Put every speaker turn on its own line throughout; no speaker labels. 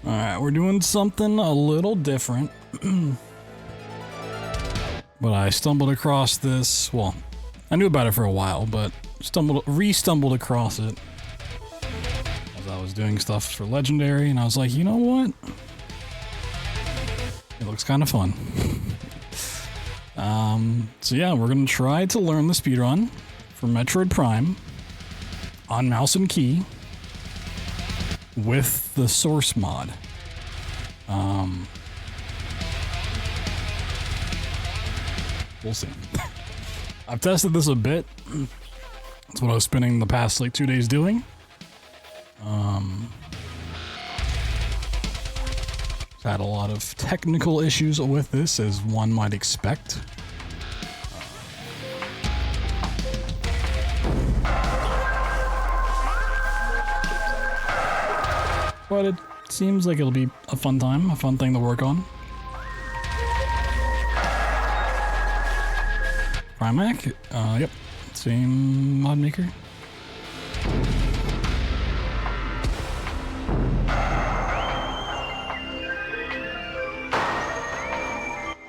Alright, we're doing something a little different. But I stumbled across this, well, I knew about it for a while, but re-stumbled across it as I was doing stuff for Legendary, and I was like, you know what? It looks kind of fun. So yeah, we're gonna try to learn the speedrun for Metroid Prime on mouse and key with the source mod. We'll see. I've tested this a bit. That's what I was spending the past like 2 days doing. Had a lot of technical issues with this, as one might expect. But it seems like it'll be a fun time, a fun thing to work on. Primac? Yep. Same mod maker.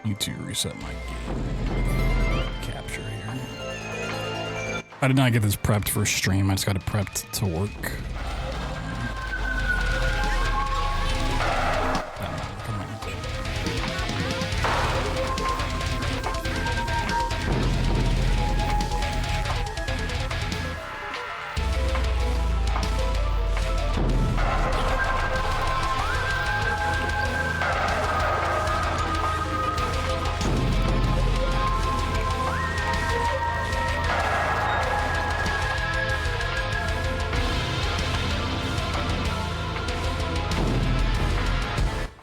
Need to reset my game capture here. I did not get this prepped for stream, I just got it prepped to work.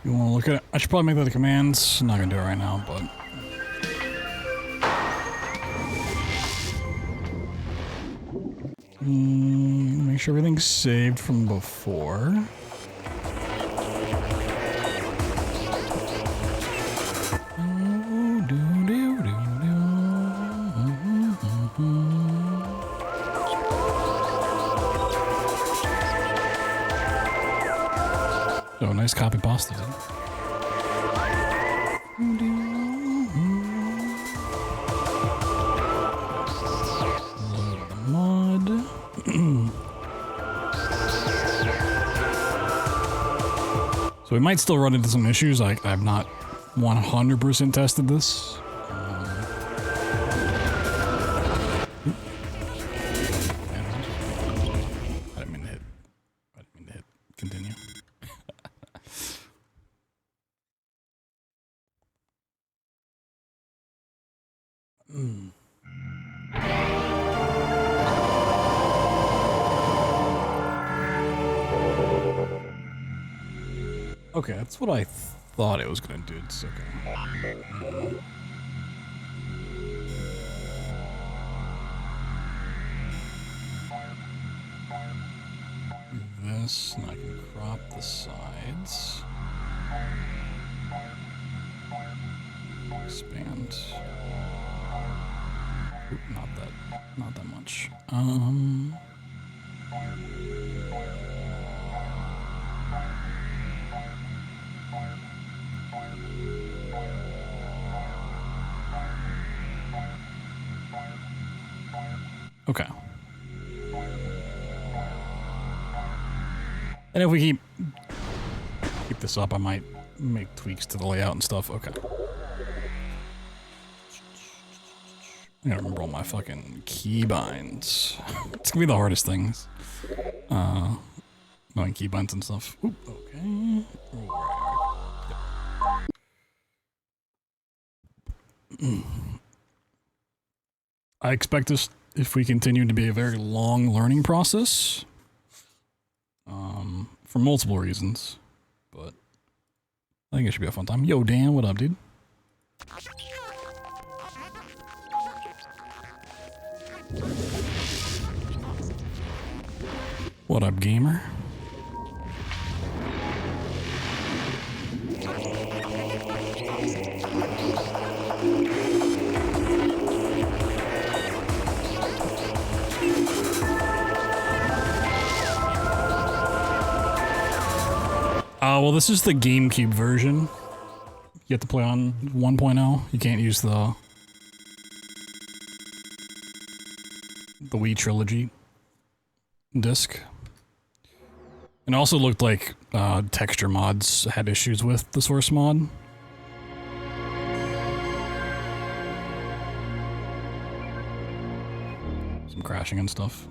You want to look at it? I should probably make that the commands. I'm not gonna do it right now, but make sure everything's saved from before. Oh, nice copy pasta, dude. Load the mod. So we might still run into some issues. I've not 100% tested this. I didn't mean to hit. Continue. Okay, that's what I thought it was gonna do. It's okay. This, and I can crop the sides. Expand. Oop, not that much. Okay. And if we keep this up, I might make tweaks to the layout and stuff. Okay. I gotta remember all my fucking keybinds. It's gonna be the hardest things. Knowing keybinds and stuff. Oop, okay. Yep. I expect this, if we continue, to be a very long learning process. For multiple reasons. But I think it should be a fun time. Yo, Dan, what up, dude? What up, gamer? Well, this is the GameCube version. You have to play on 1.0. You can't use the Wii Trilogy disc. And it also looked like texture mods had issues with the source mod. Some crashing and stuff.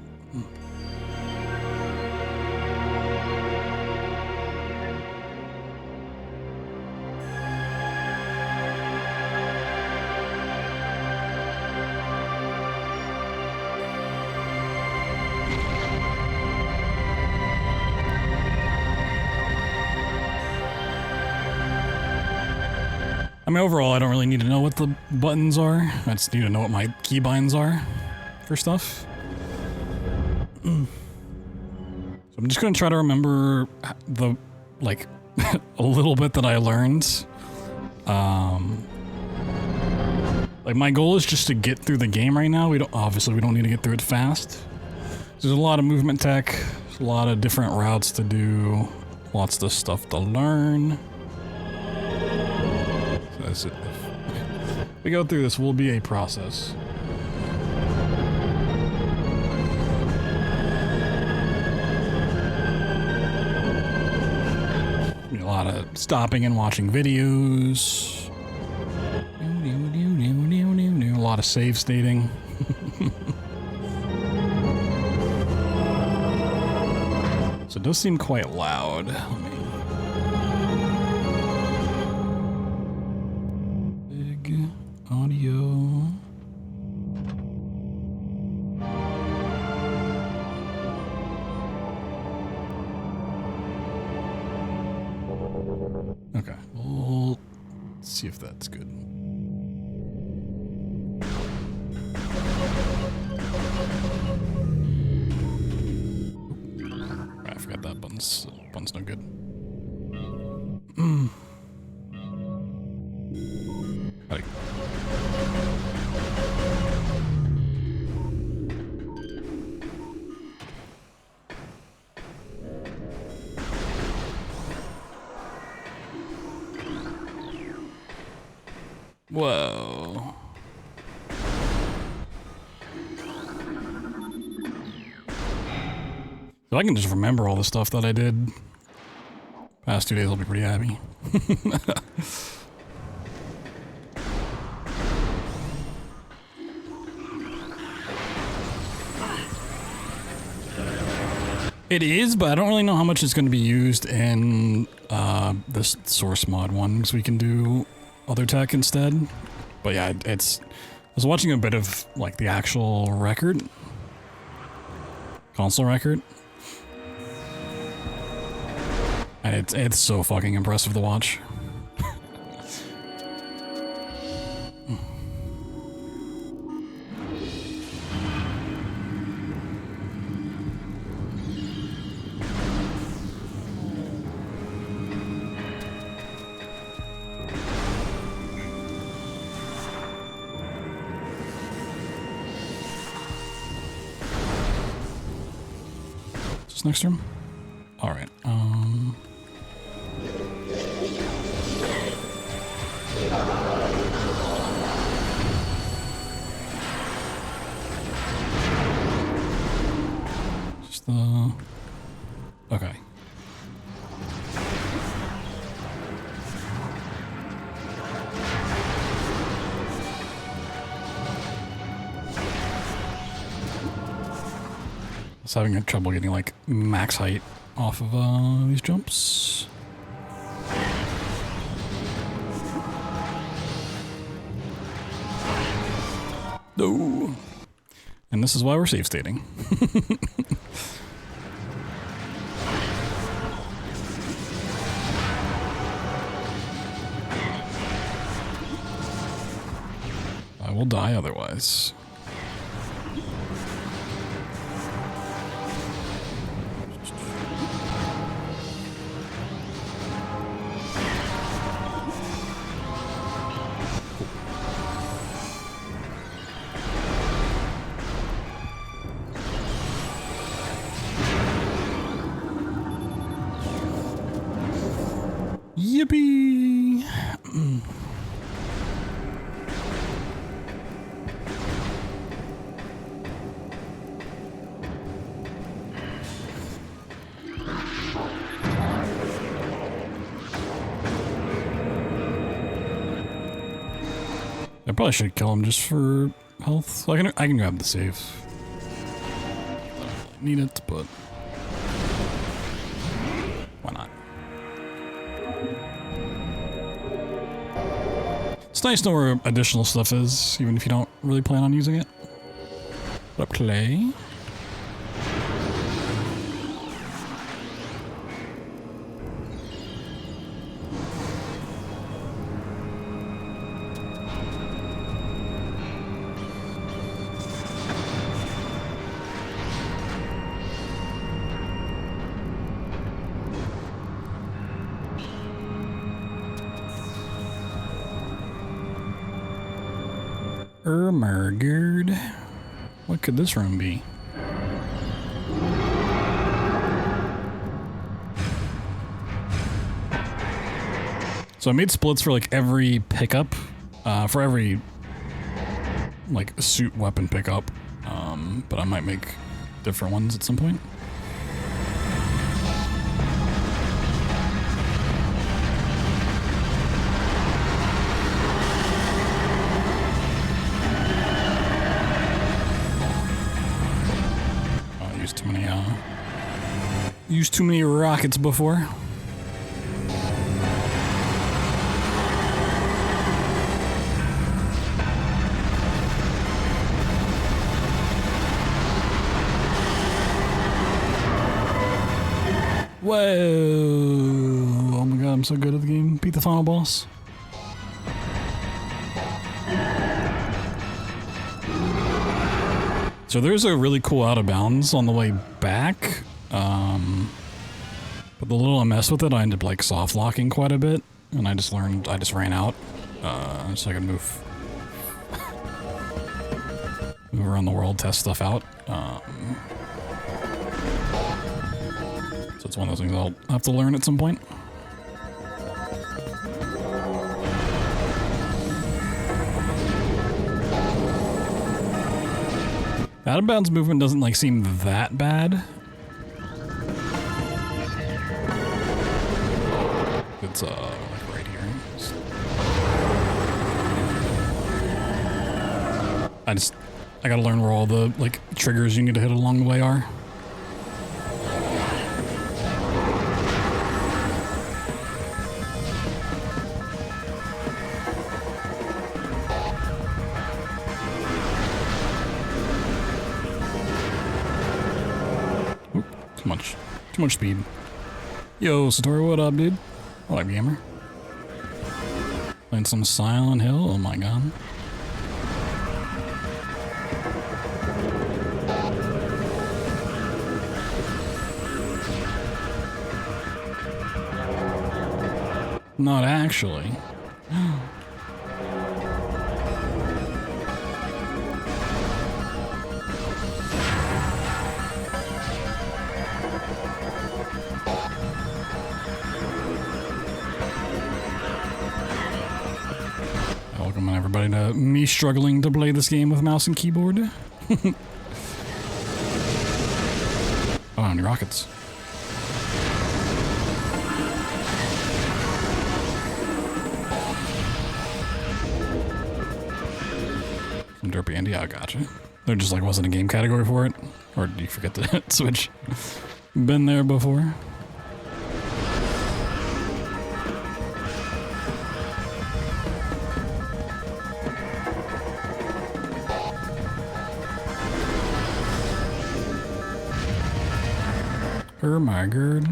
I mean, overall, I don't really need to know what the buttons are. I just need to know what my keybinds are for stuff. So I'm just gonna try to remember the, like, a little bit that I learned. Like, my goal is just to get through the game right now. Obviously, we don't need to get through it fast. There's a lot of movement tech, a lot of different routes to do, lots of stuff to learn. If we go through this, will be a process. A lot of stopping and watching videos. A lot of save stating. So it does seem quite loud. Audio. Okay, we'll see if that's good. I forgot that button's no good. Whoa. If I can just remember all the stuff that I did past 2 days, I'll be pretty happy. It is, but I don't really know how much it's going to be used in this source mod one, because we can do other tech instead. But yeah, I was watching a bit of like the actual record, console record, and it's so fucking impressive to watch. Next room? Alright, just the... Okay. I was having trouble getting like max height off of these jumps. No. And this is why we're save stating. I will die otherwise. Yippee! I probably should kill him just for health. I can grab the save. I don't really need it, but why not? It's nice to know where additional stuff is, even if you don't really plan on using it. But play. Murdered. What could this room be? So I made splits for like every pickup, for every like suit weapon pickup, but I might make different ones at some point. Used too many rockets before. Whoa! Oh my god, I'm so good at the game. Beat the final boss. So there's a really cool out of bounds on the way back. But the little I messed with it, I ended up like soft locking quite a bit, and I just ran out, so I could move around the world, test stuff out. So it's one of those things I'll have to learn at some point. Out of bounds movement doesn't like seem that bad. It's like right here. I gotta learn where all the like triggers you need to hit along the way are. Oop, too much speed. Yo, Satori, what up, dude? What up, gamer? Playing some Silent Hill? Oh my god. Not actually. Welcome everybody to me struggling to play this game with mouse and keyboard. Oh, any rockets. From Derpy Andy, I gotcha. There just like wasn't a game category for it? Or did you forget to switch? Been there before? Oh my god.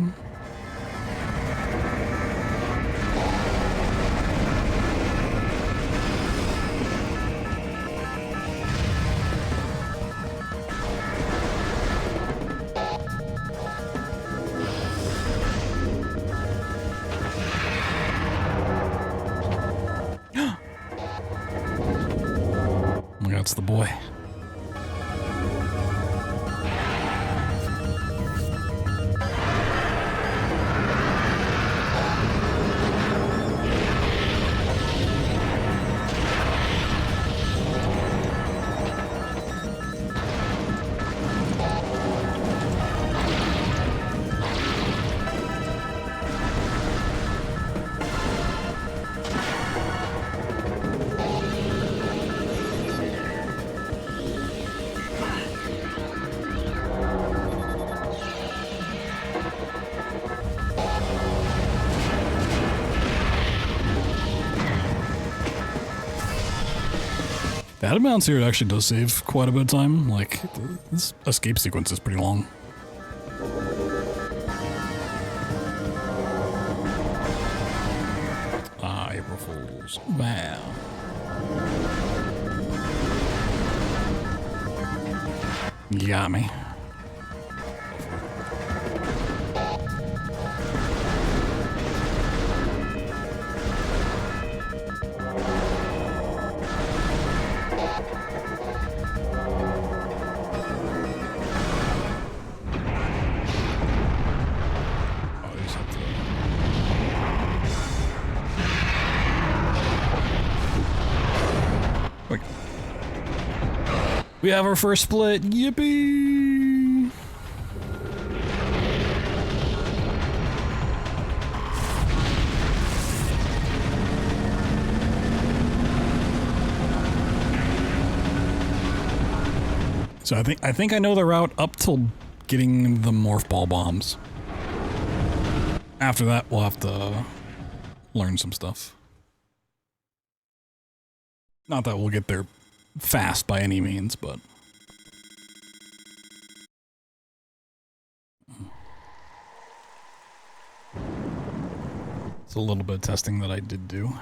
Oh my god, it's the boy. The head bounce here actually does save quite a bit of time. Like, this escape sequence is pretty long. Ah, April Fools. Wow. You got me. We have our first split. Yippee! So I think I know the route up till getting the morph ball bombs. After that, we'll have to learn some stuff. Not that we'll get there fast by any means, but it's a little bit of testing that I did do.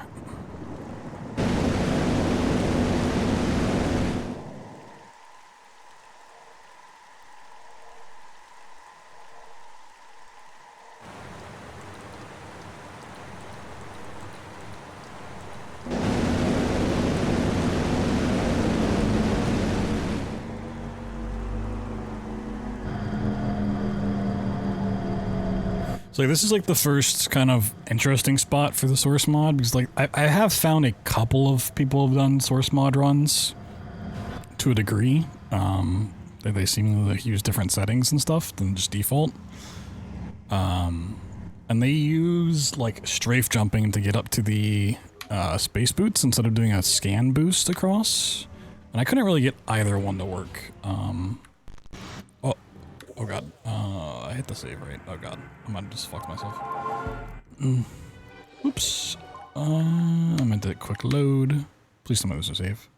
So this is like the first kind of interesting spot for the source mod, because like I have found a couple of people have done source mod runs to a degree. They seem to use different settings and stuff than just default. And they use like strafe jumping to get up to the space boots instead of doing a scan boost across. And I couldn't really get either one to work. Oh god, I hit the save right. Oh god, I might have just fucked myself. Oops. I meant to quick load. Please tell me this is a save.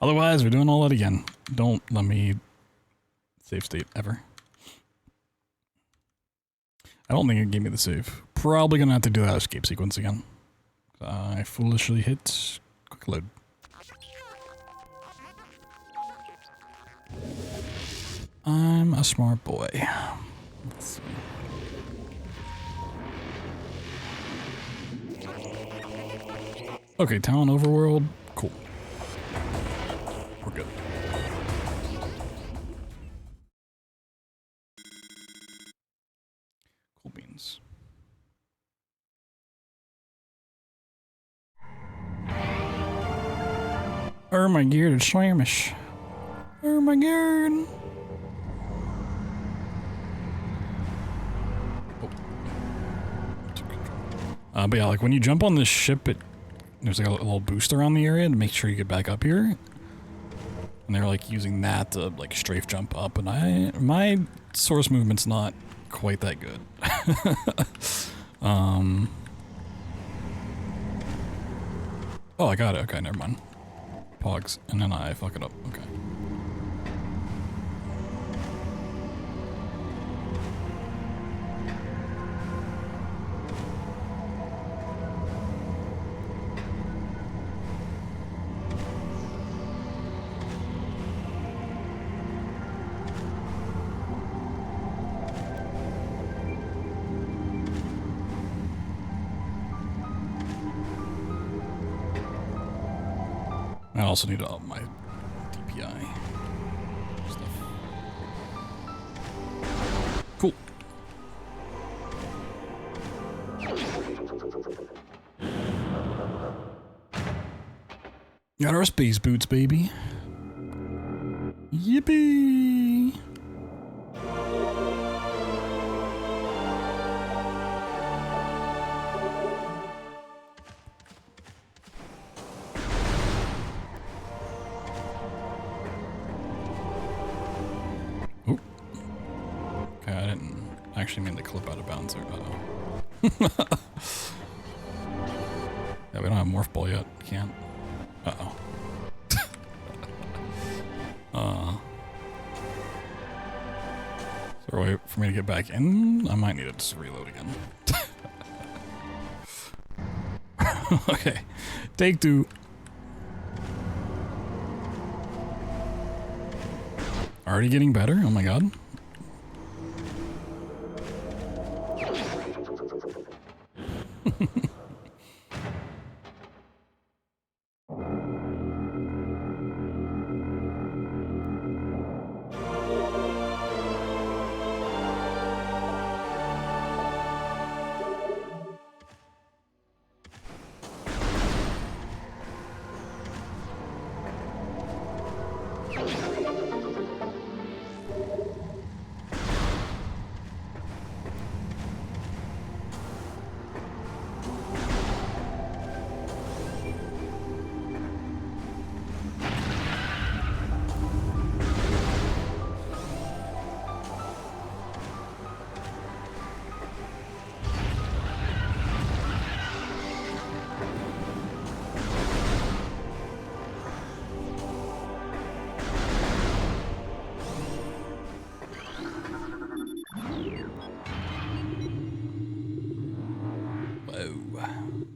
Otherwise, we're doing all that again. Don't let me save state ever. I don't think it gave me the save. Probably gonna have to do that escape sequence again. I foolishly hit quick load. I'm a smart boy. Let's see. Okay, town overworld. Cool. We're good. Cool beans. Oh my god, it's slamish. Oh my god. But yeah, like when you jump on this ship, there's like a little boost around the area to make sure you get back up here. And they're like using that to like strafe jump up, and my source movement's not quite that good. Oh, I got it. Okay, never mind. Pogs, and then I fuck it up. Okay. I also need to up my DPI stuff. Cool. Got our space boots, baby. Yippee! Actually mean the clip out of bounds there. Uh-oh. Yeah, we don't have morph ball yet. Can't. Uh-oh. there a way for me to get back in? I might need to just reload again. Okay, take 2. Already getting better? Oh my god.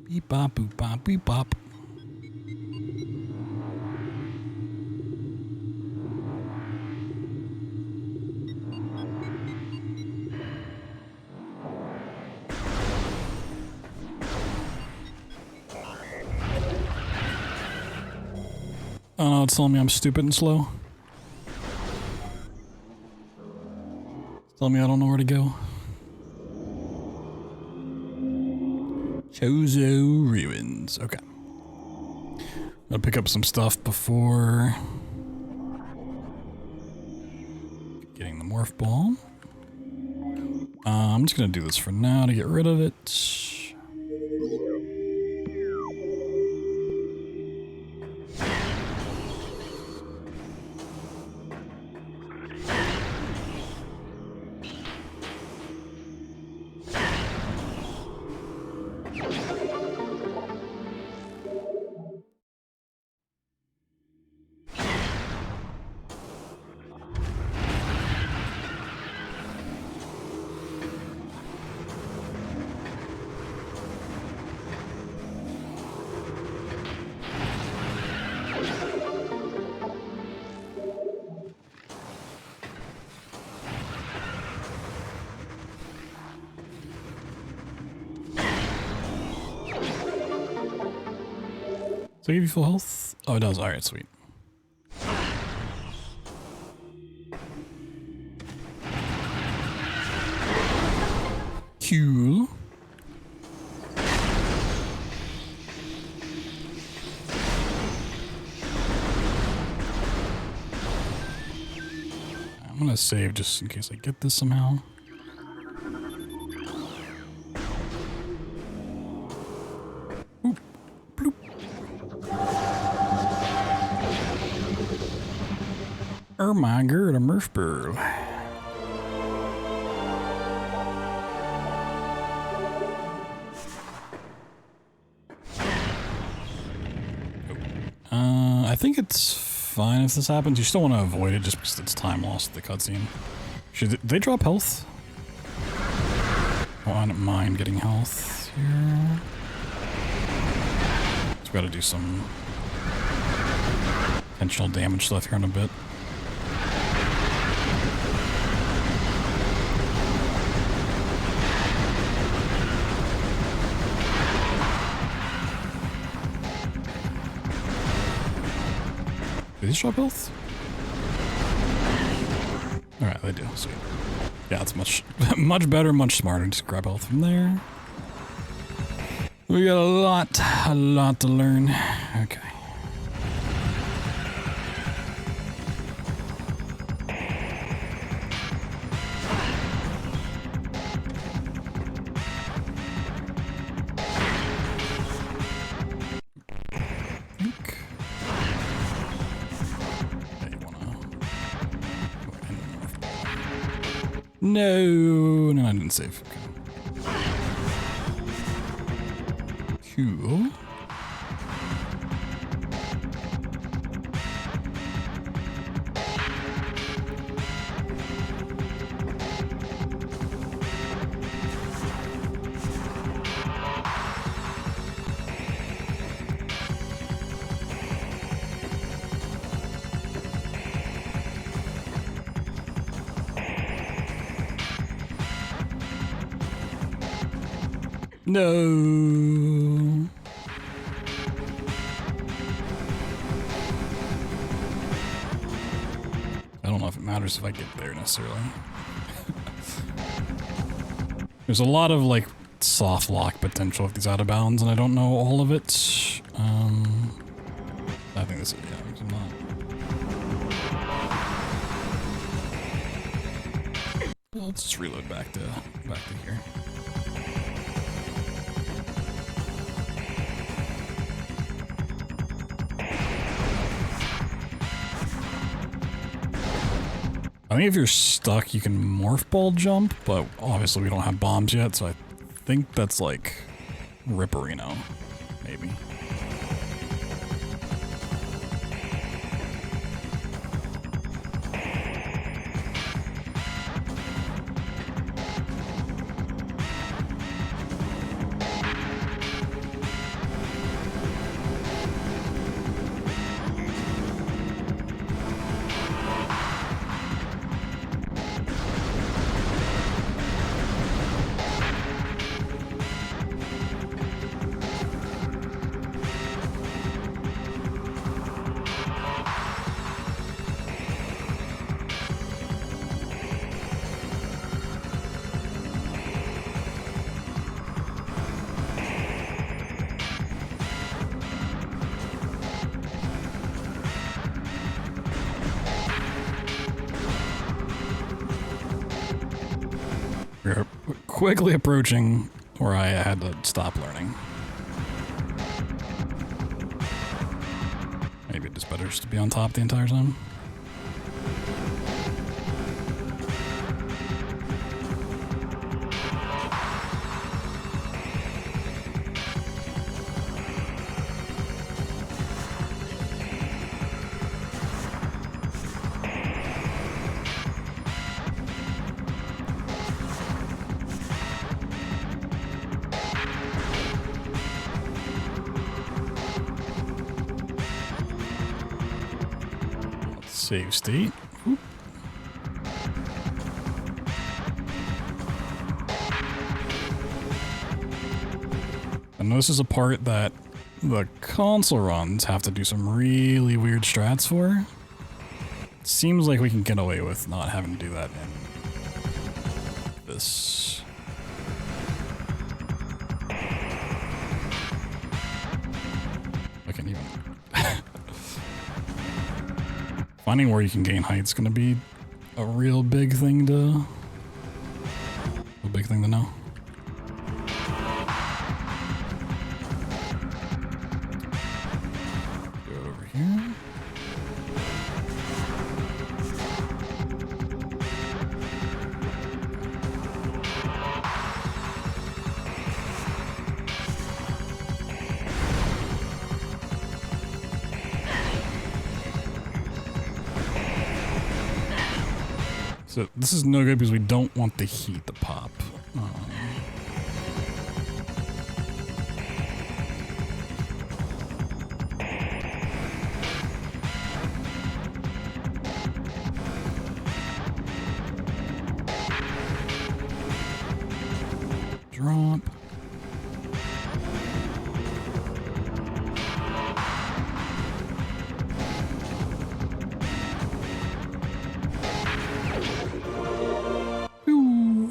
Beep bop boop bop beep bop. Oh no, it's telling me I'm stupid and slow. It's telling me I don't know where to go. Chozo Ruins. Okay. I'll pick up some stuff before getting the morph ball. I'm just gonna do this for now to get rid of it. Does it give you full health? Oh, it does. Alright, sweet. Cool. I'm gonna save just in case I get this somehow. Oop, bloop. Oh my god, a Murphburl. I think it's fine if this happens. You still want to avoid it just because it's time lost at the cutscene. Should they drop health? Oh, I don't mind getting health here. Just gotta do some intentional damage stuff here in a bit. Do these drop health? Alright, they do. Sweet. Yeah, it's much better, much smarter. Just grab health from there. We got a lot to learn. Okay. No, I didn't save. Okay. Cool. No. I don't know if it matters if I get there necessarily. There's a lot of like soft lock potential with these out of bounds, and I don't know all of it. I think this is, yeah, I'm not. Well, let's just reload back to here. I think if you're stuck, you can morph ball jump, but obviously we don't have bombs yet, so I think that's like Ripperino, maybe. We're quickly approaching where I had to stop learning. Maybe it's better just to be on top the entire time. Save state. Oop. And this is a part that the console runs have to do some really weird strats for. It seems like we can get away with not having to do that in this. I can't even. Finding where you can gain height is going to be a real big thing to know. Do it over here. So this is no good because we don't want the heat to pop. Drop.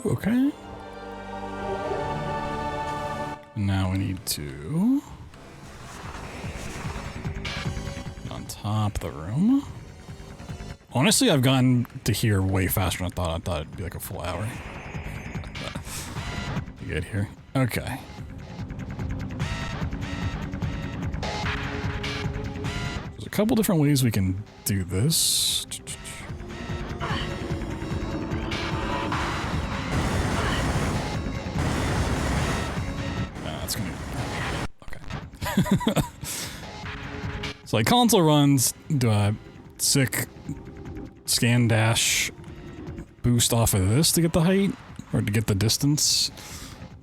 Okay. Now we need to on top of the room. Honestly, I've gotten to here way faster than I thought. I thought it'd be like a full hour to get here. Okay. There's a couple different ways we can do this. So like console runs do a sick scan dash boost off of this to get the height or to get the distance.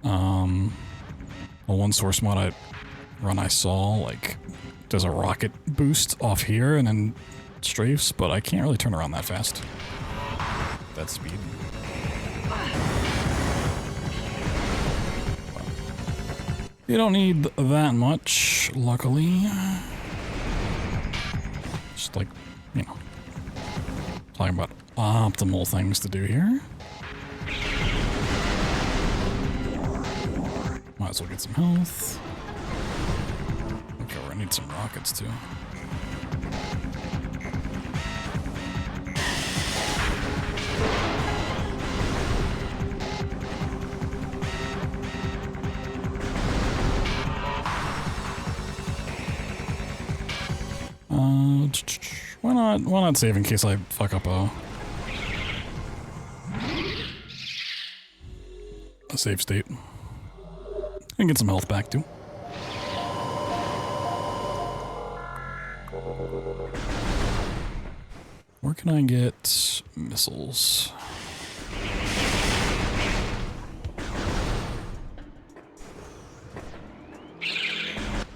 Well, one source mod I saw like does a rocket boost off here and then strafes, but I can't really turn around that fast. That speed. You don't need that much, luckily. Just like, you know, talking about optimal things to do here. Might as well get some health. Okay, we're gonna need some rockets too. Why not save in case I fuck up a save state? And get some health back too. Where can I get missiles?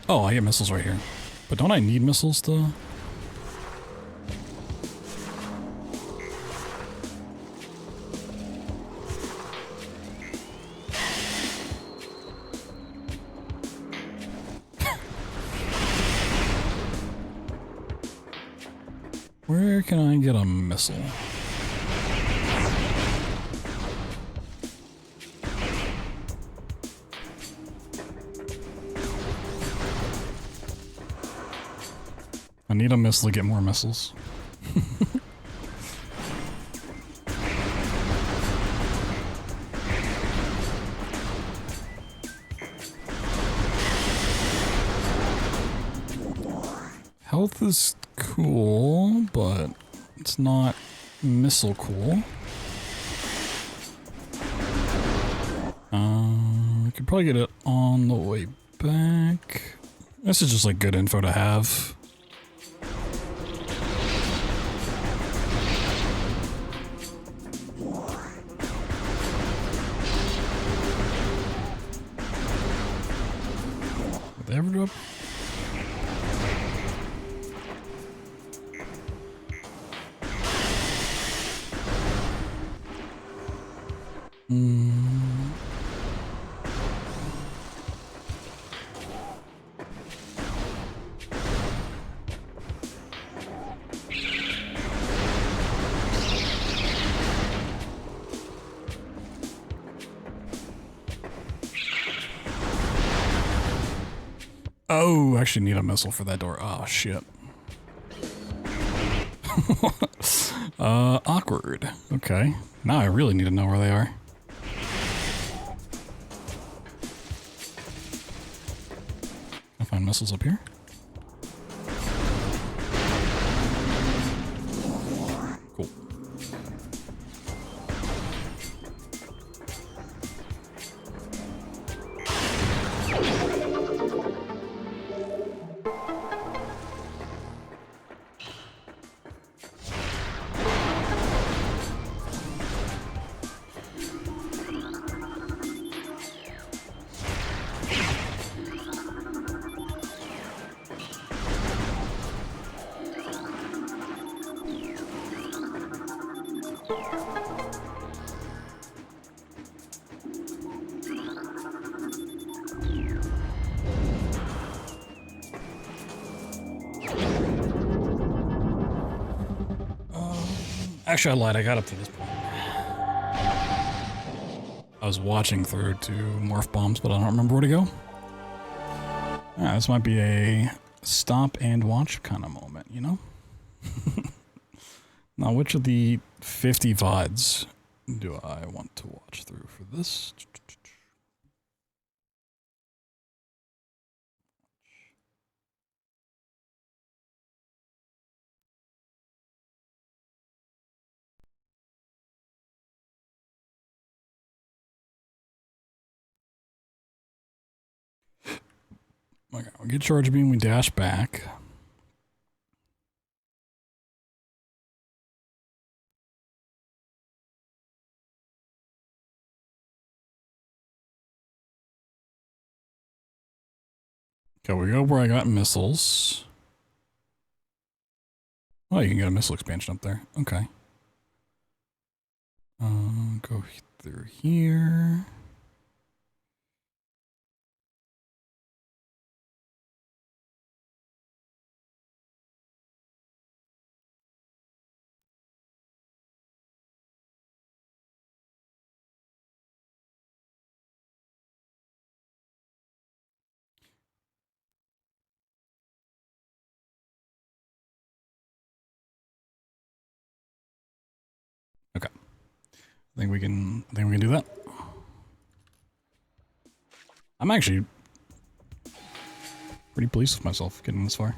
Oh, I get missiles right here. But don't I need missiles to... Where can I get a missile? I need a missile to get more missiles. Health is cool, but it's not missile cool. I could probably get it on the way back. This is just like good info to have. Did they ever drop? Oh, I actually need a missile for that door. Oh, shit. Awkward. Okay. Now I really need to know where they are. Can I find missiles up here? Cool. Actually, I lied. I got up to this point. I was watching through to morph bombs, but I don't remember where to go. Ah, this might be a stop and watch kind of moment, you know? Now, which of the 50 VODs do I want to watch through for this? Okay, we get charge beam, we dash back. Okay, we go where I got missiles. Oh, you can get a missile expansion up there. Okay. Go through here. think we can do that. I'm actually pretty pleased with myself getting this far.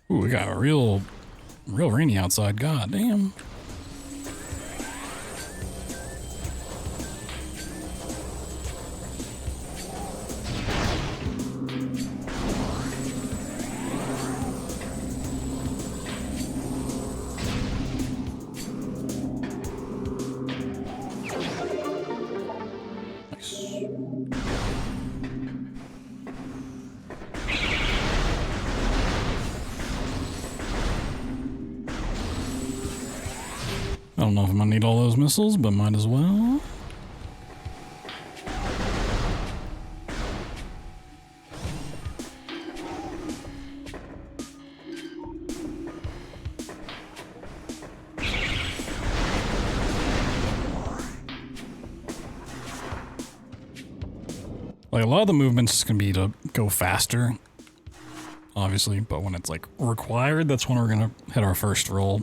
Ooh, we got a real rainy outside. God damn. I don't know if I'm gonna need all those missiles, but might as well. Like, a lot of the movements is gonna be to go faster, obviously, but when it's like required, that's when we're gonna hit our first roll.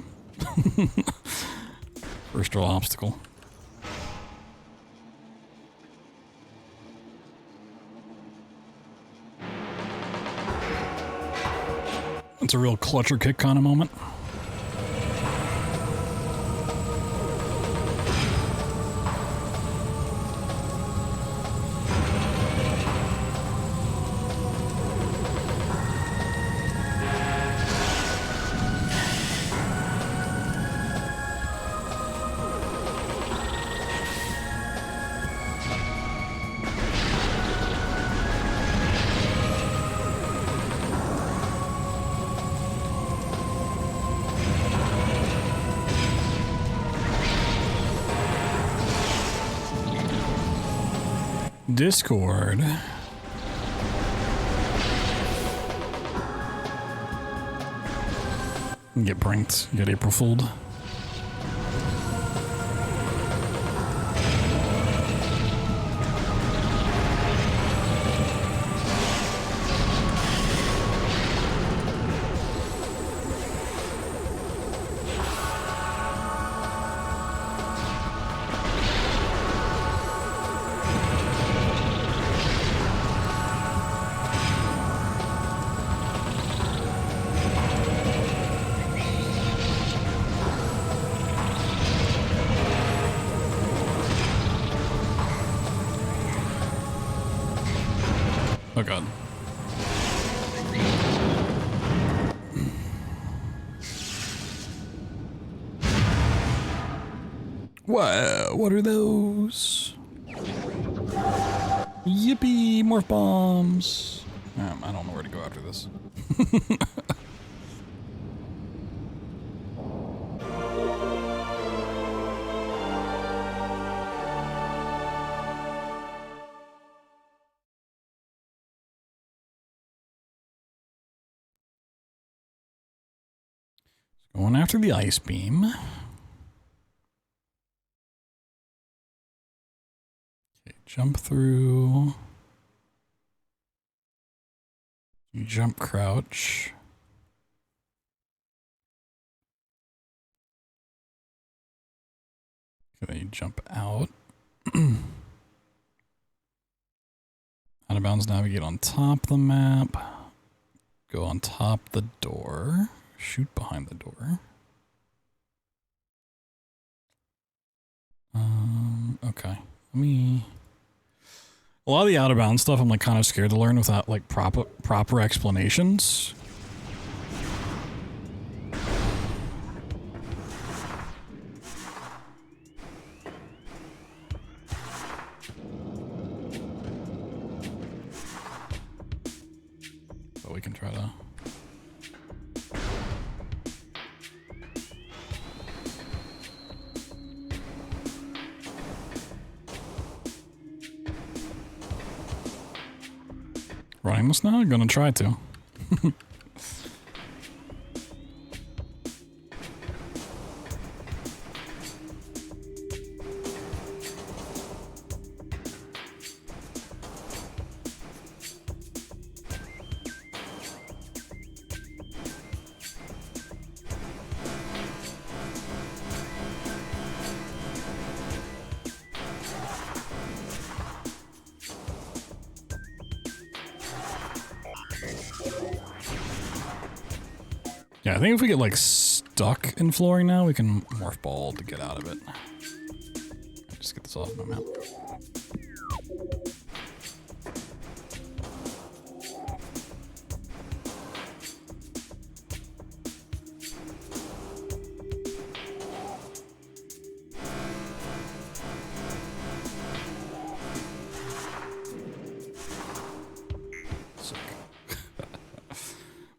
First roll obstacle. It's a real clutch or kick kind of moment. Discord. Get pranked. Get April fooled. Oh god. Wow, what are those? Yippee, morph bombs. I don't know where to go after this. Going after the ice beam. Okay, jump through. You jump crouch. Okay, you jump out. Out of bounds, navigate on top of the map. Go on top the door. Shoot behind the door. Okay. Let me... A lot of the out of bounds stuff I'm like kind of scared to learn without like proper explanations. But we can try to... Running this now? I'm gonna try to. Yeah, I think if we get like stuck in flooring now, we can morph ball to get out of it. Just get this off my map.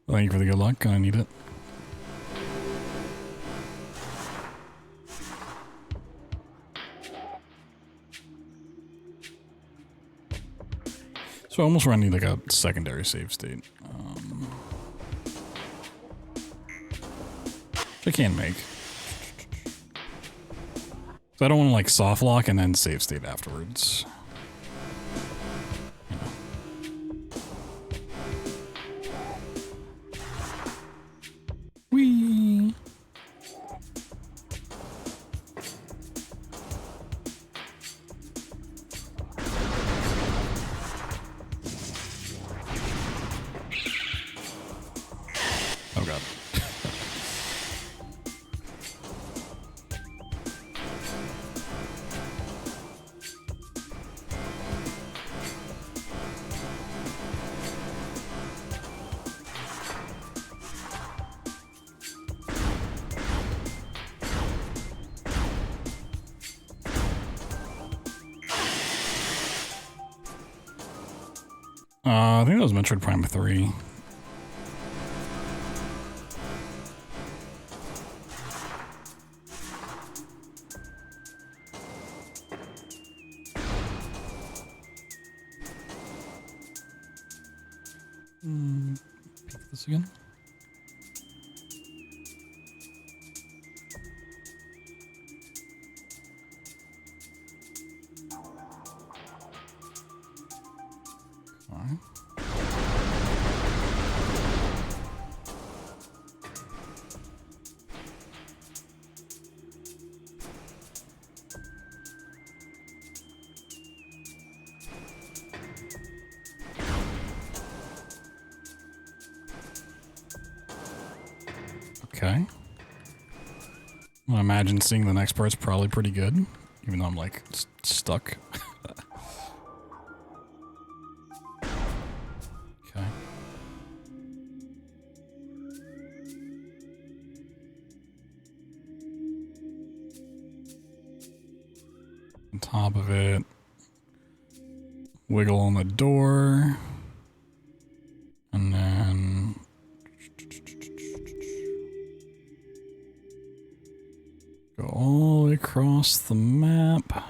Thank you for the good luck. I need it. So I almost run need like a secondary save state. Which I can make. So I don't want to like soft lock and then save state afterwards. Whee! Oh god. I think that was Metroid Prime 3. Peek this again. Okay. I imagine seeing the next part's probably pretty good, even though I'm like stuck. Okay. On top of it, wiggle on the door, and then go all the way across the map.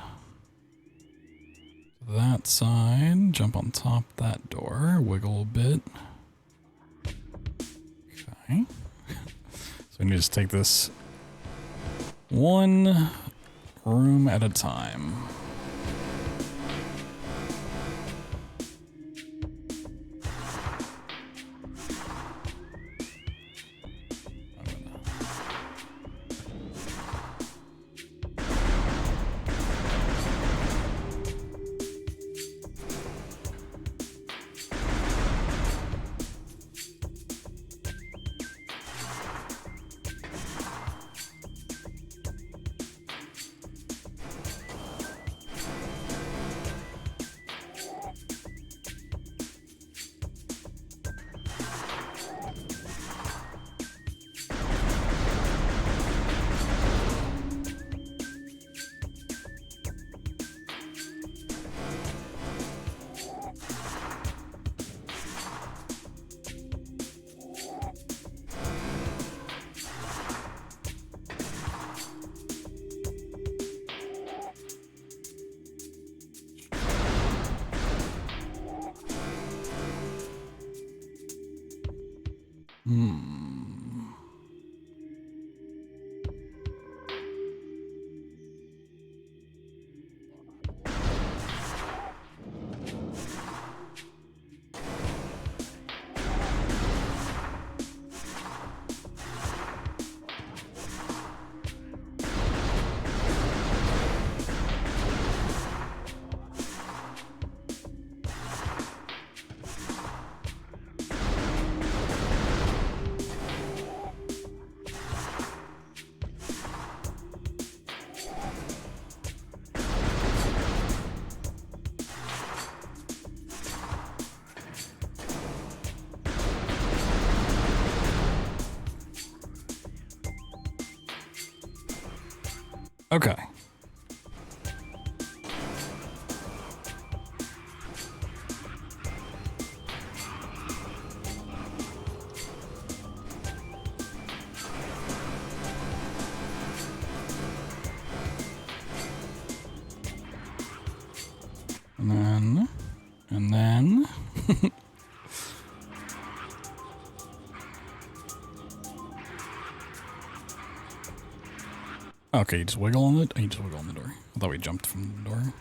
That side, jump on top of that door, wiggle a bit. Okay. So we need to just take this one room at a time. Okay. And then. Okay, you just wiggle on it? Oh, you just wiggle on the door. I thought we jumped from the door.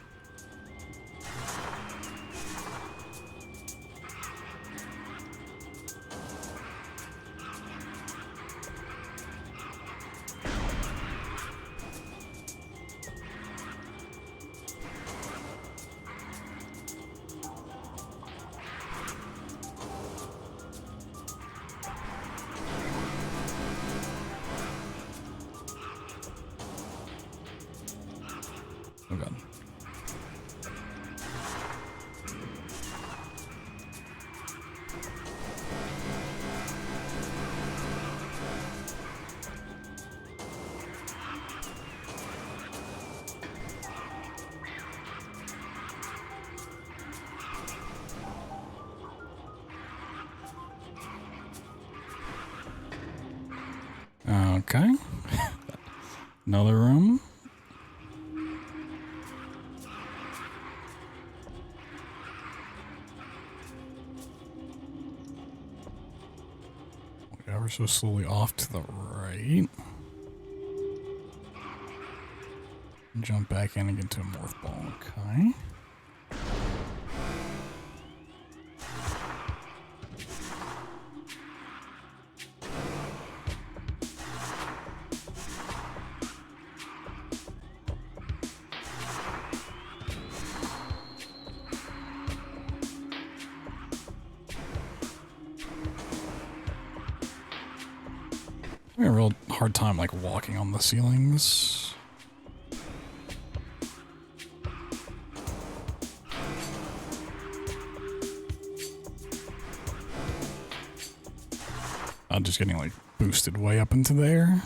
Oh god. Okay. Another room. Ever so slowly off to the right. Jump back in and get to a morph ball. Okay. I have a real hard time like walking on the ceilings. I'm just getting like boosted way up into there.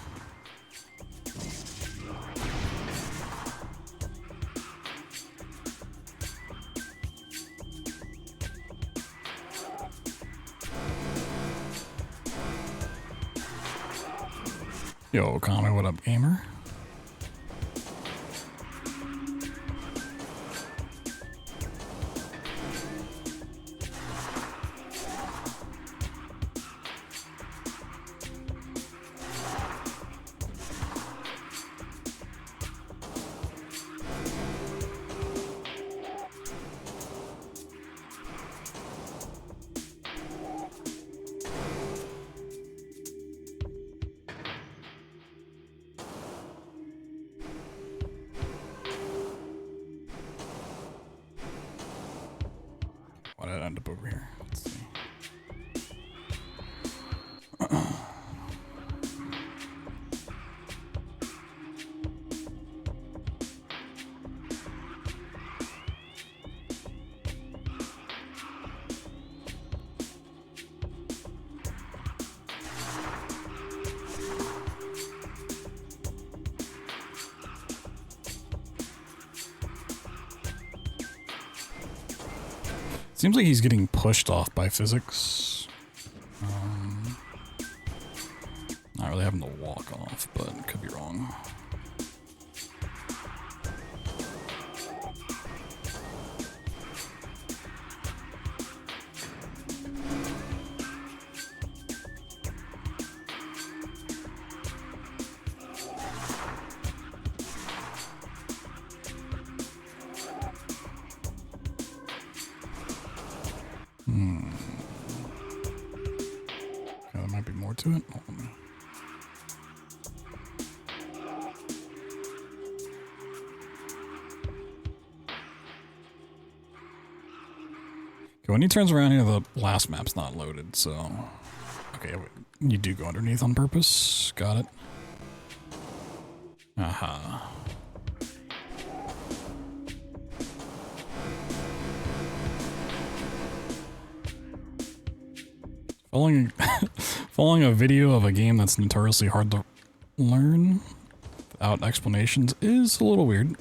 Yo, Kami, what up, gamer? Why did I end up over here? Let's see. Seems like he's getting pushed off by physics. Not really having to walk off, but could be wrong. Okay, there might be more to it. Hold on. Okay, when he turns around here, the last map's not loaded, so... Okay, you do go underneath on purpose. Got it. Aha. Following a video of a game that's notoriously hard to learn. without explanations is a little weird.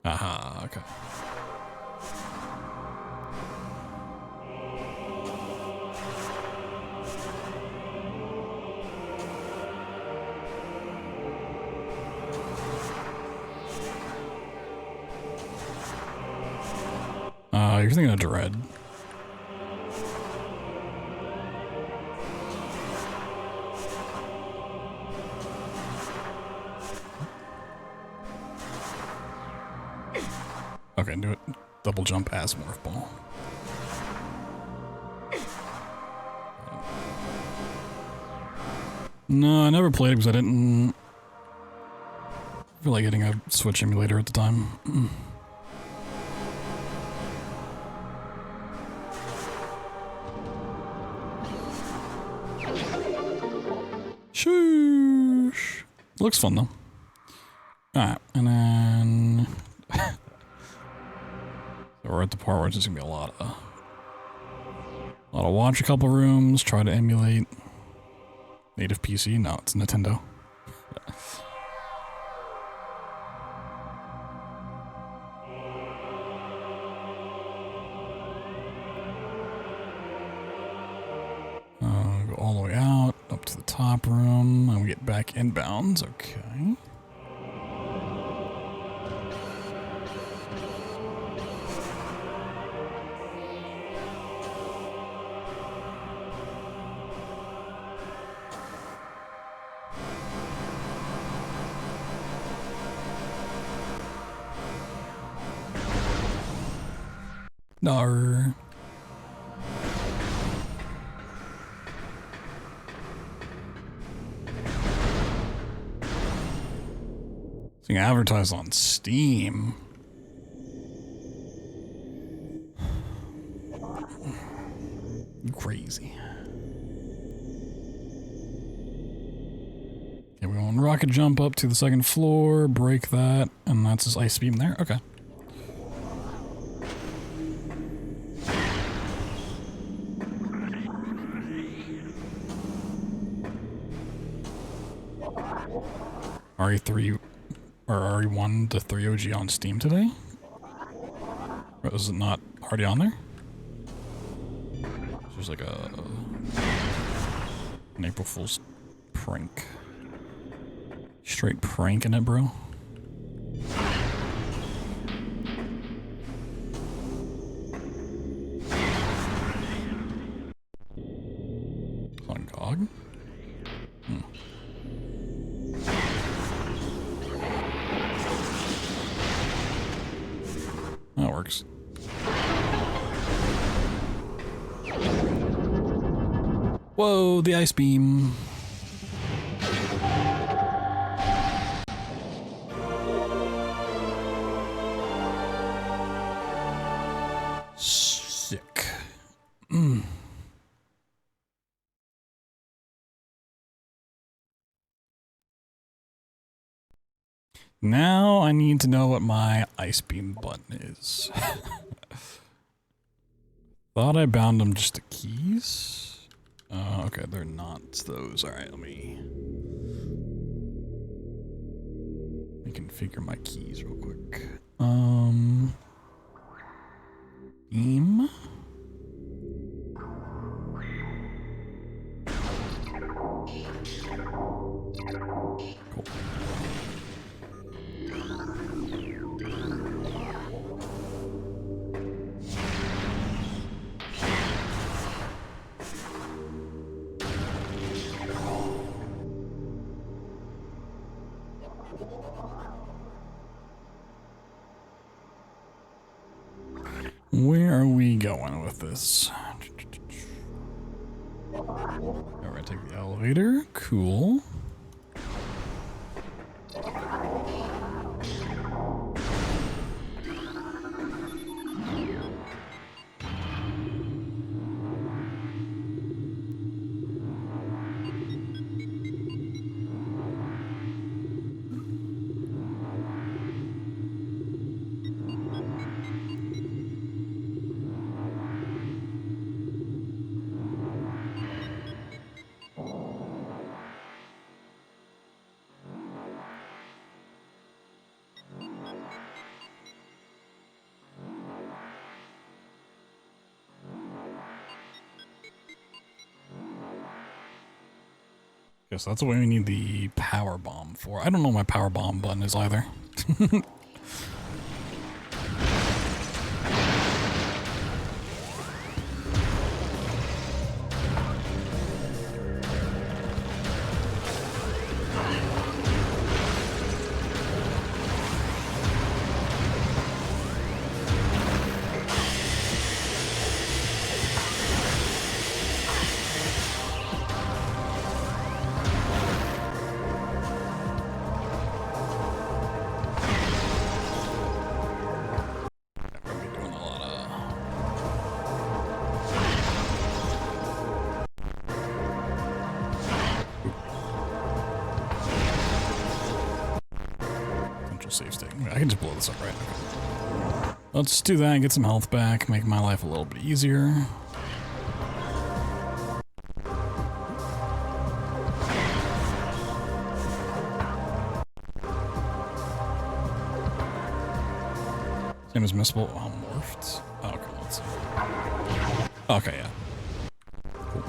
Aha, okay. You're thinking of Dread. Okay, do it. Double jump as Morph Ball. No, I never played it because I didn't feel like getting a Switch emulator at the time. Shoosh. Looks fun though. Alright, and then so we're at the part where it's just gonna be a lot of watch a couple rooms, try to emulate native PC. No, it's Nintendo. Go all the way out, up to the top room, and we get back inbounds. Okay. No. It's being advertised on Steam. Crazy. Okay, we want rocket jump up to the second floor, break that, and that's his ice beam there. Okay. RE3 or RE1 to 3 OG on Steam today? Or is it not already on there? There's like an April Fool's prank. Straight prank in it, bro. On GOG? That works. Whoa, the ice beam. Sick. Now I need to know what my ice beam button is. Thought I bound them just to keys. Okay, they're not those. Alright, let me configure my keys real quick. Beam. Cool. Where are we going with this? We're gonna take the elevator. Cool. Yes, that's what we need the power bomb for. I don't know what my power bomb button is either. Save state. I can just blow this up right now. Let's do that and get some health back, make my life a little bit easier. Same as missable. Oh, morphed. Oh, okay, let's see. Okay, yeah. Cool.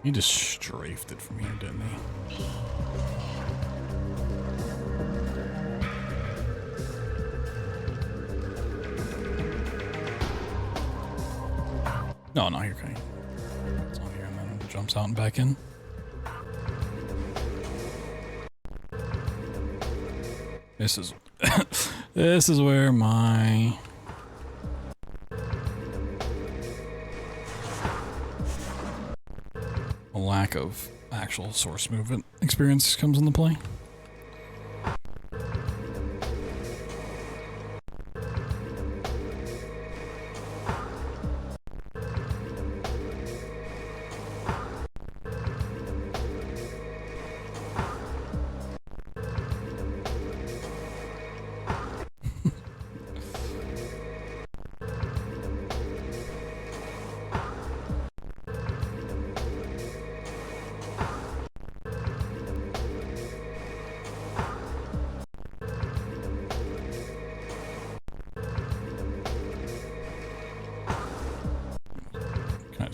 He just strafed it from here, didn't he? No, you're okay. It's on here and then it jumps out and back in. This is this is where my lack of actual source movement experience comes into play.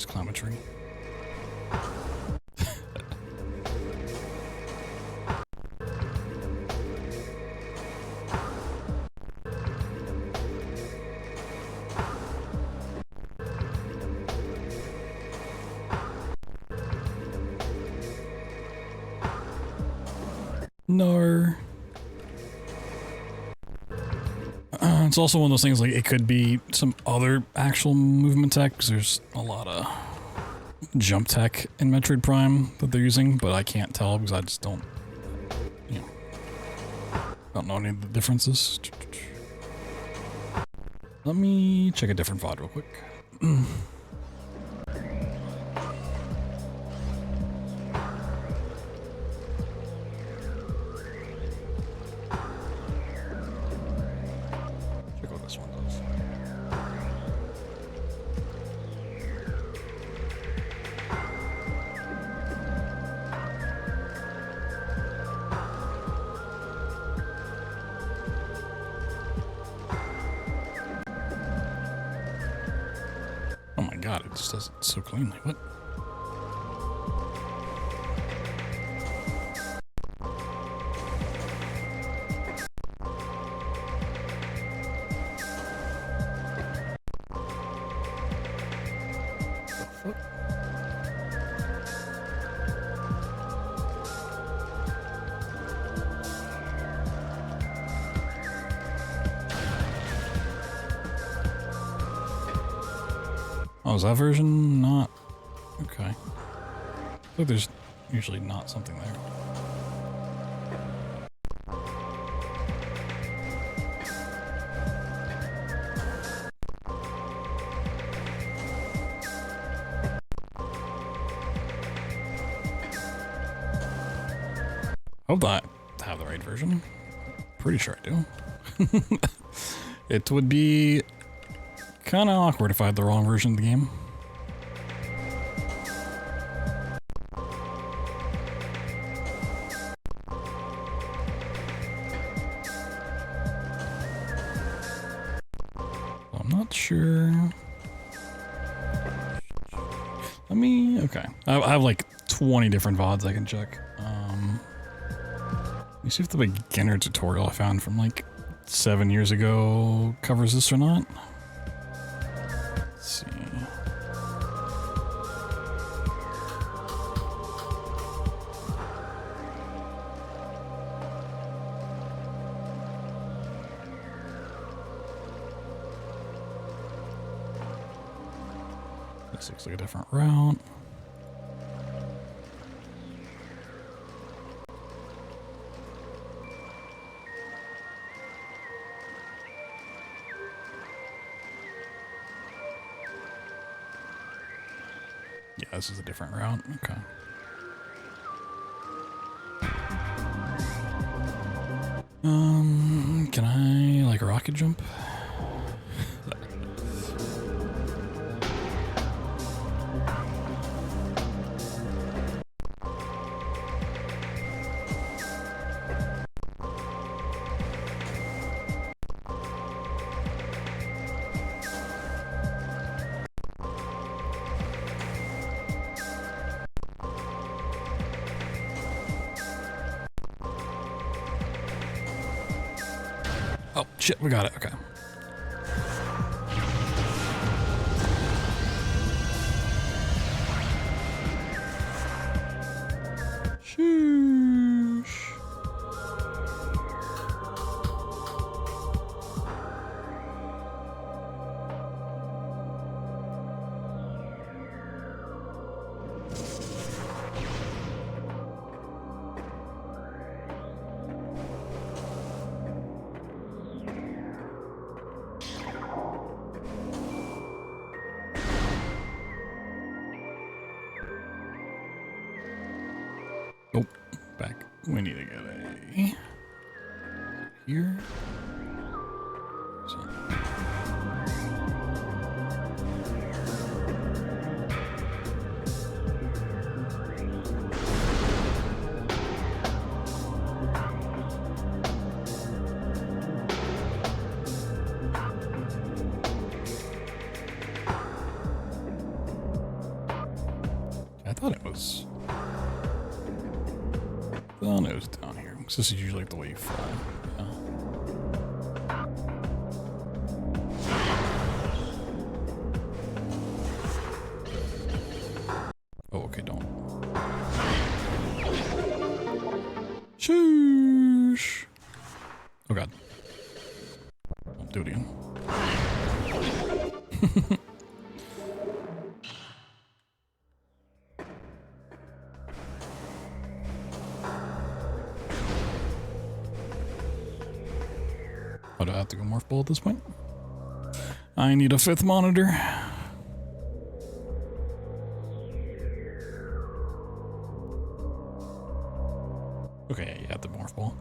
Climb a tree. No. It's also one of those things, like, it could be some other actual movement tech, because there's a lot of jump tech in Metroid Prime that they're using, but I can't tell because I just don't, don't know any of the differences. Let me check a different VOD real quick. Oh my god, it just does it so cleanly. What? Oh, is that version not? Okay. I feel like there's usually not something there. Hope that I have the right version. Pretty sure I do. It would be kind of awkward if I had the wrong version of the game. I'm not sure. Let me, okay. I have like 20 different VODs I can check. Let me see if the beginner tutorial I found from like 7 years ago covers this or not. Let's see. This looks like a different route. Yeah, this is a different route. Okay. Can I like rocket jump? Oh, shit, we got it, okay. Shoosh. Oh, back. We need to get a... Here? So. I thought it was... Oh, no, it's down here. Because this is usually the way you fall. Yeah. Oh, okay, don't. Shoosh! Oh, God. Don't do it again. Oh, do I have to go morph ball at this point? I need a 5th monitor. Okay, yeah, you have the morph ball.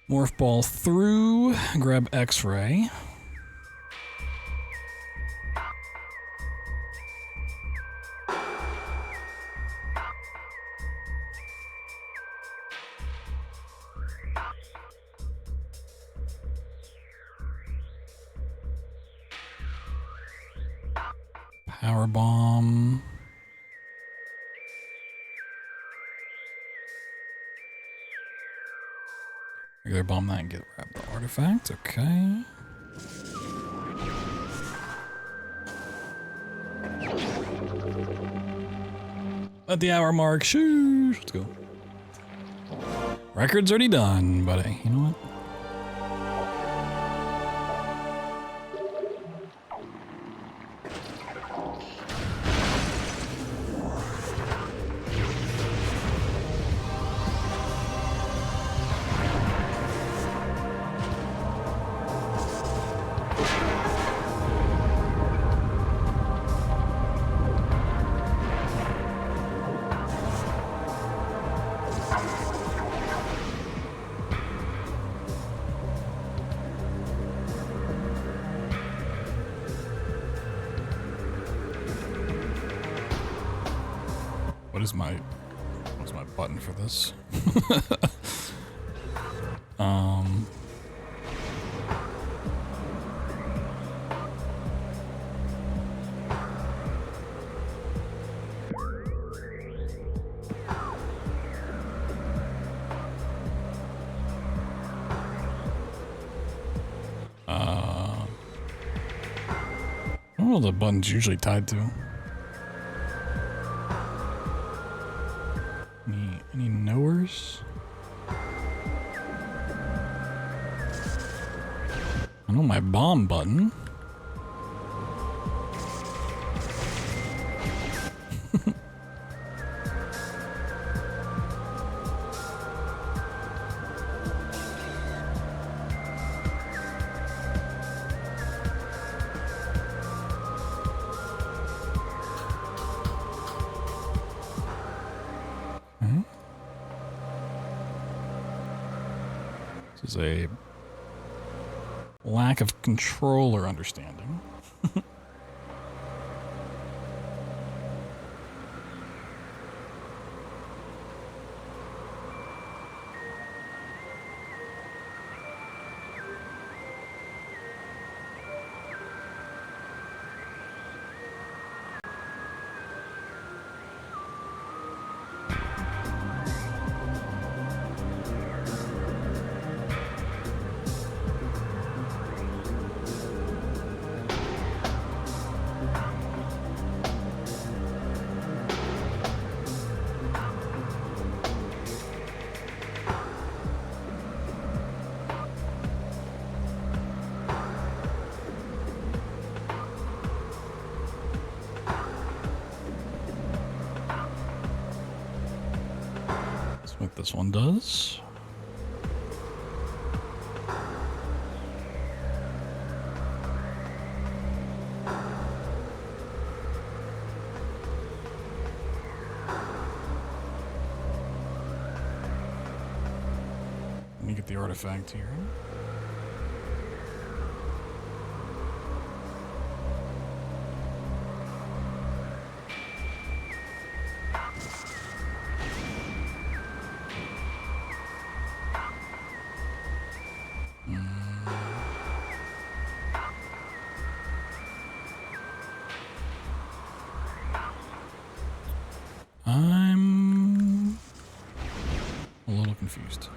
Morph ball through, grab X-ray. Power bomb. Regular bomb that and grab the artifact. Okay. At the hour mark, shoo. Let's go. Record's already done, but hey, you know what? What's my button for this? I don't know what the button's usually tied to. Any knowers? I know my bomb button. This is a lack of controller understanding. What this one does. Let me get the artifact here. I'm a little confused.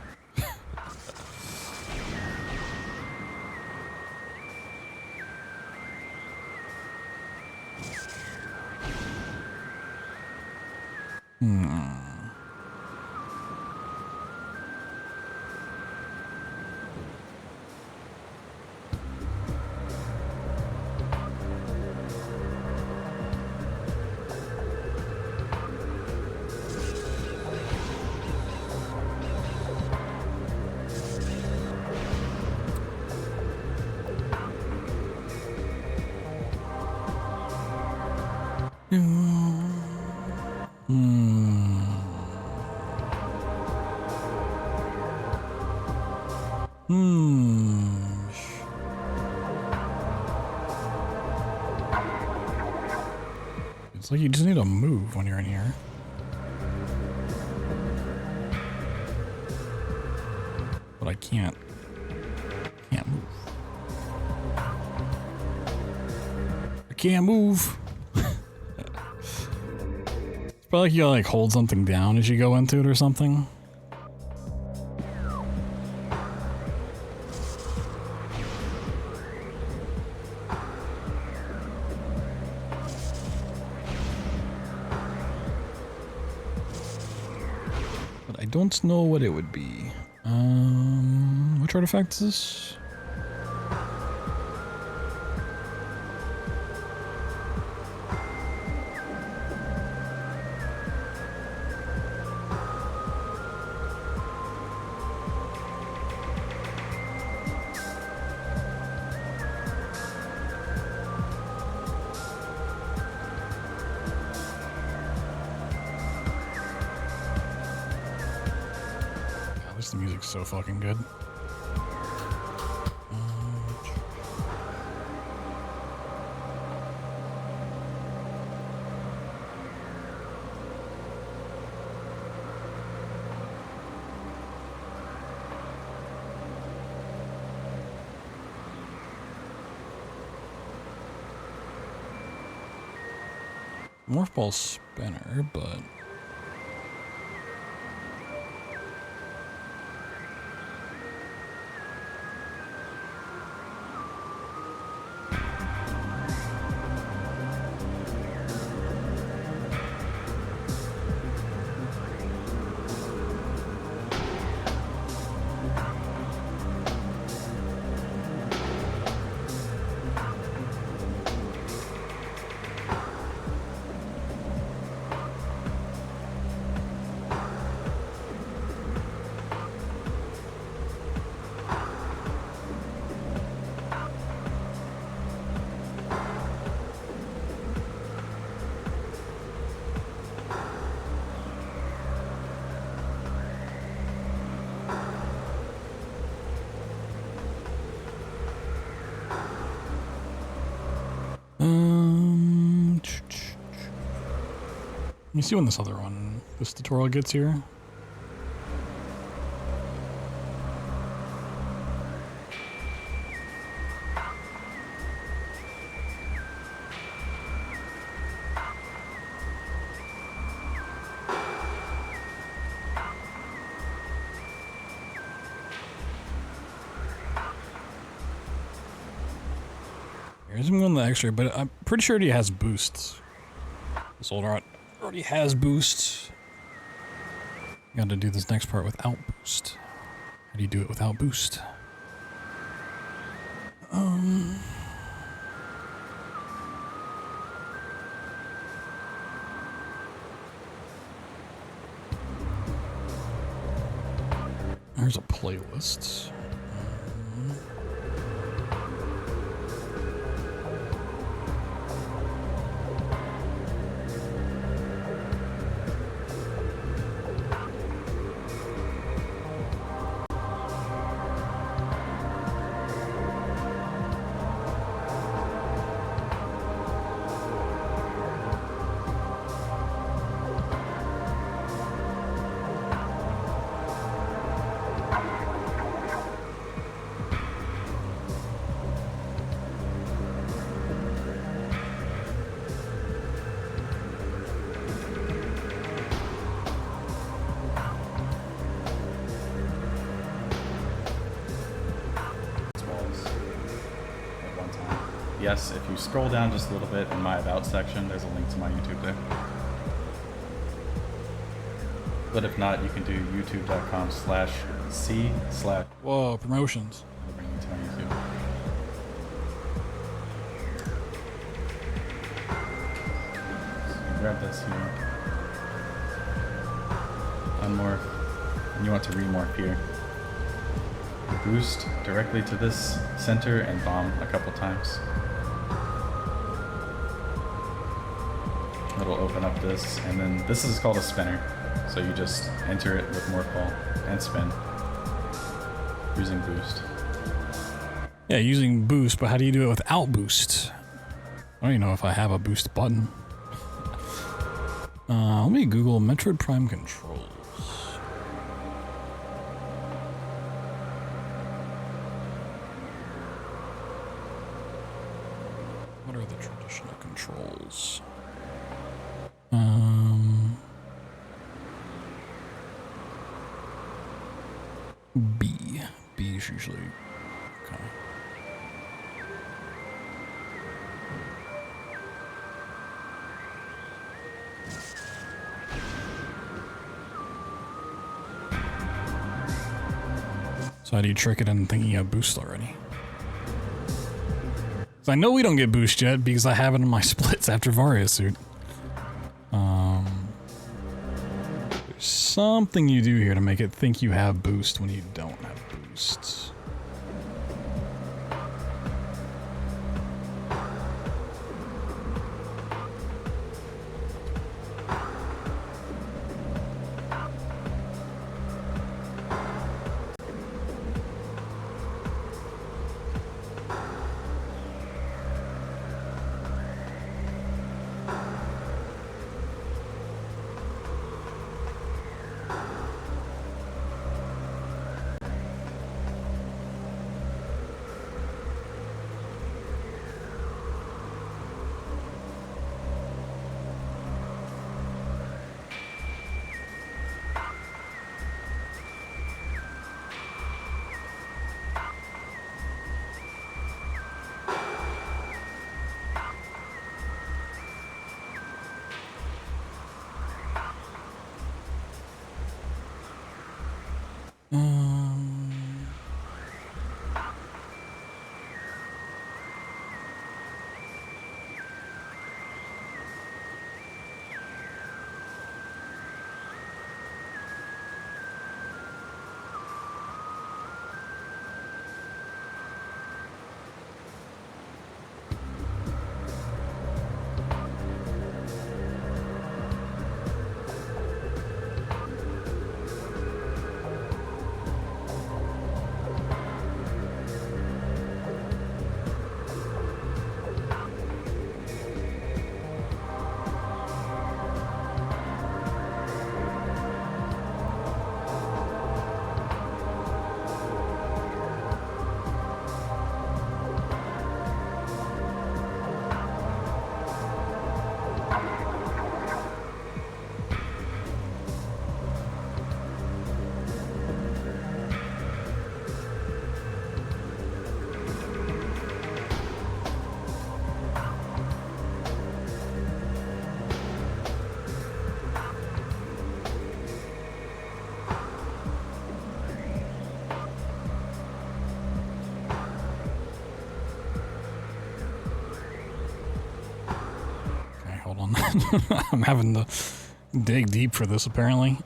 It's like you just need to move when you're in here. But I can't move. I can't move. It's probably like you gotta like hold something down as you go into it or something. I don't know what it would be. Which artifact is this? The music's so fucking good. Morph ball spinner, but let me see when this other one, this tutorial gets here. Here's him going the extra, but I'm pretty sure he has boosts. This old art already has boosts. Got to do this next part without boost. How do you do it without boost? There's a playlist.
Yes, if you scroll down just a little bit in my About section, there's a link to my YouTube there. But if not, you can do youtube.com/c/.
Whoa, promotions.
It'll bring you to my YouTube. So you grab this here. Unmorph. And you want to remorph here. Boost directly to this center and bomb a couple times. It'll open up this, and then this is called a spinner. So you just enter it with morph ball and spin using boost.
Yeah, using boost, but how do you do it without boost? I don't even know if I have a boost button. Let me Google Metroid Prime controls. What are the traditional controls? B. B is usually okay. So how do you trick it into thinking you have boost already? So I know we don't get boost yet because I have it in my splits after Varia's suit. There's something you do here to make it think you have boost when you don't have boost. I'm having to dig deep for this, apparently.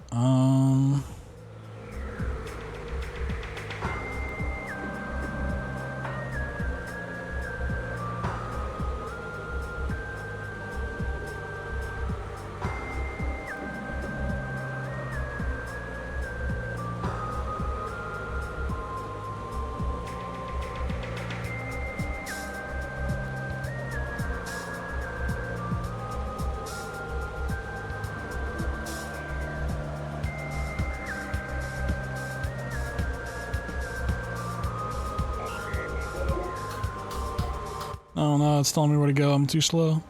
Oh no, it's telling me where to go. I'm too slow.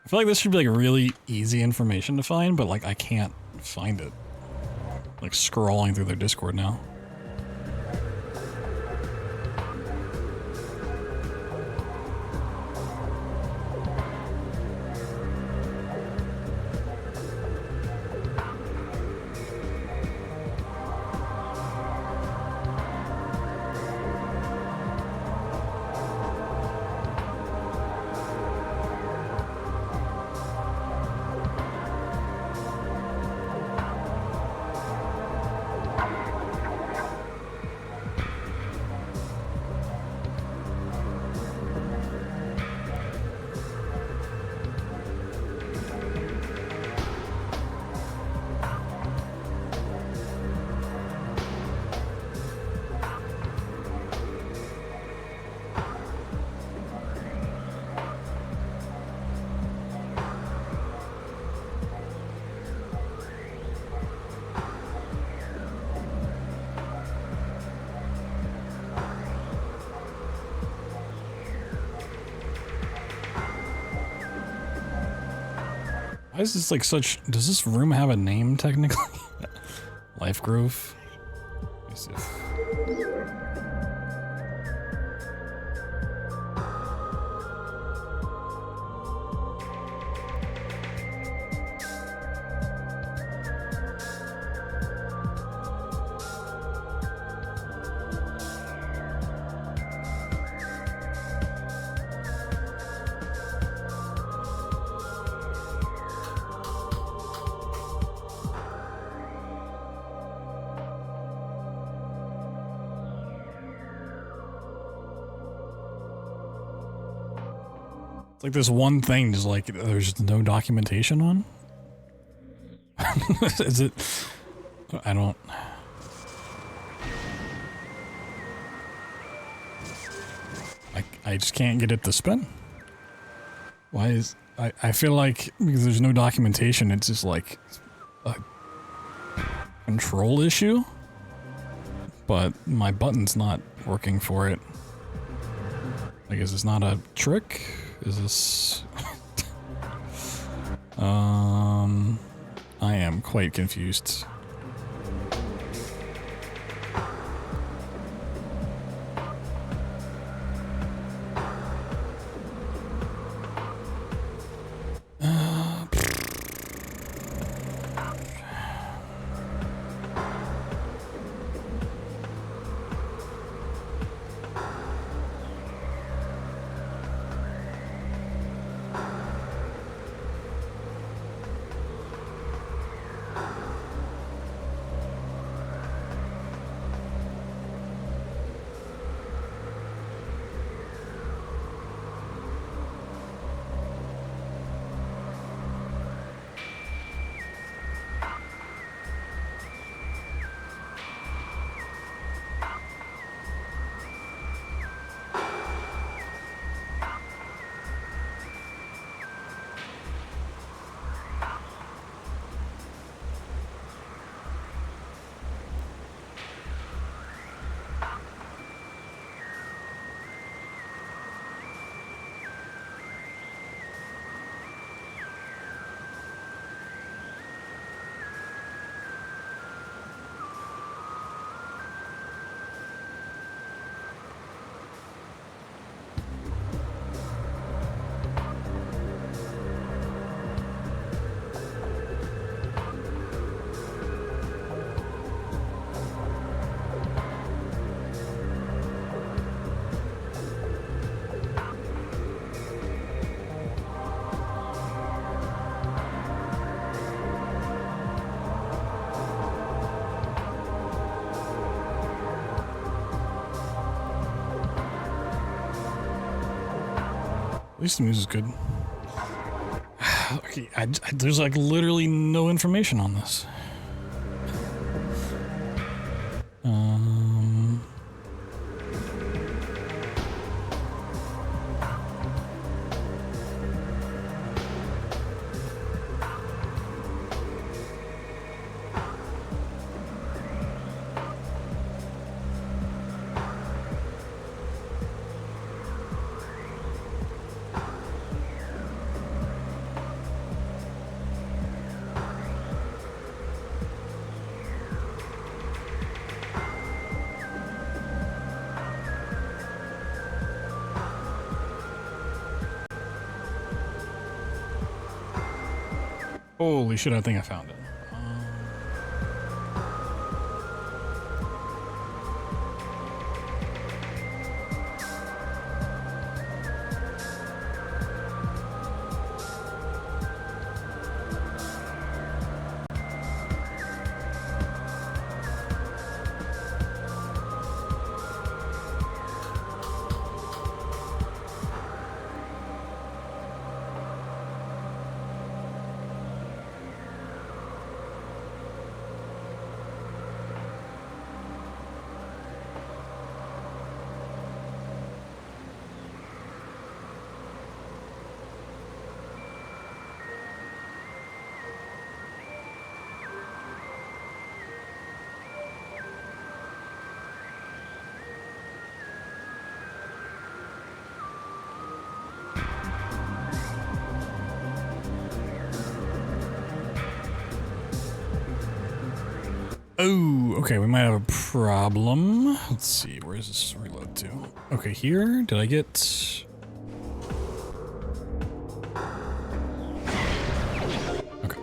I feel like this should be like really easy information to find, but like I can't find it. Like scrolling through their Discord now. Why is this like such... Does this room have a name technically? Life Grove? Let me see if... It's like this one thing just like there's no documentation on. Is it? I don't. I just can't get it to spin. Why is I feel like because there's no documentation, it's just like a control issue. But my button's not working for it. Like, is this not a trick? Is this... I am quite confused. At least the music's good. Okay, there's like literally no information on this. Holy shit, I think I found it. Oh, okay, we might have a problem. Let's see, where is this reload to? Okay, here, did I get... Okay.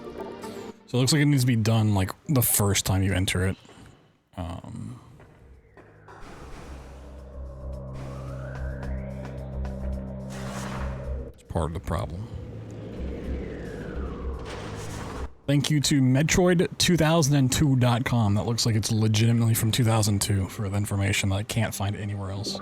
So it looks like it needs to be done, like, the first time you enter it. It's part of the problem. Thank you to Metroid2002.com. That looks like it's legitimately from 2002 for the information that I can't find anywhere else.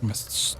Missed.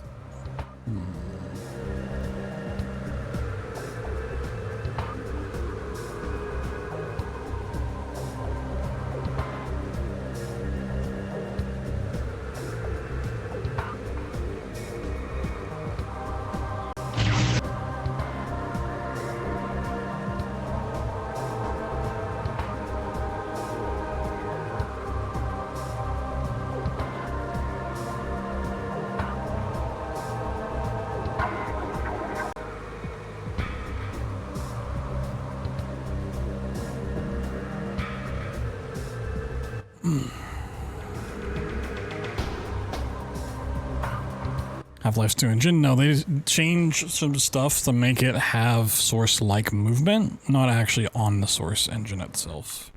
Half-Life's 2 engine? No, they changed some stuff to make it have Source-like movement, not actually on the Source engine itself.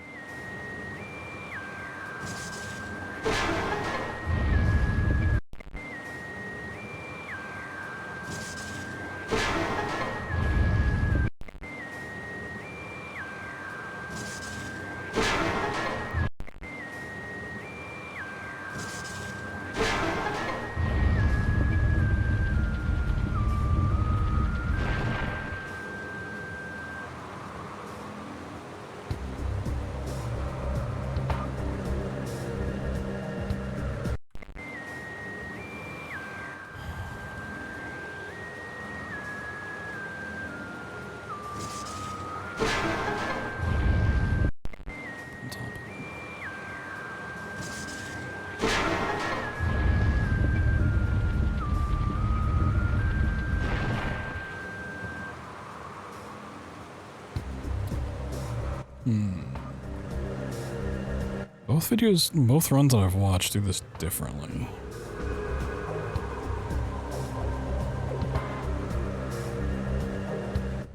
Both runs that I've watched do this differently.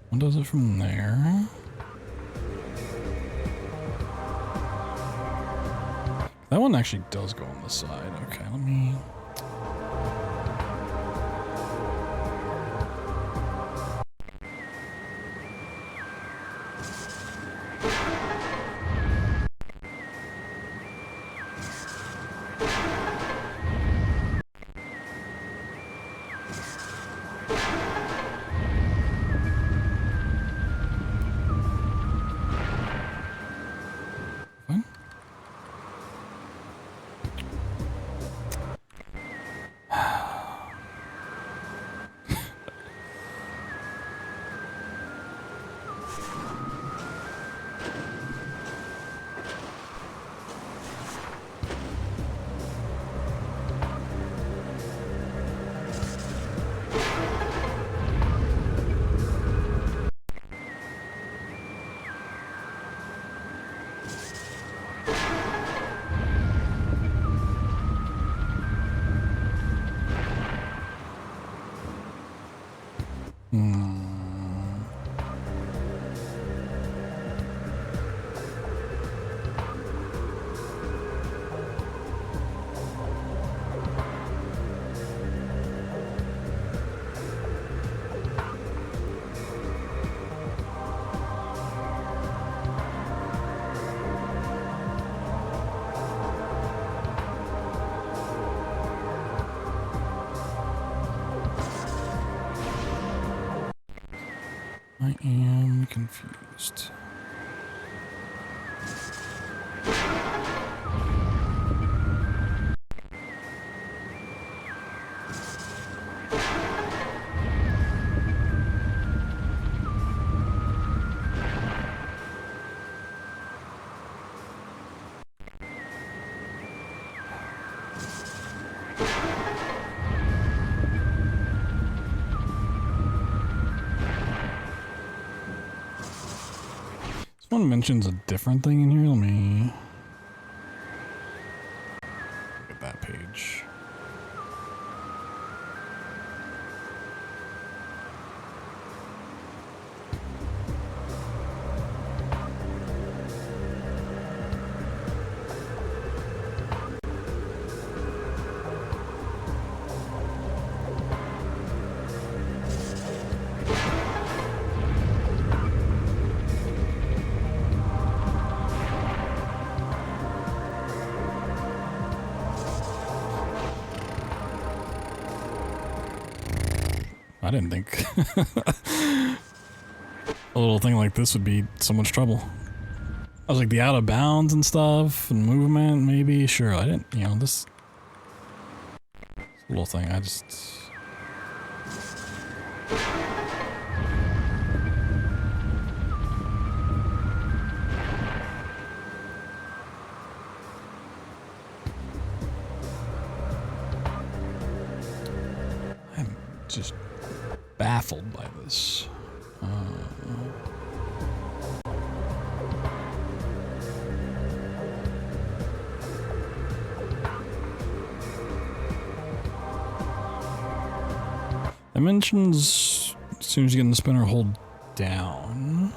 One does it from there. That one actually does go on the side. Okay, let me... I am confused. One mentions a different thing in here. Let me look at that page. I didn't think a little thing like this would be so much trouble. I was like, the out of bounds and stuff and movement, maybe. Sure, I didn't, you know, this little thing, I just... I'm just baffled by this. Dimensions, as soon as you get in the spinner, hold down.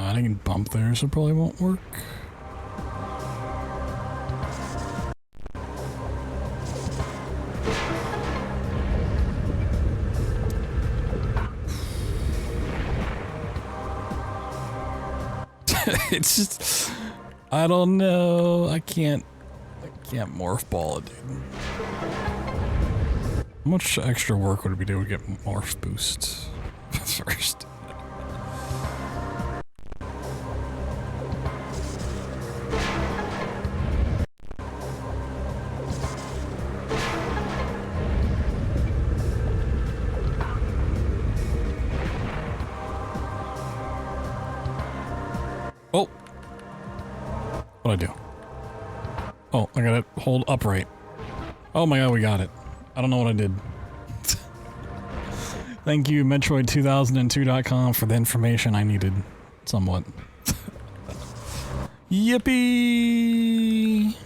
I can bump there, so it probably won't work. It's just, I don't know. I can't morph ball it, dude. How much extra work would it be to get morph boost first? Oh! What'd I do? Oh, I gotta hold upright. Oh my god, we got it. I don't know what I did. Thank you, Metroid2002.com, for the information I needed. Somewhat. Yippee!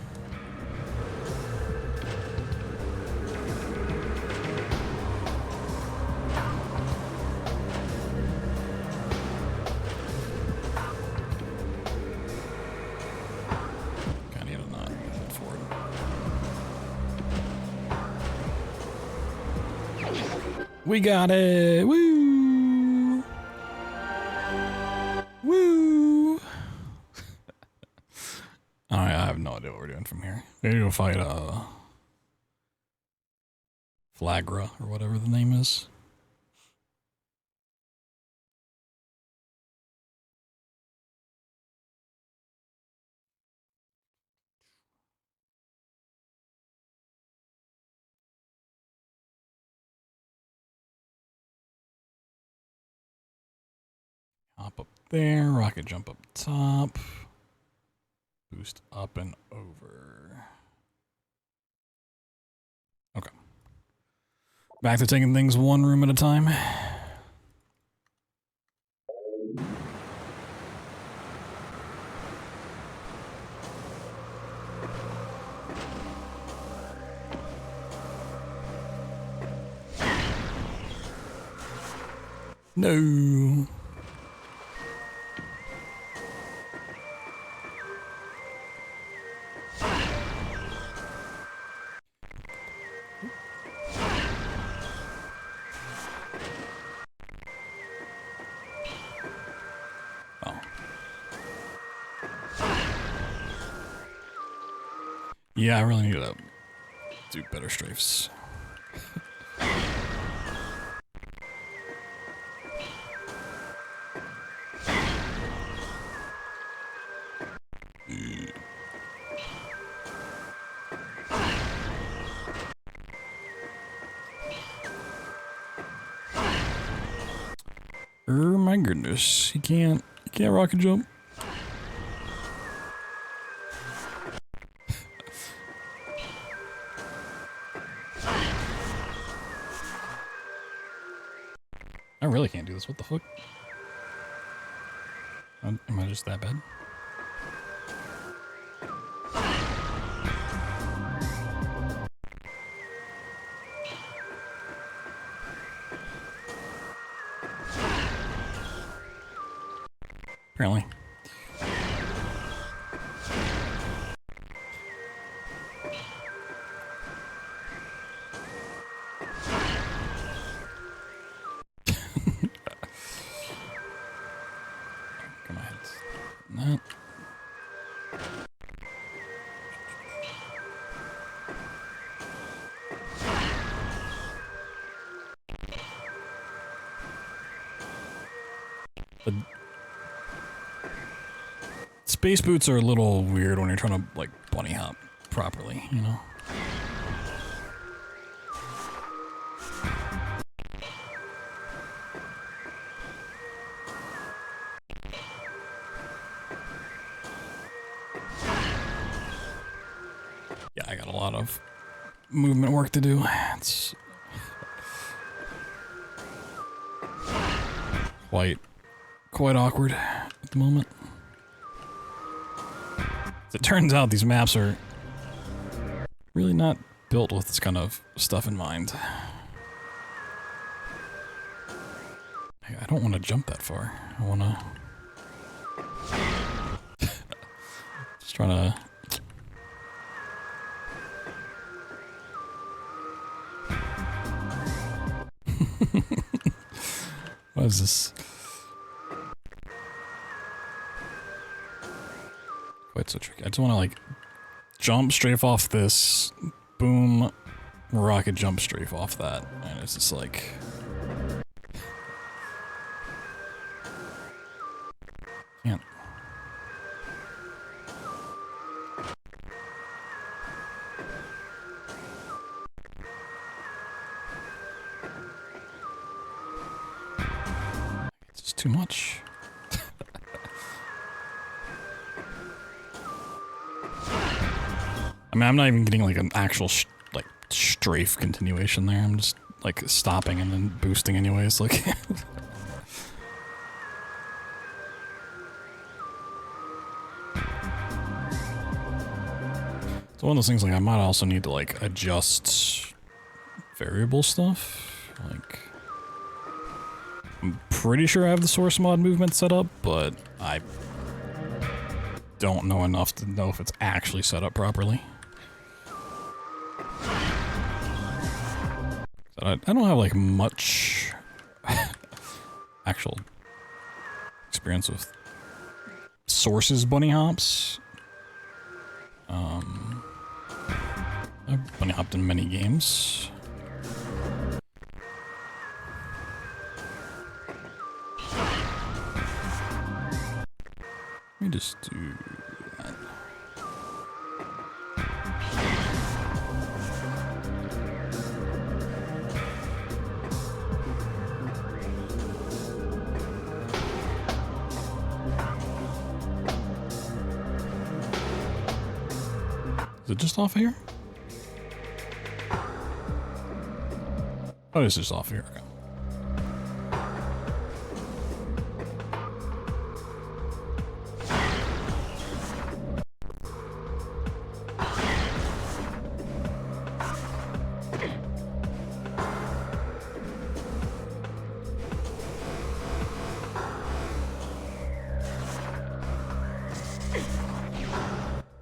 We got it! Woo! Woo! Alright, I have no idea what we're doing from here. We need to go fight, Flagra, or whatever the name is. up there, rocket jump up top, boost up and over. Okay. Back to taking things one room at a time. No. Oh. Yeah, I really need to do better strafes. Oh my goodness, you can't rocket jump. I really can't do this, what the fuck? Am I just that bad? Apparently. Come on, no. The space boots are a little weird when you're trying to, like, bunny hop properly, you know? Yeah, I got a lot of movement work to do. It's quite awkward at the moment. As it turns out, these maps are really not built with this kind of stuff in mind. I don't want to jump that far. I want to... just trying to... What is this? Quite so tricky. I just want to, like, jump strafe off this, boom, rocket jump strafe off that, and it's just like... Can't. It's just too much. I mean, I'm not even getting like an actual like strafe continuation there. I'm just like stopping and then boosting anyways. Like, it's one of those things. Like, I might also need to like adjust variable stuff. Like, I'm pretty sure I have the source mod movement set up, but I don't know enough to know if it's actually set up properly. I don't have like much actual experience with sources bunny hops. I've bunny hopped in many games. Let me just do that. Is it just off here? Oh, it's just off here. Okay.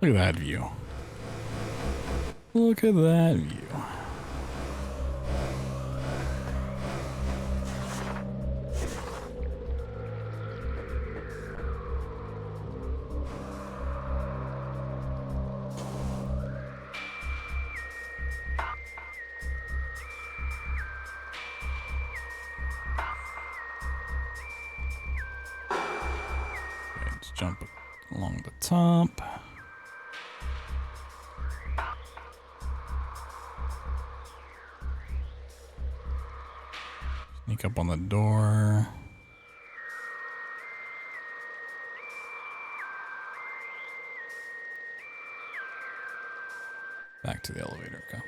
Look at that view. Look at that view. Okay, let's jump along the top. Sneak up on the door. Back to the elevator, okay.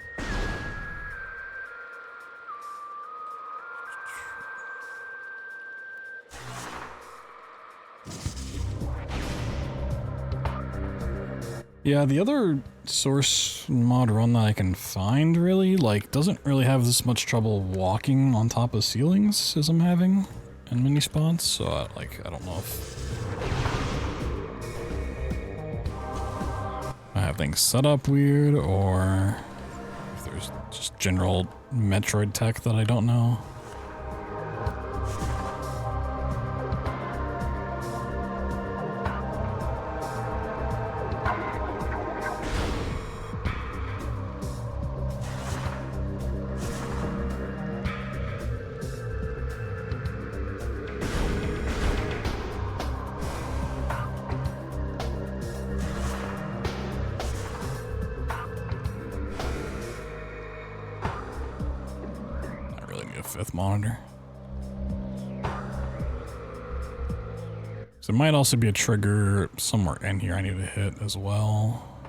Yeah, the other source mod run that I can find really, like, doesn't really have this much trouble walking on top of ceilings as I'm having in many spots, so like, I don't know if I have things set up weird or if there's just general Metroid tech that I don't know. Fifth monitor. So it might also be a trigger somewhere in here I need to hit as well.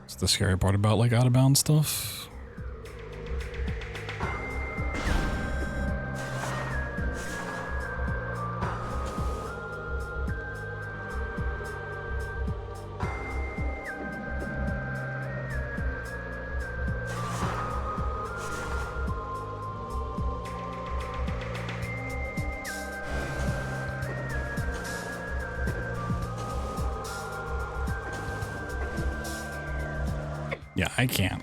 It's the scary part about like out of bounds stuff. Yeah, I can't.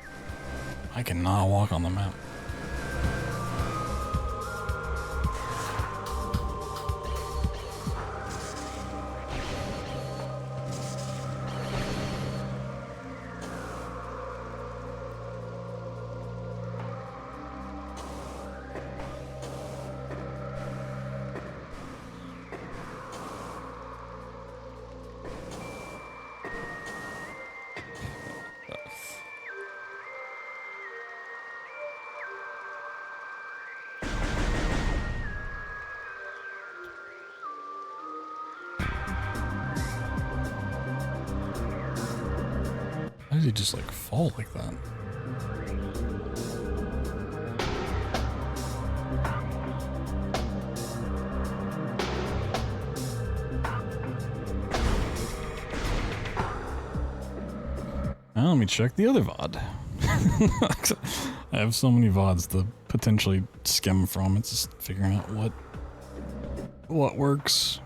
I cannot walk on the map. How did he just like fall like that? Now let me check the other VOD. I have so many VODs to potentially skim from. It's just figuring out what works.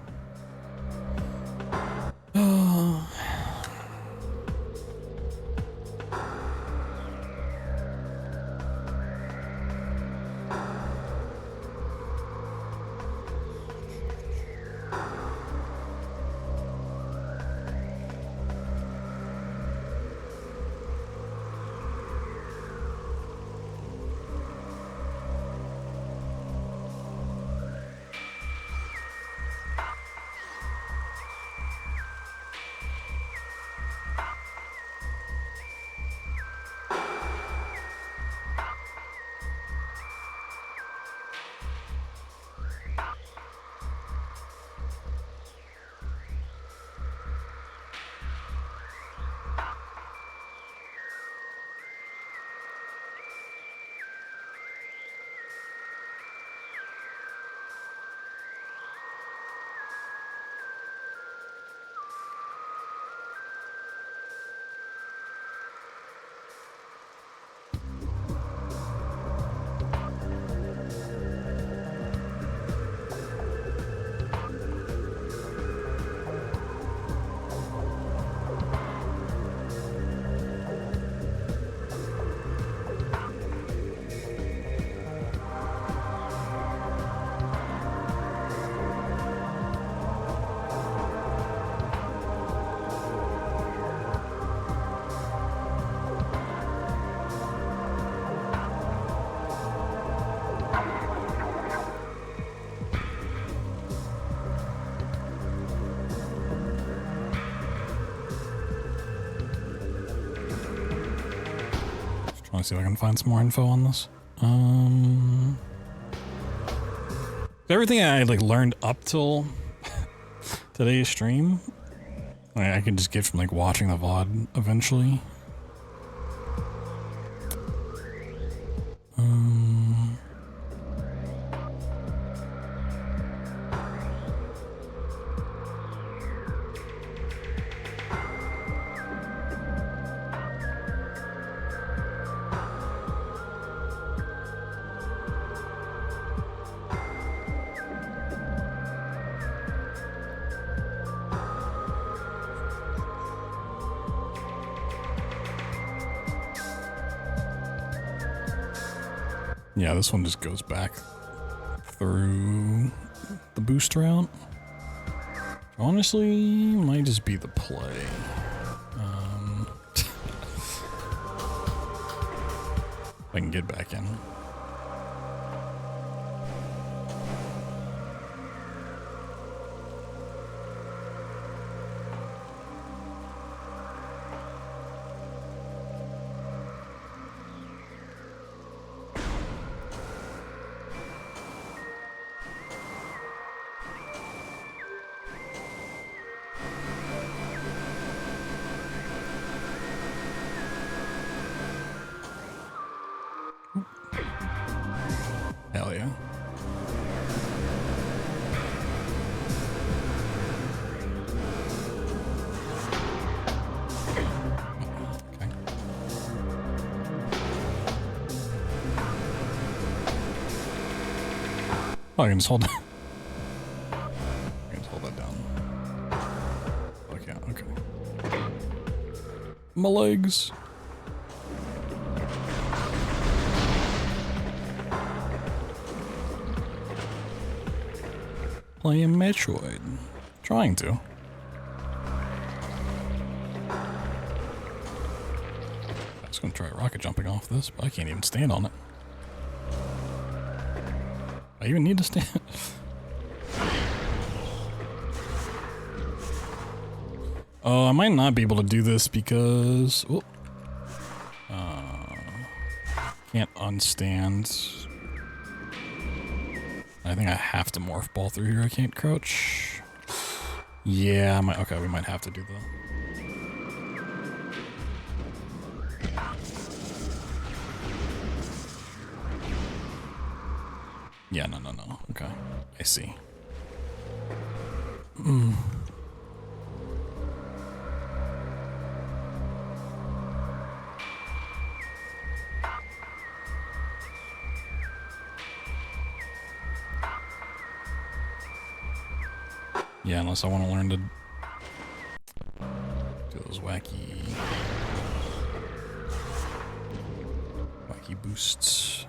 want to see if I can find some more info on this. Everything I like learned up till today's stream, I can just get from like watching the VOD eventually. Yeah, this one just goes back through the boost route. Honestly, might just be the play. If I can get back in. Hell yeah. Okay. Oh, I can just hold that. I can just hold that down. Okay, okay. My legs. Playing Metroid. Trying to. I was gonna try rocket jumping off this, but I can't even stand on it. I even need to stand. Oh, I might not be able to do this because... Oh, can't unstand. I think I have to morph ball through here. I can't crouch. Yeah, okay, we might have to do that. Yeah, no. Okay, I see. Yeah, unless I want to learn to do those wacky boosts.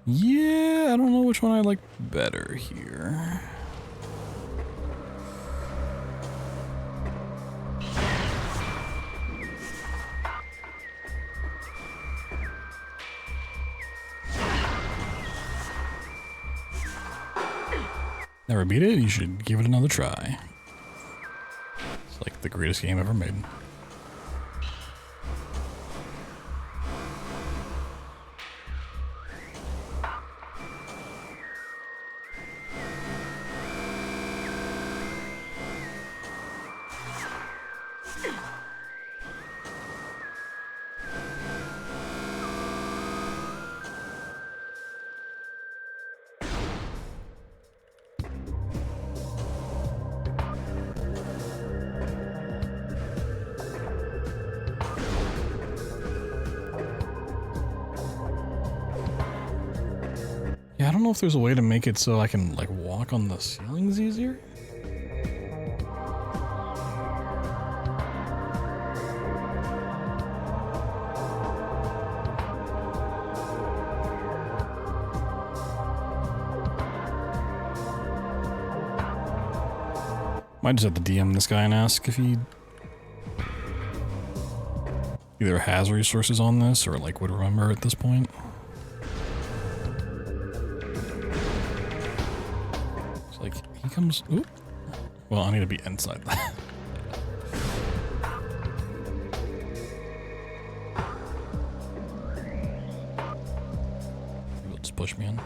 Yeah, I don't know which one I like better here. Never beat it? You should give it another try. It's like the greatest game ever made. Yeah, I don't know if there's a way to make it so I can, like, walk on the ceilings easier. Might just have to DM this guy and ask if he either has resources on this or like would remember at this point. It's like he comes. Oop. Well, I need to be inside that. He'll just push me in.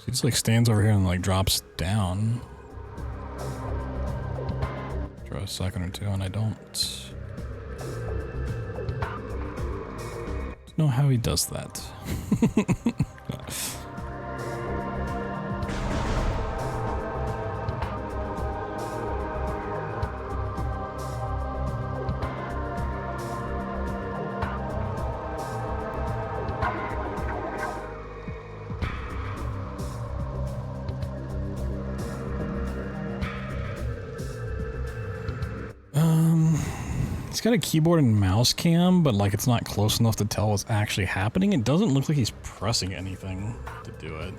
He just like stands over here and like drops down for a second or two, and I don't know how he does that. He's got a keyboard and mouse cam, but like it's not close enough to tell what's actually happening. It doesn't look like he's pressing anything to do it.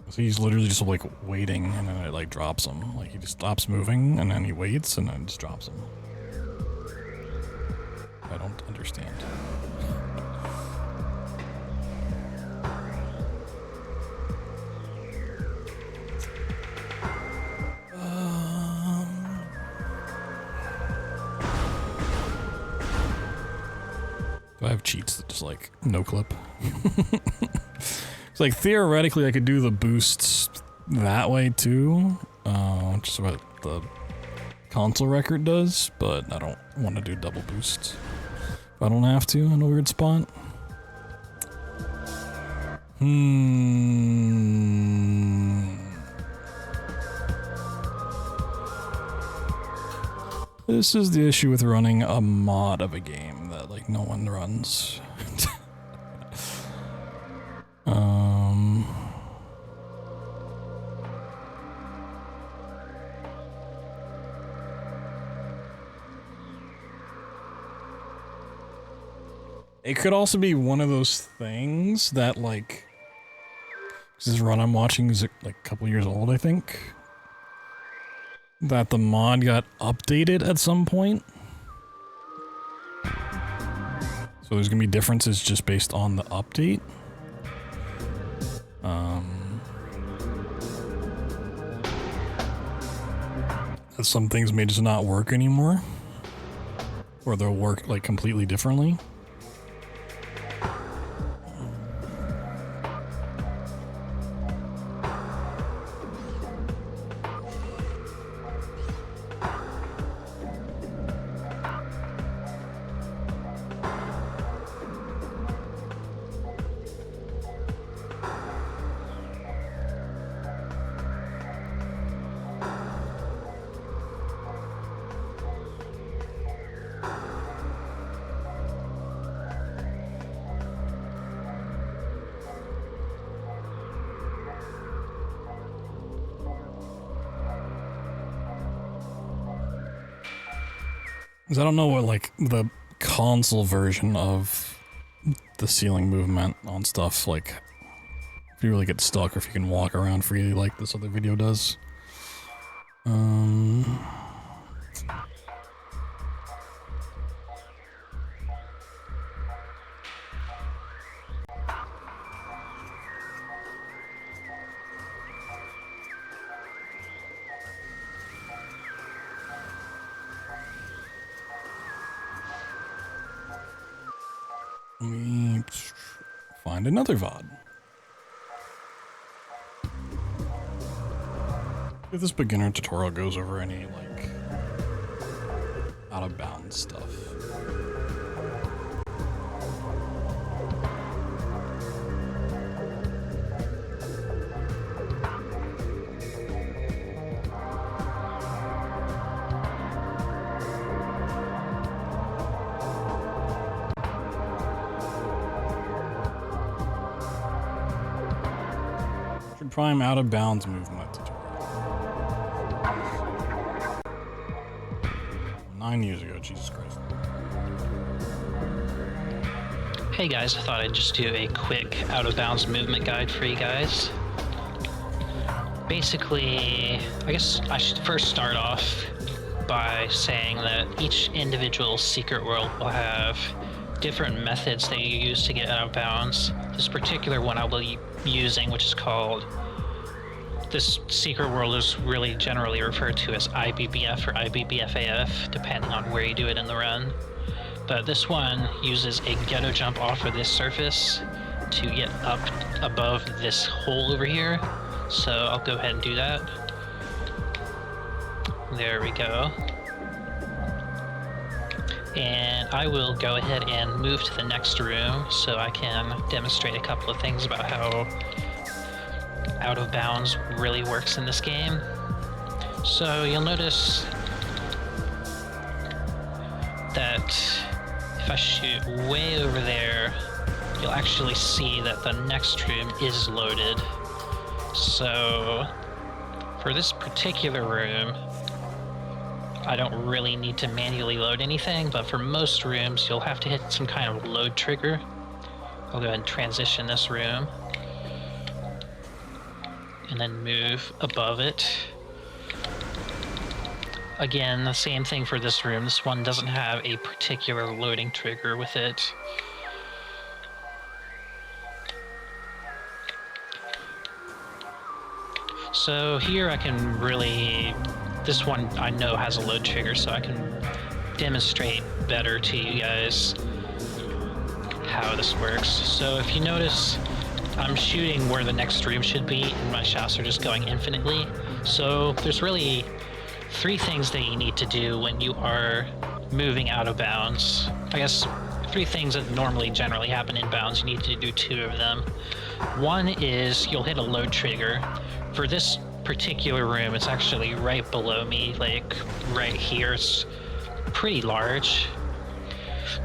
So he's literally just like waiting, and then it like drops him. Like he just stops moving, and then he waits, and then it just drops him. I don't understand. I have cheats that just like no clip. It's like theoretically I could do the boosts that way too, which is what the console record does, but I don't want to do double boosts if I don't have to in a weird spot. This is the issue with running a mod of a game that like no one runs. It could also be one of those things that like, this run I'm watching is like a couple years old, I think. That the mod got updated at some point. So there's gonna be differences just based on the update. Some things may just not work anymore. Or they'll work like completely differently. Because I don't know what, like, the console version of the ceiling movement on stuff, like, if you really get stuck or if you can walk around freely like this other video does. Let me find another VOD. If this beginner tutorial goes over any, like, out of bounds stuff. Prime out of bounds movement tutorial. 9 years ago, Jesus Christ.
Hey guys, I thought I'd just do a quick out of bounds movement guide for you guys. Basically, I guess I should first start off by saying that each individual secret world will have different methods that you use to get out of bounds. This particular one I will be using, which is called, this secret world is really generally referred to as IBBF or IBBFAF, depending on where you do it in the run. But this one uses a ghetto jump off of this surface to get up above this hole over here. So I'll go ahead and do that. There we go. And I will go ahead and move to the next room so I can demonstrate a couple of things about how out of bounds really works in this game. So you'll notice that if I shoot way over there, you'll actually see that the next room is loaded. So for this particular room, I don't really need to manually load anything, but for most rooms, you'll have to hit some kind of load trigger. I'll go ahead and transition this room, and then move above it. Again, the same thing for this room. This one doesn't have a particular loading trigger with it. So here I can really, this one I know has a load trigger, so I can demonstrate better to you guys how this works. So if you notice, I'm shooting where the next room should be, and my shots are just going infinitely. So there's really 3 things that you need to do when you are moving out of bounds. I guess 3 things that normally generally happen in bounds. You need to do 2 of them. One is you'll hit a load trigger. For this particular room, it's actually right below me, like right here. It's pretty large.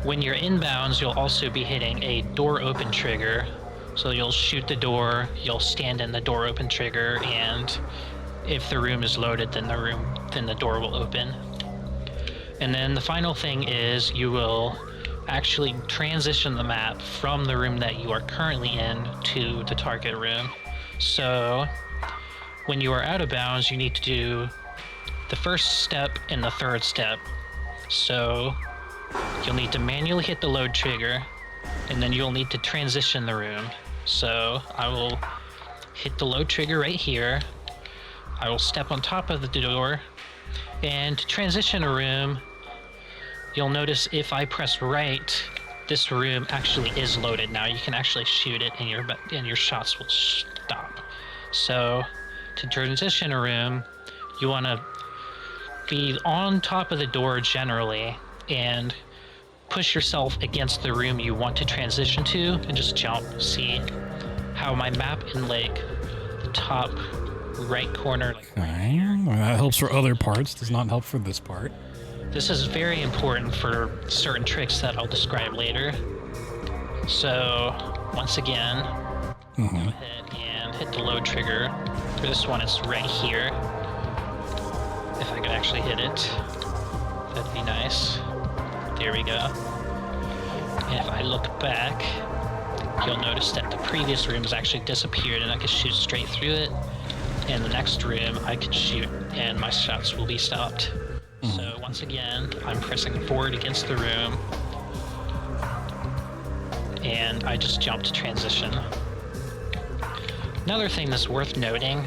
When you're in bounds, you'll also be hitting a door open trigger. So you'll shoot the door, you'll stand in the door open trigger, and if the room is loaded, then the door will open. And then the final thing is you will actually transition the map from the room that you are currently in to the target room. So when you are out of bounds, you need to do the first step and the third step. So you'll need to manually hit the load trigger, and then you'll need to transition the room. So I will hit the load trigger right here. I will step on top of the door, and to transition a room, you'll notice if I press right, this room actually is loaded now. You can actually shoot it, and your shots will stop. So to transition a room, you want to be on top of the door generally, and push yourself against the room you want to transition to, and just jump. See how my map in like the top right corner.
Okay, well, that helps for other parts, does not help for this part.
This is very important for certain tricks that I'll describe later. So once again, go ahead and hit the load trigger. For this one, it's right here. If I could actually hit it, that'd be nice. There we go. And if I look back, you'll notice that the previous room has actually disappeared, and I can shoot straight through it. And the next room I can shoot, and my shots will be stopped. So once again, I'm pressing forward against the room, and I just jump to transition. Another thing that's worth noting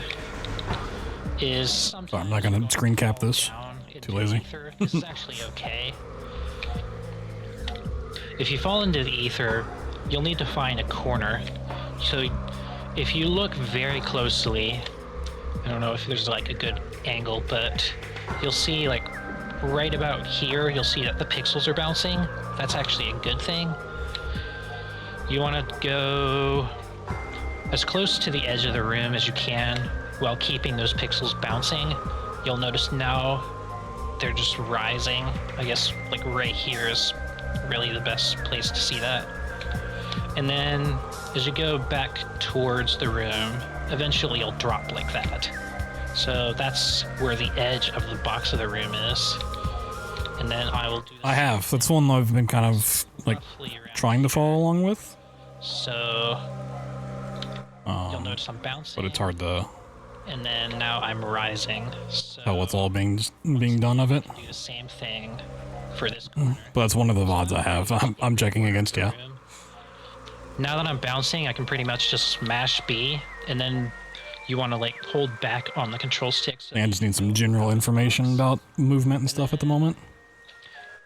is sometimes
I'm not going to screen cap this. Too lazy.
This is actually okay. If you fall into the ether, you'll need to find a corner. So if you look very closely, I don't know if there's like a good angle, but you'll see like right about here, you'll see that the pixels are bouncing. That's actually a good thing. You want to go as close to the edge of the room as you can while keeping those pixels bouncing. You'll notice now they're just rising. I guess like right here is really the best place to see that. And then as you go back towards the room, eventually you'll drop like that. So that's where the edge of the box of the room is. And then I will do
I have. That's one I've been kind of like trying to follow along with.
So you'll notice I'm bouncing.
But it's hard to
And then now I'm rising. So
tell what's all being done of it.
do the same thing for this corner.
But that's one of the VODs I have. I'm checking against, yeah.
Now that I'm bouncing, I can pretty much just smash B, and then you want to like hold back on the control stick. So
I just need some general information about movement and stuff at the moment.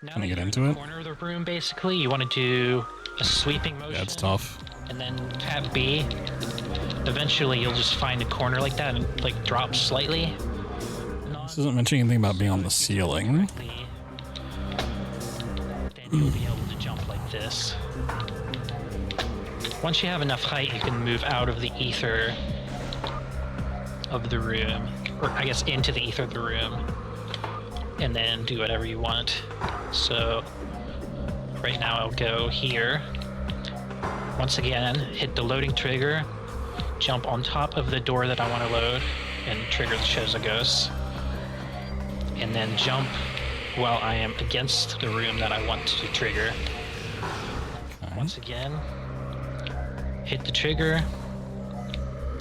Can I get into it?
Corner of the room, basically, you want to do a sweeping motion.
That's tough.
And then tap B. Eventually, you'll just find a corner like that and like drop slightly.
This doesn't mention anything about being on the ceiling.
Then you'll be able to jump like this. Once you have enough height, you can move out of the ether of the room, or I guess into the ether of the room, and then do whatever you want. So right now I'll go here. Once again, hit the loading trigger, jump on top of the door that I want to load, and trigger the shows a ghost. And then jump while I am against the room that I want to trigger.
Okay.
Once again, hit the trigger.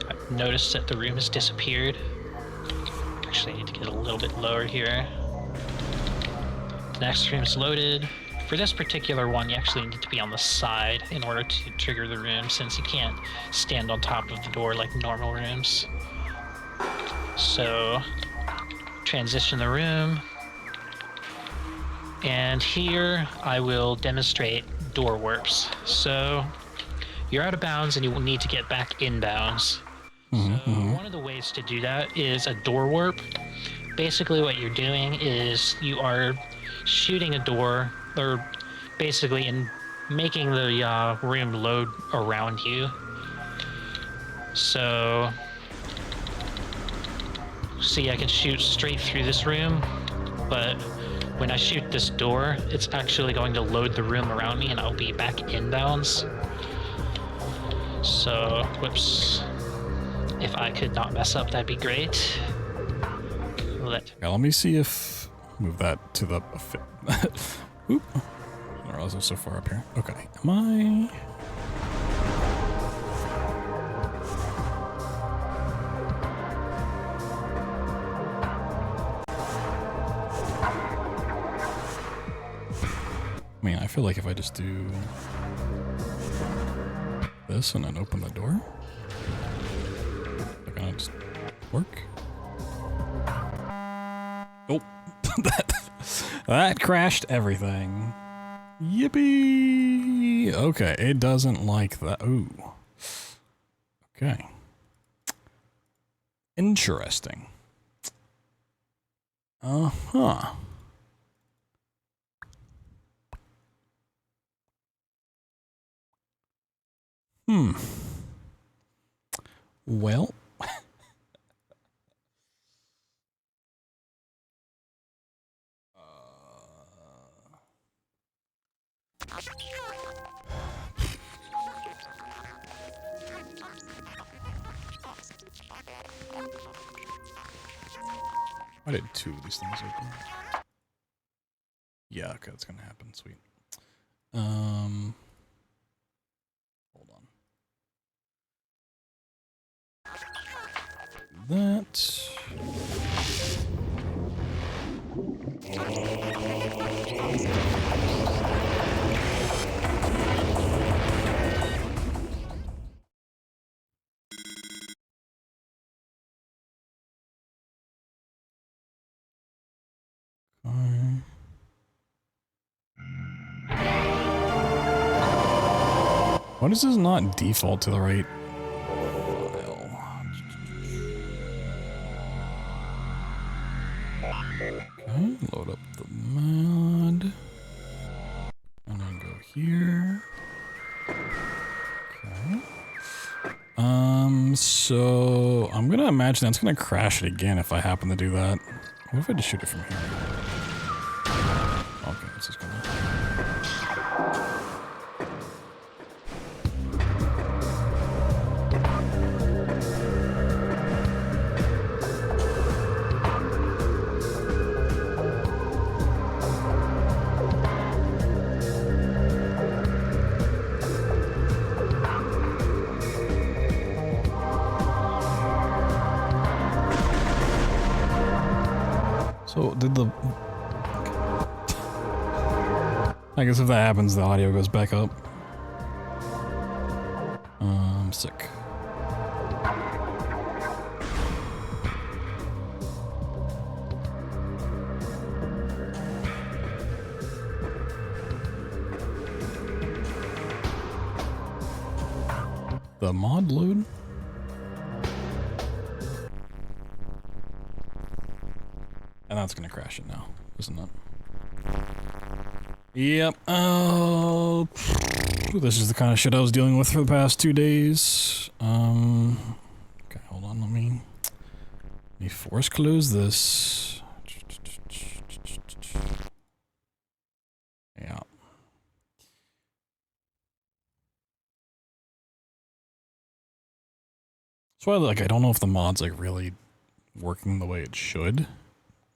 I've noticed that the room has disappeared. Actually, I need to get a little bit lower here. The next room is loaded. For this particular one, you actually need to be on the side in order to trigger the room, since you can't stand on top of the door like normal rooms. So, transition the room. And here, I will demonstrate door warps. So, you're out of bounds and you will need to get back in bounds. One of the ways to do that is a door warp. Basically what you're doing is you are shooting a door, or basically in making the room load around you. So, see, I can shoot straight through this room, but when I shoot this door, it's actually going to load the room around me and I'll be back inbounds. So, whoops. If I could not mess up, that'd be great.
Yeah, let me see if... Move that to the... Oop. I didn't realize I was so far up here. Okay. Am I... I mean, I feel like if I just do this and then open the door, they're gonna just work. Oh, that crashed everything. Yippee! Okay, it doesn't like that. Ooh. Okay. Interesting. Uh-huh. Well. I did 2 of these things open. Yeah, okay, that's gonna happen. Sweet. Hold on. That. Why does this not default to the right file? So I'm gonna imagine that's gonna crash it again if I happen to do that. What if I just shoot it from here? Okay, it's just gonna. So did the... I guess if that happens, the audio goes back up. I'm sick. The mod load? And that's gonna crash it now, isn't it? Yep. Oh, this is the kind of shit I was dealing with for the past 2 days. Okay, hold on. Let me force close this. Yeah. So I don't know if the mod's like really working the way it should.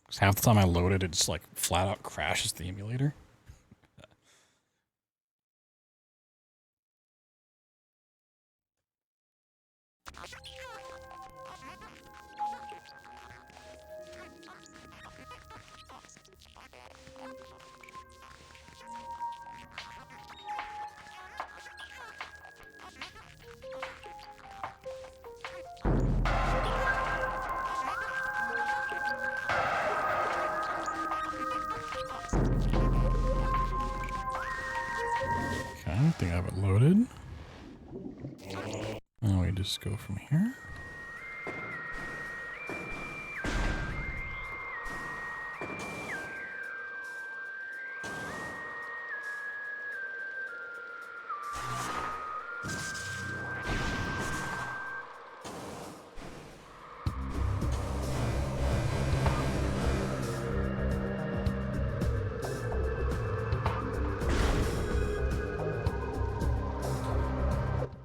Because half the time I load it, it just like flat out crashes the emulator. I think I have it loaded. And we just go from here.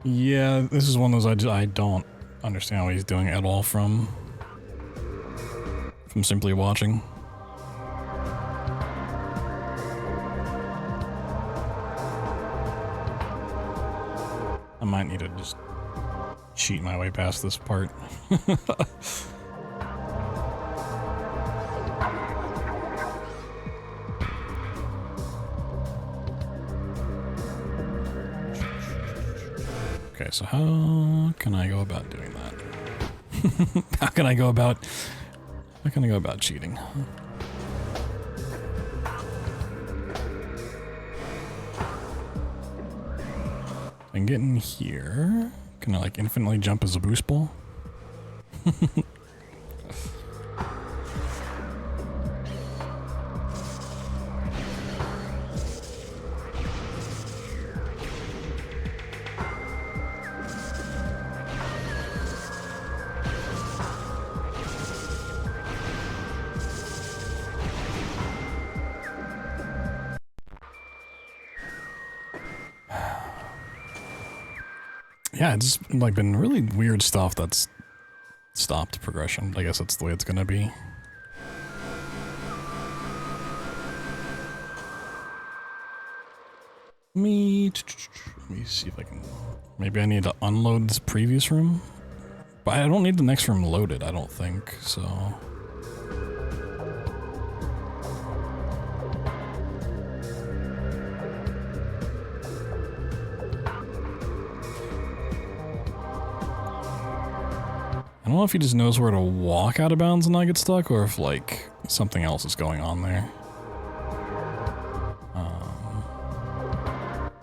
Yeah, this is one of those I don't understand what he's doing at all from simply watching. I might need to just cheat my way past this part. Okay, so how can I go about doing that? How can I go about cheating? I can get in here. Can I like infinitely jump as a boost ball? Yeah, it's like been really weird stuff that's stopped progression. I guess that's the way it's gonna be. Let me see if I can. Maybe I need to unload this previous room, but I don't need the next room loaded. I don't think so. I don't know if he just knows where to walk out of bounds and not get stuck, or if, like, something else is going on there.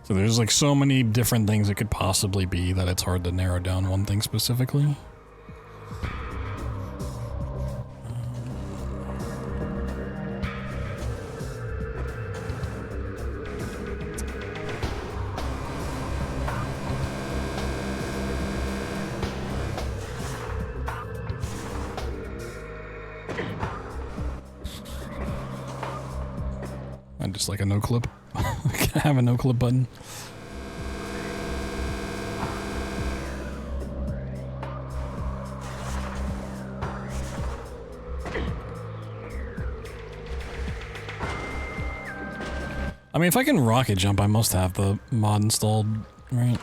So there's, like, so many different things it could possibly be that it's hard to narrow down one thing specifically. like a no clip. Can I have a no clip button? I mean, if I can rocket jump, I must have the mod installed, right?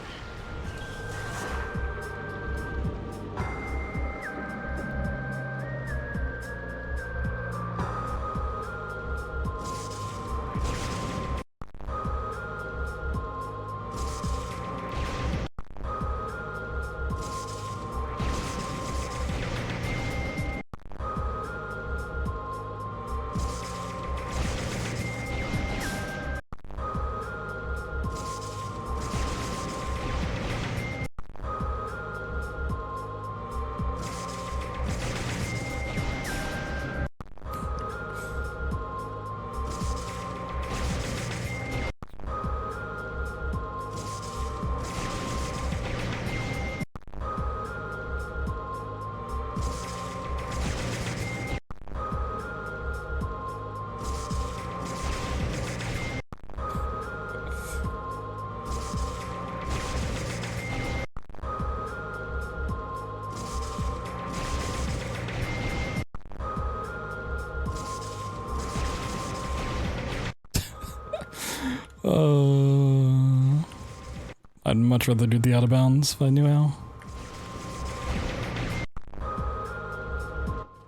I'd much rather do the out of bounds if I knew how.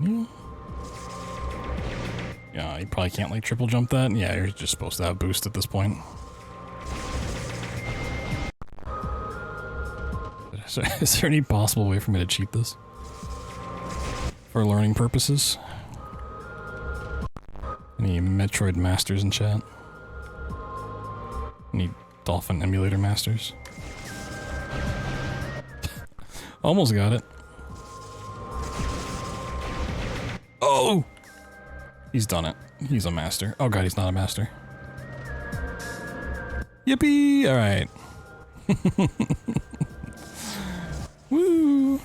Yeah. Yeah, you probably can't like triple jump that. Yeah, you're just supposed to have boost at this point. Is there any possible way for me to cheat this? For learning purposes? Any Metroid masters in chat? Any Dolphin emulator masters? Almost got it. Oh! He's done it. He's a master. Oh god, he's not a master. Yippee! Alright. Woo!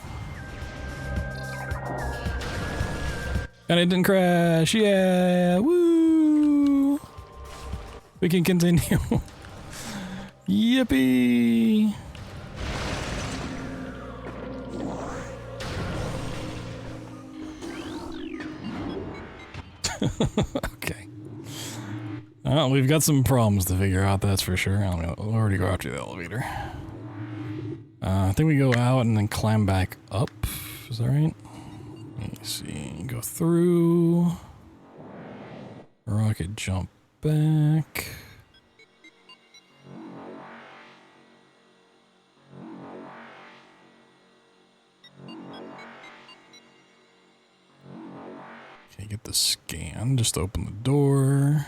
And it didn't crash. Yeah! Woo! We can continue. Yippee! Okay. Well, we've got some problems to figure out, that's for sure. We'll already go after the elevator. I think we go out and then climb back up. Is that right? Let me see. Go through. Rocket jump back. Okay, get the scan. Just open the door.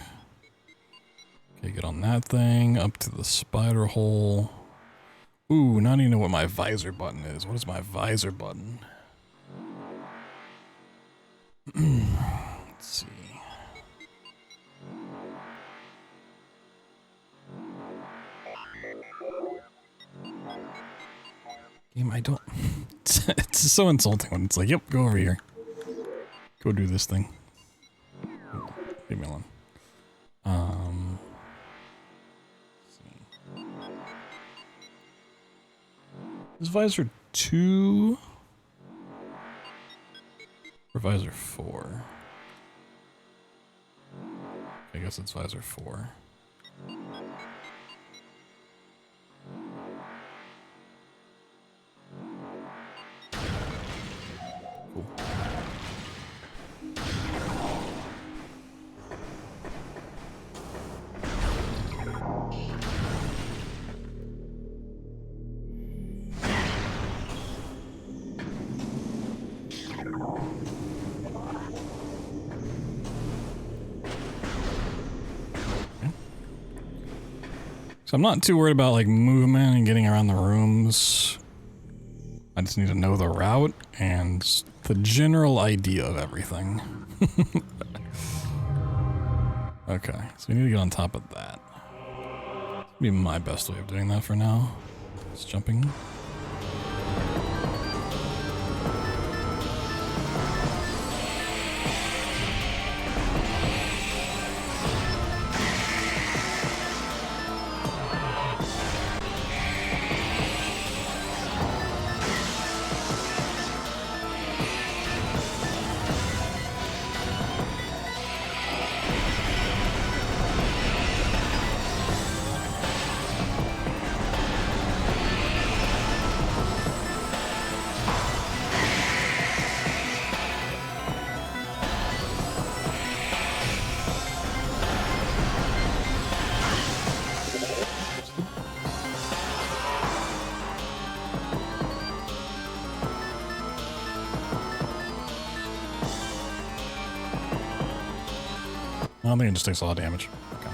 Okay, get on that thing. Up to the spider hole. Ooh, now I need to know what my visor button is. What is my visor button? Let's see. Game, I don't... It's so insulting when it's like, yep, go over here. Go do this thing. Leave me alone. Let's see. Is visor 2 or visor 4? I guess it's visor 4. Cool. So I'm not too worried about like movement and getting around the rooms. I just need to know the route and the general idea of everything. Okay, so we need to get on top of that. That'd be my best way of doing that for now. Just jumping. I don't think it just takes a lot of damage. Okay.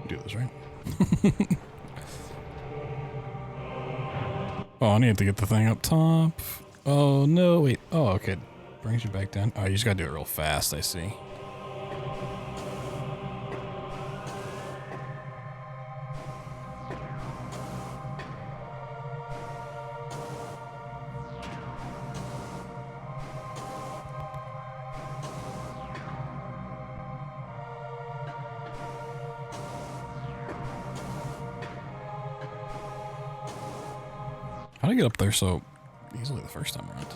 Do this right. Oh, I need to get the thing up top. Oh no, wait. Oh, okay. Brings you back down. Oh, you just gotta do it real fast, I see. How'd I get up there so easily the first time around?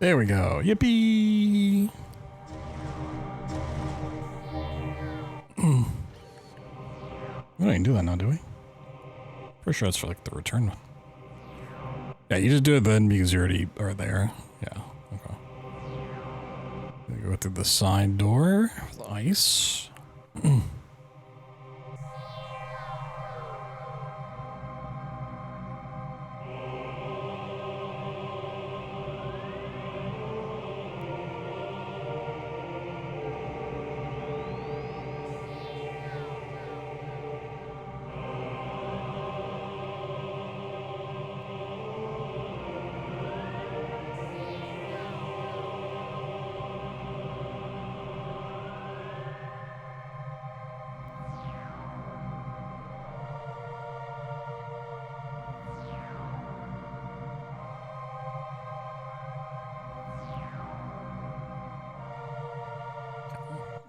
There we go. Yippee! We don't even do that now, do we? Pretty sure that's for like the return one. Yeah, you just do it then because you already are there. Yeah, okay. Go through the side door with ice.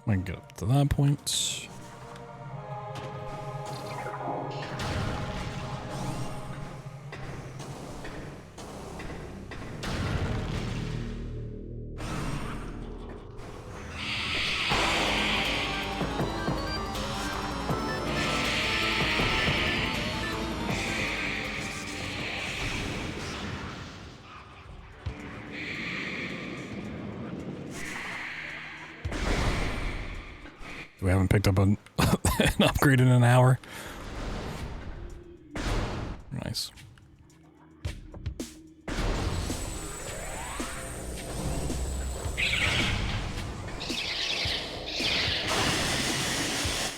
I can get up to that point. We haven't picked up an upgrade in an hour. Nice.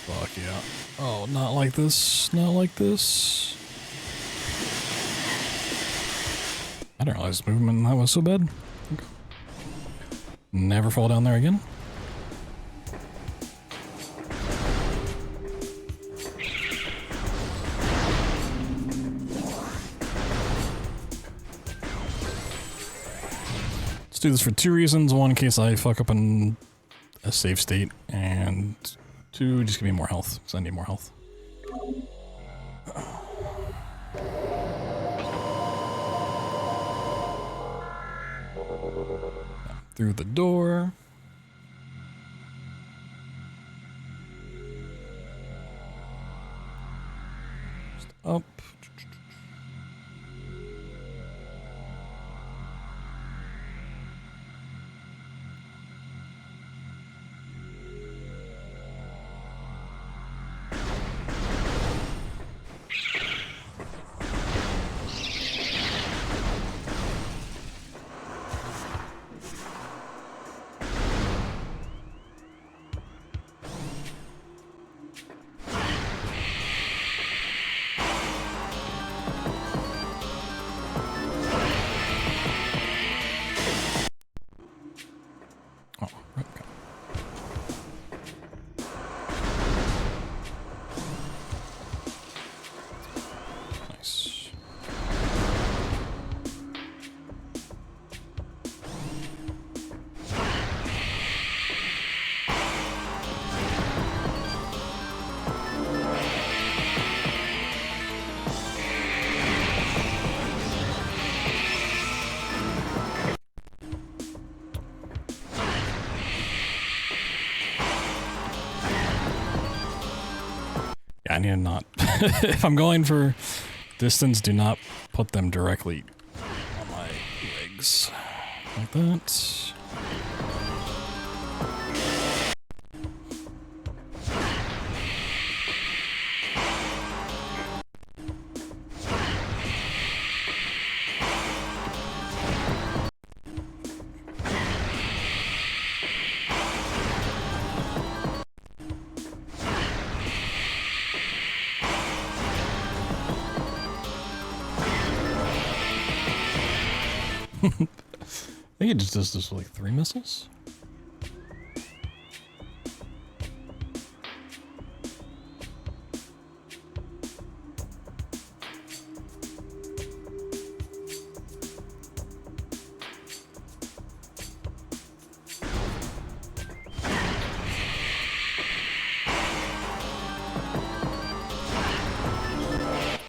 Fuck yeah. Oh, not like this. Not like this. I didn't realize movement in that was so bad. Okay. Never fall down there again. Do this for two reasons. One, in case I fuck up in a safe state, and two, just give me more health, because I need more health. Through the door. Just up. need to not. If I'm going for distance, do not put them directly on my legs. Like that. I think it just does this with like 3 missiles.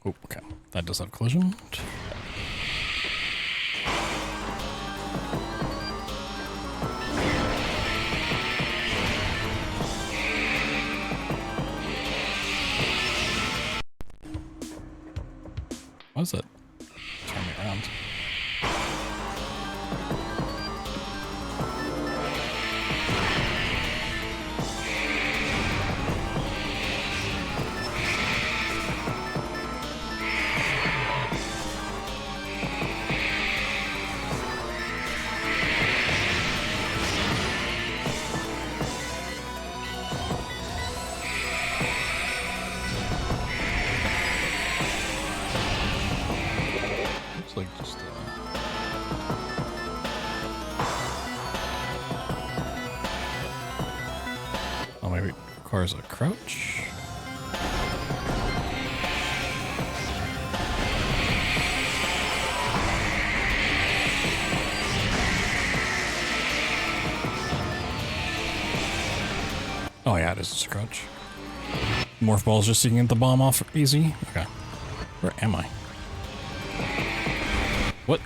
Oh, okay. That does have collision. What is it? Turn me around. Like just oh, maybe it requires a crouch. Oh yeah, it is just a crouch. Morph ball is just so you can get the bomb off easy. Okay, where am I? What?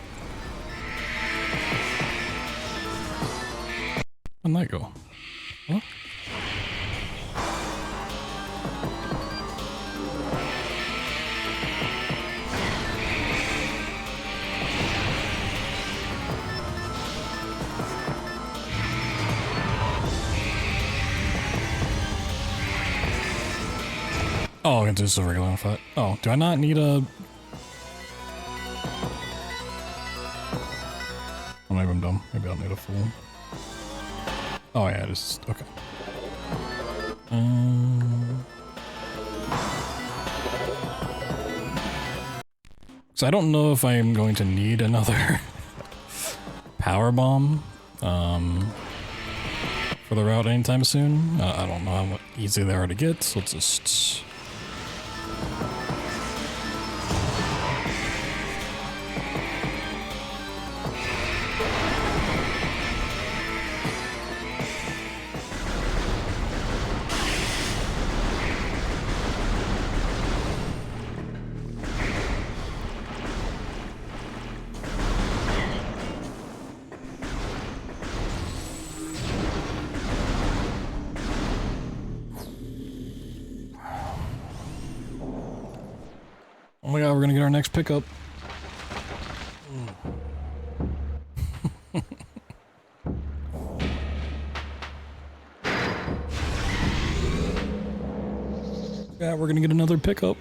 Where'd that go? Huh? Oh, I can do this a regular fight. Oh, do I not need a... Oh, maybe I'm dumb. Maybe I don't need a full. Oh yeah, it is. Okay. So I don't know if I am going to need another power bomb for the route anytime soon. I don't know how easy they are to get, so let's just... Oh my god, we're gonna get our next pickup. Yeah, we're gonna get another pickup.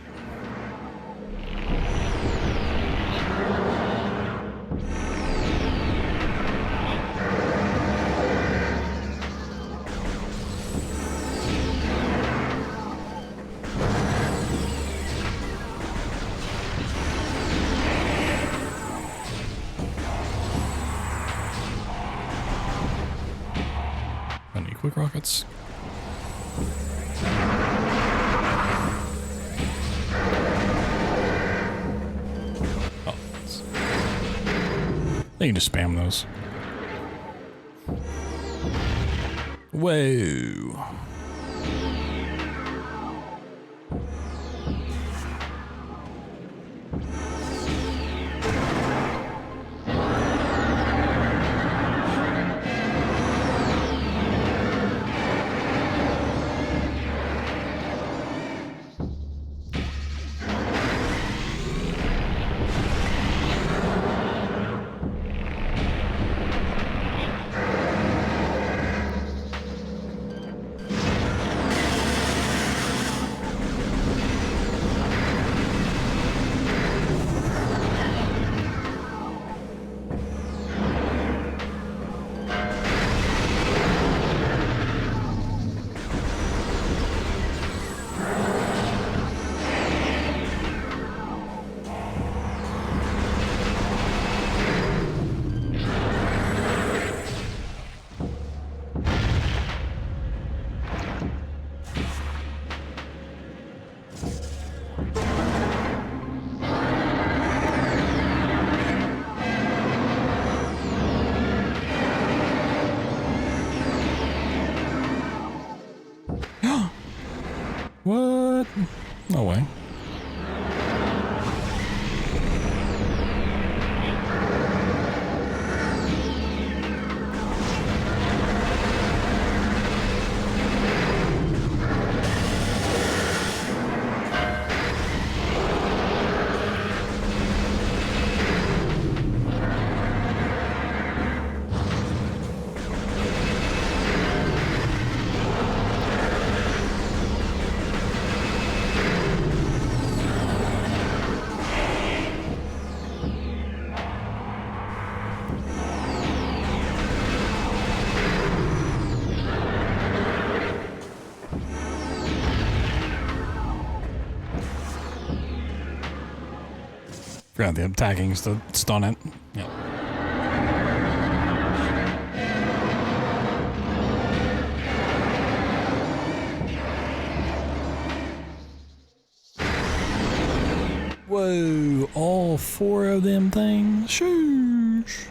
Any quick rockets? Oh, they can just spam those. Whoa. What? No way. Forgot the attacking is to stun it. Yep. Whoa, all 4 of them things? Shoosh.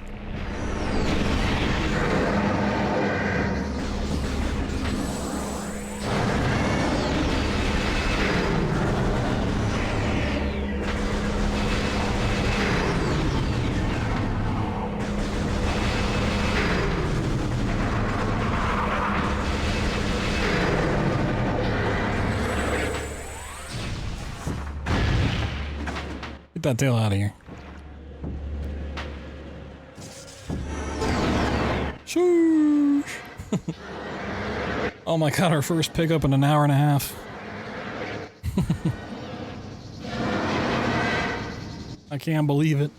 Get that tail out of here. Shoosh. Oh my god, our first pickup in an hour and a half. I can't believe it.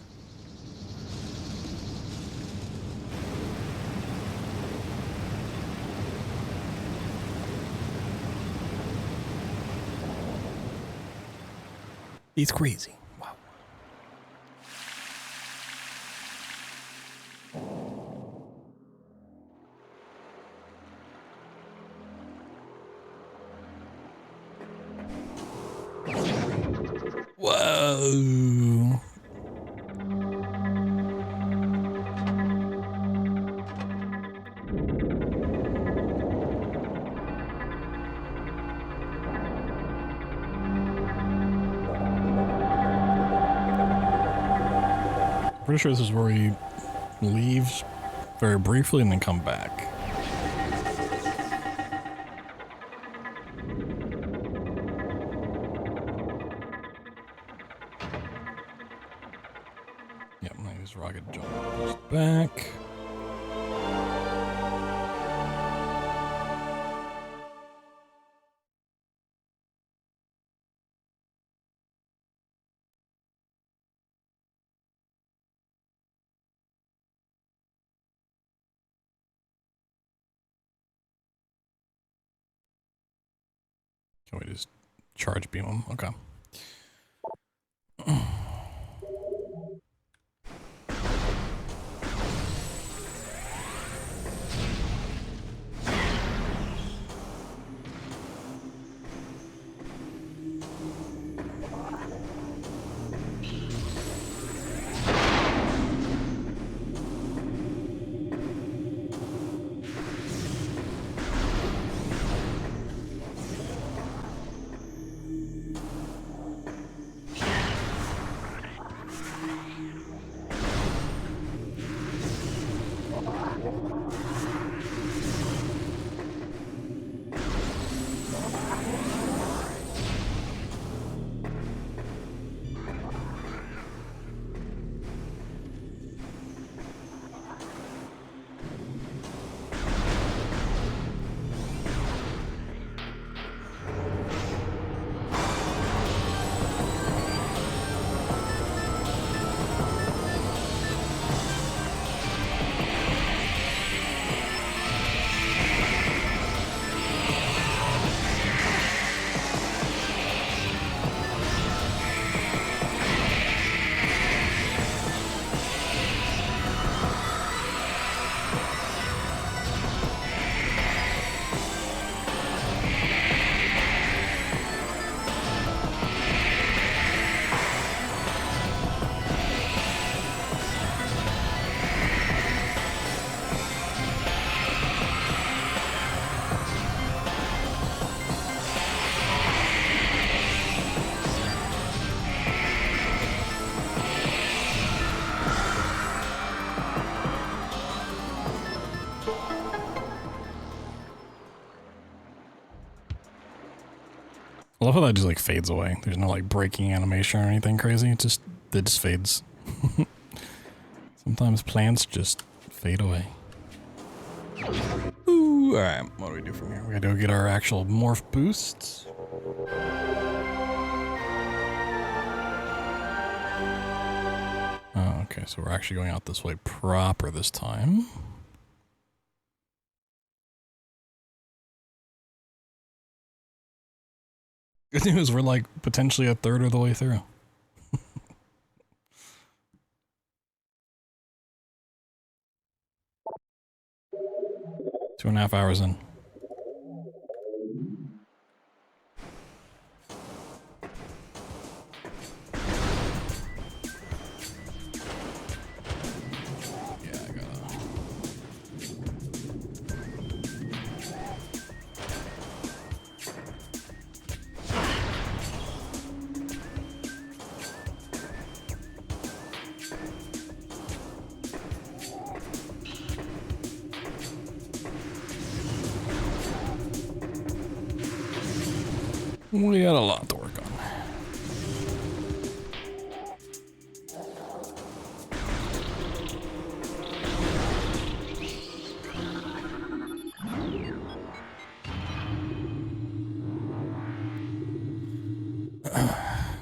It's crazy. Wow. Whoa. Pretty sure this is where he leaves very briefly and then come back. Yep, I use rocket jump back. Can we just charge beam him? Okay. love how that just like fades away. There's no like breaking animation or anything crazy. It just fades. Sometimes plants just fade away. Ooh, alright, what do we do from here? We gotta go get our actual morph boosts. Oh, okay, so we're actually going out this way proper this time. Good news, we're like potentially a third of the way through. 2.5 hours in. Yeah, I gotta... We got a lot to work on.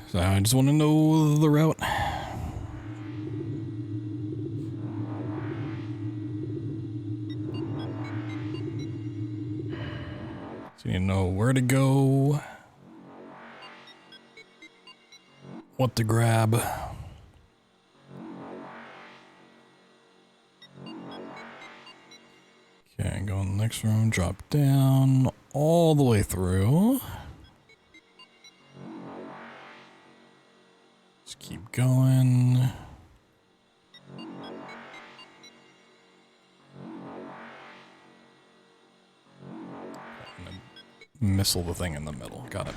So I just want to know the route. So you know where to go. What to grab. Okay, go in the next room, drop down all the way through. Just keep going. And then missile the thing in the middle. Got it.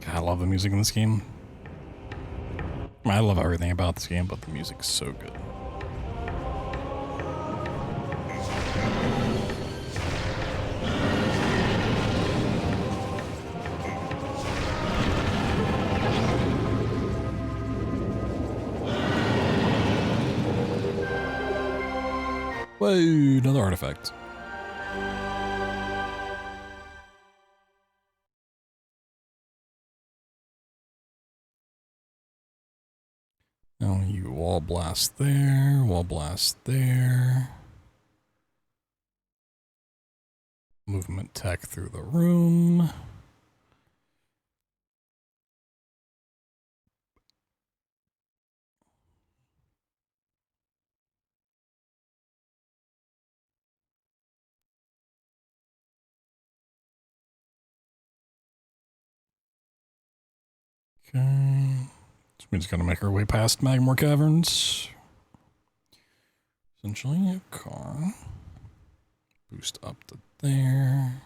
I love the music in this game. I love everything about this game, but the music's so good. Whoa, another artifact. Now you wall blast there, wall blast there. Movement tech through the room. Okay. So we just gotta make our way past Magmore Caverns. Essentially a car. Boost up to there.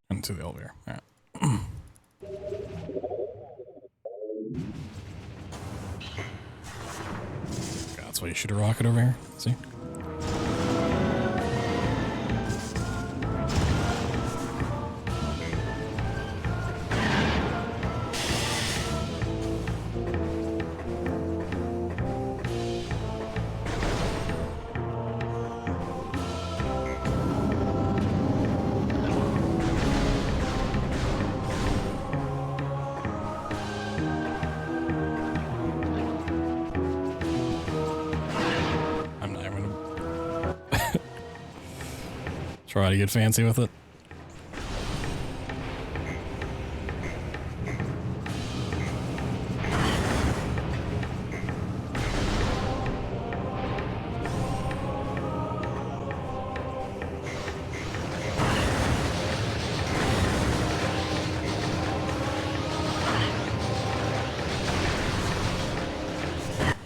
Into the elevator. All right. That's why you shoot a rocket over here. See? Try to get fancy with it.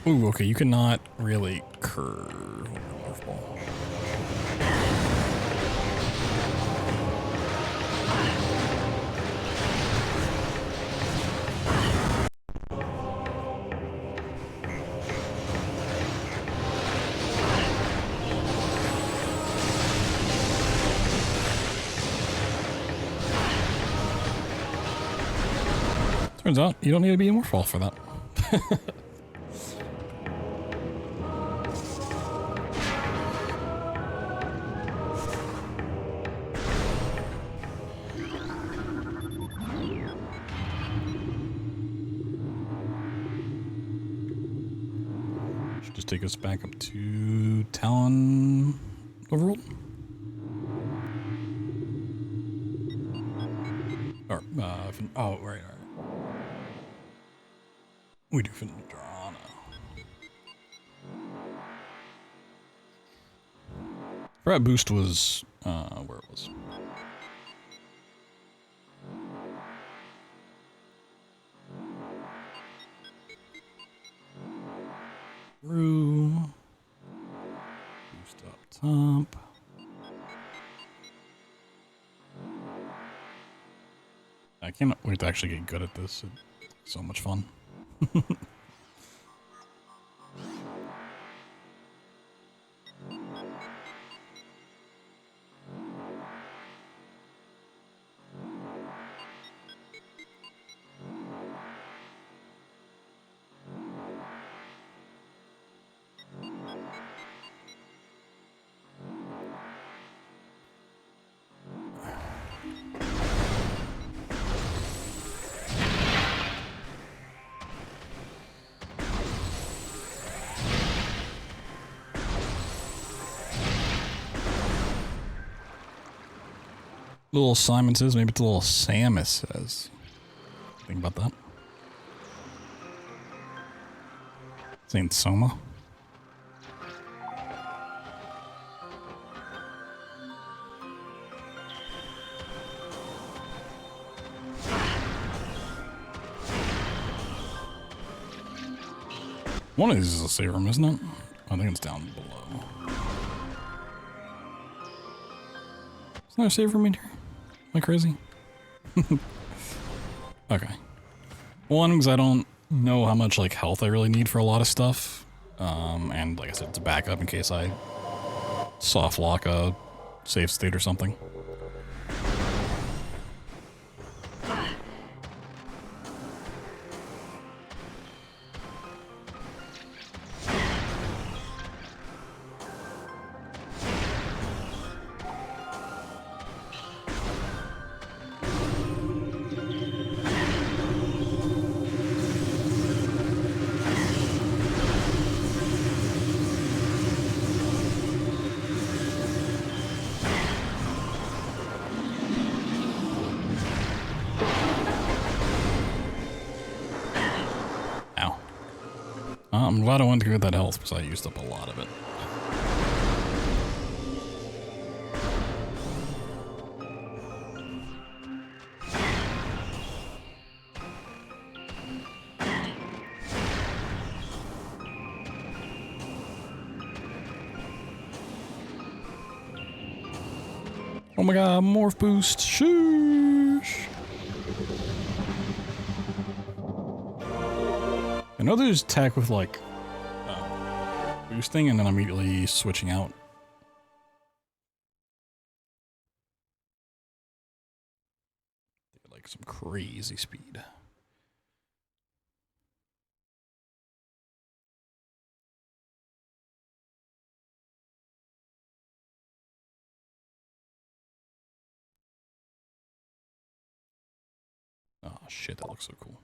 Ooh, okay, you cannot really curve a curveball. Turns out you don't need to be a morphball for that. Should just take us back up to Talon Overworld. Or, oh, right. We do Findrana. That boost was, where it was. Through. Boost up top. I cannot wait to actually get good at this. It's so much fun. Little Simon says, maybe it's a little Samus says. Think about that. Saint Soma. One of these is a save room, isn't it? I think it's down below. Is there a save room in here? Am I crazy? Okay. One, because I don't know how much like health I really need for a lot of stuff. And like I said, it's a backup in case I soft lock a save state or something. I'm glad I went to get that health because I used up a lot of it. Oh my god, morph boost. Sheesh. I know there's tech with like boosting and then immediately switching out. Like some crazy speed. Oh shit, that looks so cool.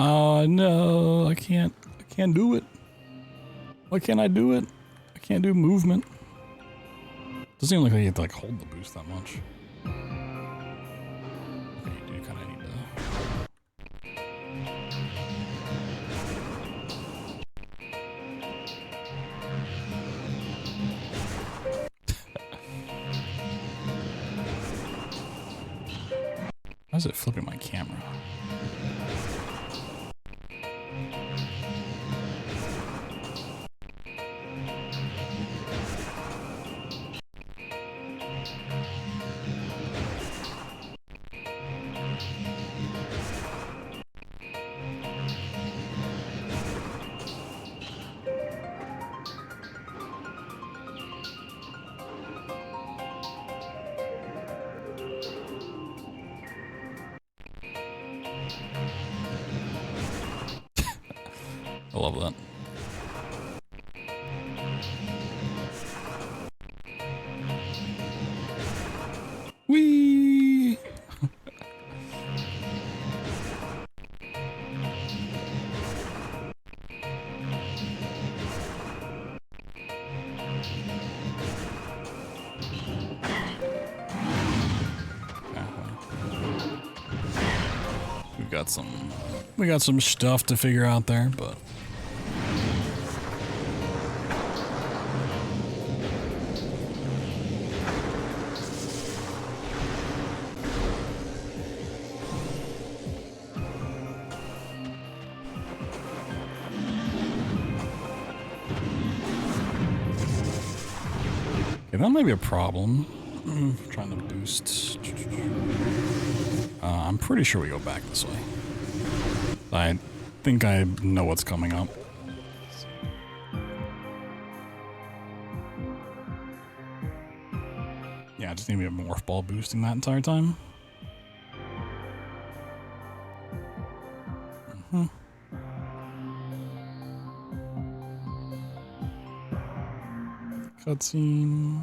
Oh no, I can't do it. Why can't I do it? I can't do movement. Doesn't even look like you have to like hold the boost that much. Okay, you do kinda need to. Why is it flipping my camera? I love that. Whee! We got some stuff to figure out there, but okay, that might be a problem. Trying to boost. I'm pretty sure we go back this way. I think I know what's coming up. Yeah, I just need to be a morph ball boosting that entire time. Cutscene.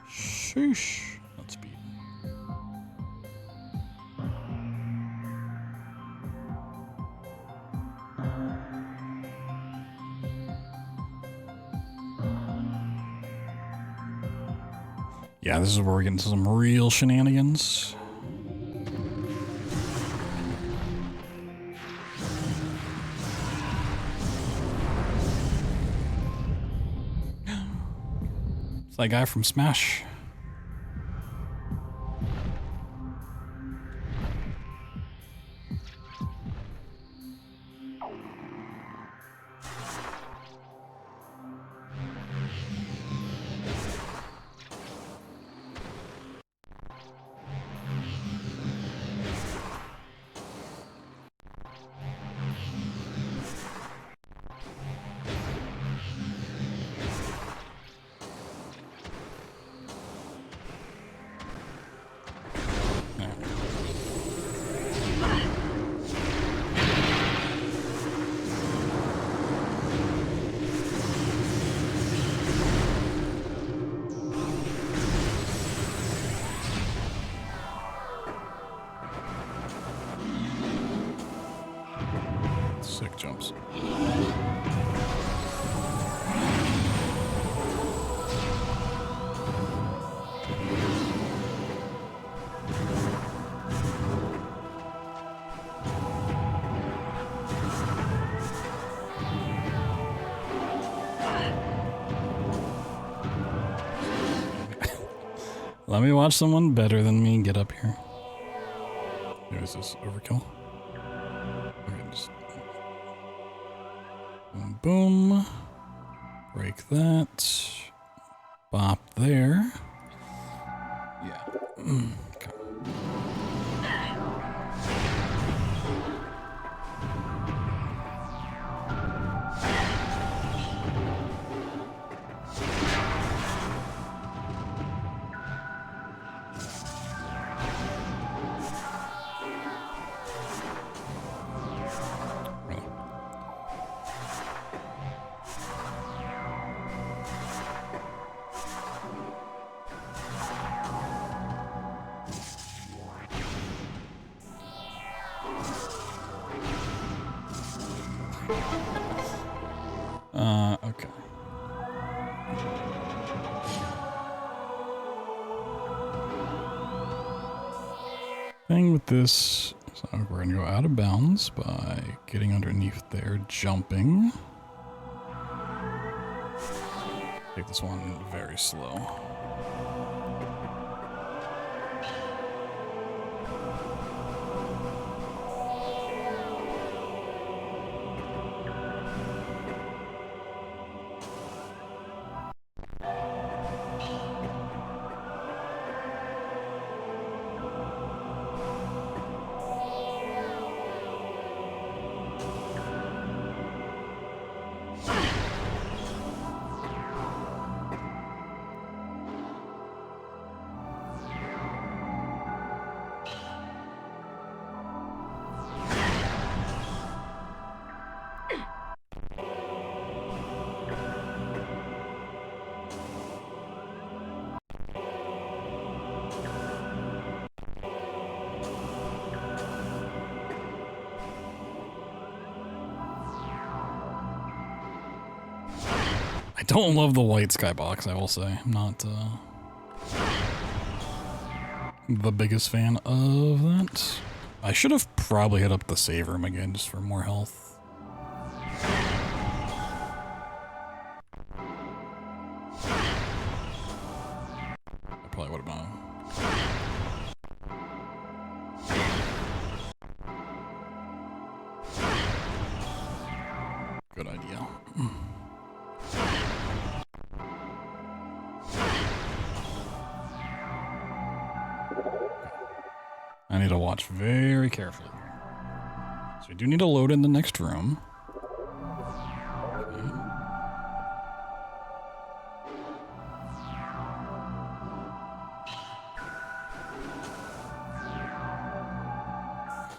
Sheesh. That's speed. Yeah, this is where we're getting to some real shenanigans. It's that guy from Smash. Sick jumps. Let me watch someone better than me get up here. Is this overkill? Okay, just boom, boom. Break that. Bop there. Yeah. Okay. Okay. Thing with this, so we're gonna go out of bounds by getting underneath there, jumping. Take this one very slow. I don't love the white skybox, I will say. I'm not the biggest fan of that. I should have probably hit up the save room again just for more health. I probably would have been. Good idea. I need to watch very carefully. So we do need to load in the next room. Okay.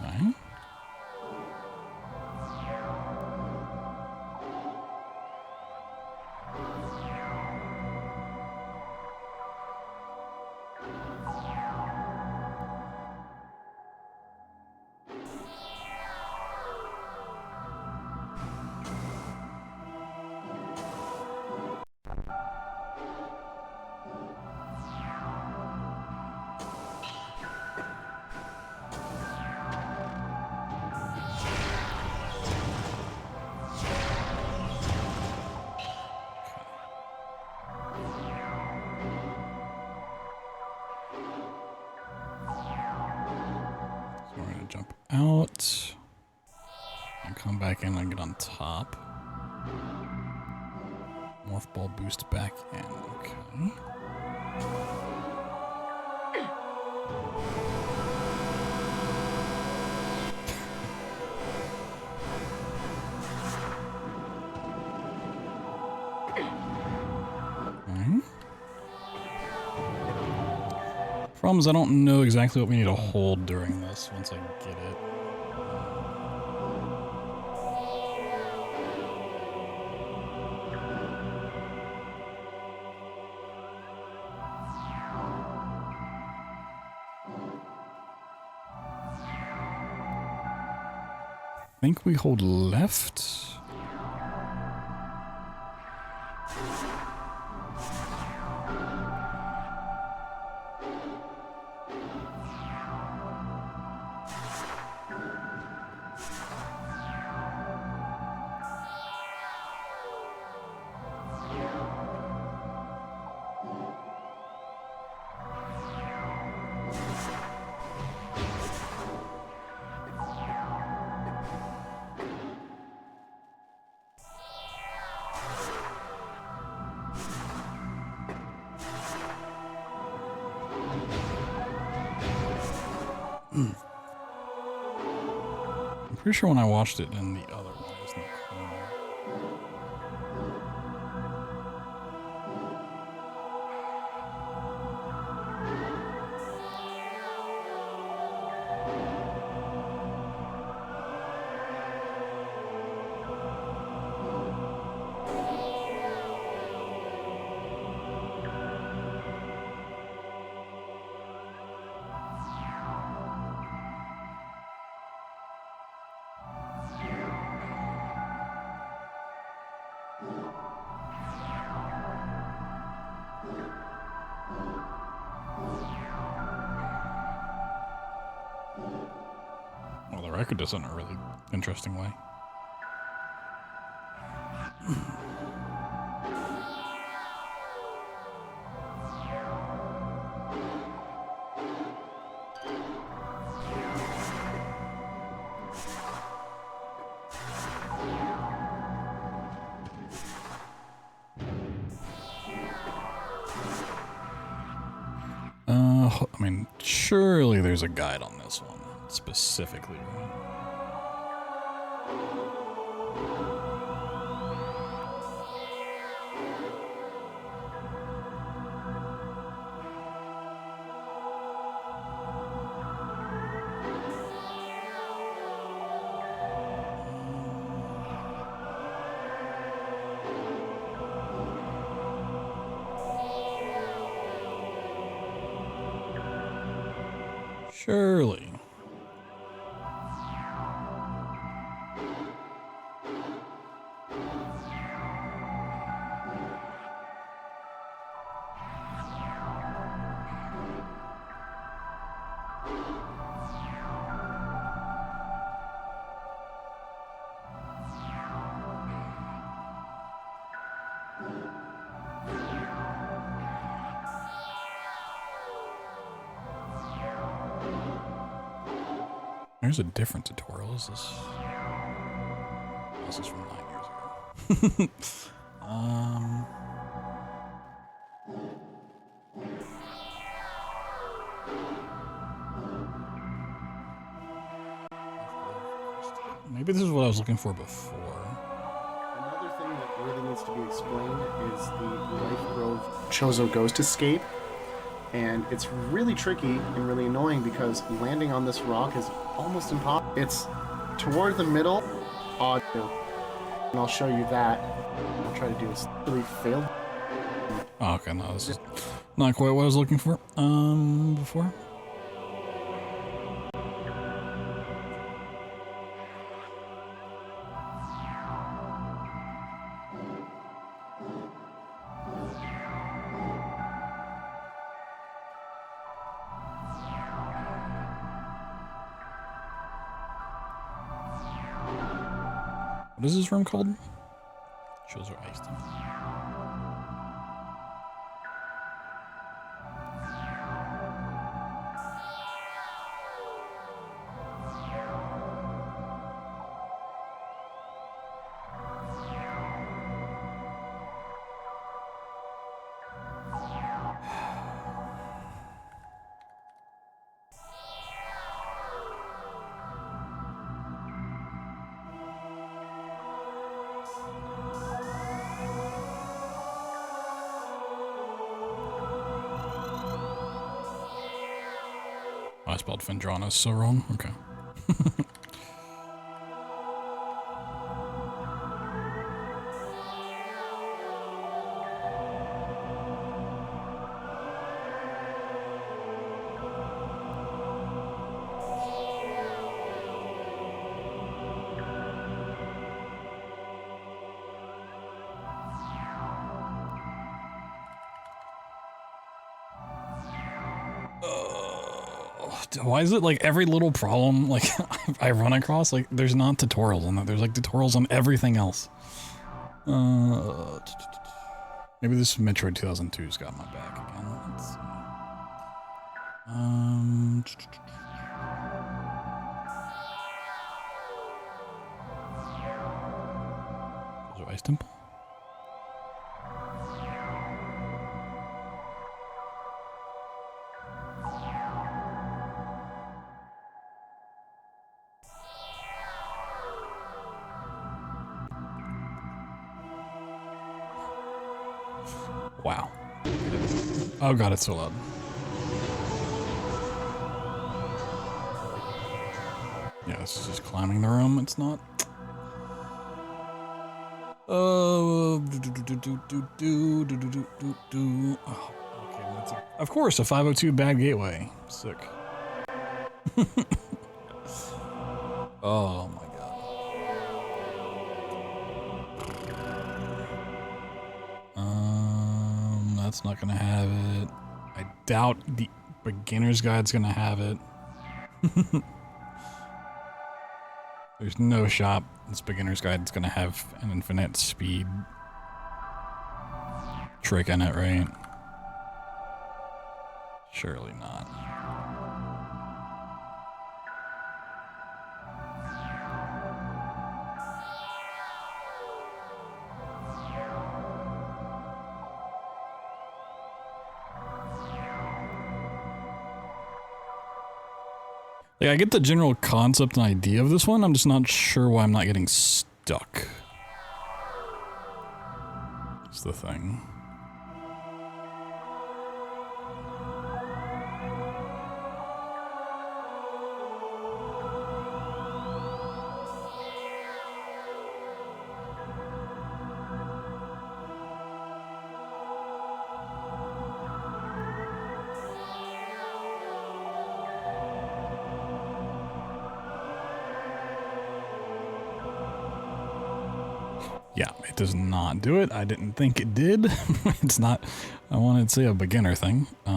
Okay. So we're gonna jump out and come back in and get on top. Morph ball boost back in. Okay. Problem is I don't know exactly what we need to hold during this once I get it. I think we hold left. I'm pretty sure when I watched it in the other one, it was in the corner. I could do this in a really interesting way. I mean, surely there's a guide on this one, specifically. Surely. There's a different tutorial. Is this? This is from 9 years ago. Maybe this is what I was looking for before.
Another thing that really needs to be explained is the Life Grove Chozo Ghost Escape. And it's really tricky and really annoying because landing on this rock is almost impossible. It's toward the middle, and I'll show you that. I'll try to do this. Really failed.
Oh, okay, no, this is not quite what I was looking for. Before. What is this room called? Shows are iced. I spelled Fendrana so wrong. Okay. Why is it like every little problem like I run across, like there's not tutorials on that, there's like tutorials on everything else. Maybe this Metroid 2002's got my back again. Let's see. Ice Temple? Wow. Oh god, it's so loud. Yeah, this is just climbing the room, it's not. Oh, okay, that's of course, a 502 bad gateway. Sick. Oh my god. That's not gonna have it. I doubt the beginner's guide's gonna have it. There's no shop. This beginner's guide is gonna have an infinite speed trick in it, right? Surely not. Like, I get the general concept and idea of this one, I'm just not sure why I'm not getting stuck. That's the thing. Yeah, it does not do it. I didn't think it did. It's not, I wanted to say a beginner thing. At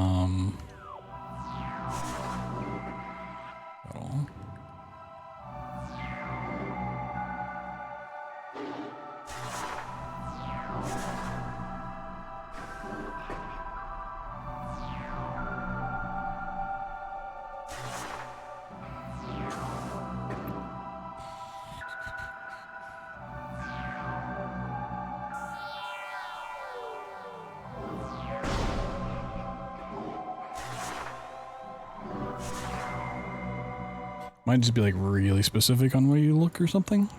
all. Might just be like really specific on where you look or something.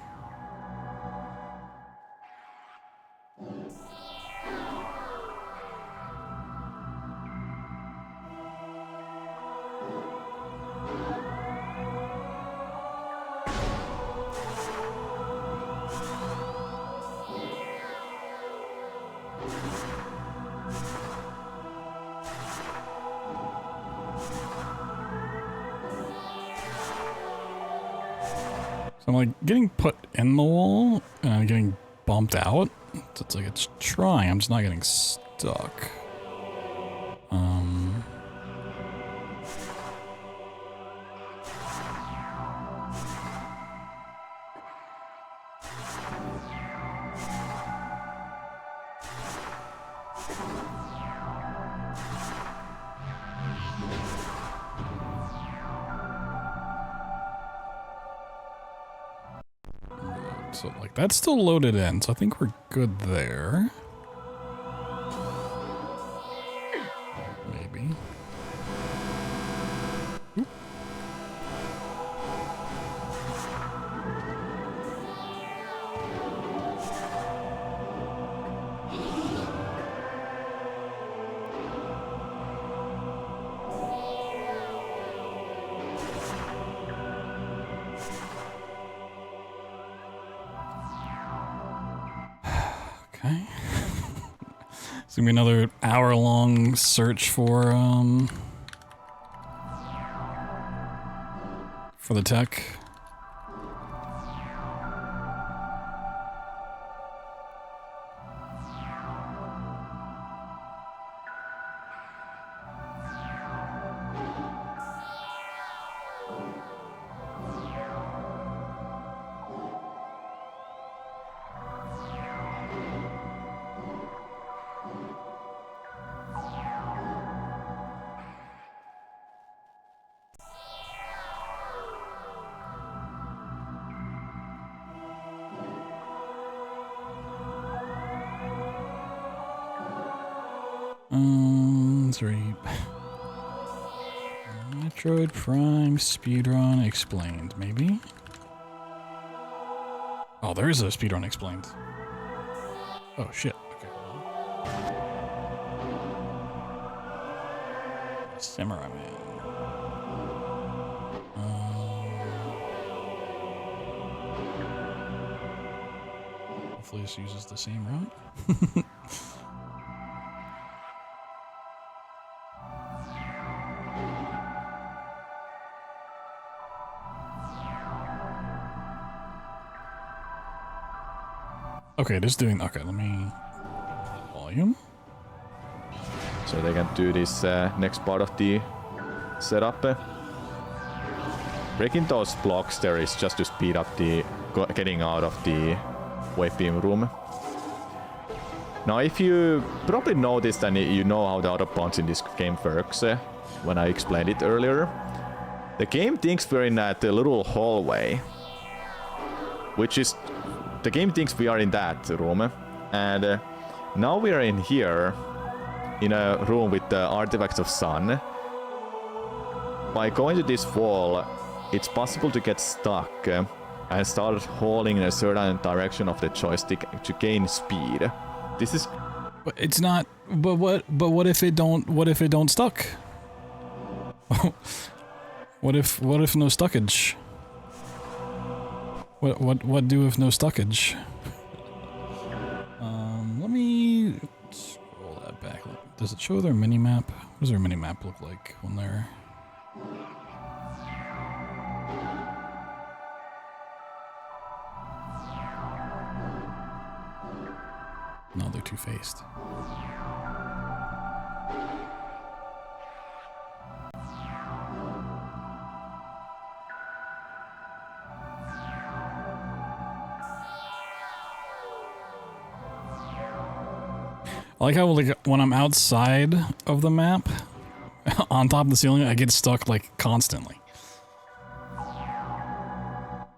I'm like getting put in the wall and I'm getting bumped out. So it's like it's trying, I'm just not getting stuck. So like that's still loaded in, so I think we're good there. Maybe. Okay. It's gonna be another hour-long search for the tech. Sorry. Metroid Prime Speedrun Explained, maybe? Oh, there is a Speedrun Explained. Oh, shit. Okay, hold on. Samurai Man. Hopefully this uses the same route. Okay, just doing, okay, let me, volume.
So they can do this next part of the setup. breaking those blocks there is just to speed up the getting out of the wave beam room. Now, if you probably noticed and you know how the auto bounce in this game works, when I explained it earlier, the game thinks we're in that little hallway, which is the game thinks we are in that room, and now we are in here in a room with the artifacts of sun. By going to this wall, it's possible to get stuck and start hauling in a certain direction of the joystick to gain speed. This is.
But it's not. But what if it don't? What if it don't stuck? What if no stuckage? What do if no stuckage? Let me scroll that back. Does it show their mini map? What does their mini map look like when they're? No, they're two-faced. I like how, like, when I'm outside of the map, on top of the ceiling, I get stuck, like, constantly.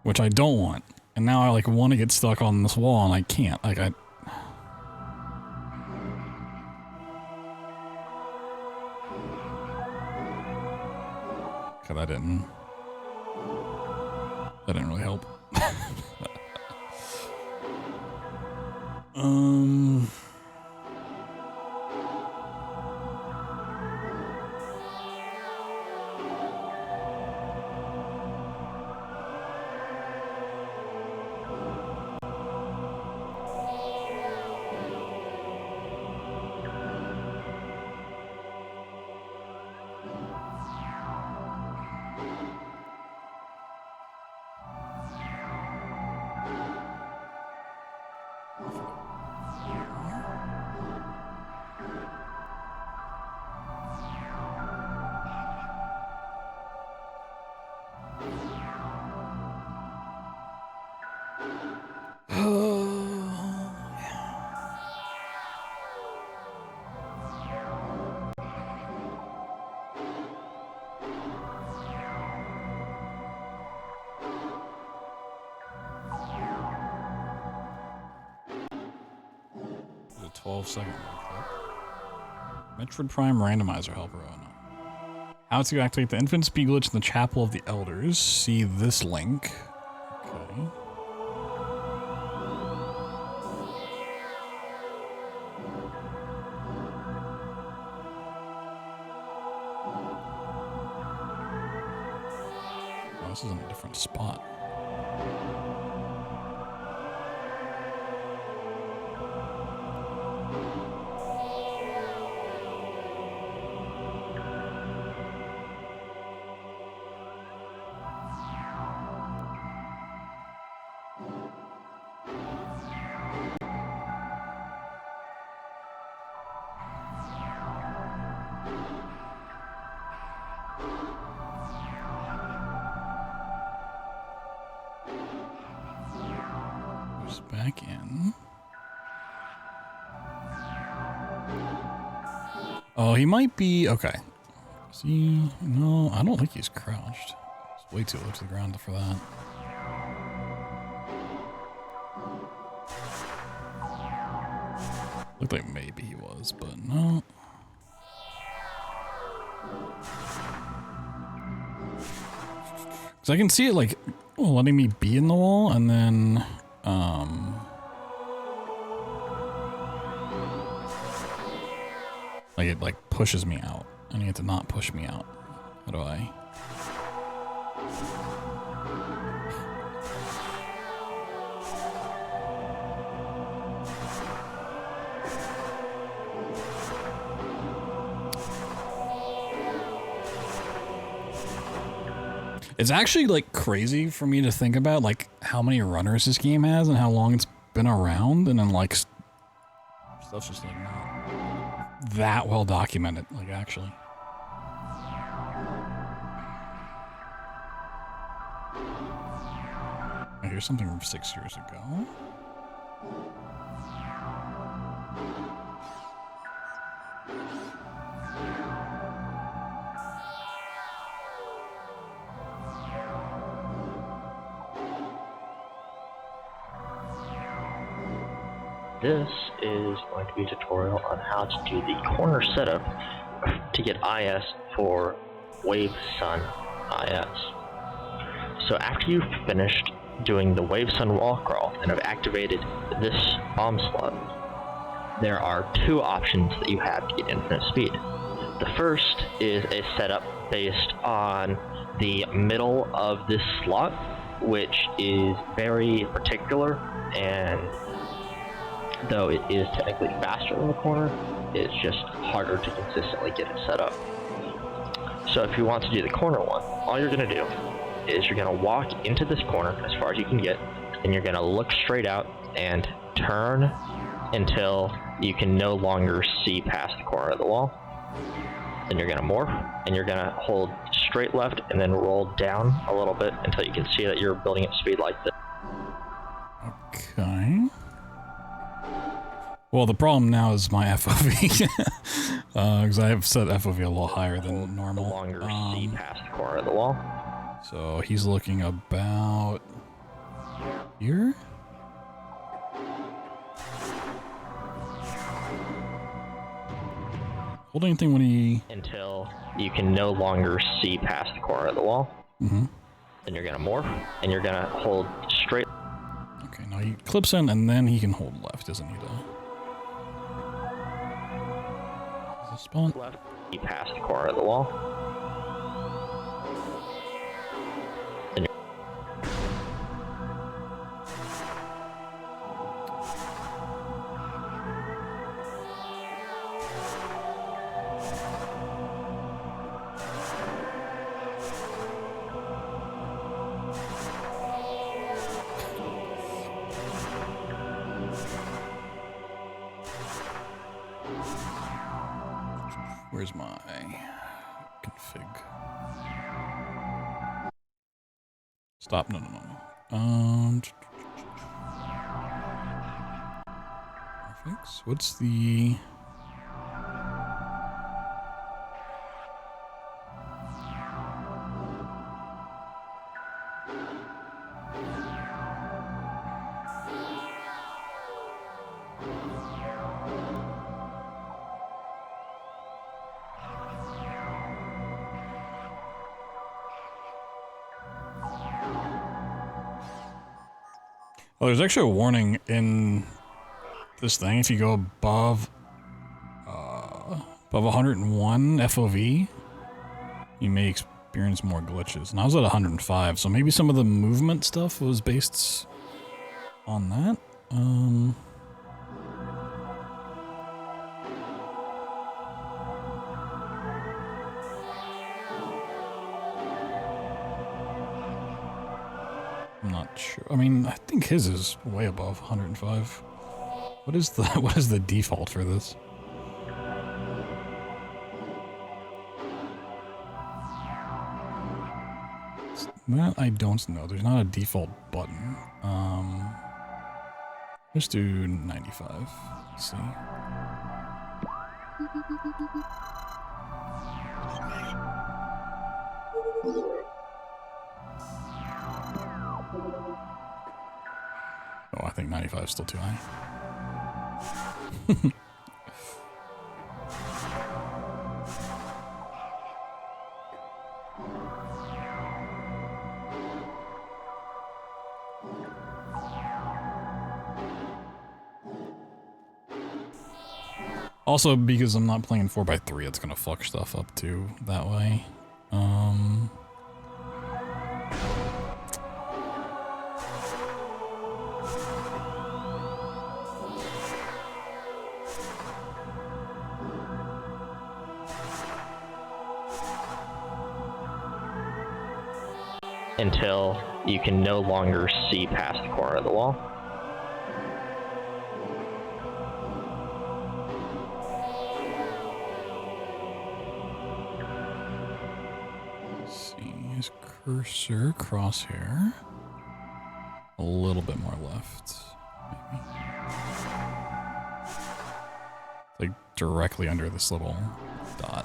Which I don't want. And now I, like, want to get stuck on this wall, and I can't. Like, God, that didn't really help. The 12-second clip. Metroid Prime randomizer helper. Oh no. How to activate the infinite speed glitch in the Chapel of the Elders. See this link. Okay. Oh, this is in a different spot. Back in. Oh, he might be okay. See, no, I don't think he's crouched. It's way too low to the ground for that. Looked like maybe he was, but no. Because I can see it like letting me be in the wall, and then like it like pushes me out. I need it to not push me out. How do I? It's actually like crazy for me to think about like how many runners this game has and how long it's been around, and then like stuff's just like not that well documented, like actually. there's something from 6 years ago.
This is going to be a tutorial on how to do the corner setup to get IS for Wave Sun IS. So after you've finished doing the Wave Sun wall crawl and have activated this bomb slot, there are two options that you have to get infinite speed. The first is a setup based on the middle of this slot, which is very particular, and though it is technically faster than the corner, it's just harder to consistently get it set up. So if you want to do the corner one, all you're going to do is you're going to walk into this corner as far as you can get, and you're going to look straight out and turn until you can no longer see past the corner of the wall. Then you're going to morph, and you're going to hold straight left and then roll down a little bit until you can see that you're building at speed like this.
Okay. Well, the problem now is my FOV, because I have set FOV a lot higher than normal.
No longer see past the corner of the wall.
So he's looking about here. Hold anything when he...
Until you can no longer see past the corner of the wall.
Mm-hmm.
Then you're going to morph, and you're going to hold straight.
Okay, now he clips in, and then he can hold left, doesn't he, though? Is this spawn?
Left, see past the corner of the wall.
Where's my config? Stop. No. Graphics. What's the... Well, there's actually a warning in this thing. If you go above 101 FOV, you may experience more glitches. And I was at 105, so maybe some of the movement stuff was based on that. I'm not sure. I mean, I think his is way above 105. What is the default for this? That I don't know. There's not a default button. Let's do 95. Let's see. Oh, I think 95 is still too high. Also, because I'm not playing 4x3, it's gonna fuck stuff up too that way.
Until you can no longer see past the corner of the wall.
Let's see his cursor, crosshair. A little bit more left, maybe. Like directly under this little dot.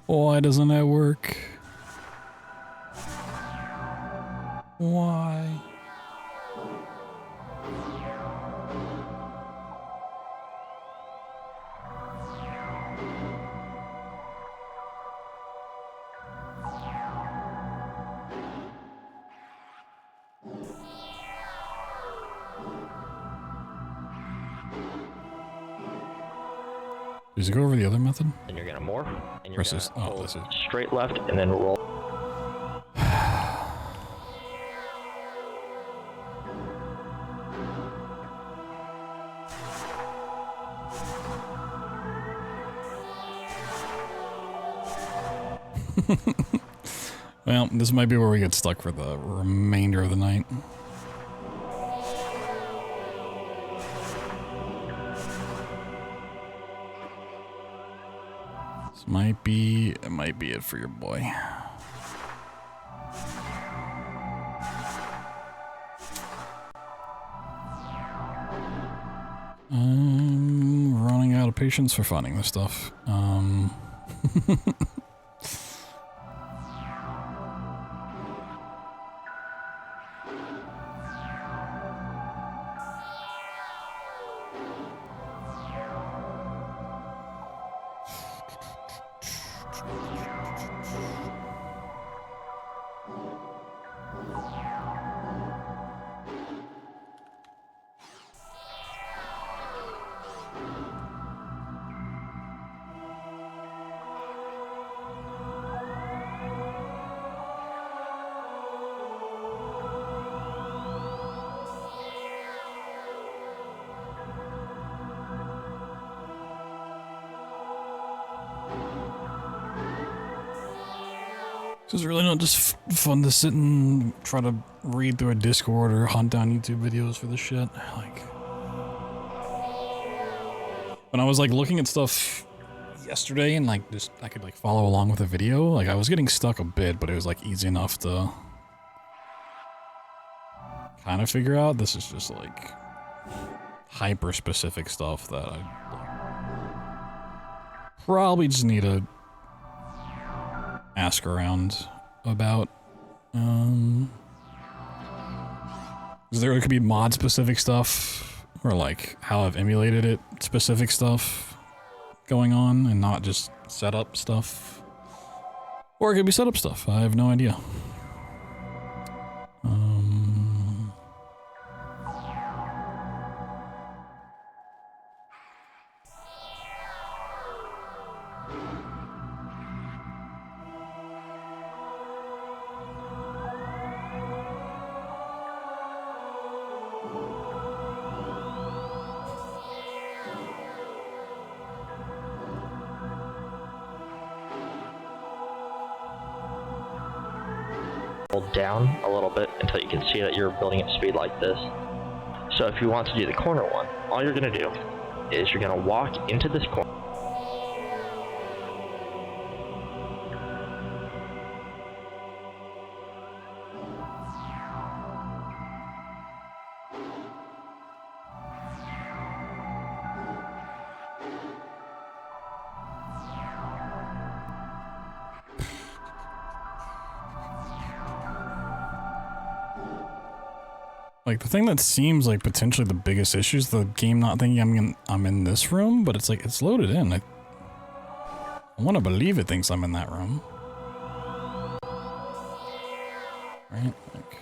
Why doesn't that work? Why? Does it go over the other method?
Then you're gonna morph, and you're
Versus,
gonna hold
this is
straight left, and then roll.
Well, this might be where we get stuck for the remainder of the night. This might be it for your boy. I'm running out of patience for finding this stuff. It's really not just fun to sit and try to read through a Discord or hunt down YouTube videos for this shit. Like, when I was like looking at stuff yesterday and like just I could like follow along with a video, like I was getting stuck a bit, but it was like easy enough to kind of figure out. This is just like hyper specific stuff that I like, probably just need to ask around about. There could be mod specific stuff or like how I've emulated it specific stuff going on and not just setup stuff, or it could be setup stuff. I have no idea.
Hold down a little bit until you can see that you're building at speed like this. So if you want to do the corner one, all you're going to do is you're going to walk into this corner.
Like, the thing that seems like potentially the biggest issue is the game not thinking I'm in this room, but it's like, it's loaded in. I want to believe it thinks I'm in that room. Right? Like...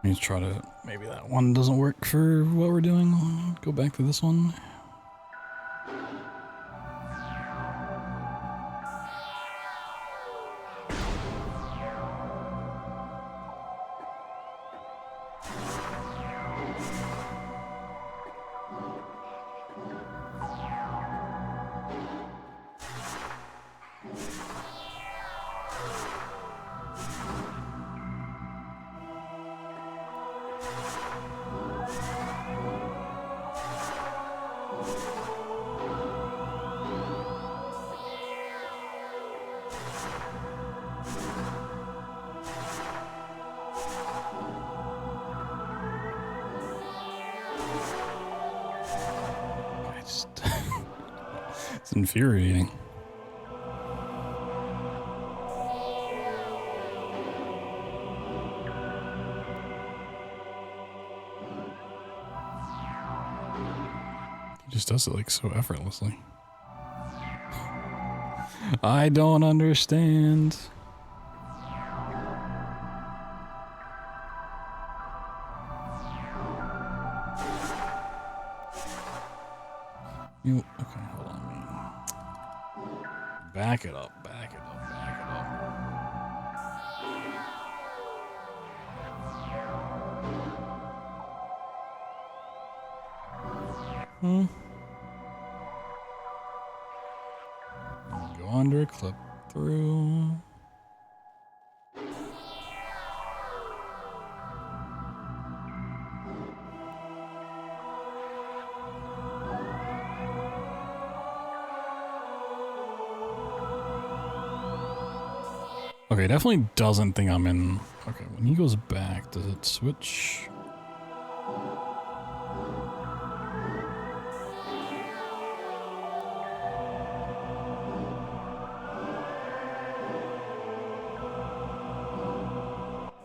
Let me try to, maybe that one doesn't work for what we're doing. Go back to this one. It's infuriating. He just does it like so effortlessly. I don't understand. You, okay, hold on. Back it up, back it up, back it up. Go under, clip through. Okay, definitely doesn't think I'm in. Okay, when he goes back, does it switch?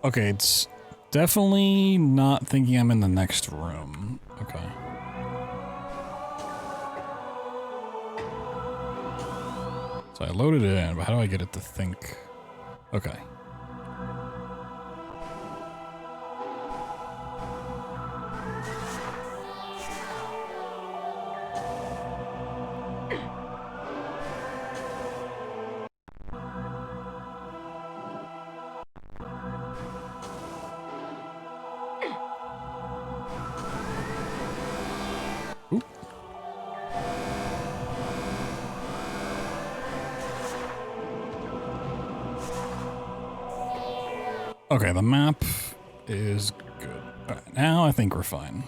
Okay, it's definitely not thinking I'm in the next room. Okay. So I loaded it in, but how do I get it to think? Okay. Oop. Okay, the map is good. All right, now I think we're fine.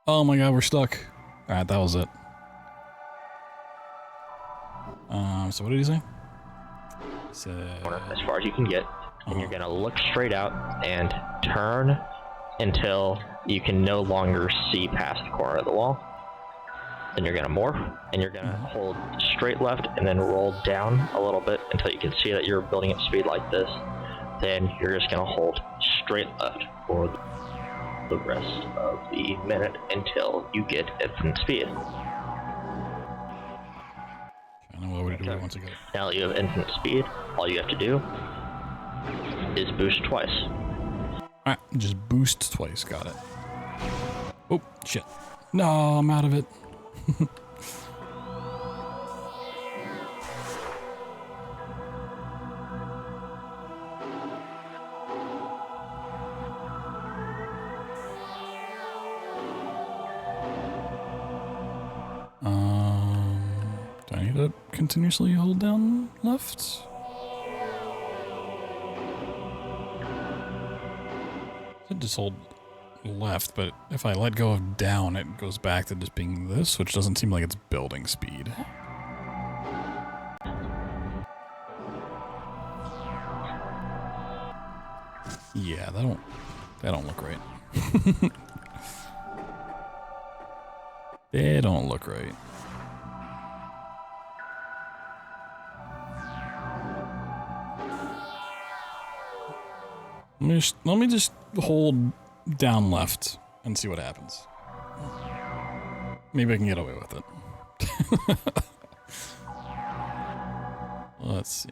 Oh my god, we're stuck. All right, that was it. So what did he say?
As far as you can get, and you're gonna look straight out and turn until you can no longer see past the corner of the wall. Then you're gonna morph, and you're gonna hold straight left and then roll down a little bit until you can see that you're building at speed like this. Then you're just gonna hold straight left for the rest of the minute until you get infinite speed.
I know what we do once again.
Now that you have infinite speed, all you have to do is boost twice.
Alright, just boost twice, got it. Oh, shit. No, I'm out of it. Do I need to continuously hold down left? I just hold left, but if I let go of down, it goes back to just being this, which doesn't seem like it's building speed. Yeah, that don't look right. They don't look right. Let me just hold down left and see what happens. Maybe I can get away with it. Let's see.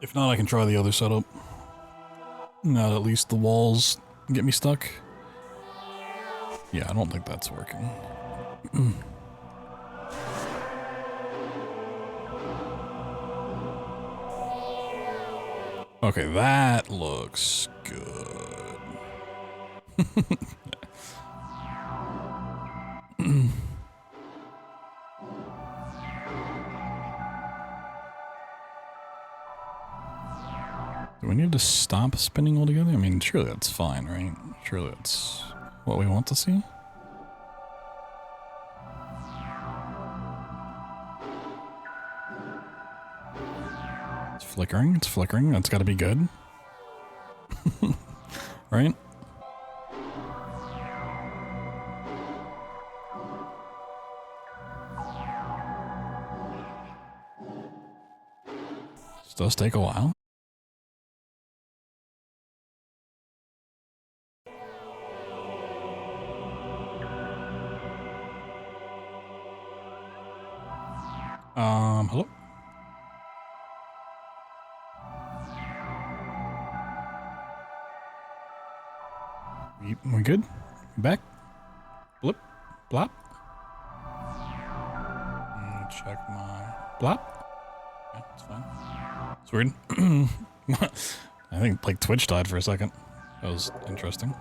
If not, I can try the other setup. Now at least the walls get me stuck. Yeah, I don't think that's working. Okay, that looks good. Do we need to stop spinning altogether? I mean, surely that's fine, right? Surely that's what we want to see. It's flickering, it's flickering, that's gotta be good. Right? This does take a while. Hello? We good? Back? Blip? Blop? Check my... Blop? Yeah, it's fine. It's weird. I think, like, Twitch died for a second. That was interesting.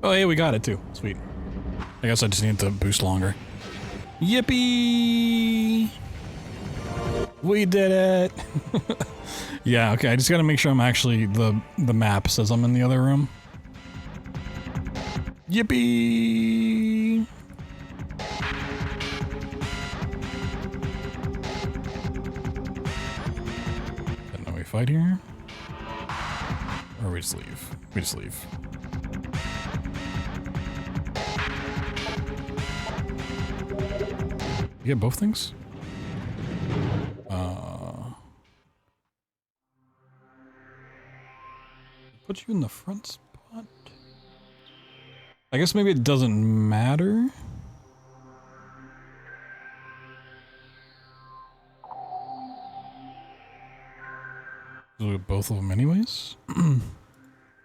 Oh, hey, we got it too. Sweet. I guess I just need to boost longer. Yippee! We did it! Yeah, okay, I just gotta make sure I'm actually, the map says I'm in the other room. Yippee! Then we fight here? Or we just leave? We just leave. You get both things? Put you in the front spot? I guess maybe it doesn't matter. Do we get both of them anyways?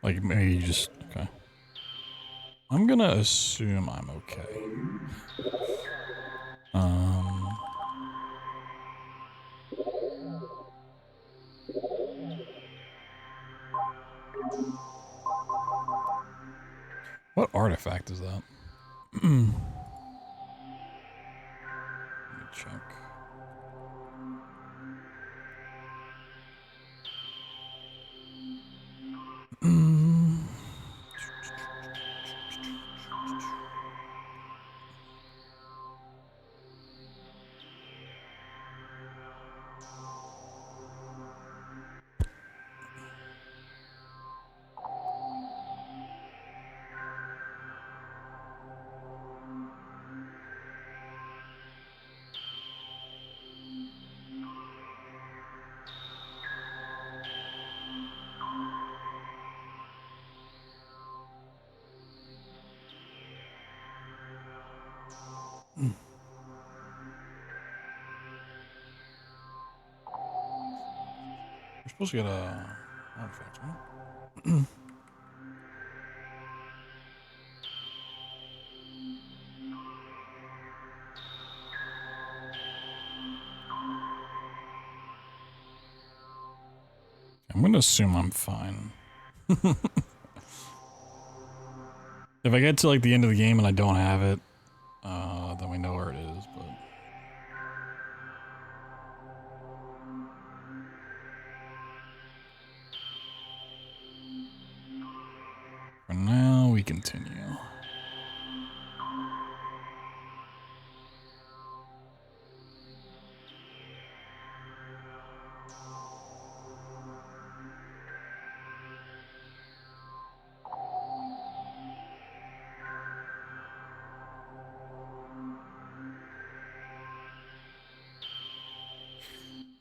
Like maybe you just, okay. I'm gonna assume I'm okay. What artifact is that? Let me check. We're supposed to get a artifact, right? I'm gonna assume I'm fine. If I get to like the end of the game and I don't have it, then we know where it is, but... For now, we continue.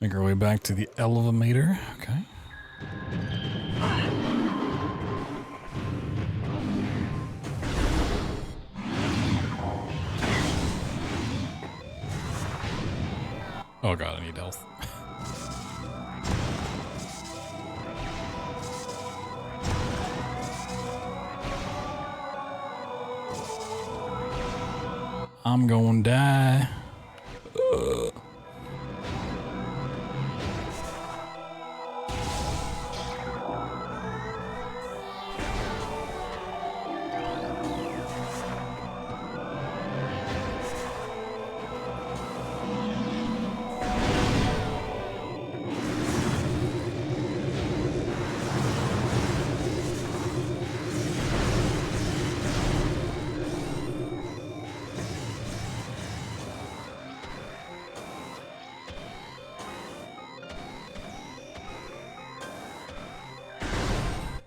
Make our way back to the elevator. Okay. Oh god, I need health. I'm gonna die.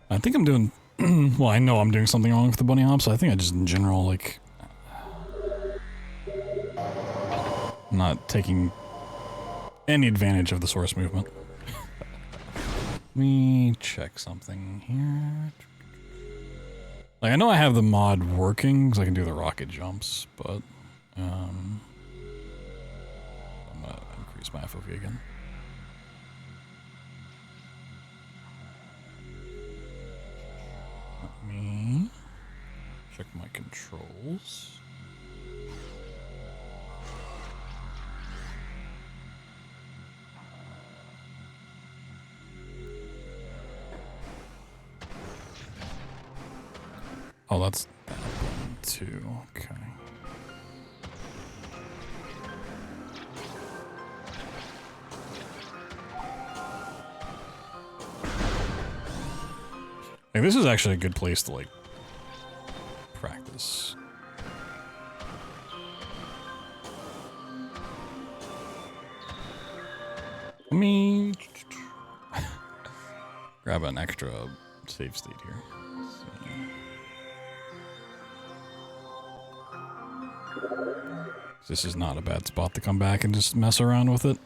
I think I'm doing, well, I know I'm doing something wrong with the bunny hop, so I think I just in general, like, not taking any advantage of the source movement. Let me check something here. Like, I know I have the mod working, because I can do the rocket jumps, but, I'm gonna increase my FOV again. Let me check my controls. Oh, that's that one too. Okay. Like, this is actually a good place to, like, practice. Let me grab an extra save state here. This is not a bad spot to come back and just mess around with it.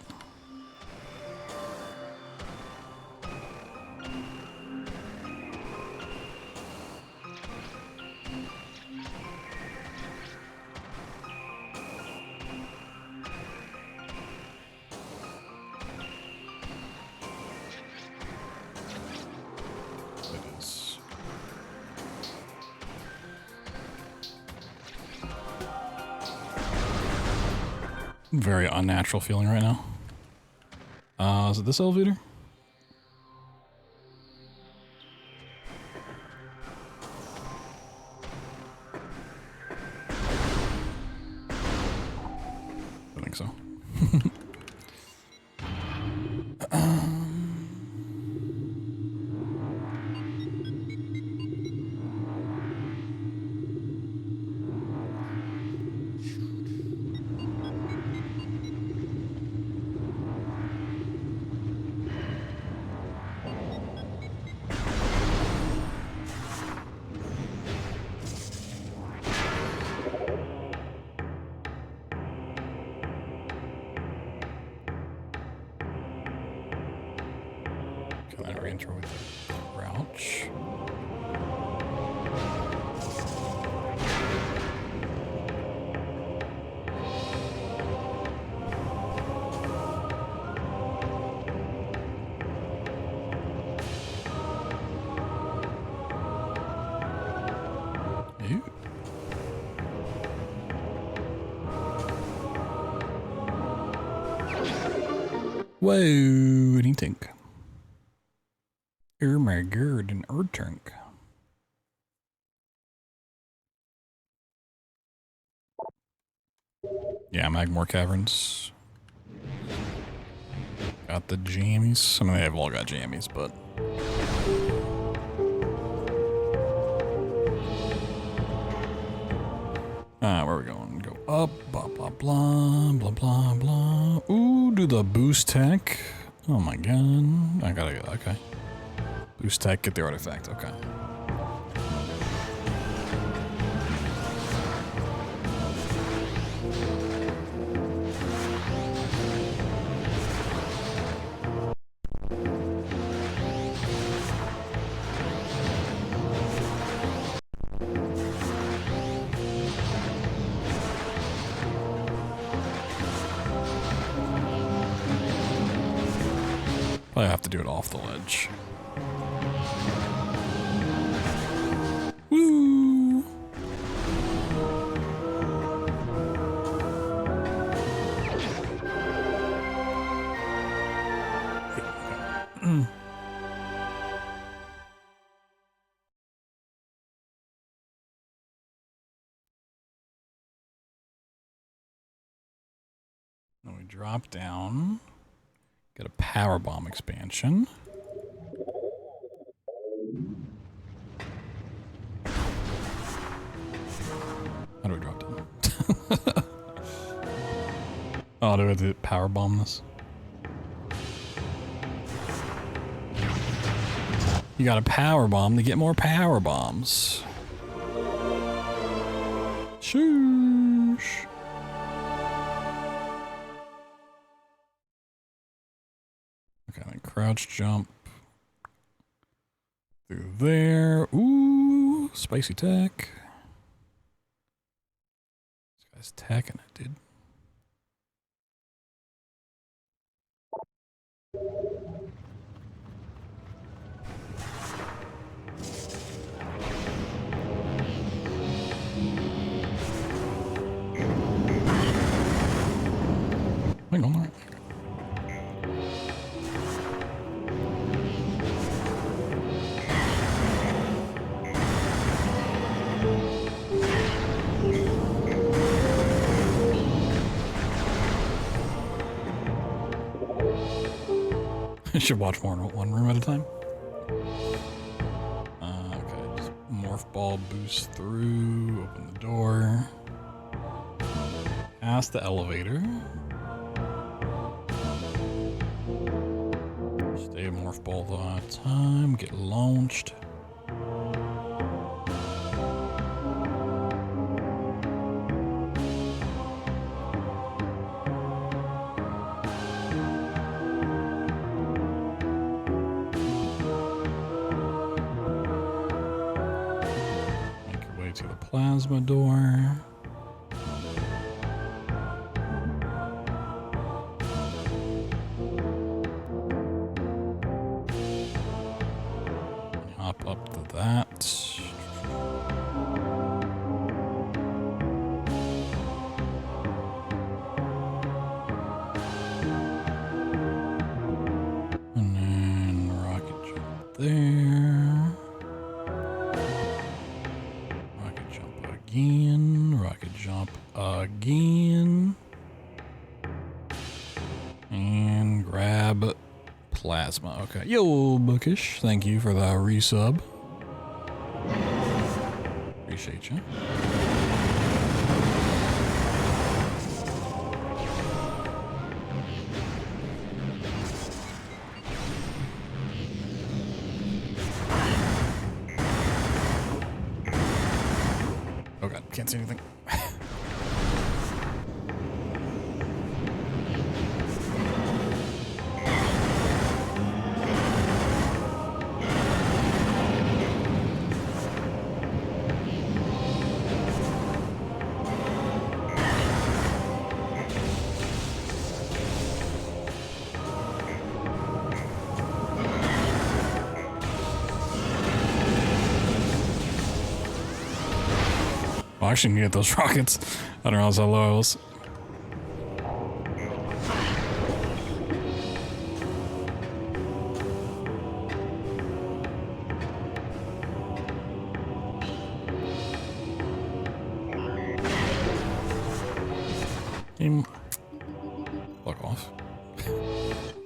Very unnatural feeling right now. Is it this elevator? I think so. Re-enter with crouch. Ew. Whoa, what do you think? Oh my god, an Erd tank. Yeah, Magmore Caverns. Got the jammies. I mean, they've all got jammies, but... where are we going? Go up, blah, blah, blah, blah, blah, blah. Ooh, do the boost tech. Oh my god. I gotta go, okay. Boost tech, get the artifact, okay. Probably have to do it off the ledge. Woo! Then we drop down, get a power bomb expansion. How do we drop down? Oh, do we have to power bomb this? You got a power bomb to get more power bombs. Shoosh. Okay, then crouch jump through there. Ooh, spicy tech. This guy's tacking it, dude. Hang on, alright. I should watch more in one room at a time. Okay, just morph ball boost through, open the door. Past the elevator. Stay a morph ball the whole time, get launched. To the plasma door. Hop up to that. And then rocket jump there. Again, rocket jump again, and grab plasma. Okay, yo, Bookish, thank you for the resub. Appreciate you. Oh god, can't see anything. I actually needed those rockets. I don't know how low I was. Fuck off.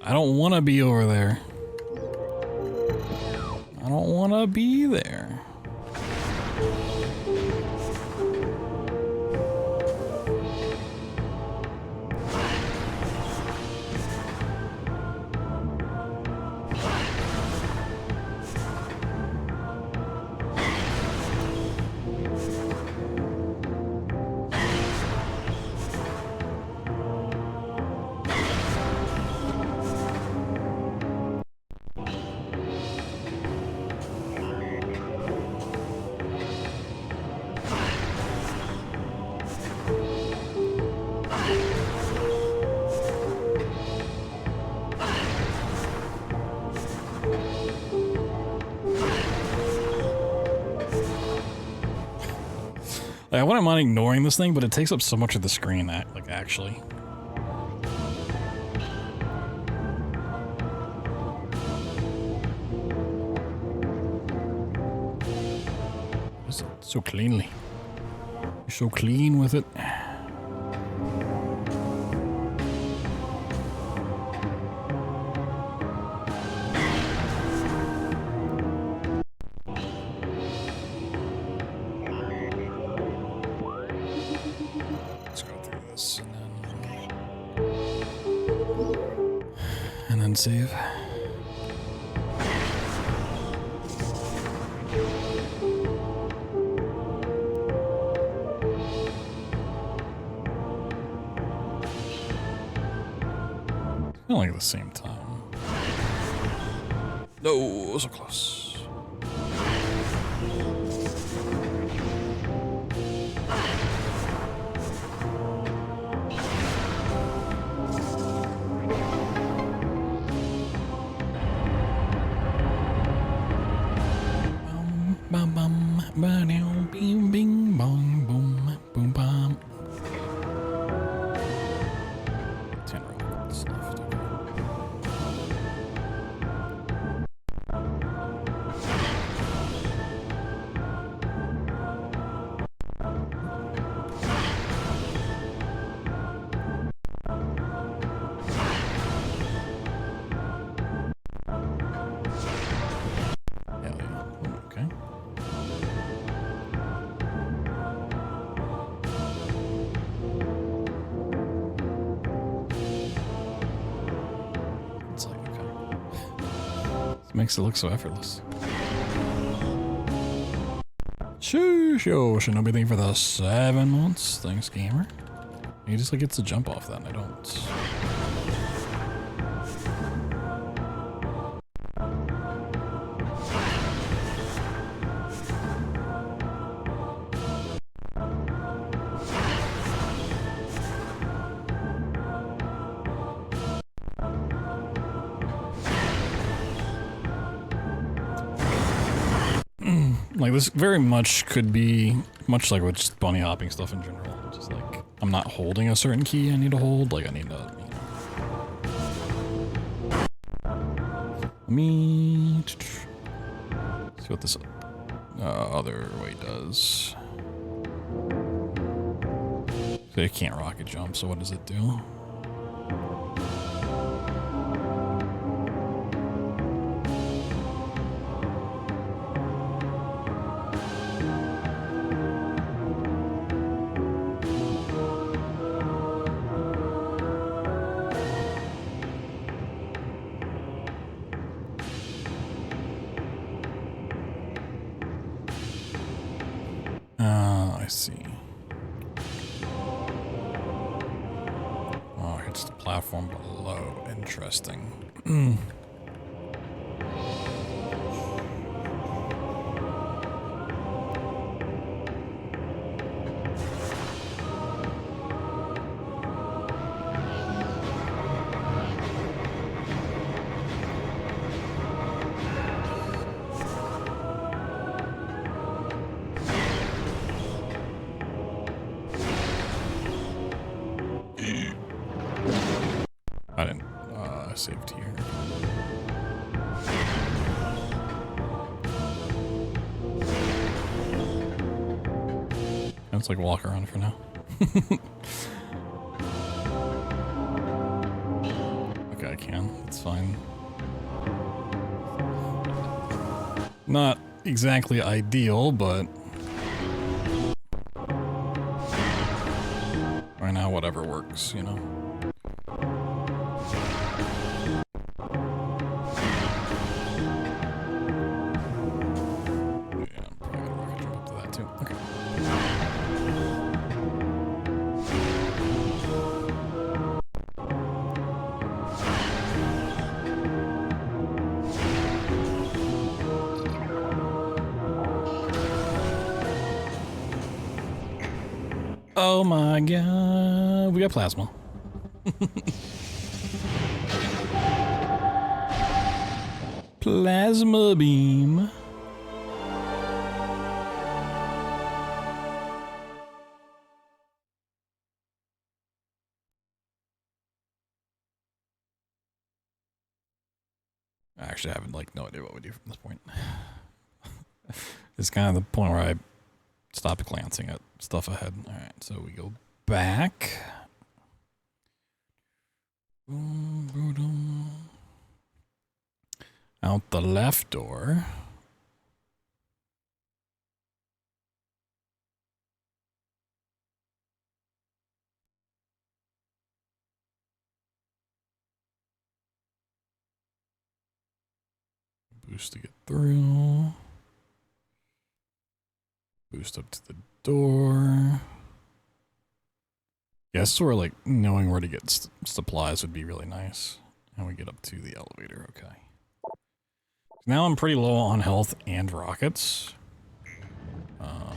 I don't want to be over there. I don't want to be there. Like, I wouldn't mind ignoring this thing, but it takes up so much of the screen, like, actually. It's so cleanly. You're so clean with it. Save. Not like at the same time. No, so close. Bing, bing, bong, boom, boom, bom. 10 rockets left. Hell yeah. Okay. Makes it look so effortless. Shoo, Shinobi, thank you for the 7 months. Thanks, gamer. He just like gets to jump off that, and I don't. Like, this very much could be much like with just bunny hopping stuff in general. Just like, I'm not holding a certain key I need to hold. Like, I need to, Let me see what this other way does. So it can't rocket jump, so what does it do? I see. Oh, it's the platform below. Interesting. I didn't saved here. Let's like walk around for now. Okay, I can. It's fine. Not exactly ideal, but right now, whatever works, you know? Oh my god, we got plasma. Plasma beam. I actually have like no idea what we do from this point. It's kind of the point where I stopped glancing at stuff ahead. All right, so we go back. Out the left door. Boost to get through. Boost up to the door. Yeah, this is where like knowing where to get supplies would be really nice. And we get up to the elevator, okay. Now I'm pretty low on health and rockets. I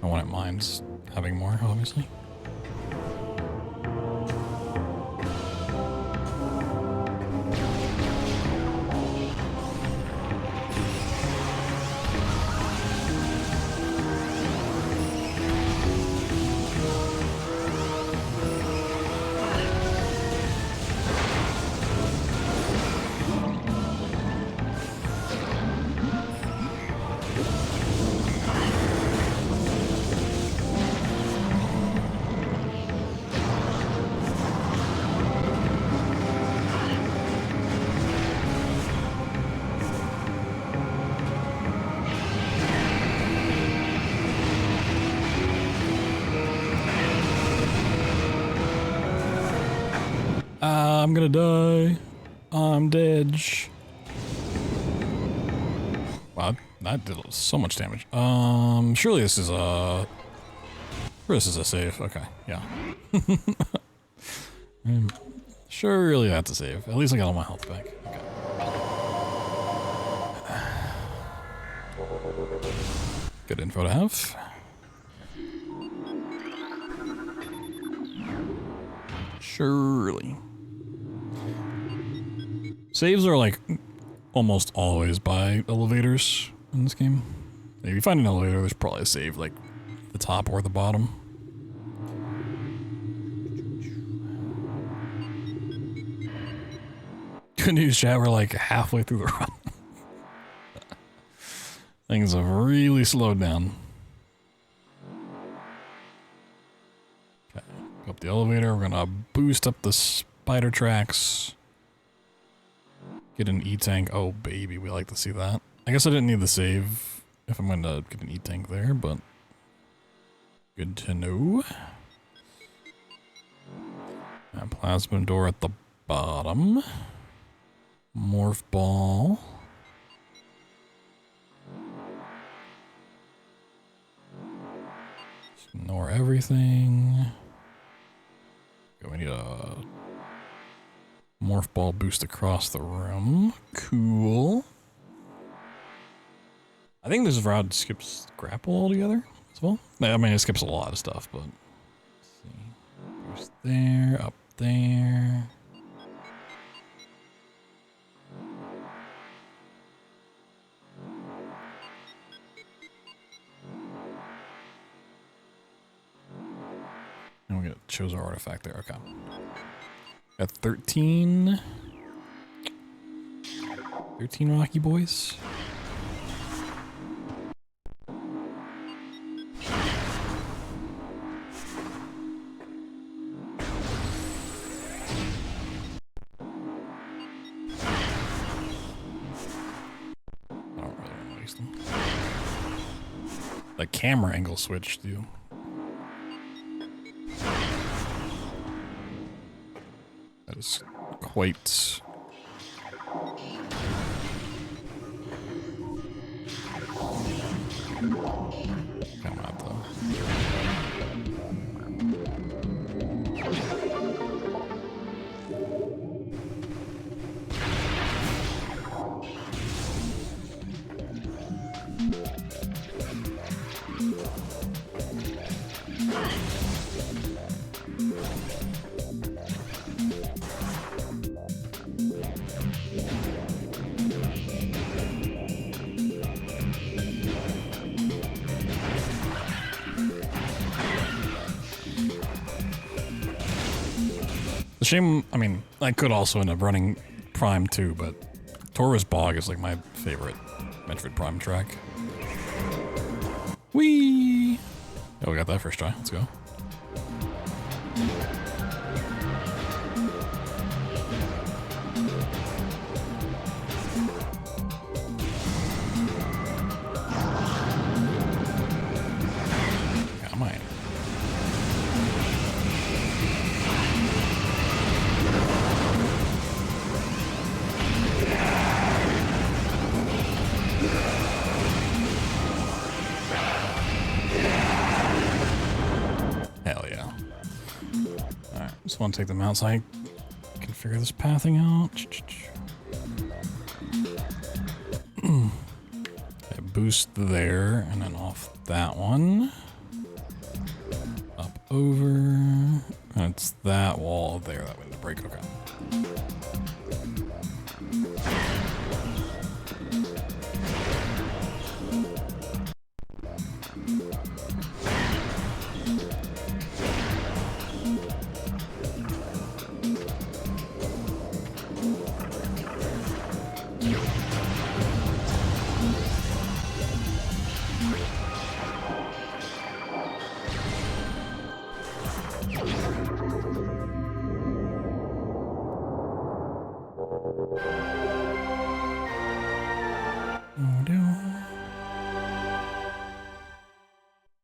wouldn't mind having more, obviously. I'm gonna die. I'm dead. Wow, that did so much damage. Surely this is a... This is a save. Okay, yeah. Surely that's a save. At least I got all my health back. Okay. Good info to have. Surely. Saves are like almost always by elevators in this game. If you find an elevator, there's probably a save like the top or the bottom. Good news, chat, we're like halfway through the run. Things have really slowed down. Okay, go up the elevator. We're gonna boost up the spider tracks. Get an E-tank. Oh, baby, we like to see that. I guess I didn't need the save if I'm going to get an E-tank there, but good to know. And plasma door at the bottom. Morph ball. Ignore everything. Okay, we need a morph ball boost across the room. Cool. I think this route skips grapple altogether as well. I mean, it skips a lot of stuff, but let's see. Boost there, up there. And we chose our artifact there. Okay. Got 13. 13 Rocky Boys. The camera angle switch, too. That is quite... Come out, though. The shame, I mean, I could also end up running Prime too, but Torus Bog is like my favorite Metroid Prime track. Whee! Oh, we got that first try. Let's go. Come on. Hell yeah. Alright, just want to take them out so I can figure this pathing out. Okay, boost there, and then off that one. Up over. And it's that wall there that we need to break. Okay.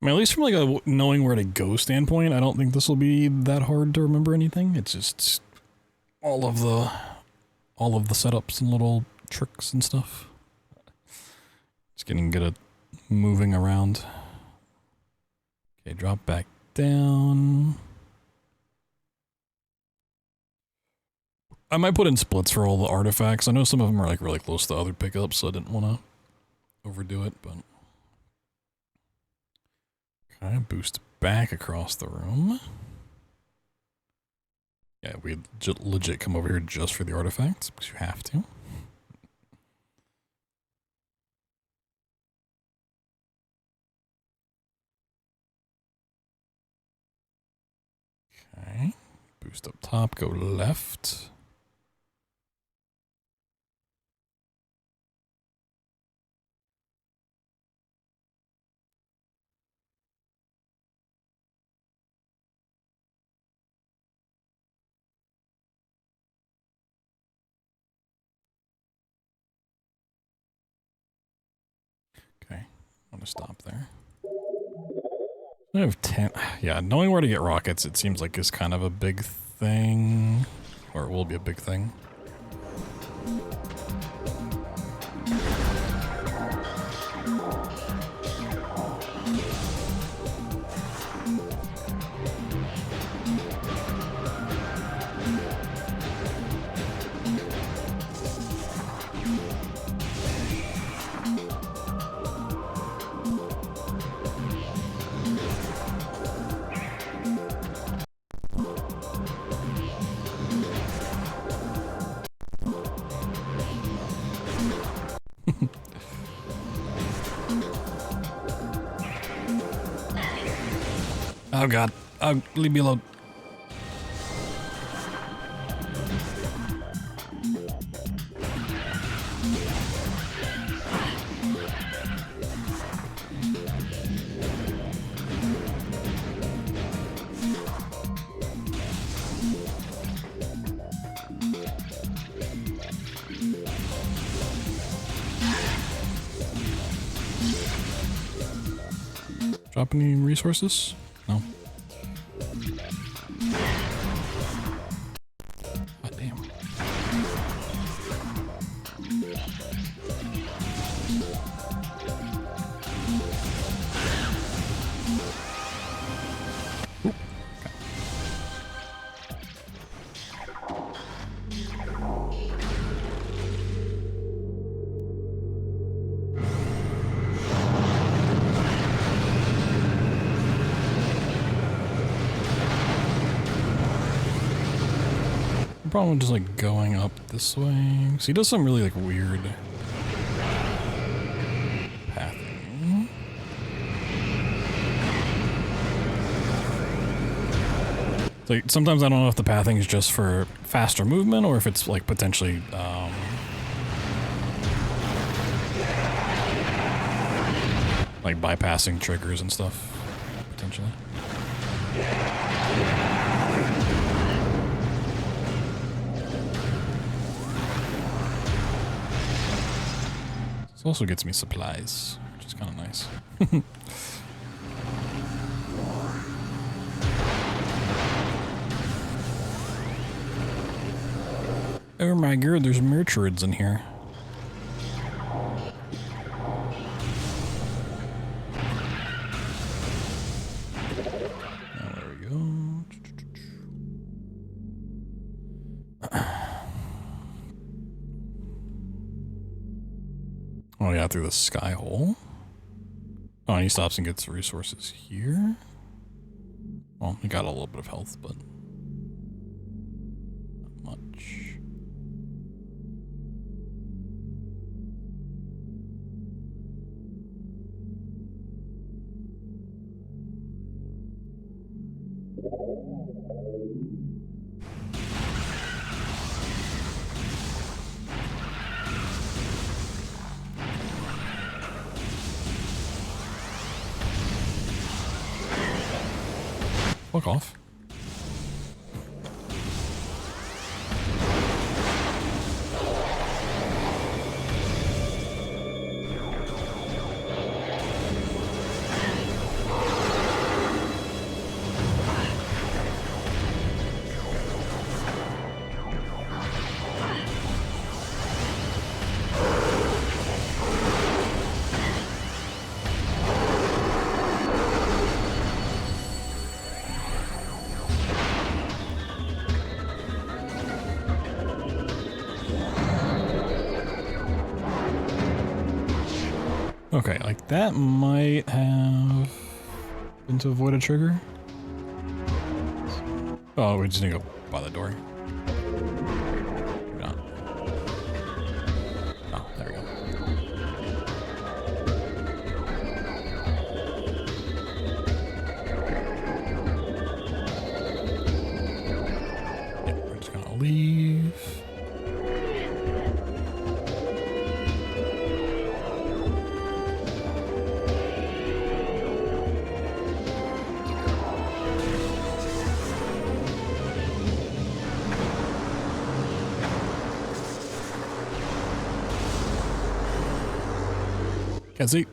I mean, at least from like a knowing where to go standpoint, I don't think this will be that hard to remember anything. It's just all of the setups and little tricks and stuff. Just getting good at moving around. Okay, drop back down. I might put in splits for all the artifacts. I know some of them are like really close to other pickups, so I didn't want to overdo it, but... Okay, boost back across the room. Yeah, we legit come over here just for the artifacts, because you have to. Okay, boost up top, go left. Okay, I'm gonna stop there. I have 10. Yeah, knowing where to get rockets, it seems like is kind of a big thing, or it will be a big thing. Oh god. Oh, leave me alone. Drop any resources? No. God damn. Ooh. Problem just like going up this way. So he does some really like weird pathing. So sometimes I don't know if the pathing is just for faster movement or if it's like potentially like bypassing triggers and stuff, potentially. This also gets me supplies, which is kind of nice. Oh my god, there's Metroids in here. Oh, there we go. Oh yeah, through the sky hole. Oh, and he stops and gets resources here. Well, he got a little bit of health, but not much. Fuck off. Okay, like that might have been to avoid a trigger. Oh, we just need to go by the door. Maybe not. Oh, there we go. Yep, we're just gonna leave. Can't see.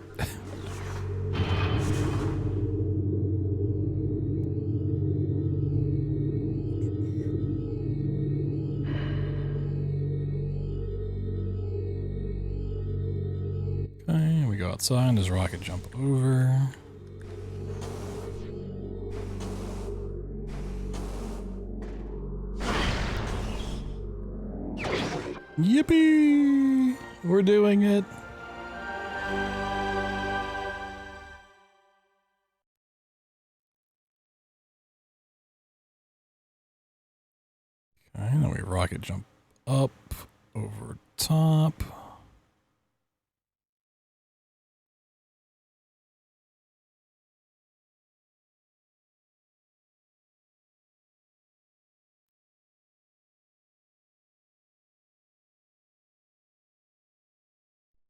Okay, we go outside and there's a rocket jump over. Yippee! We're doing it. Okay, then we rocket jump up over top.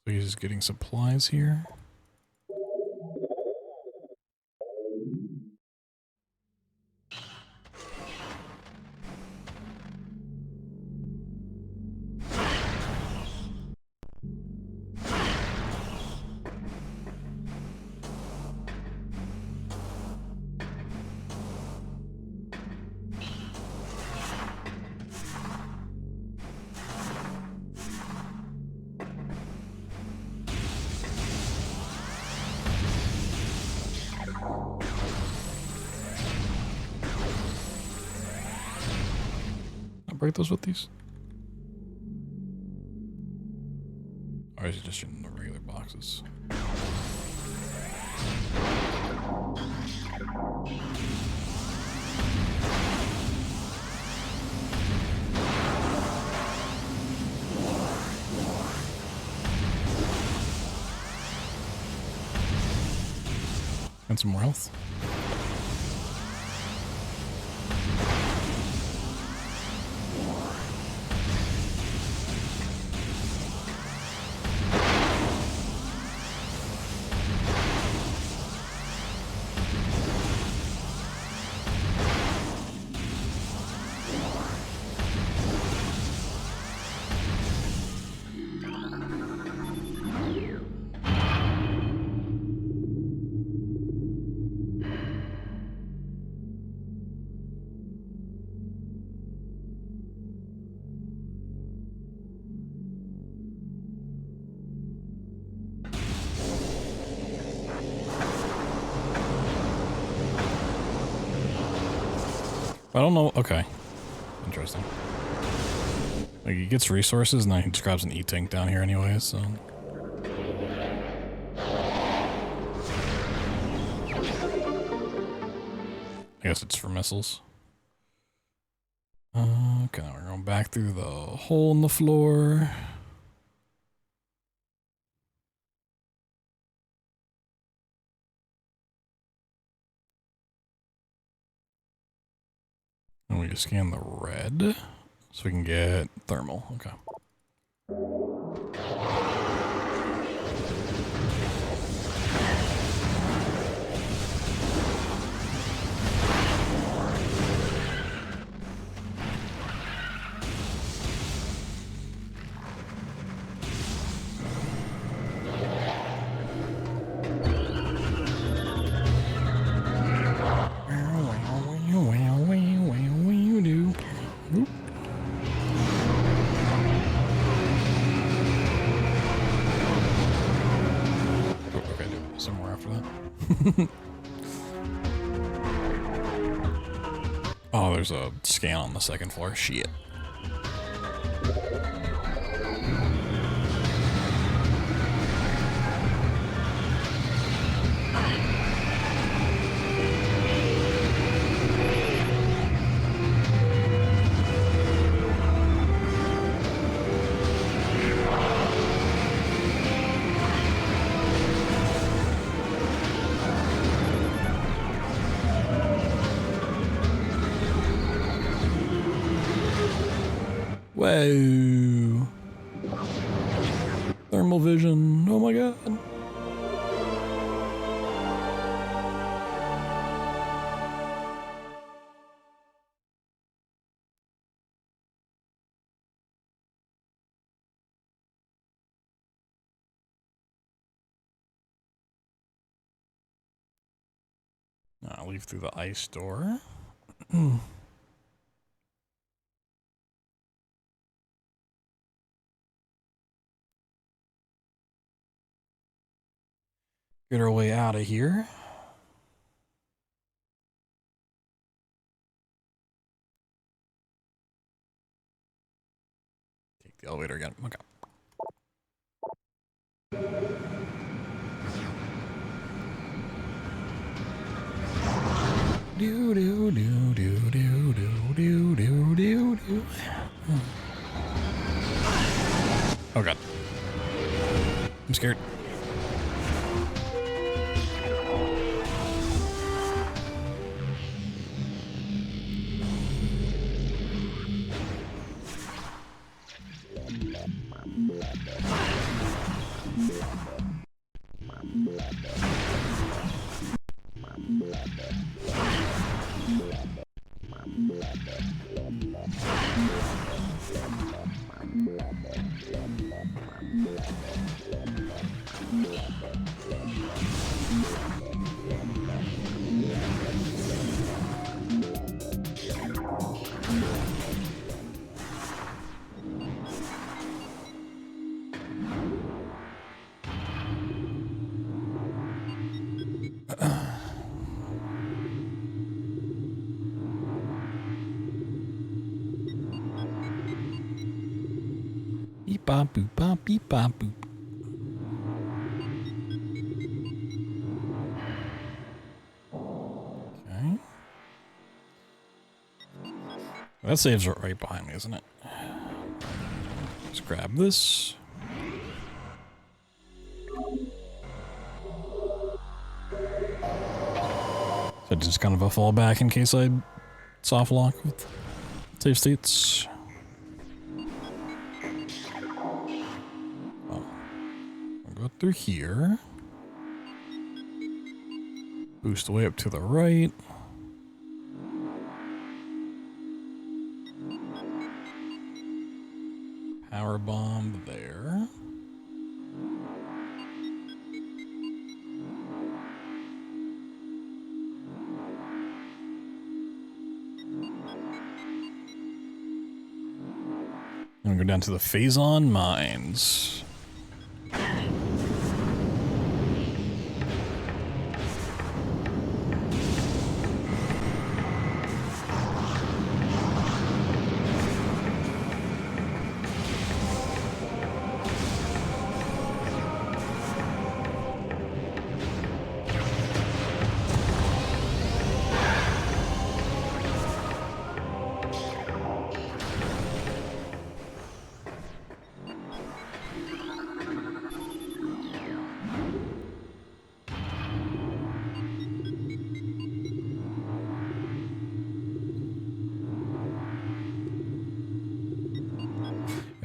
So he's getting supplies here. Break those with these? Or is it just in the regular boxes? And some more health. I don't know. Okay. Interesting. Like, he gets resources and then he just grabs an E-tank down here anyway, so. I guess it's for missiles. Okay, now we're going back through the hole in the floor. And we just scan the red so we can get thermal. Okay. Oh, there's a scan on the second floor. Shit. Whoa. Thermal vision. Oh my god. I'll leave through the ice door. Get our way out of here. Take the elevator again. Okay. Do do do do do do do do do do. Oh god. I'm scared. Beep bop boop bop beep bop boop. Okay. That saves it right behind me, isn't it? Let's grab this. So just kind of a fallback in case I soft lock with save states. Oh. I'll go through here. Boost way up to the right. Power bomb there. I'm gonna go down to the Phazon Mines.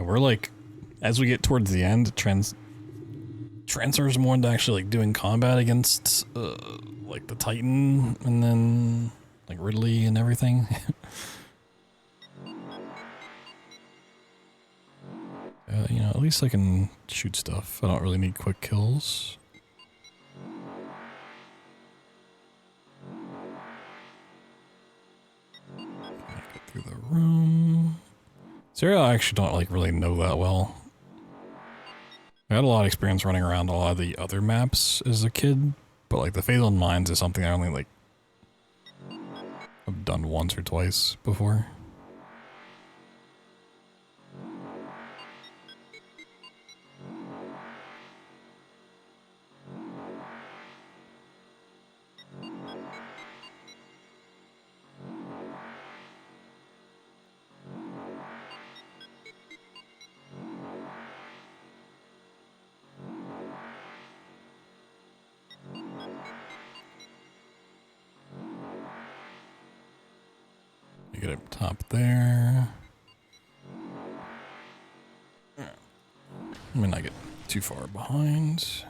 we're like, as we get towards the end, transfers more into actually like doing combat against like the Titan and then like Ridley and everything. You know, at least I can shoot stuff. I don't really need quick kills. Get through the room. Syria, I actually don't like really know that well. I had a lot of experience running around a lot of the other maps as a kid, but like the Fatal Mines is something I only like have done once or twice before. You get up top there. I mean, I get too far behind.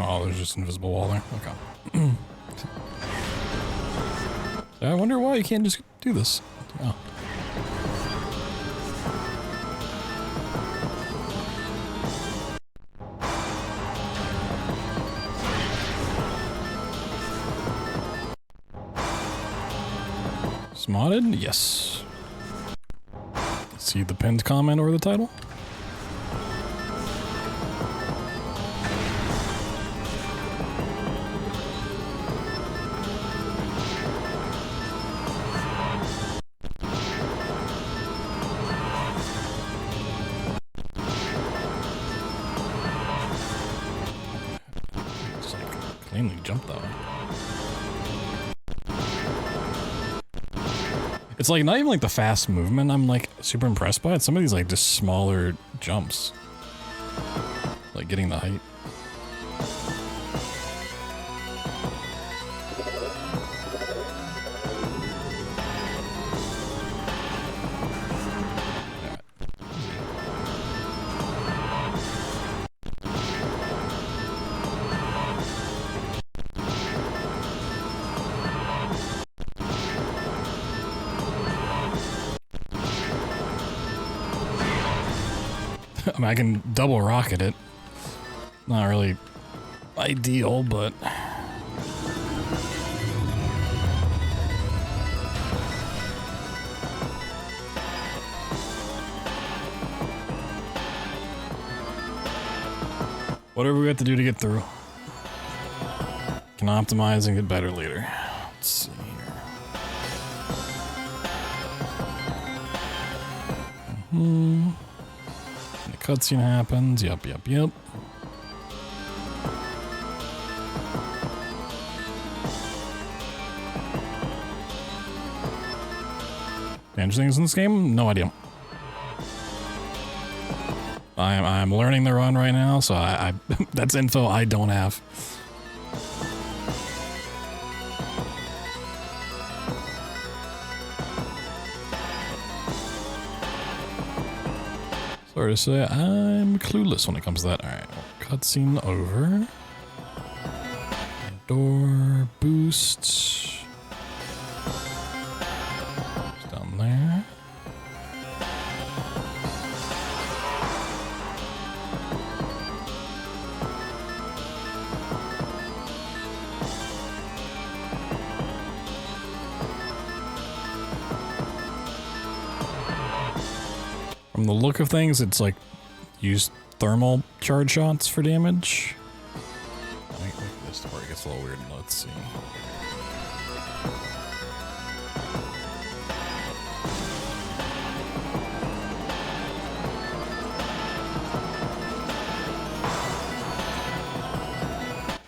Oh, there's just an invisible wall there. Okay. I wonder why you can't just do this. Oh. It's modded? Yes. See the pinned comment or the title? Cleanly jumped that way. It's like not even like the fast movement I'm like super impressed by it. Some of these like just smaller jumps. Like getting the height. I mean, I can double rocket it. Not really ideal, but... whatever we have to do to get through. Can optimize and get better later. Let's see here. Cutscene happens. Yep. Interesting things in this game? No idea. I'm learning the run right now, so I that's info I don't have. Sorry to say, I'm clueless when it comes to that. Alright, well, cutscene over. Door boost. It's down there. from the look of things, it's like use thermal charge shots for damage. I think this part gets a little weird. Let's see.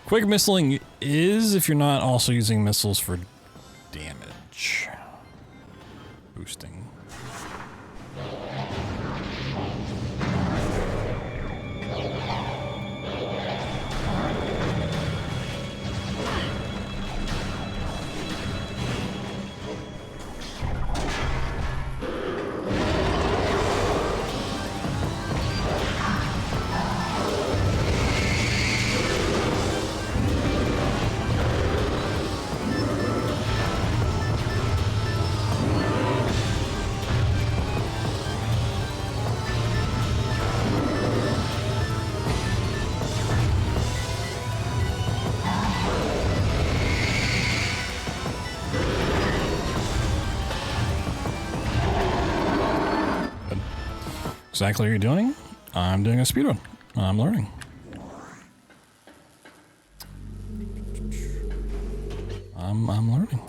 Quick missiling is if you're not also using missiles for damage boosting. Exactly what you're doing. I'm doing a speedrun. I'm learning. I'm learning.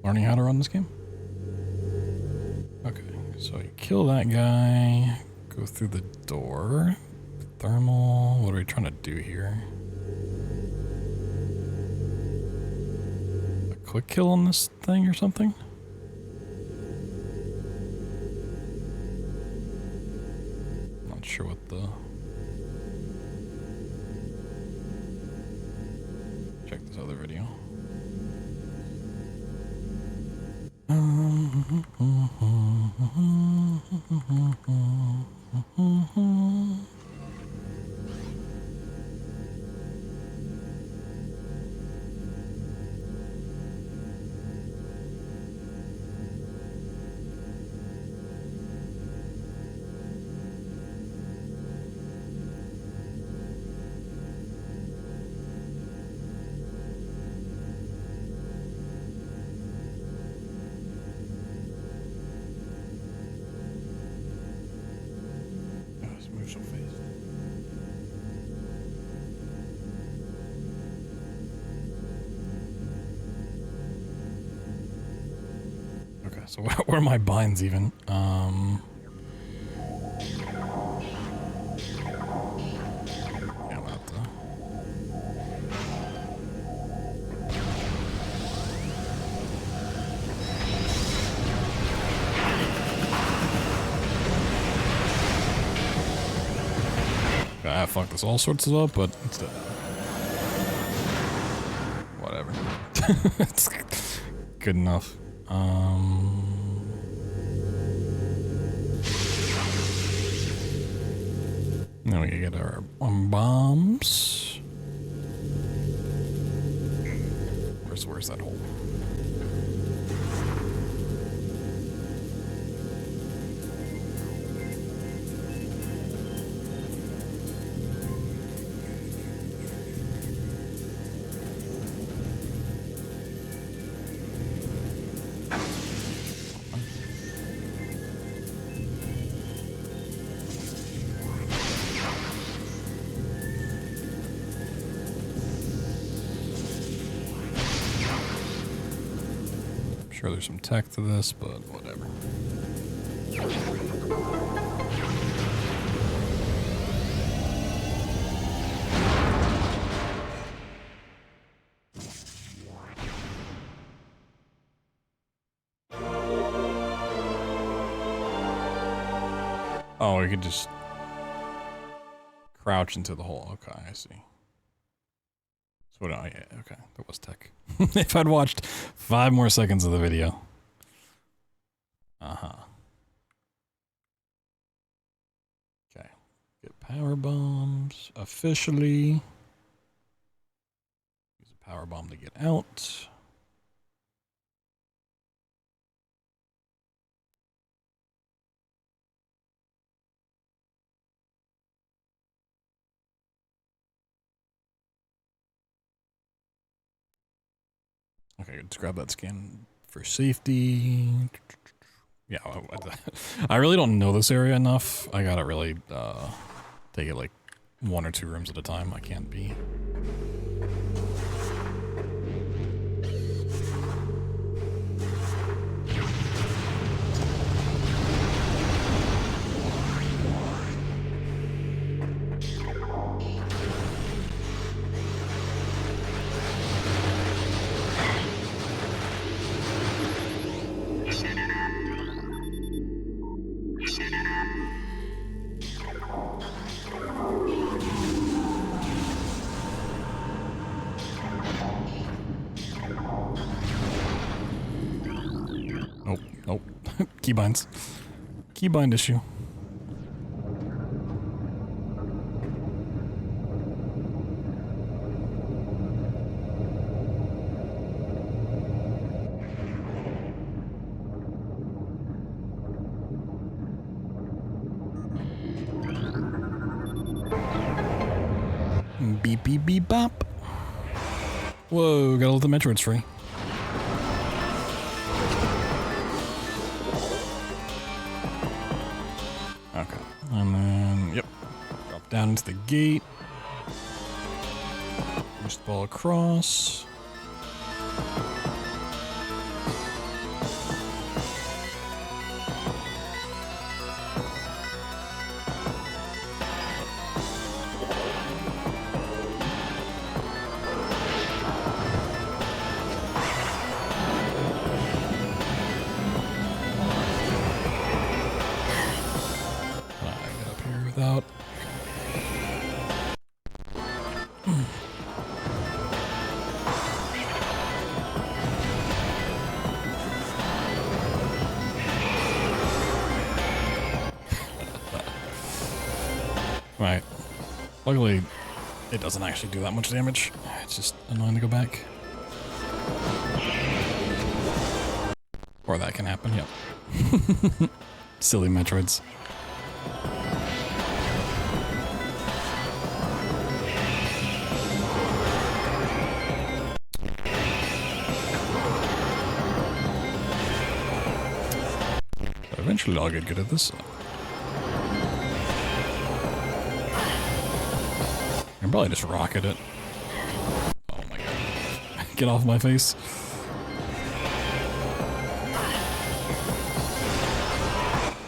Learning how to run this game. Okay, so you kill that guy, go through the door. Thermal, what are we trying to do here? A quick kill on this thing or something? Sure what the check this other video. So where are my binds even? Yeah, I'm out there. I fucked this all sorts of up, but it's dead. Whatever. It's good enough. Then we can get our bombs. Where's that hole? Sure there's some tech to this, but whatever. Oh, we could just crouch into the hole. Okay, I see. So, oh yeah, okay, that was tech. If I'd watched 5 more seconds of the video. Okay, get power bombs officially. Use a power bomb to get out. Okay, let's grab that scan for safety. Yeah, I really don't know this area enough. I gotta really take it like 1 or 2 rooms at a time. I can't be. Nope. Keybinds. Keybind issue. Beep beep beep bop. Whoa, gotta let the Metroids free. Okay, and then, yep. Drop down into the gate. Push the ball across. Without. Right. Luckily, it doesn't actually do that much damage. It's just annoying to go back. Or that can happen, yep. Silly Metroids. Eventually I'll get good at this. I can probably just rocket it. Oh my god. Get off my face.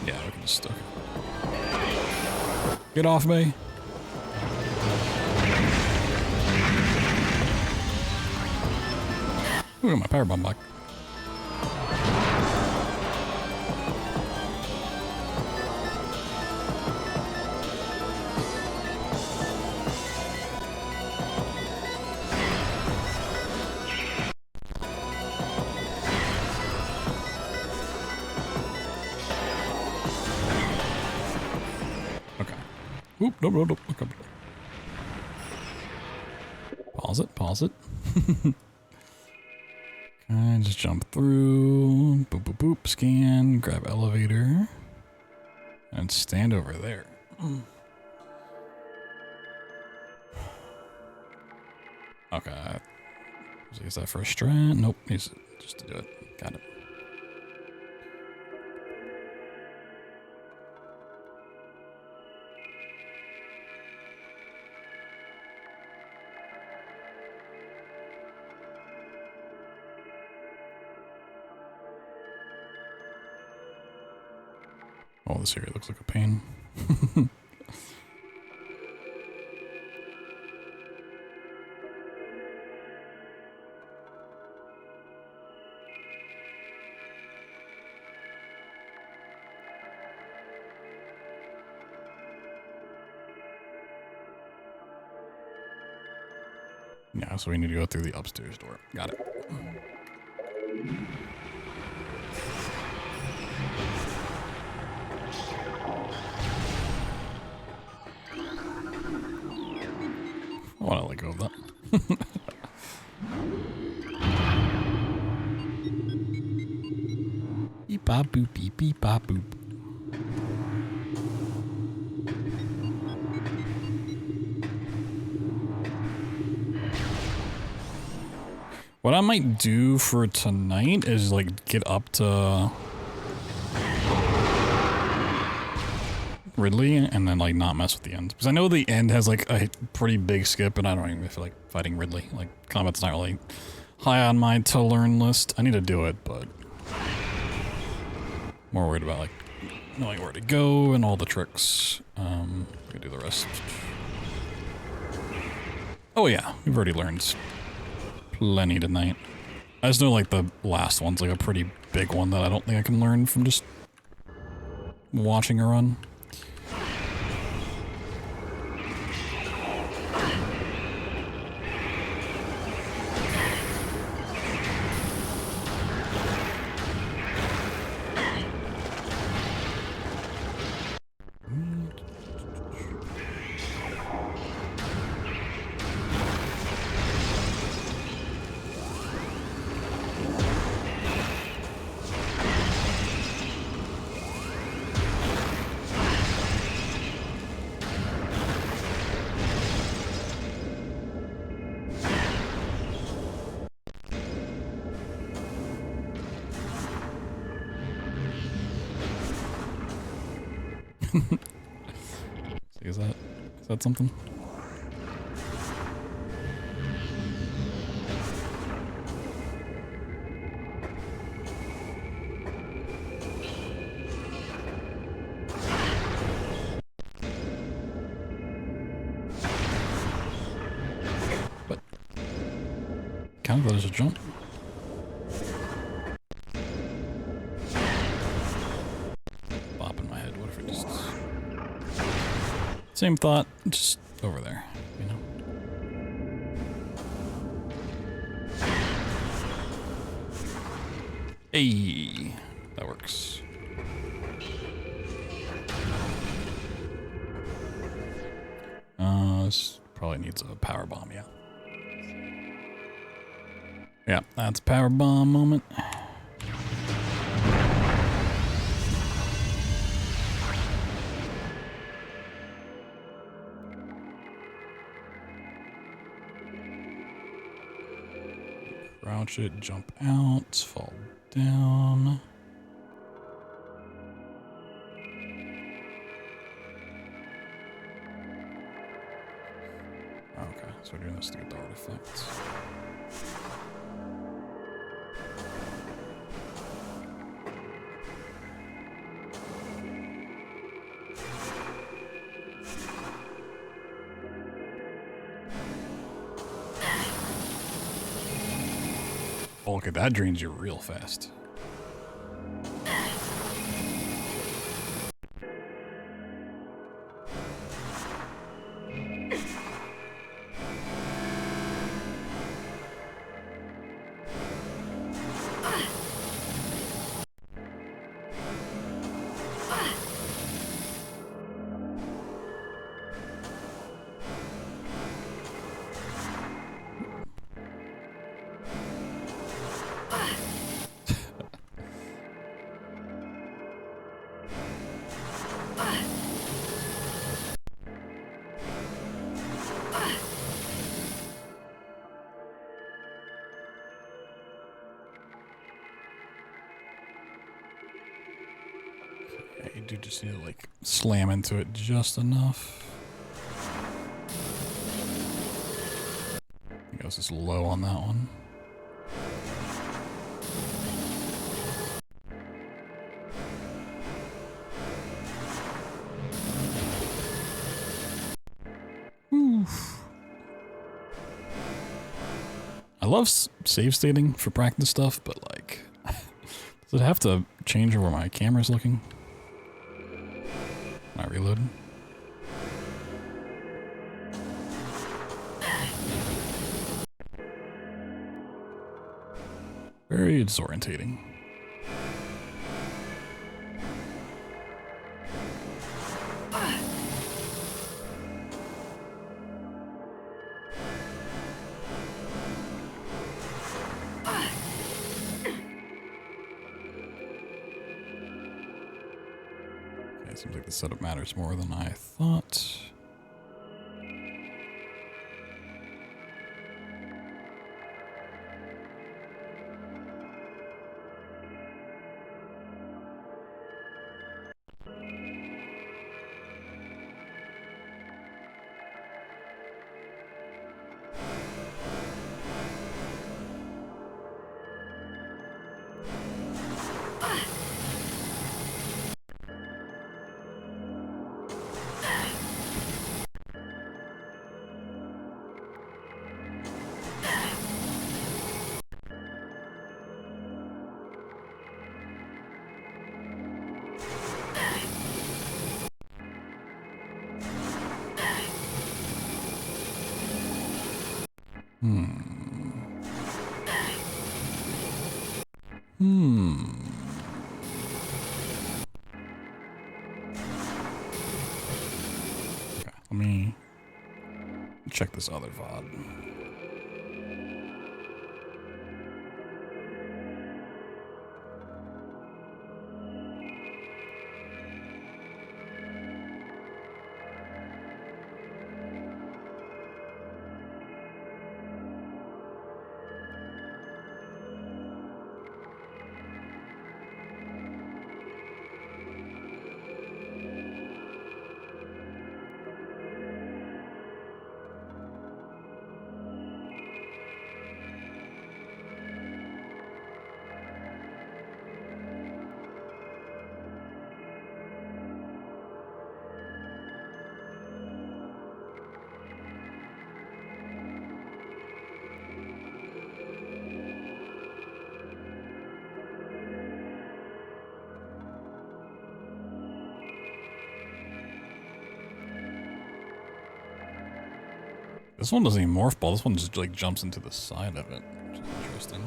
Yeah, we can just stuck it. Get off me. Ooh, my power bomb back. Oop, nope. Okay. Pause it. Okay, just jump through. Boop, boop, boop. Scan, grab elevator. And stand over there. Okay. Is that for a strat? Nope, needs just to do it. Got it. Oh, this area looks like a pain. Yeah, so we need to go through the upstairs door. Got it. I want to let go of that. Beep bop boop beep beep bop boop. What I might do for tonight is like get up to Ridley and then like not mess with the end. Because I know the end has like a pretty big skip and I don't even feel like fighting Ridley. Like combat's not really high on my to learn list. I need to do it, but more worried about like knowing where to go and all the tricks. Gonna do the rest. Oh yeah, we've already learned plenty tonight. I just know like the last one's like a pretty big one that I don't think I can learn from just watching her run. Is that something? But kind of thought it was a jump. Bop in my head. What if it just same thought, just over there, you know? Hey, that works. This probably needs a power bomb, yeah. Yeah, that's power bomb moment. Crouch it, jump out, fall down. Okay, so we're doing this to get the artifacts. Oh, look at that, drains you real fast. You do just need to like slam into it just enough. I think I was just low on that one. Oof. I love save stating for practice stuff, but like, does it have to change where my camera's looking? Am I reloading? Very disorientating. Seems like the setup matters more than I thought. Okay, let me check this other VOD. This one doesn't even morph ball. This one just like jumps into the side of it, which is interesting.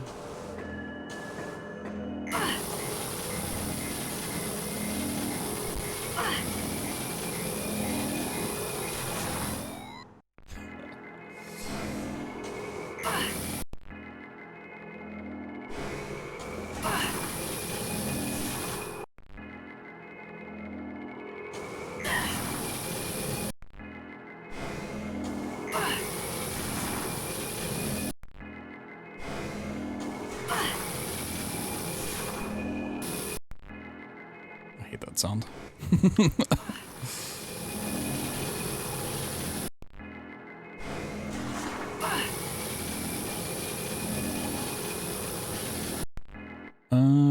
I hate that sound.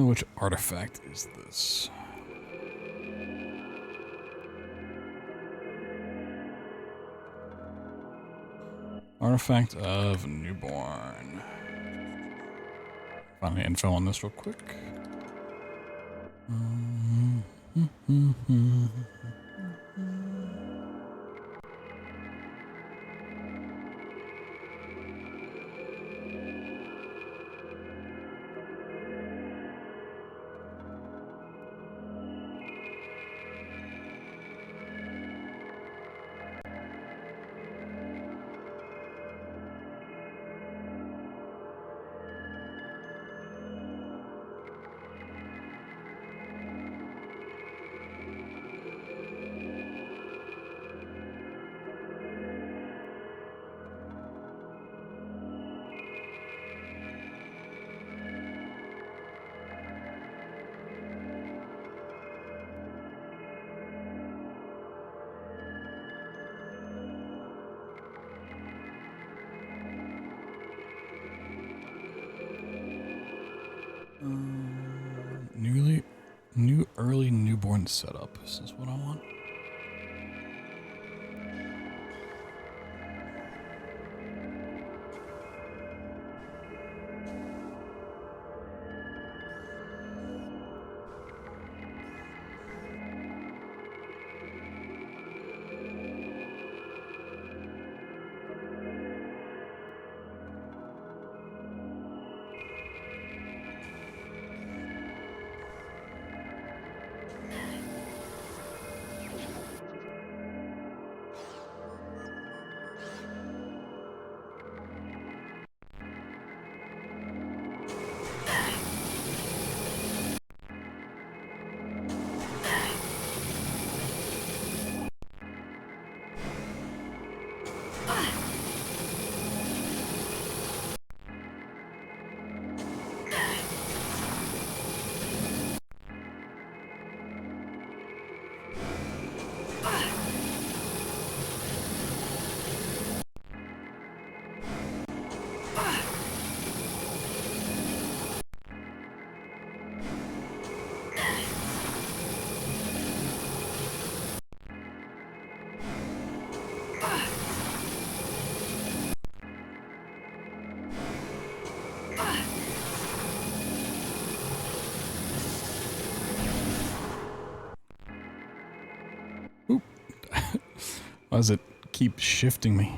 Which artifact is this? Artifact of Newborn. Find the info on this real quick. New early newborn setup. This is what I want. Why does it keep shifting me?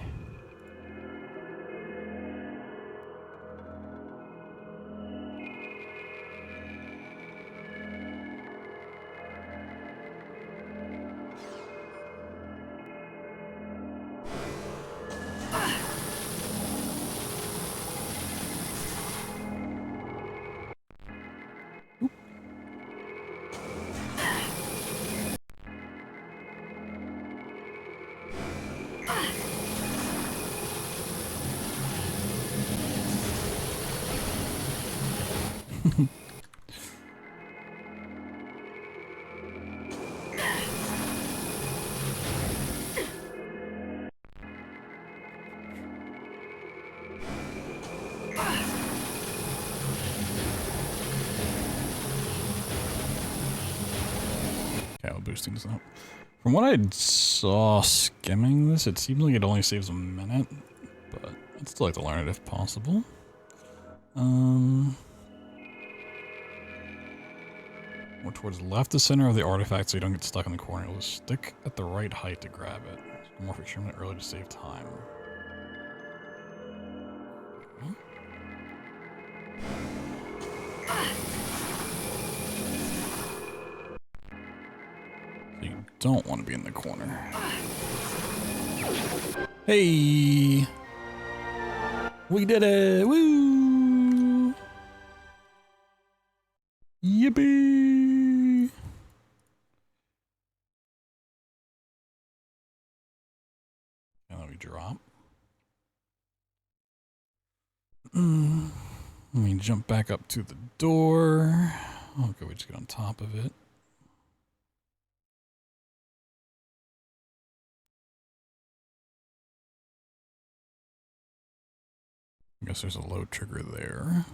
Boosting this up. From what I saw skimming this, it seems like it only saves a minute, but I'd still like to learn it if possible. More towards the left, the center of the artifact, so you don't get stuck in the corner. You'll just stick at the right height to grab it. More extremely early to save time. You don't want to be in the corner. Hey! We did it! Woo! Yippee! And let me drop. Let me jump back up to the door. Okay, we just get on top of it. I guess there's a load trigger there.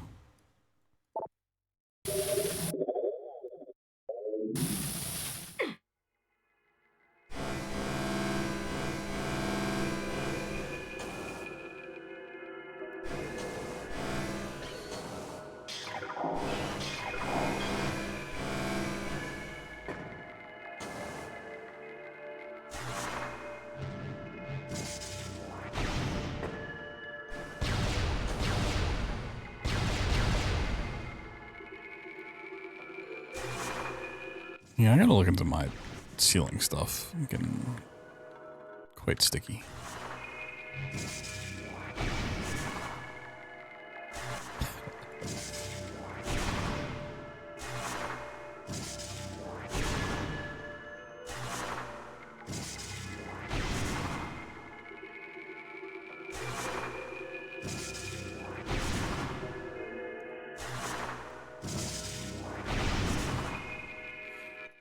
Yeah, I gotta look into my ceiling stuff. I'm getting quite sticky.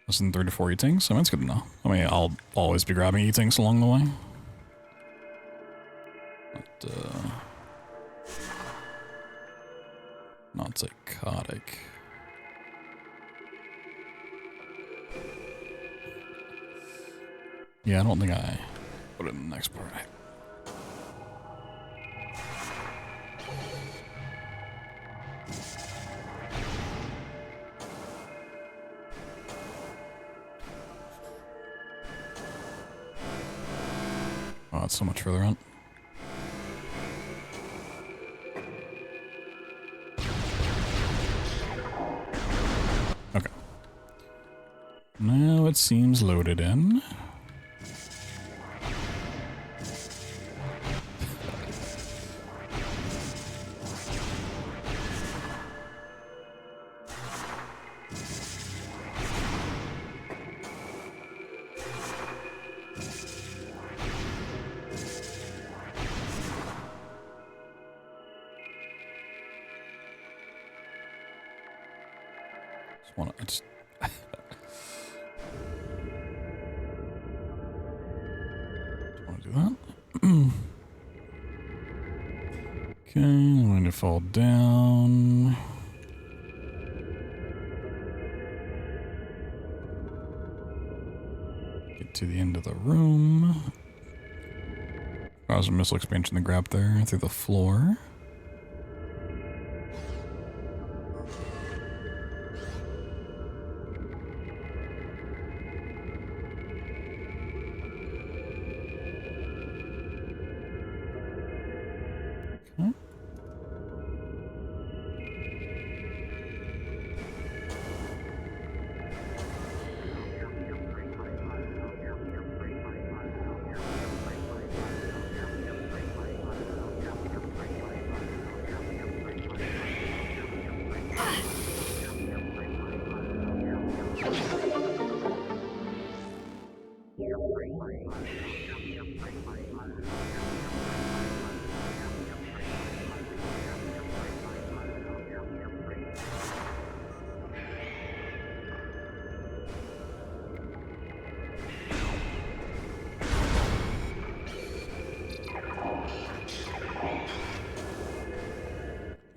Less than 3 to 4 E-Tings? I mean, that's good to know. I mean, I'll always be grabbing E-Tings along the way. But, not psychotic. Yeah, I don't think I put it in the next part. Oh, it's so much further out. Okay. Now it seems loaded in. Okay, I'm going to fall down. Get to the end of the room. That was a missile expansion to grab there through the floor.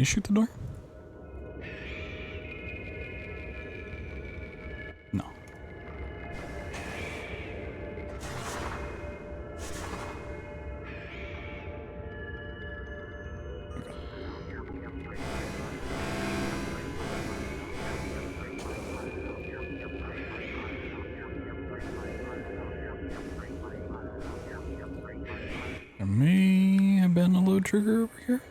You shoot the door? No. There may have been a load trigger over here.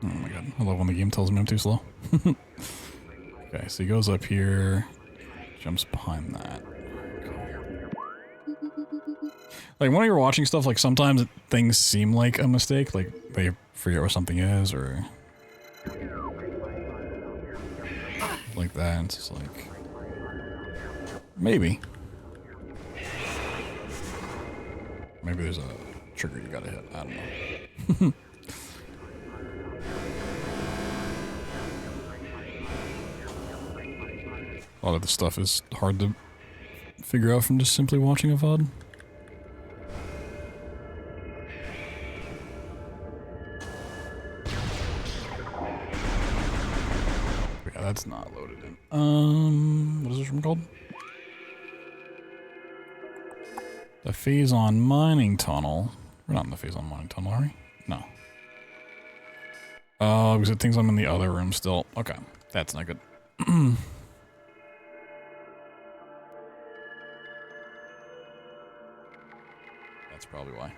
Oh my god, I love when the game tells me I'm too slow. Okay, so he goes up here, jumps behind that. Like when you're watching stuff, like sometimes things seem like a mistake, like they forget what something is, or like that, and it's just like, maybe there's a trigger you gotta hit, I don't know. A lot of the stuff is hard to figure out from just simply watching a VOD. Yeah, that's not loaded in. What is this room called? The phase-on mining tunnel. We're not in the phase-on mining tunnel, are we? No. Oh, because it thinks I'm in the other room still. Okay, that's not good. That's probably why.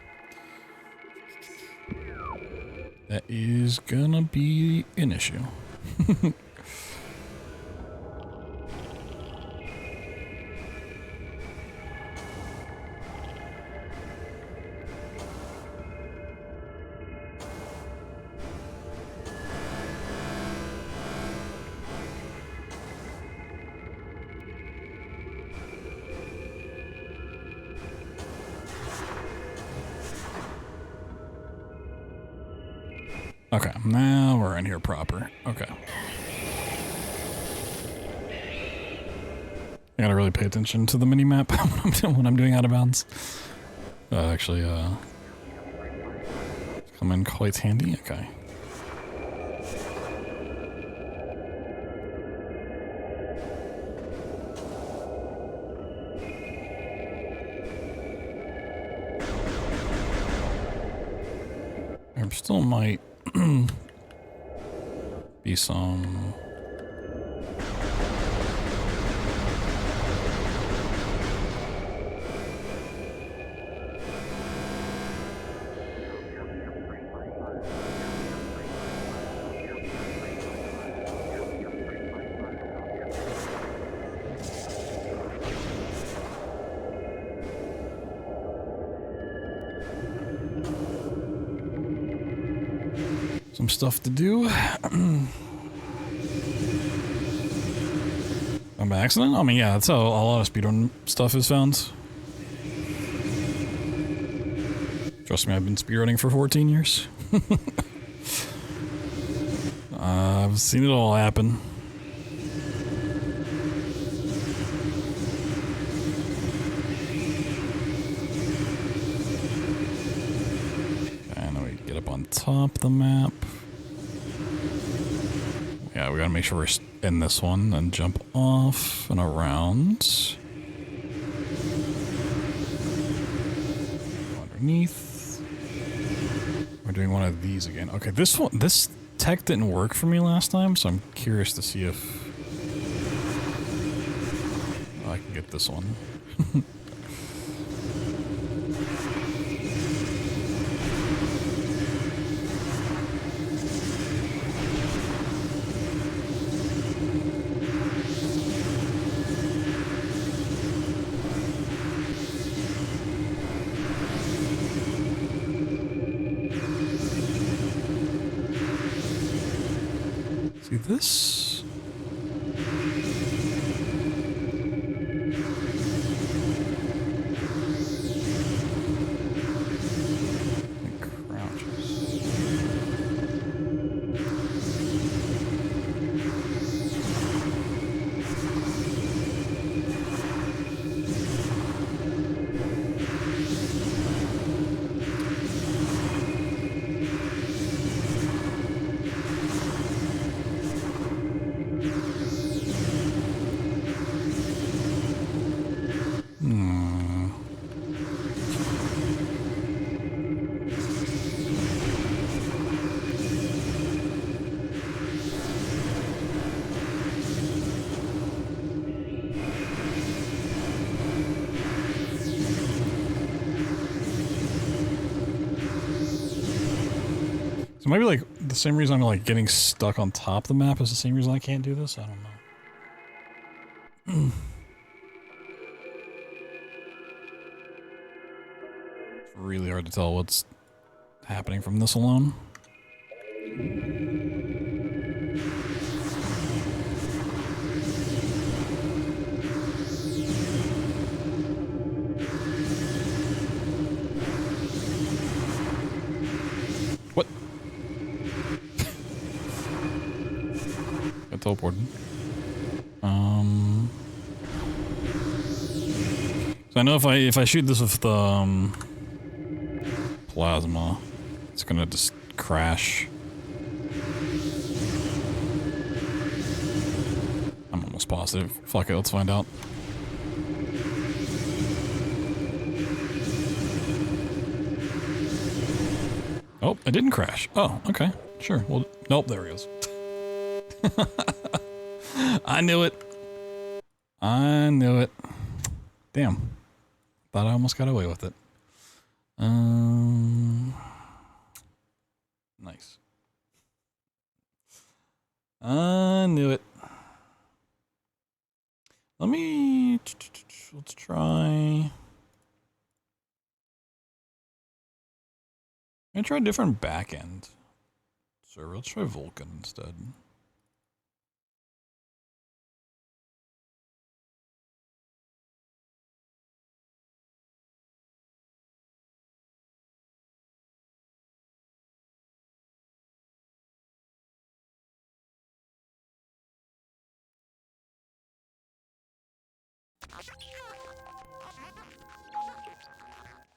That is gonna be an issue. Okay, now we're in here proper. Okay. I gotta really pay attention to the mini-map when I'm doing out of bounds. Actually, come in quite handy. Okay. There still might be some stuff to do. By accident? I mean, yeah, that's how a lot of speedrun stuff is found. Trust me, I've been speedrunning for 14 years. I've seen it all happen. And then we get up on top of the map. Yeah, we gotta make sure we're in this one and jump off and around. Go underneath. We're doing one of these again. Okay, this tech didn't work for me last time, so I'm curious to see if I can get this one. This? It crouches. So maybe like the same reason I'm like getting stuck on top of the map is the same reason I can't do this. I don't know. It's really hard to tell what's happening from this alone. What? Got teleported. So I know if I shoot this with the plasma, it's gonna just crash. I'm almost positive. Fuck it, let's find out. Oh, it didn't crash. Oh, okay. Sure. Well, nope, there he goes. I knew it. I knew it. Damn. Thought I almost got away with it. Nice. I knew it. Let me... Let's try... I'm gonna try a different backend server. Let's try Vulkan instead.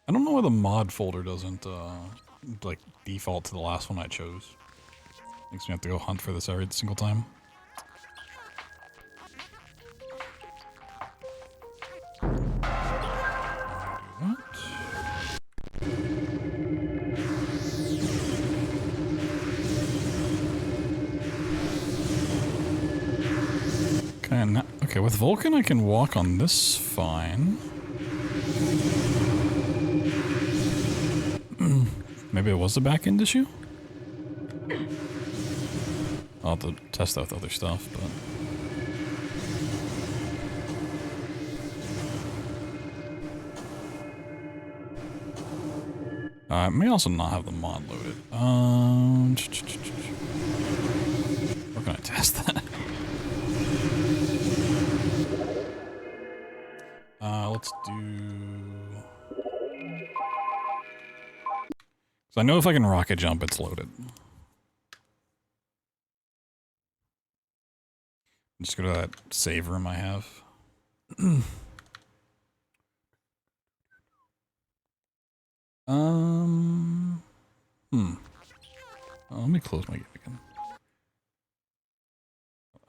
I don't know why the mod folder doesn't, like, default to the last one I chose. Makes me have to go hunt for this every single time. Okay, with Vulkan I can walk on this fine. Maybe it was a back-end issue? I'll have to test out the other stuff, but... I may also not have the mod loaded. Where can I test that? Let's do... So I know if I can rocket jump, it's loaded. Just go to that save room I have. Let me close my game again. Wait,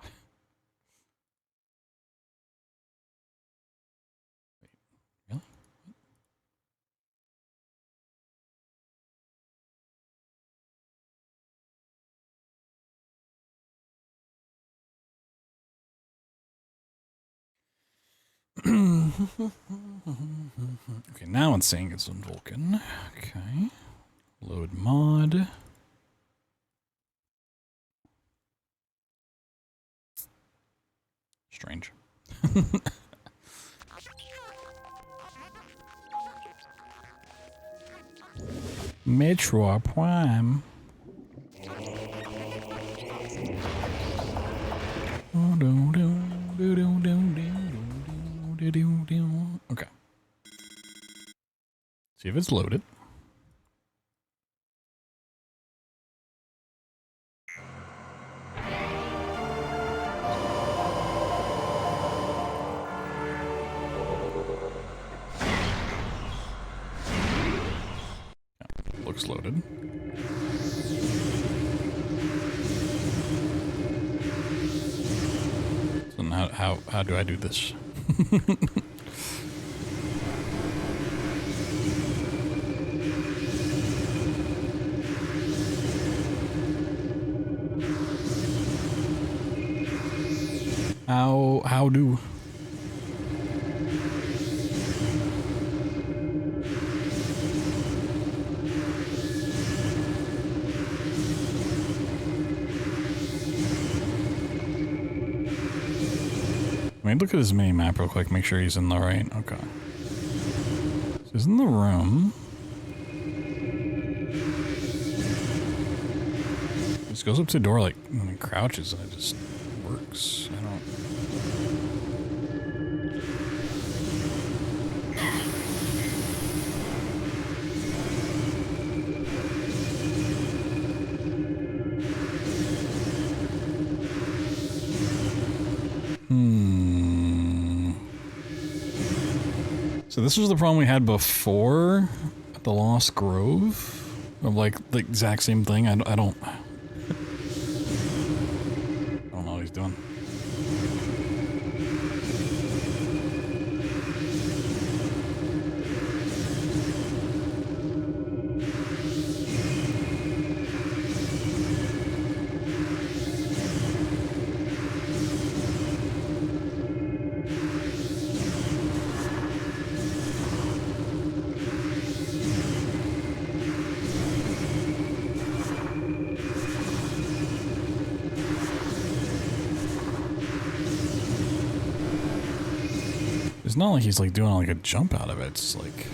really? Okay, now it's saying it's on Vulkan. Okay. Load mod. Strange. Metroid Prime. Okay. See if it's loaded. Looks loaded. So now how do I do this? How do? Let me look at his mini map real quick, make sure he's in the right. Okay. So he's in the room. He just goes up to the door like when he crouches and it just works. I don't. So this was the problem we had before at the Lost Grove, of like the exact same thing. I don't know what he's doing. It's not like he's like doing like a jump out of it. It's like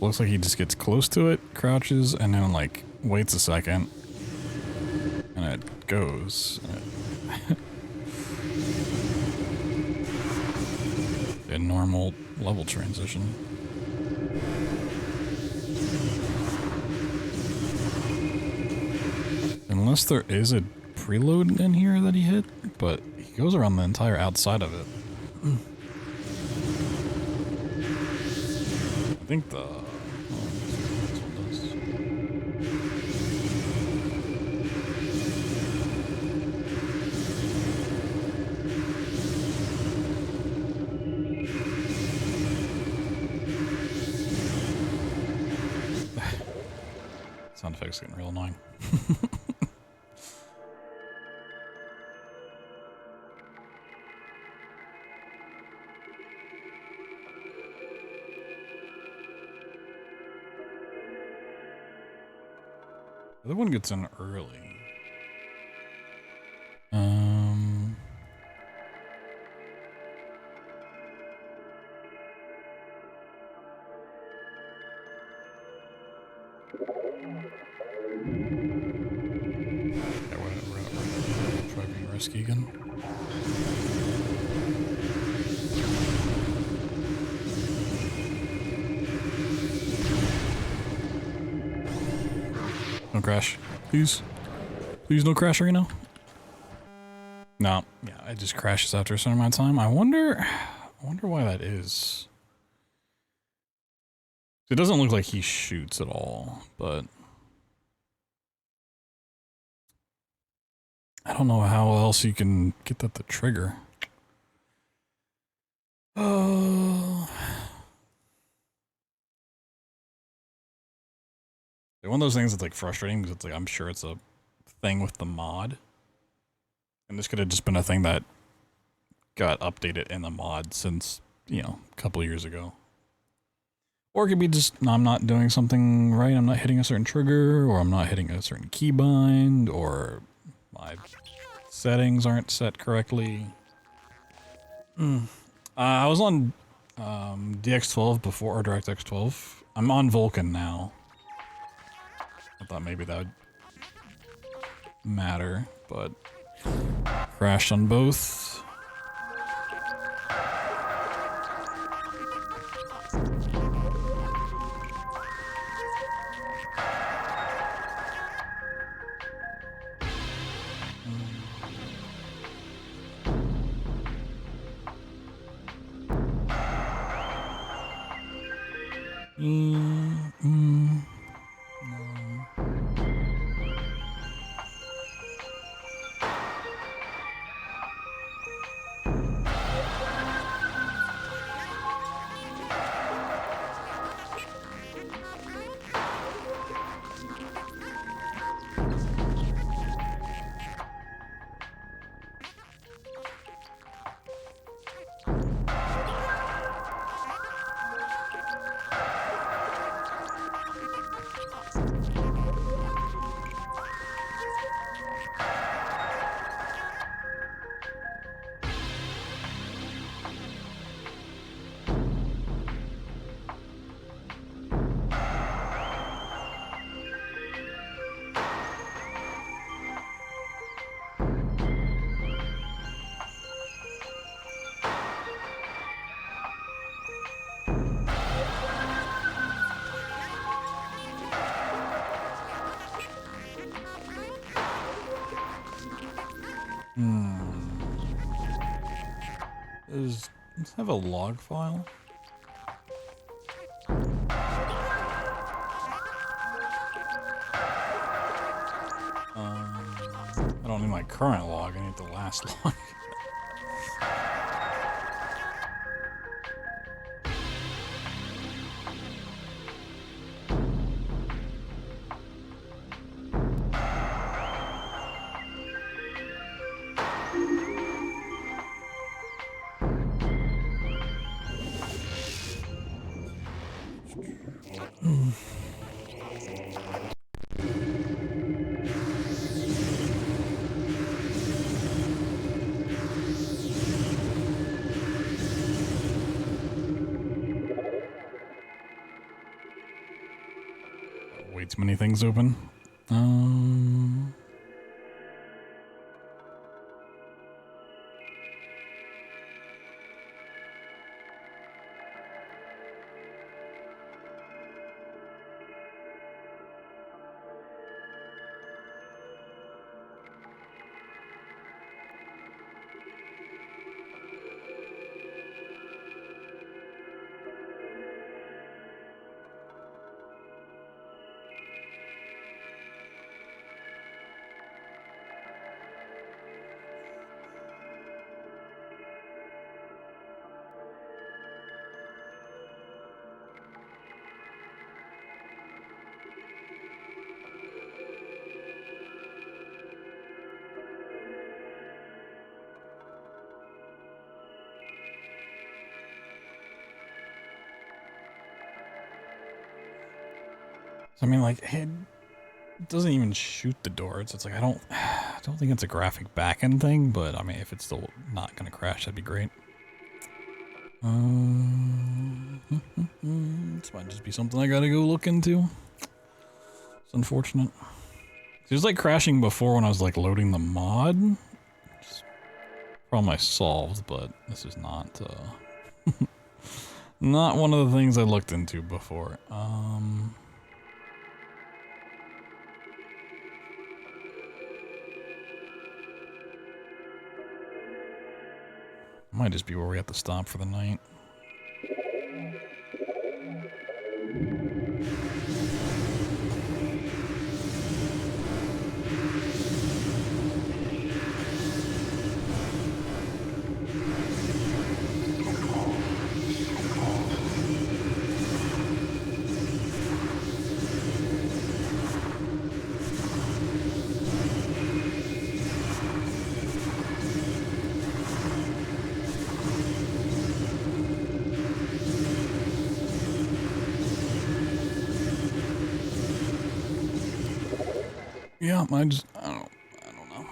looks like he just gets close to it, crouches, and then like waits a second, and it goes. A normal level transition. Unless there is a preload in here that he hit, but he goes around the entire outside of it. I think the... Sound effects getting real annoying. The other one gets in early. Yeah, we're try being risky again. Don't crash. Please. Please no crash right now. No. Yeah, it just crashes after a certain amount of time. I wonder why that is. It doesn't look like he shoots at all, but I don't know how else you can get that to trigger. Oh. One of those things that's like frustrating because it's like I'm sure it's a thing with the mod, and this could have just been a thing that got updated in the mod since, you know, a couple years ago. Or it could be just I'm not doing something right, I'm not hitting a certain trigger, or I'm not hitting a certain keybind, or my settings aren't set correctly. I was on DX12 before, or DirectX 12. I'm on Vulkan now. I thought maybe that would matter, but crashed on both. Let's have a log file. I don't need my current log, I need the last log. Way too many things open. I mean, like, it doesn't even shoot the doors. It's like, I don't think it's a graphic backend thing, but I mean, if it's still not gonna crash, that'd be great. This might just be something I gotta go look into. It's unfortunate. It was like crashing before when I was like loading the mod. Problem I solved, but this is not not one of the things I looked into before. Might just be where we have to stop for the night. Yeah, I don't know.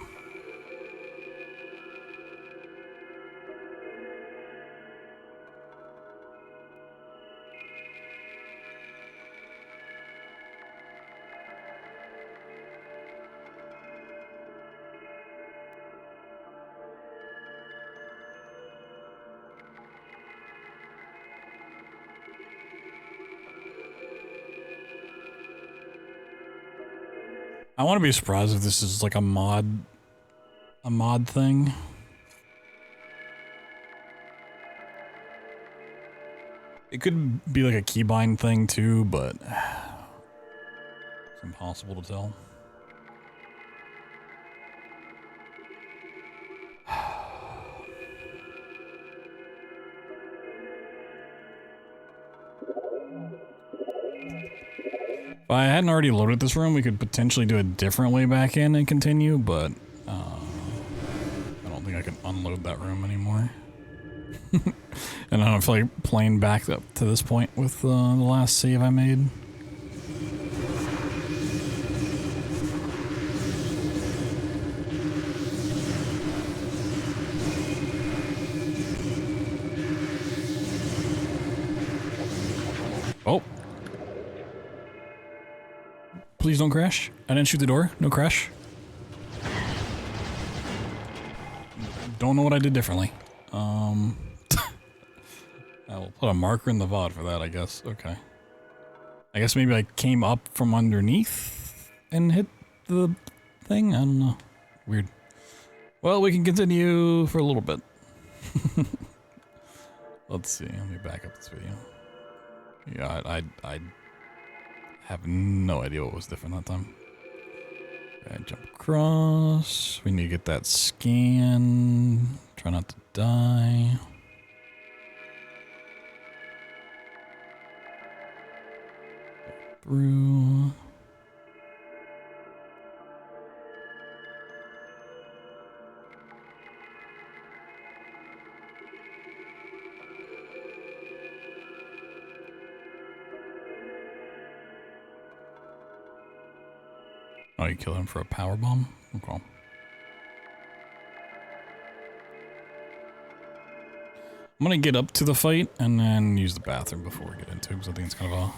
I want to be surprised if this is like a mod thing. It could be like a keybind thing too, but it's impossible to tell. If I hadn't already loaded this room, we could potentially do a different way back in and continue, but I don't think I can unload that room anymore. And I don't feel like playing back up to this point with the last save I made. Oh. Please don't crash. I didn't shoot the door. No crash. Don't know what I did differently. I will put a marker in the VOD for that, I guess. Okay. I guess maybe I came up from underneath and hit the thing? I don't know. Weird. Well, we can continue for a little bit. Let's see. Let me back up this video. Yeah, I have no idea what was different that time. Okay, jump across. We need to get that scan. Try not to die. Through. Oh, you kill him for a power bomb? Okay. I'm gonna get up to the fight and then use the bathroom before we get into it, because I think it's kind of a...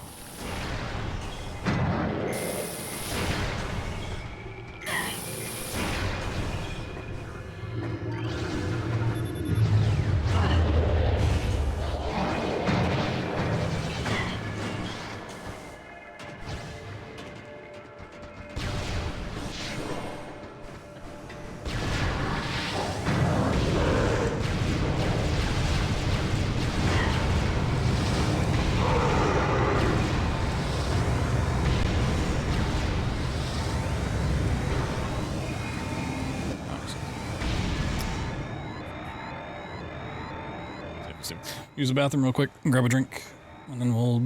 Use the bathroom real quick, grab a drink, and then we'll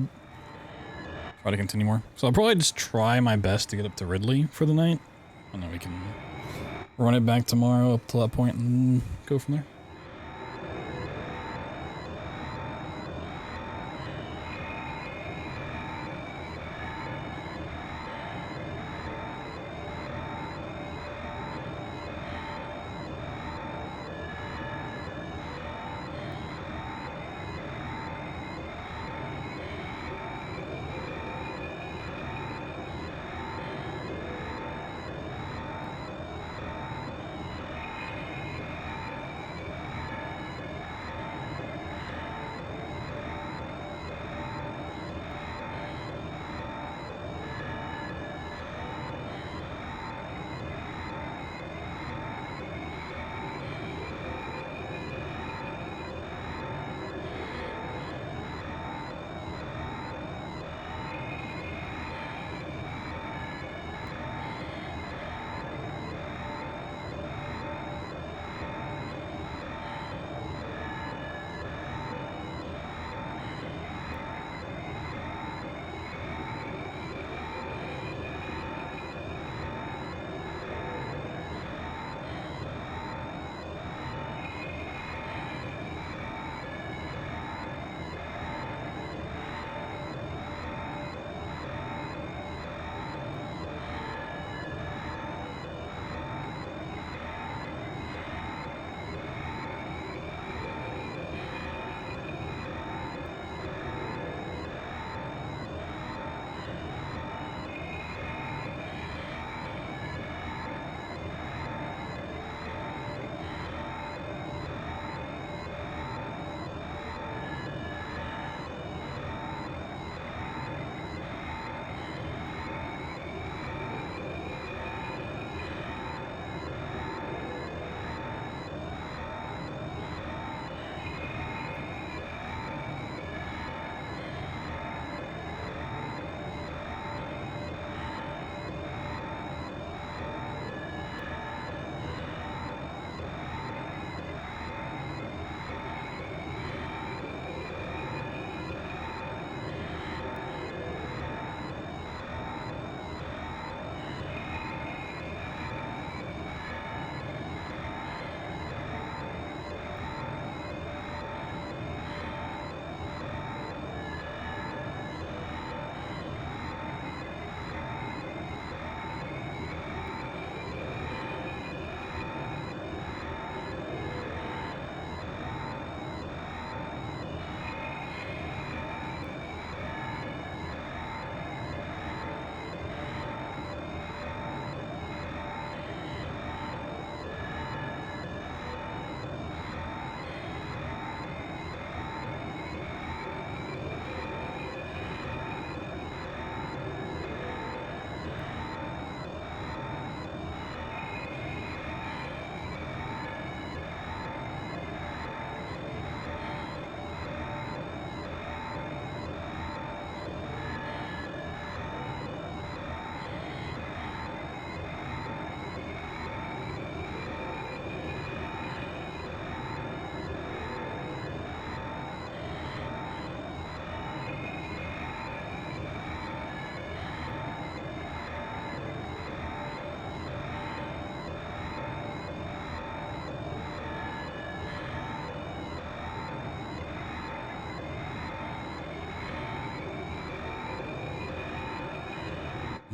try to continue more. So I'll probably just try my best to get up to Ridley for the night, and then we can run it back tomorrow up to that point and go from there.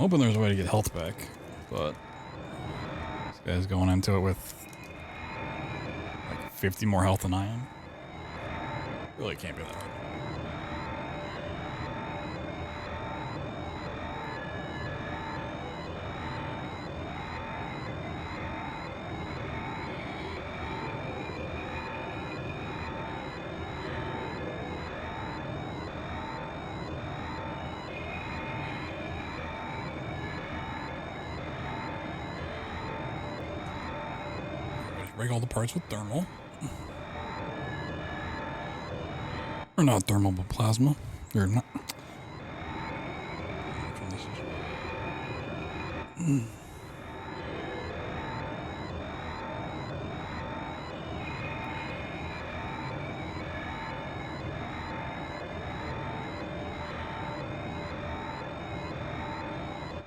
hoping there's a way to get health back, but this guy's going into it with like 50 more health than I am. Really can't be that hard. Break all the parts with thermal. Or not thermal, but plasma. Or not.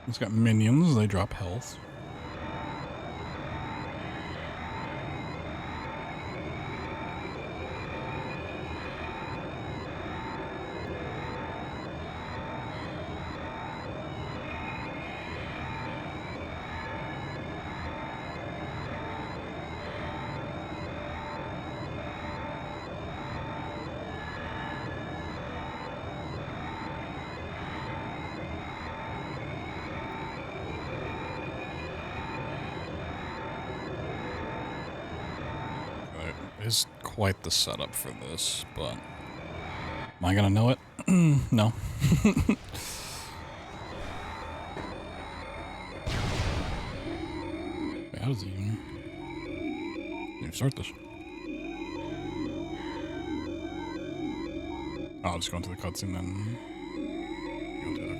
It's got minions, they drop health. Is quite the setup for this, but am I gonna know it? No. Wait, how does it even start this? Oh, I'll just go into the cutscene then. Go to it.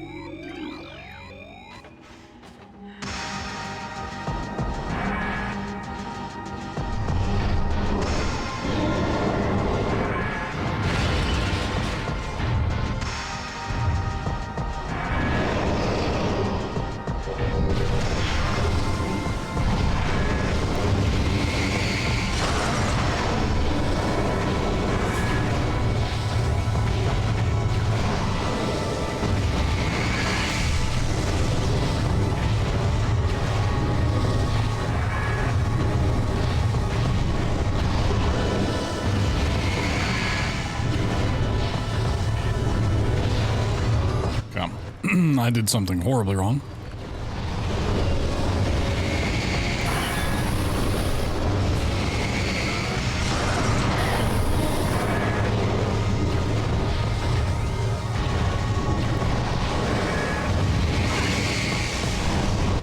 I did something horribly wrong.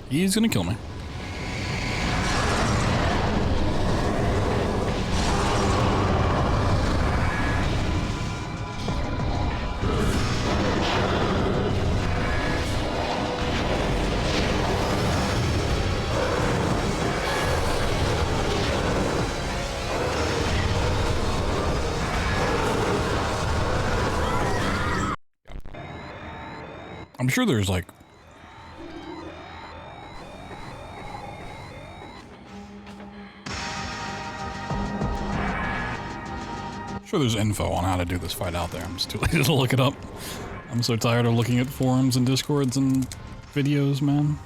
He's gonna kill me. I'm sure there's like there's info on how to do this fight out there. I'm just too lazy to look it up. I'm so tired of looking at forums and discords and videos, man.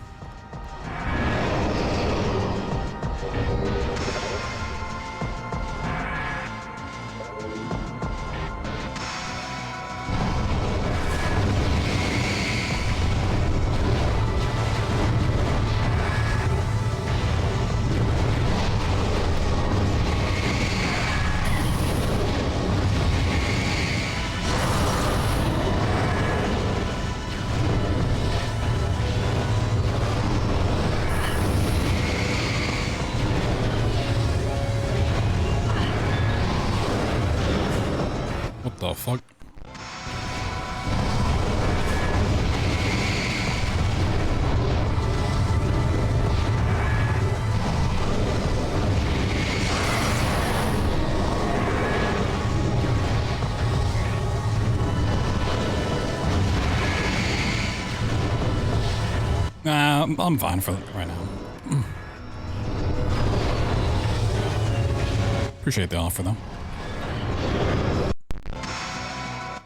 What the fuck? Nah, I'm fine for right now. Appreciate the offer though.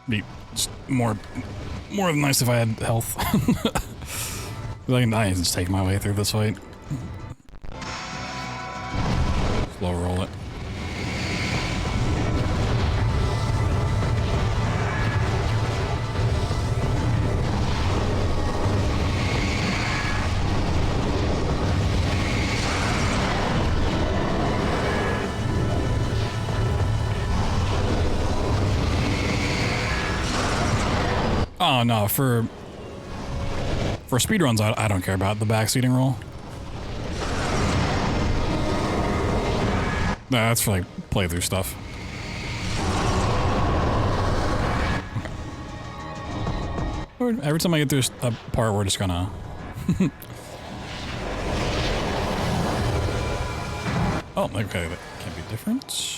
Be just more than nice if I had health. I can just take my way through this fight. Slow roll it. Oh no, for speedruns, I don't care about the backseating roll. Nah, that's for like playthrough stuff. Okay. Every time I get through a part, we're just gonna... Oh, okay, that can't be different.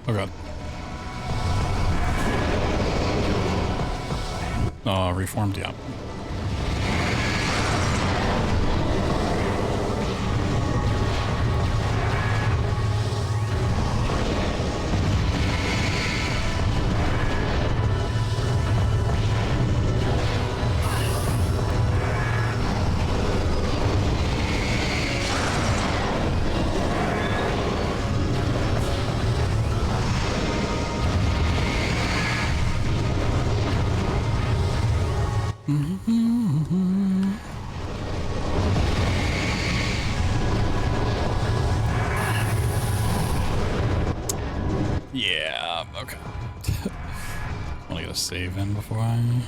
Oh god. Reformed, yeah. Yeah, okay. I want to get a save in before I...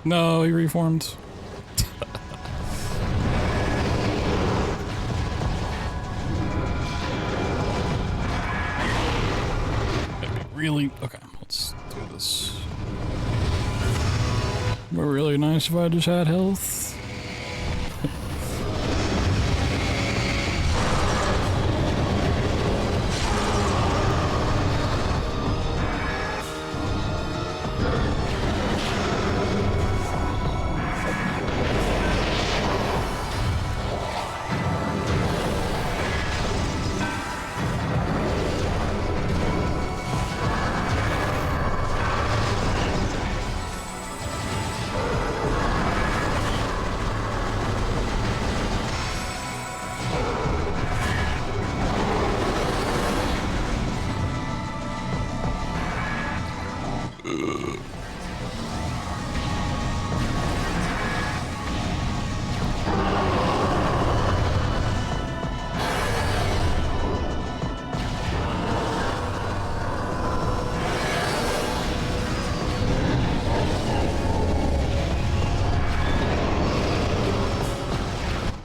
No, he reformed. Really? Okay, let's do this. Would be really nice if I just had health.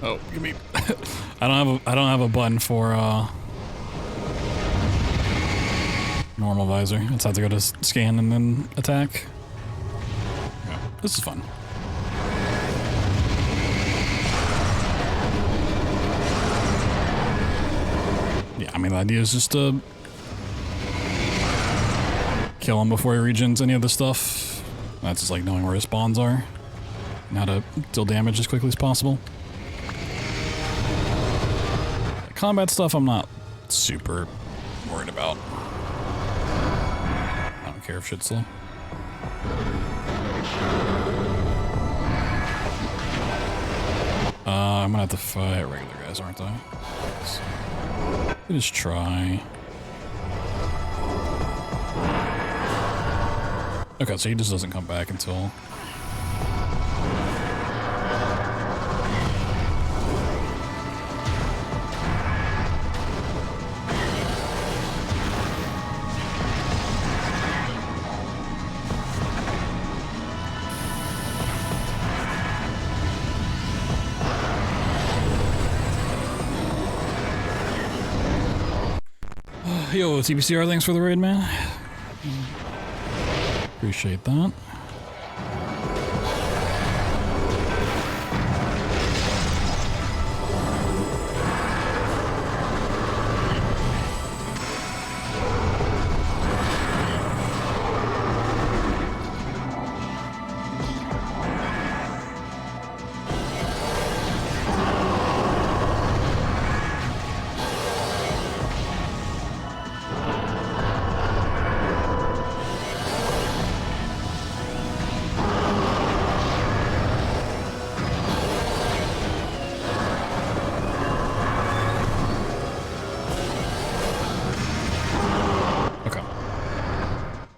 Oh, give me. I don't have a button for normal visor. It's have to go to scan and then attack. This is fun. Yeah, I mean, the idea is just to kill him before he regens any of the stuff. That's just like knowing where his spawns are and how to deal damage as quickly as possible. The combat stuff I'm not super worried about. I don't care if shit's slow. I'm gonna have to fight regular guys, aren't I? So, let me just try. Okay, so he just doesn't come back until... Yo, TBCR, thanks for the raid, man. Appreciate that.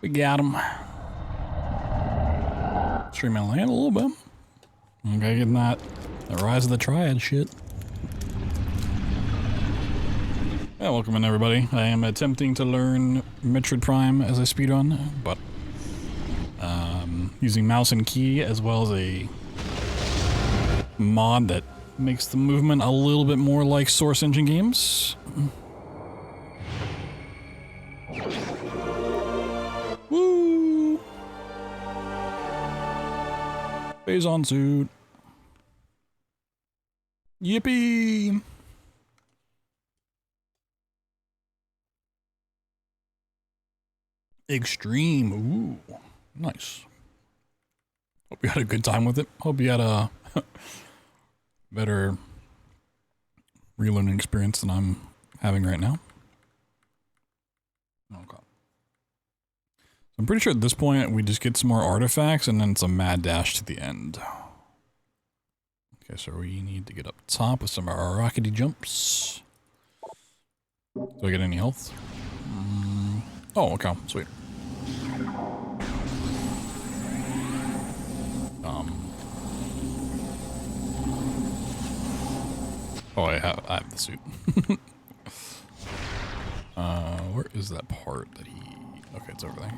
We got him. Streaming land a little bit. Okay, getting that Rise of the Triad shit. Yeah, welcome in everybody. I am attempting to learn Metroid Prime as a speedrun, but using mouse and key as well as a mod that makes the movement a little bit more like Source Engine games. Woo! Phase-on suit. Yippee! Extreme. Ooh, nice. Hope you had a good time with it. Hope you had a better relearning experience than I'm having right now. Okay. I'm pretty sure at this point we just get some more artifacts and then it's a mad dash to the end. Okay, so we need to get up top with some of our rockety jumps. Do I get any health? Oh, okay, sweet. Oh, I have the suit. Where is that part that he... Okay, it's over there.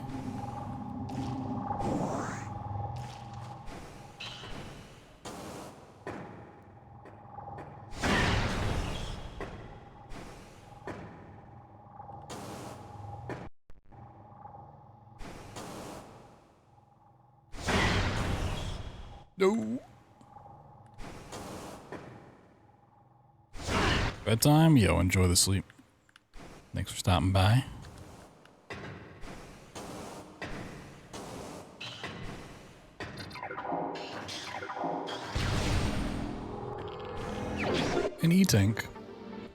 No. Bedtime? Yo, enjoy the sleep. Thanks for stopping by. An E-tank.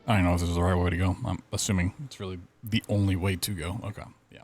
I don't know if this is the right way to go. I'm assuming it's really the only way to go. Okay, yeah.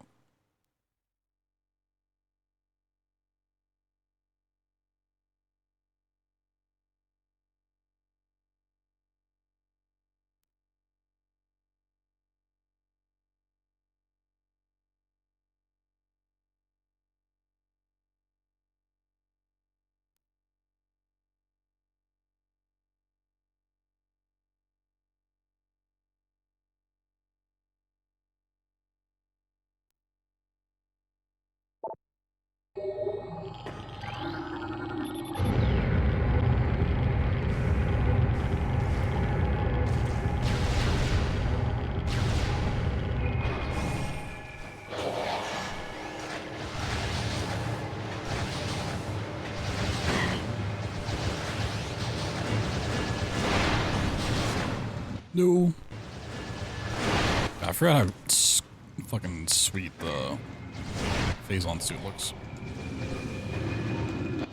No. I forgot how fucking sweet the phase-on suit looks.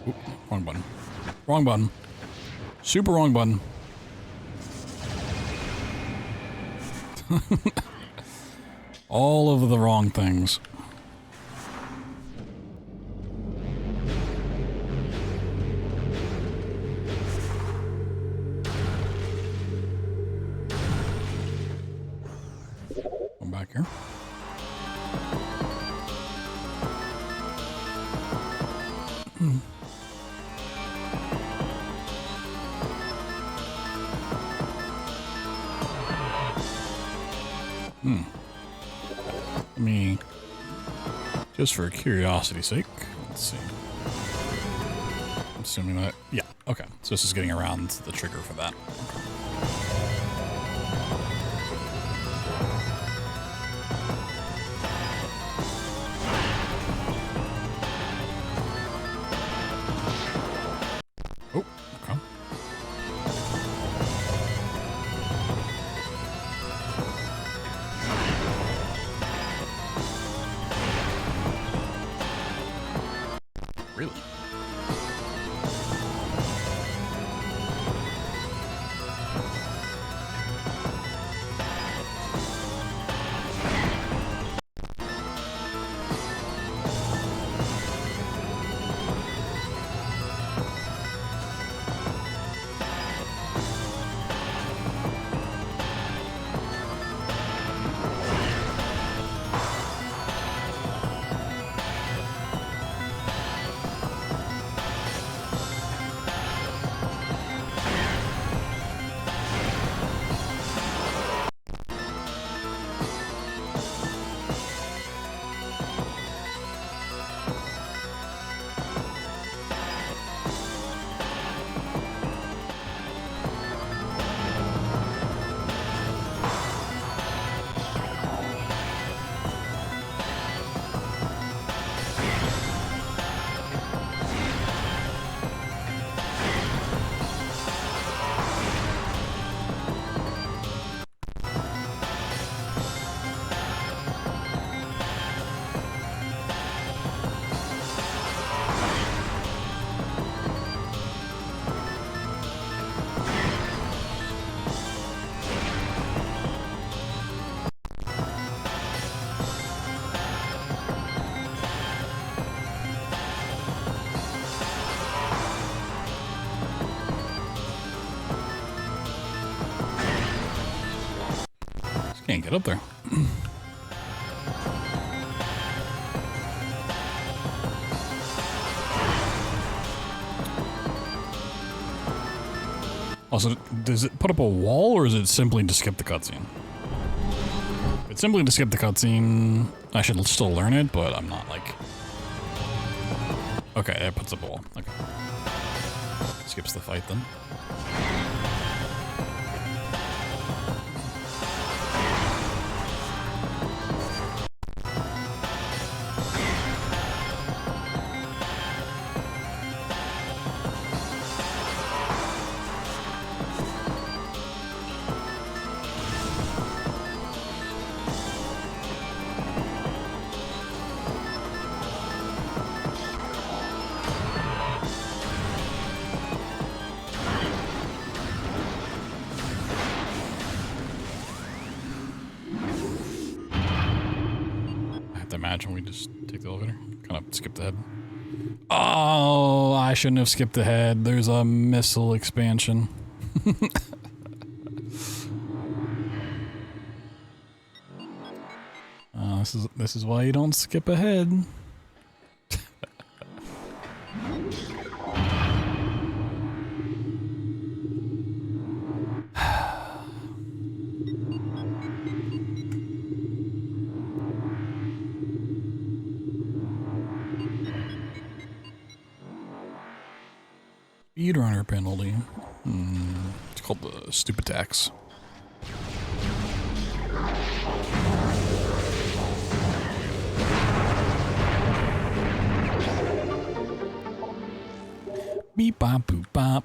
Oop, wrong button. Wrong button. Super wrong button. All of the wrong things. Come back here. Let me, just for curiosity's sake, let's see. I'm assuming that, yeah, okay. So this is getting around the trigger for that. Okay. Oh, okay. Really? Can't get up there. Also, does it put up a wall or is it simply to skip the cutscene? If it's simply to skip the cutscene, I should still learn it, but I'm not like... Okay, it puts up a wall. Okay. Skips the fight then. Imagine we just take the elevator, kind of skip the head. Oh, I shouldn't have skipped ahead. There's a missile expansion. This is why you don't skip ahead. Speedrunner penalty. It's called the stupid tax. Beep bop boop bop.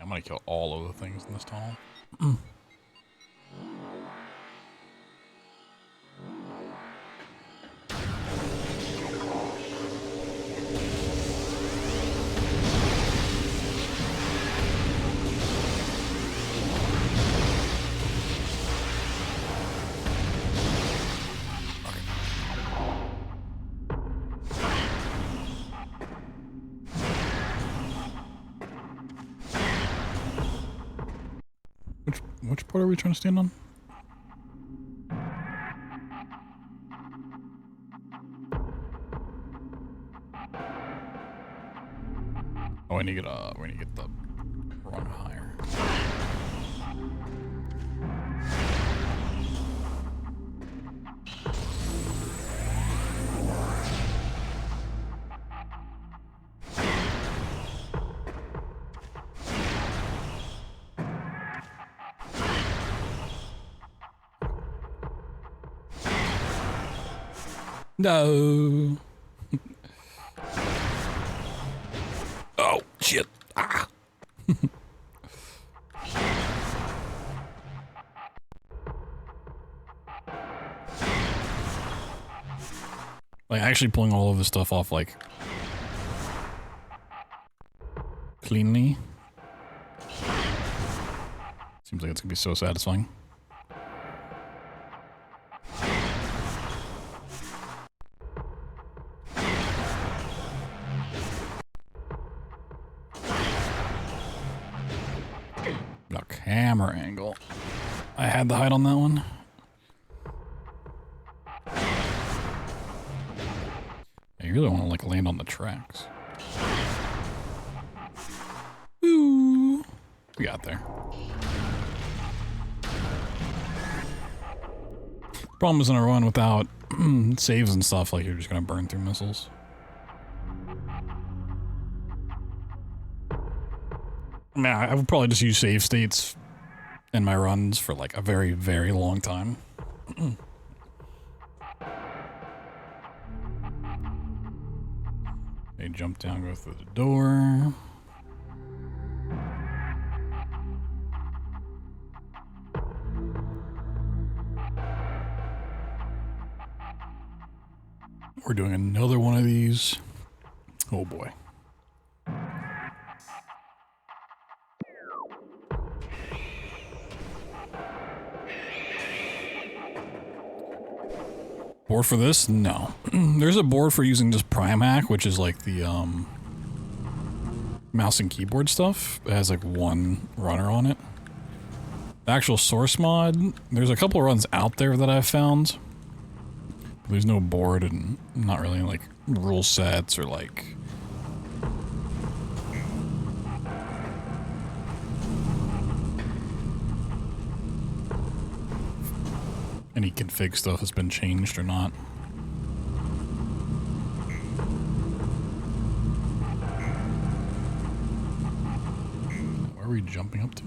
I'm gonna kill all of the things in this tunnel. Which part are we trying to stand on? Oh, we need to get the run higher. No. Oh, shit. Ah. Like, actually pulling all of this stuff off, like, cleanly. Seems like it's gonna be so satisfying. Camera angle. I had the height on that one. You really want to like land on the tracks. Ooh, we got there. Problem is in a run without saves and stuff, like you're just gonna burn through missiles. I mean, I would probably just use save states in my runs for like a very, very long time. Okay, jump down, go through the door. We're doing another one of these. Oh boy. Board for this? No. There's a board for using just Prime Hack, which is like the mouse and keyboard stuff. It has like one runner on it. The actual source mod, there's a couple of runs out there that I've found. But there's no board and not really like rule sets or like any config stuff has been changed or not. Where are we jumping up to?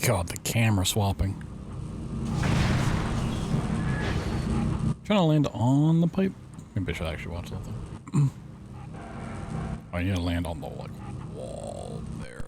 God, the camera swapping. Trying to land on the pipe? Maybe I should actually watch that thing. Oh, you need to land on the like wall there.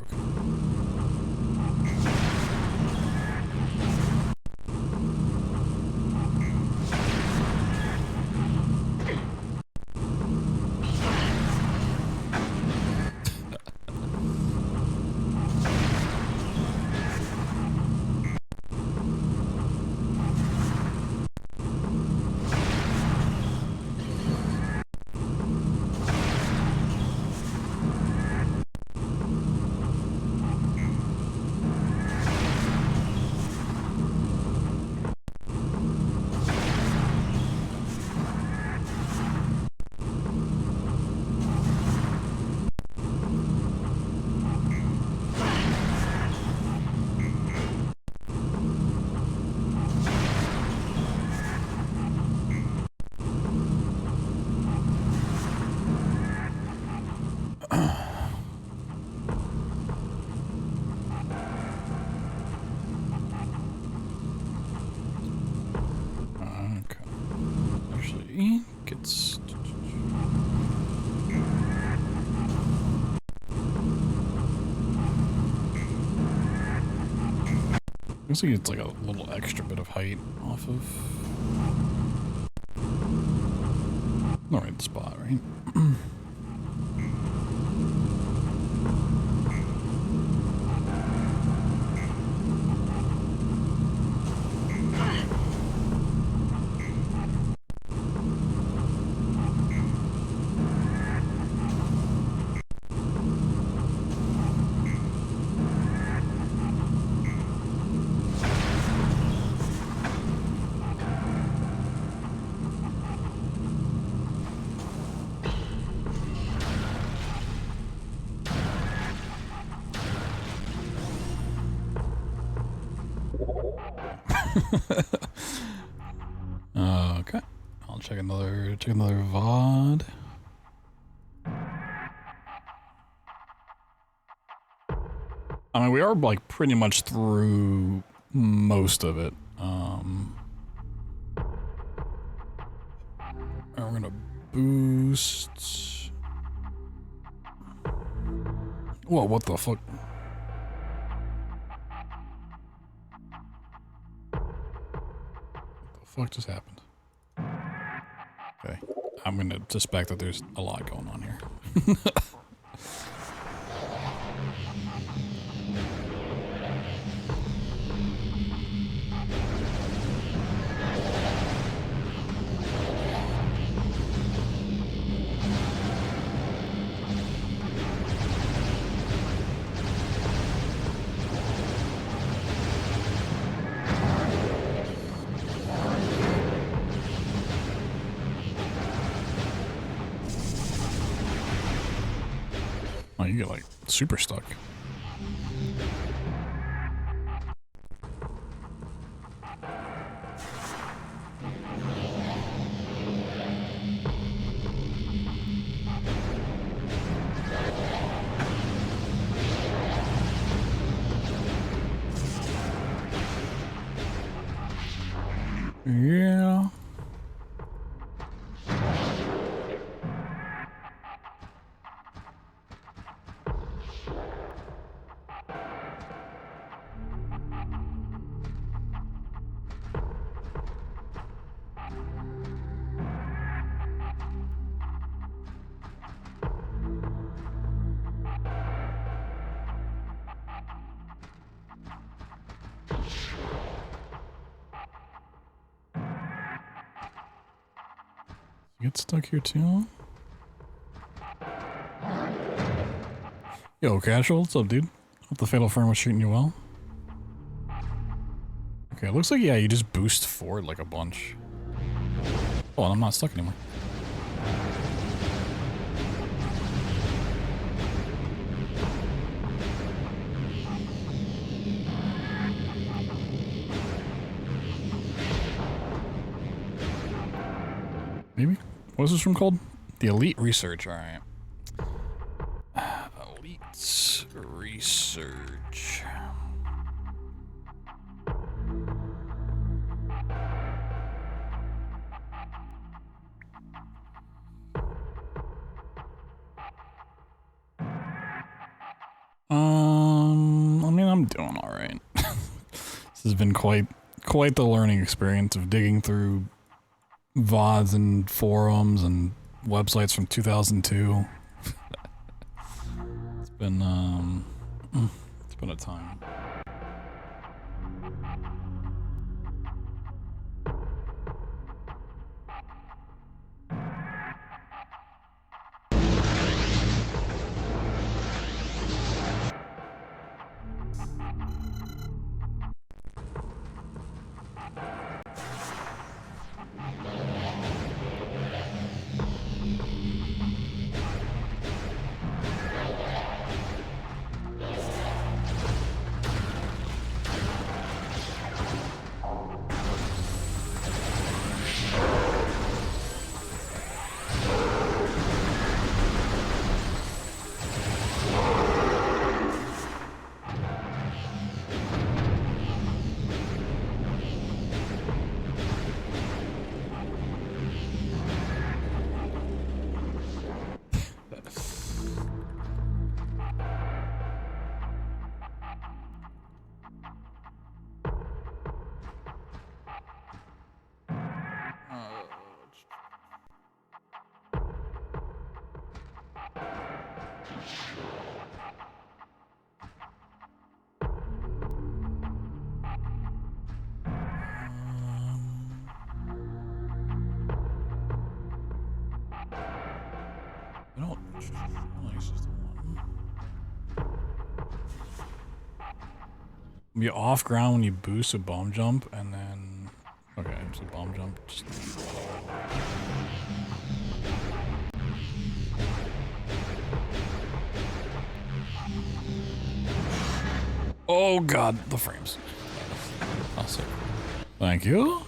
Looks like it's like a little extra bit of height off of the right spot, right? Okay, I'll check another VOD. I mean, we are like pretty much through most of it. And we're gonna boost. Whoa! What the fuck? What the fuck just happened? Okay, I'm gonna suspect that there's a lot going on here. Oh, you get like super stuck. Yeah. Get stuck here too? Yo, Casual, what's up, dude? Hope the Fatal Frame was treating you well. Okay, it looks like, yeah, you just boost forward like a bunch. Oh, and I'm not stuck anymore. Maybe? What was this room called? The Elite Research, alright. Elite Research. I mean, I'm doing alright. This has been quite the learning experience of digging through VODs and forums and websites from 2002. It's been a time. don't. This is the one. Be off ground when you boost a bomb jump, and then. Okay, it's a bomb jump. Just... Oh god, the frames. Awesome. Thank you.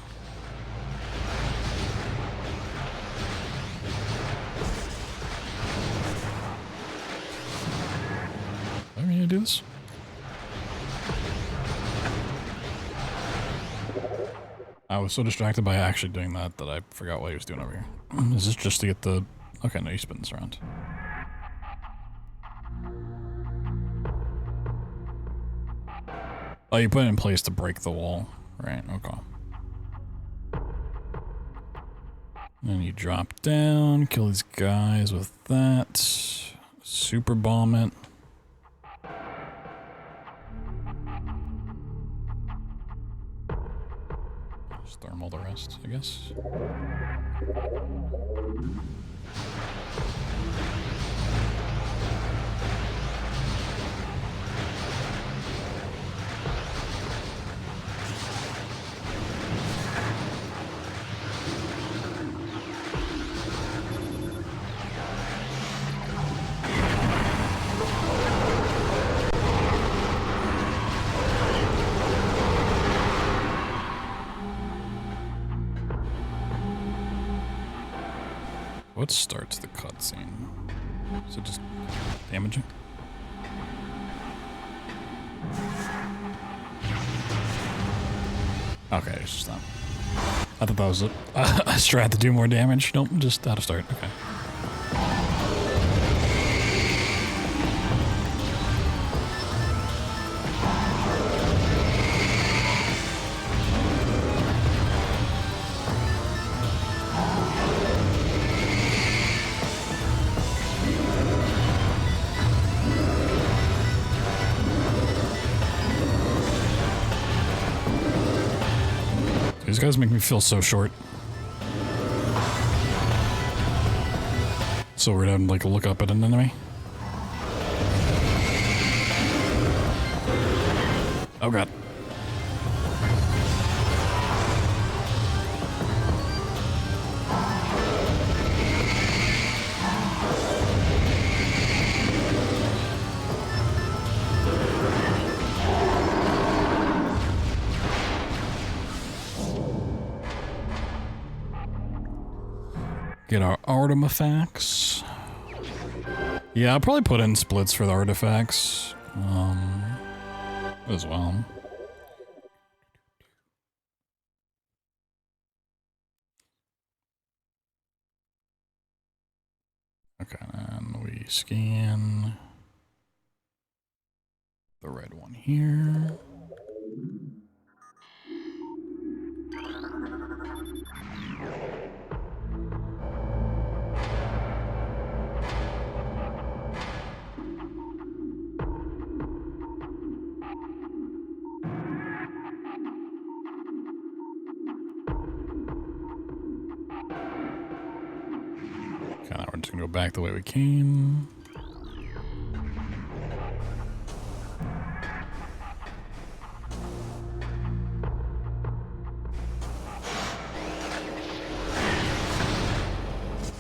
I'm gonna do this. I was so distracted by actually doing that that I forgot what he was doing over here. Is this just to get the... Okay, no, you spin this around. Oh, you put it in place to break the wall. Right, okay. Then you drop down, kill these guys with that. Super bomb it. Just thermal the rest, I guess. What starts the cutscene? Is it just damaging? Okay, it's just that. I thought that was a strat to do more damage. Nope, just how to start. Okay. These guys make me feel so short. So weird having to like look up at an enemy. Oh god. Get our artifacts. Yeah, I'll probably put in splits for the artifacts as well. Okay, and we scan the red one here. Okay, now we're just gonna go back the way we came.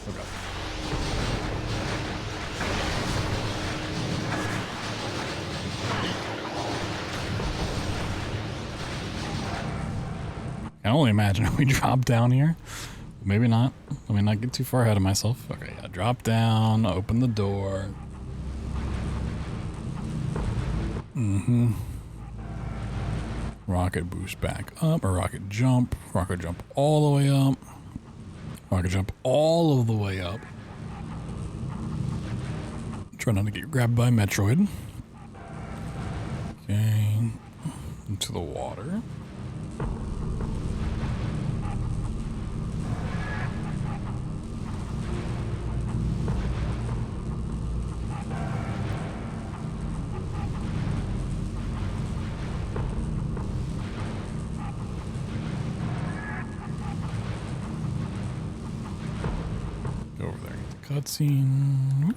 Okay. I can only imagine if we drop down here. Maybe not. Let me not get too far ahead of myself. Okay, yeah, drop down, open the door. Mm-hmm. Rocket boost back up, or rocket jump all the way up. Rocket jump all of the way up. Try not to get grabbed by Metroid. Okay, into the water. Cutscene.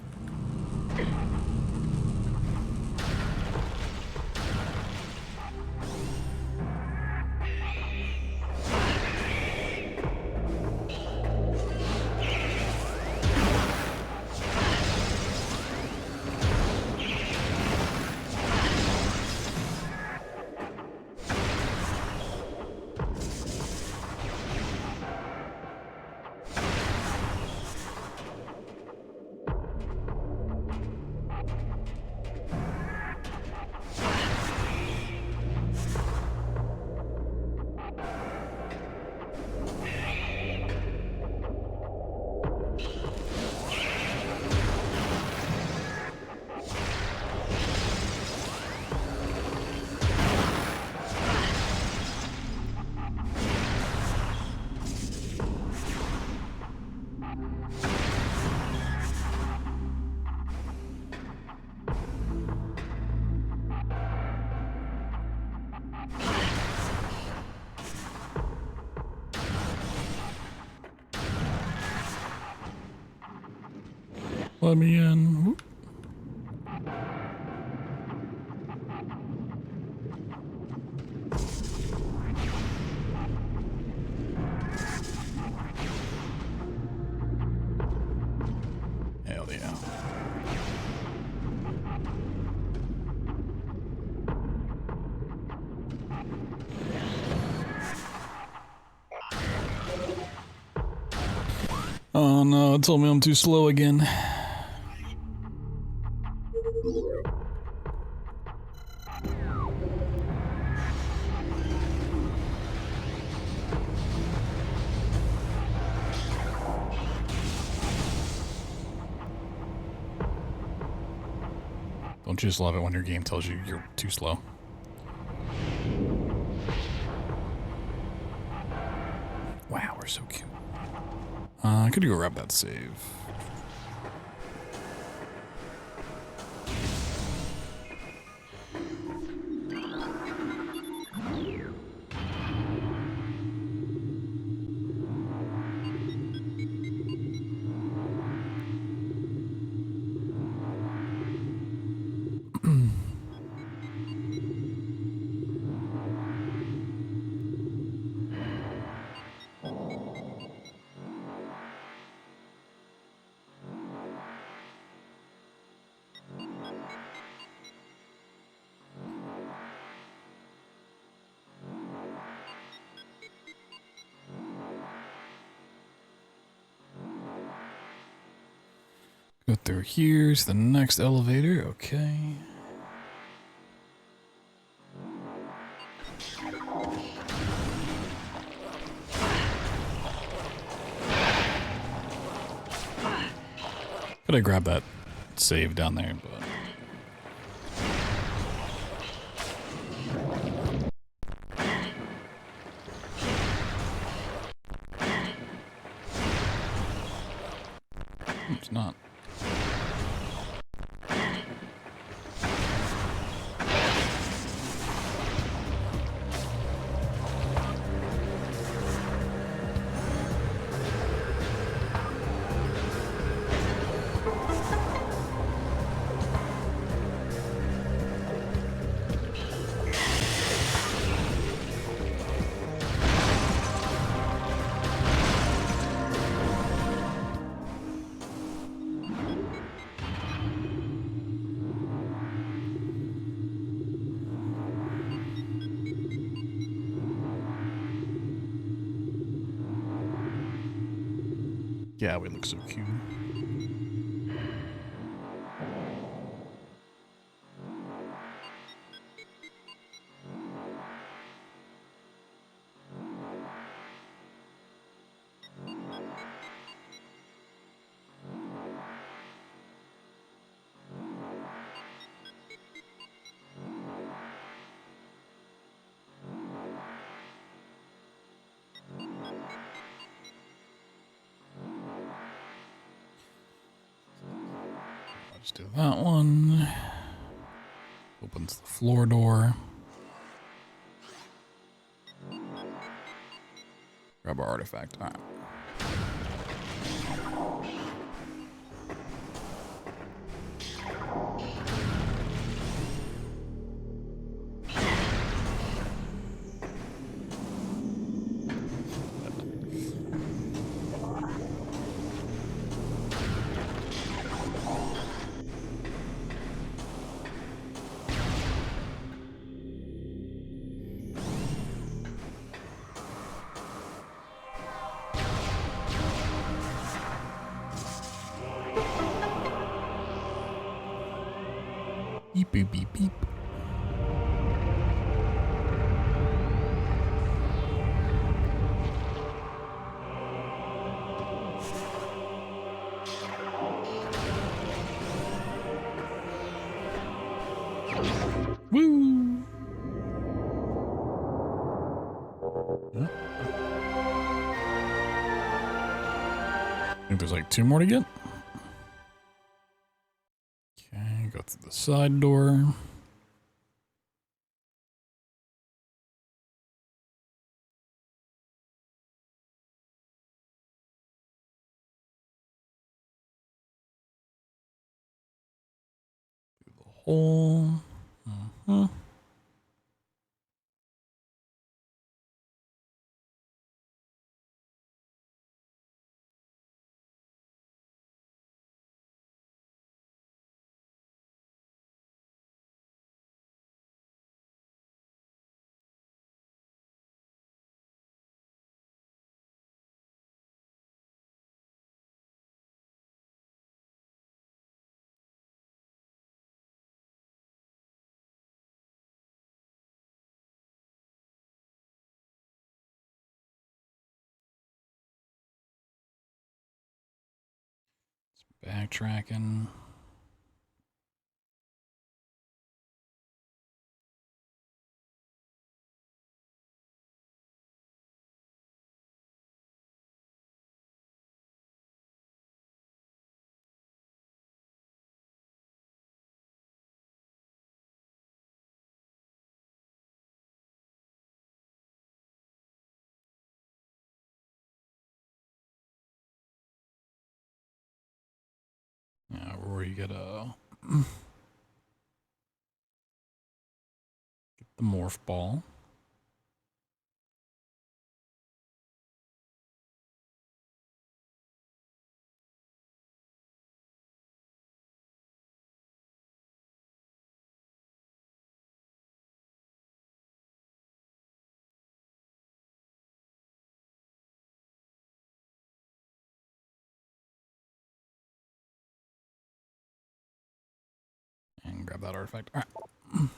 Let me in. Whoop. Hell yeah. Oh no, it told me I'm too slow again. Don't you just love it when your game tells you you're too slow? Wow, we're so cute. I could go grab that save. Go through here's the next elevator, okay. Could I grab that save down there, but it's not. Yeah, we look so cute. Let's do that one. Opens the floor door. Grab our artifact. All right. Beep, beep, beep, beep. Woo! Huh? I think there's like 2 more to get. Okay, go through the side door. Through the hole. Uh-huh. Backtracking. Yeah, where you get a get the morph ball. And grab that artifact. All right.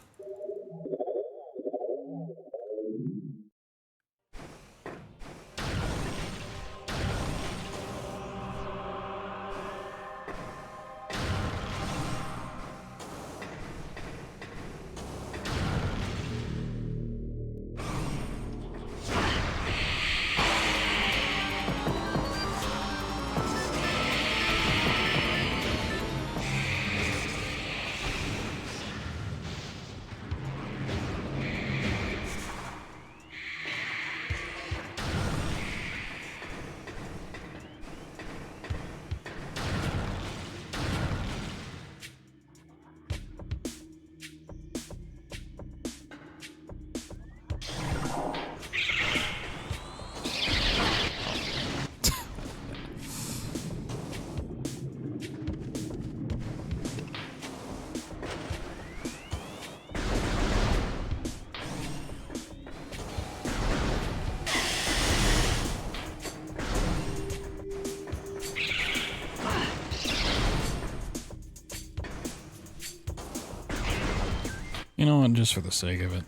You know what, just for the sake of it.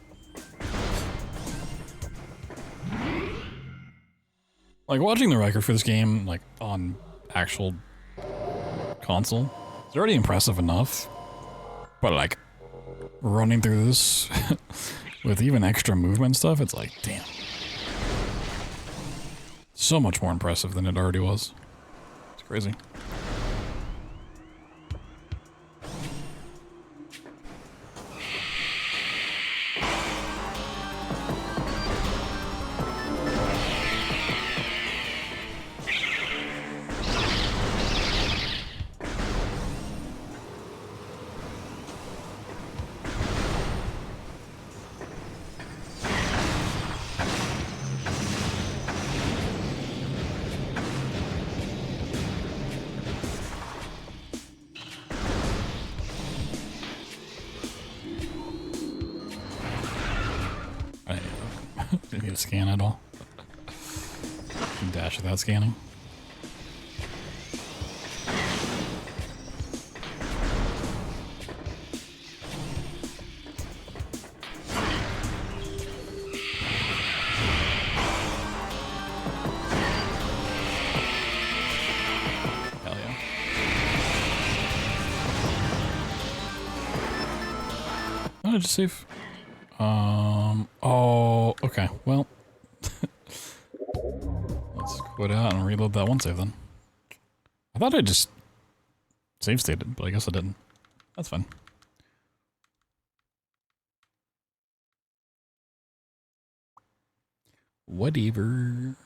Like, watching the record for this game, like, on actual console, it's already impressive enough. But, like, running through this with even extra movement stuff, it's like, damn. So much more impressive than it already was. It's crazy. Didn't need to scan at all. Dash without scanning. Oh, just save. Oh, okay. Well, let's quit out and reload that one save then. I thought I just save stated, but I guess I didn't. That's fine. Whatever.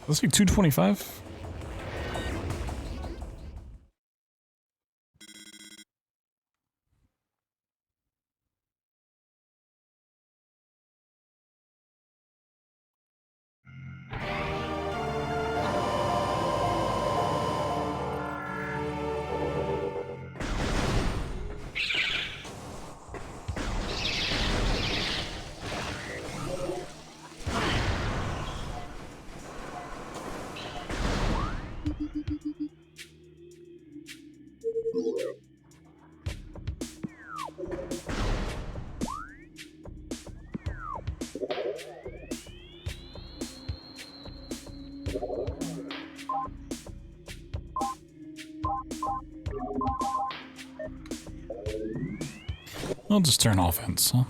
Let's see, 225. I'll just turn offense, huh?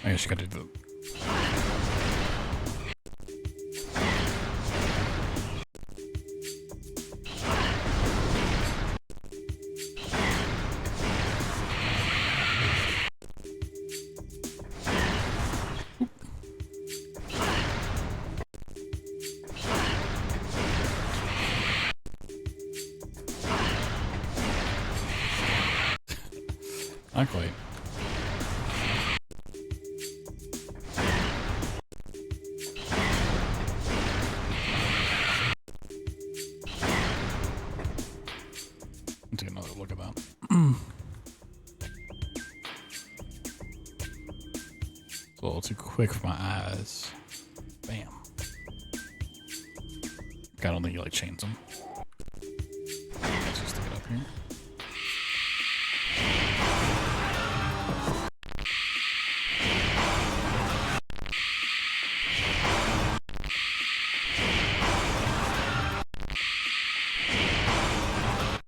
I guess you gotta do the... Not quite. Take another look at that. It's a little too quick for my eyes. Bam. I don't think you like chains them. Let's just stick it up here.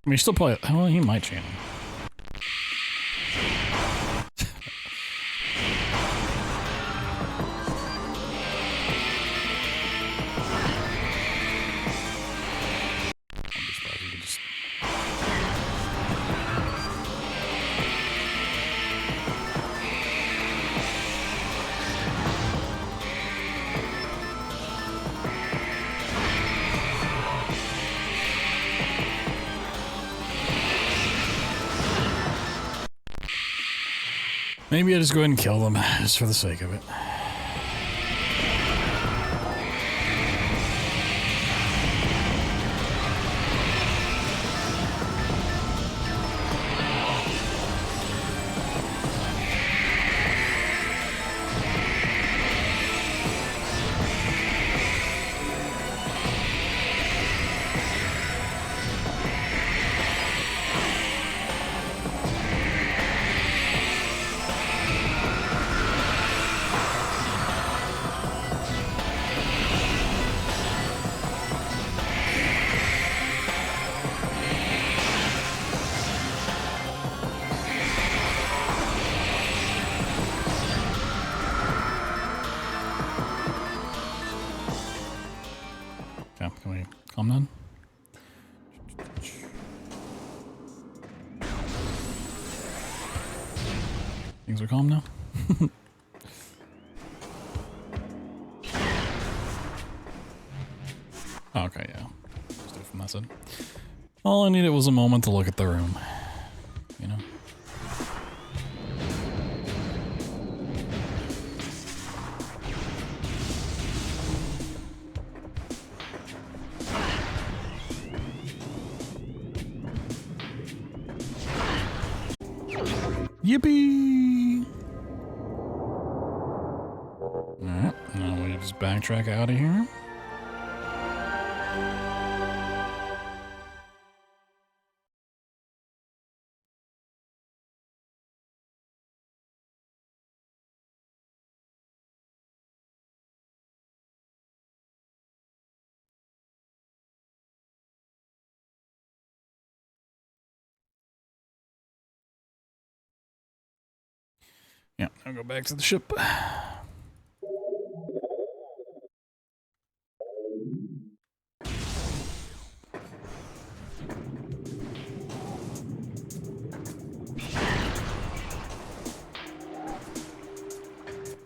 I mean, you still probably... Well, he might chain him. I'm surprised you can just... Maybe I just go ahead and kill them, just for the sake of it. Okay, can we calm down? Things are calm now? Okay, yeah. Just do it from that side. All I needed was a moment to look at the room. You know? Yippee! Alright, now we just backtrack out of here. Yeah, I'll go back to the ship.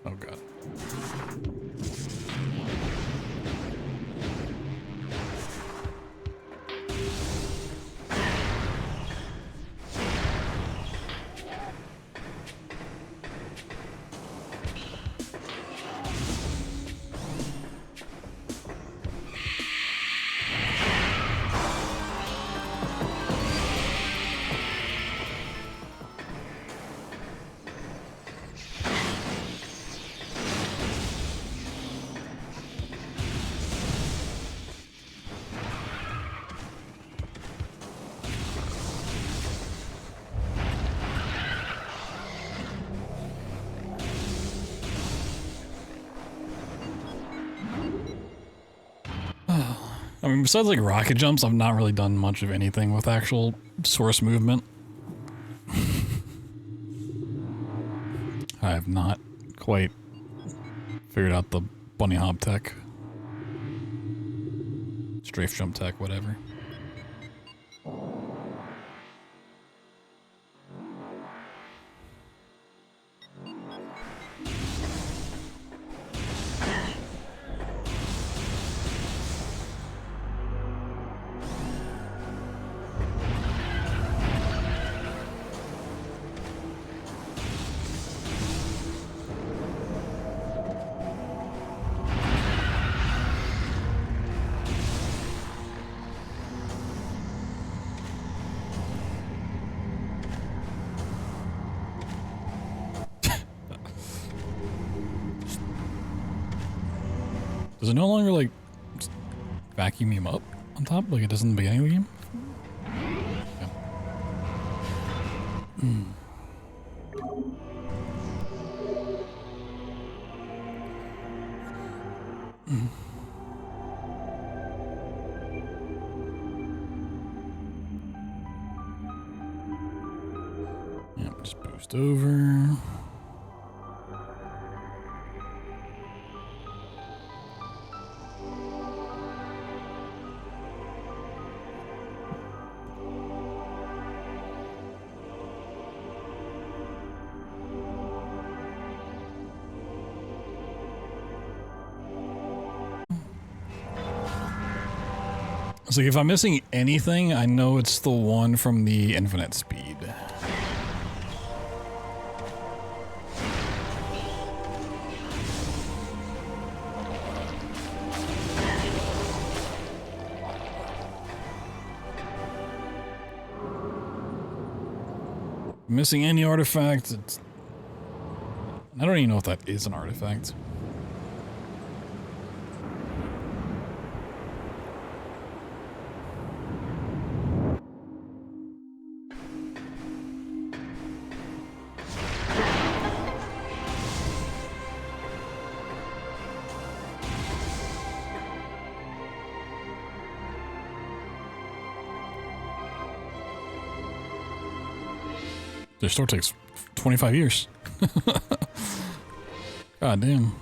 Oh god. I mean, besides like rocket jumps, I've not really done much of anything with actual source movement. I have not quite figured out the bunny hop tech. Strafe jump tech, whatever. Does it no longer like vacuum him up on top like it does in the beginning of the game? Yeah. Yeah, just boost over. So if I'm missing anything, I know it's the one from the infinite speed. Missing any artifact, it's... I don't even know if that is an artifact. Their store takes 25 years. God damn.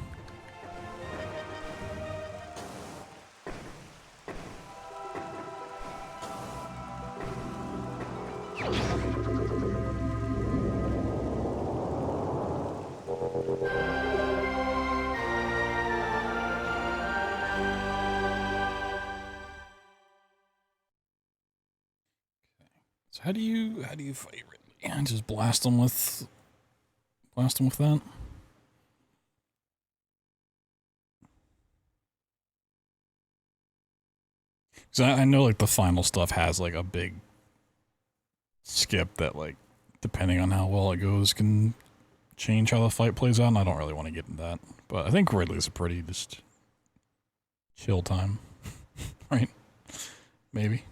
So how do you fight Ridley? Just blast him with that? So I know like the final stuff has like a big skip that like depending on how well it goes can change how the fight plays out, and I don't really want to get into that. But I think Ridley's a pretty just chill time. Right? Maybe.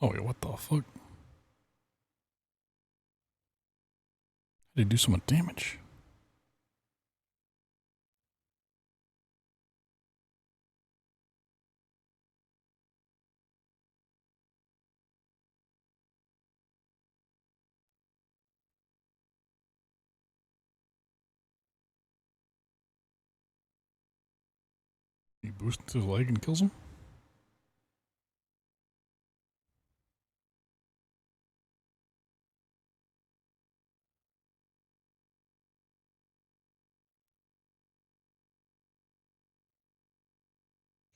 Oh wait, what the fuck? Did he do so much damage? He boosts his leg and kills him?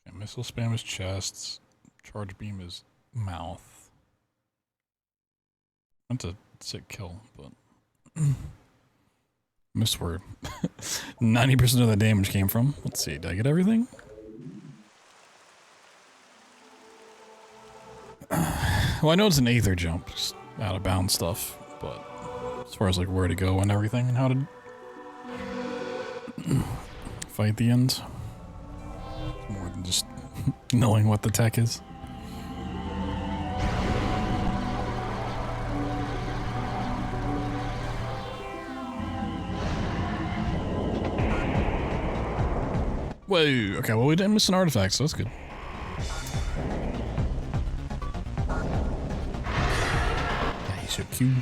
Okay, missile spam his chest. Charge beam his mouth. That's a sick kill, but missed where 90% of the damage came from. Let's see, did I get everything? Well, I know it's an Aether jump, just out of bounds stuff, but as far as like where to go and everything and how to fight the end, more than just knowing what the tech is. Whoa, okay, well we didn't miss an artifact, so that's good. He's so cute.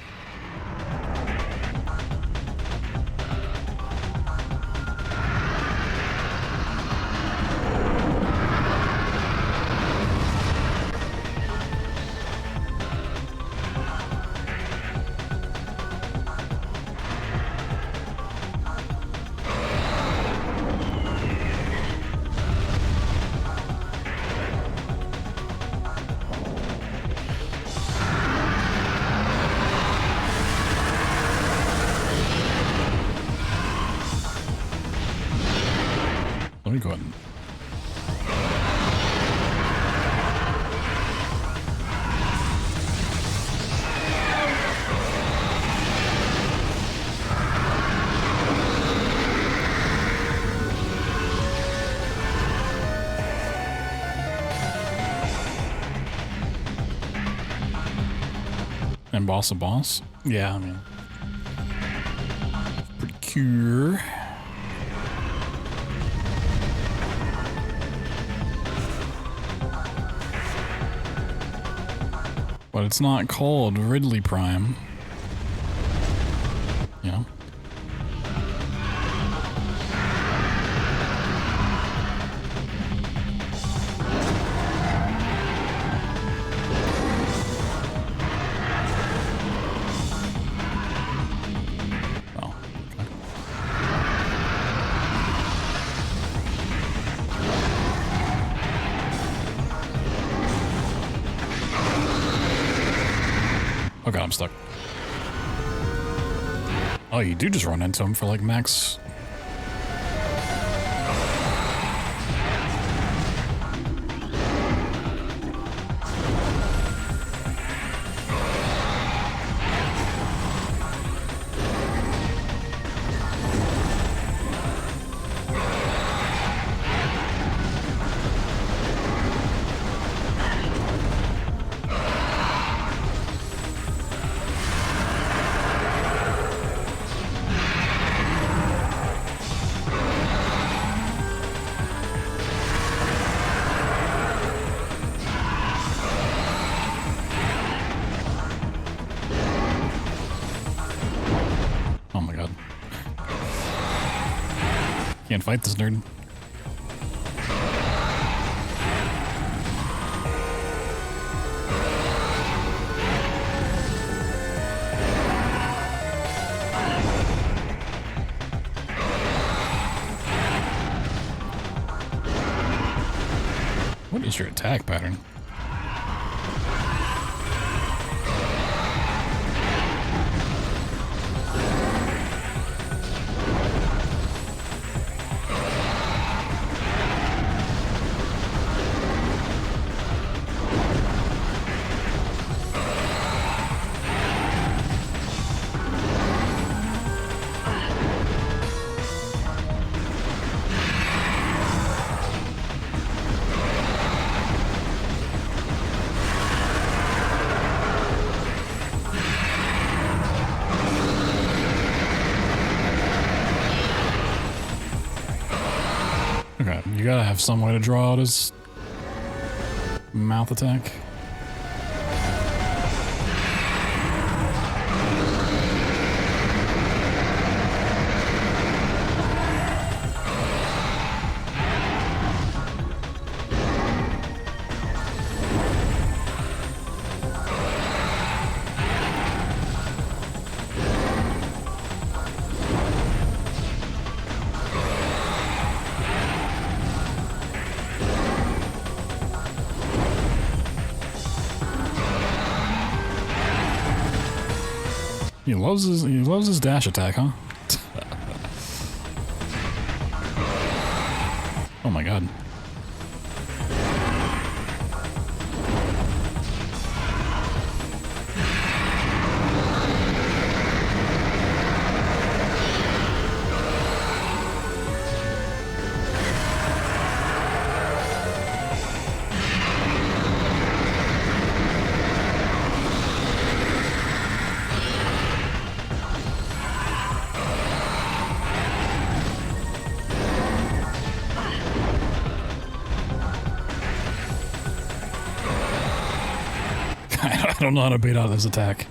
Let me go ahead and... And boss a boss? Yeah, I mean... pretty cure. But it's not called Ridley Prime. You know? Oh, okay. Oh god, I'm stuck. Oh, you do just run into him for like max. Can't fight this nerd. What is your attack pattern? Okay, you gotta have some way to draw out his mouth attack. He loves his dash attack, huh? Oh my god. I don't know how to bait out this attack.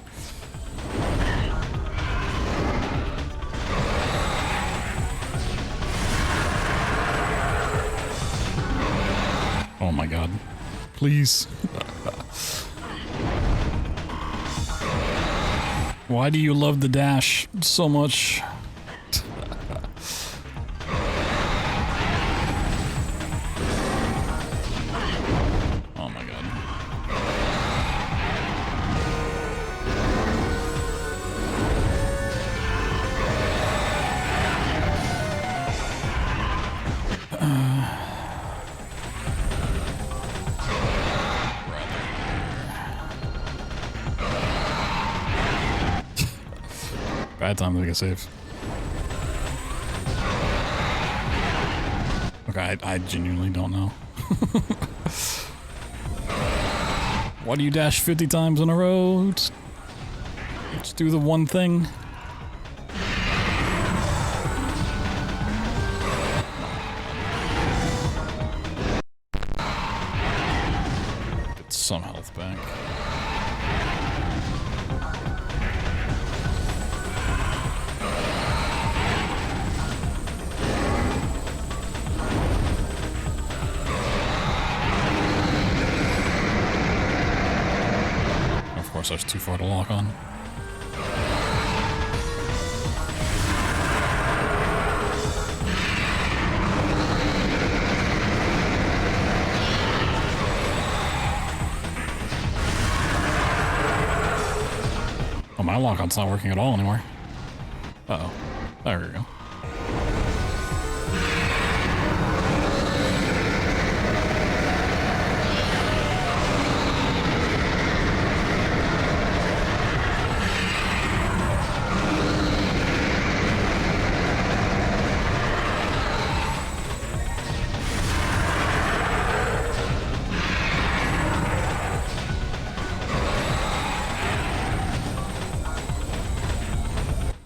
Oh my god. Please. Why do you love the dash so much? Oh my god. Bad time to make a save. Okay, I genuinely don't know. Why do you dash 50 times in a row? Just do the one thing. Get some health back. Of course, that's too far to lock on. Oh, my lock-on's not working at all anymore. Uh-oh. There we go.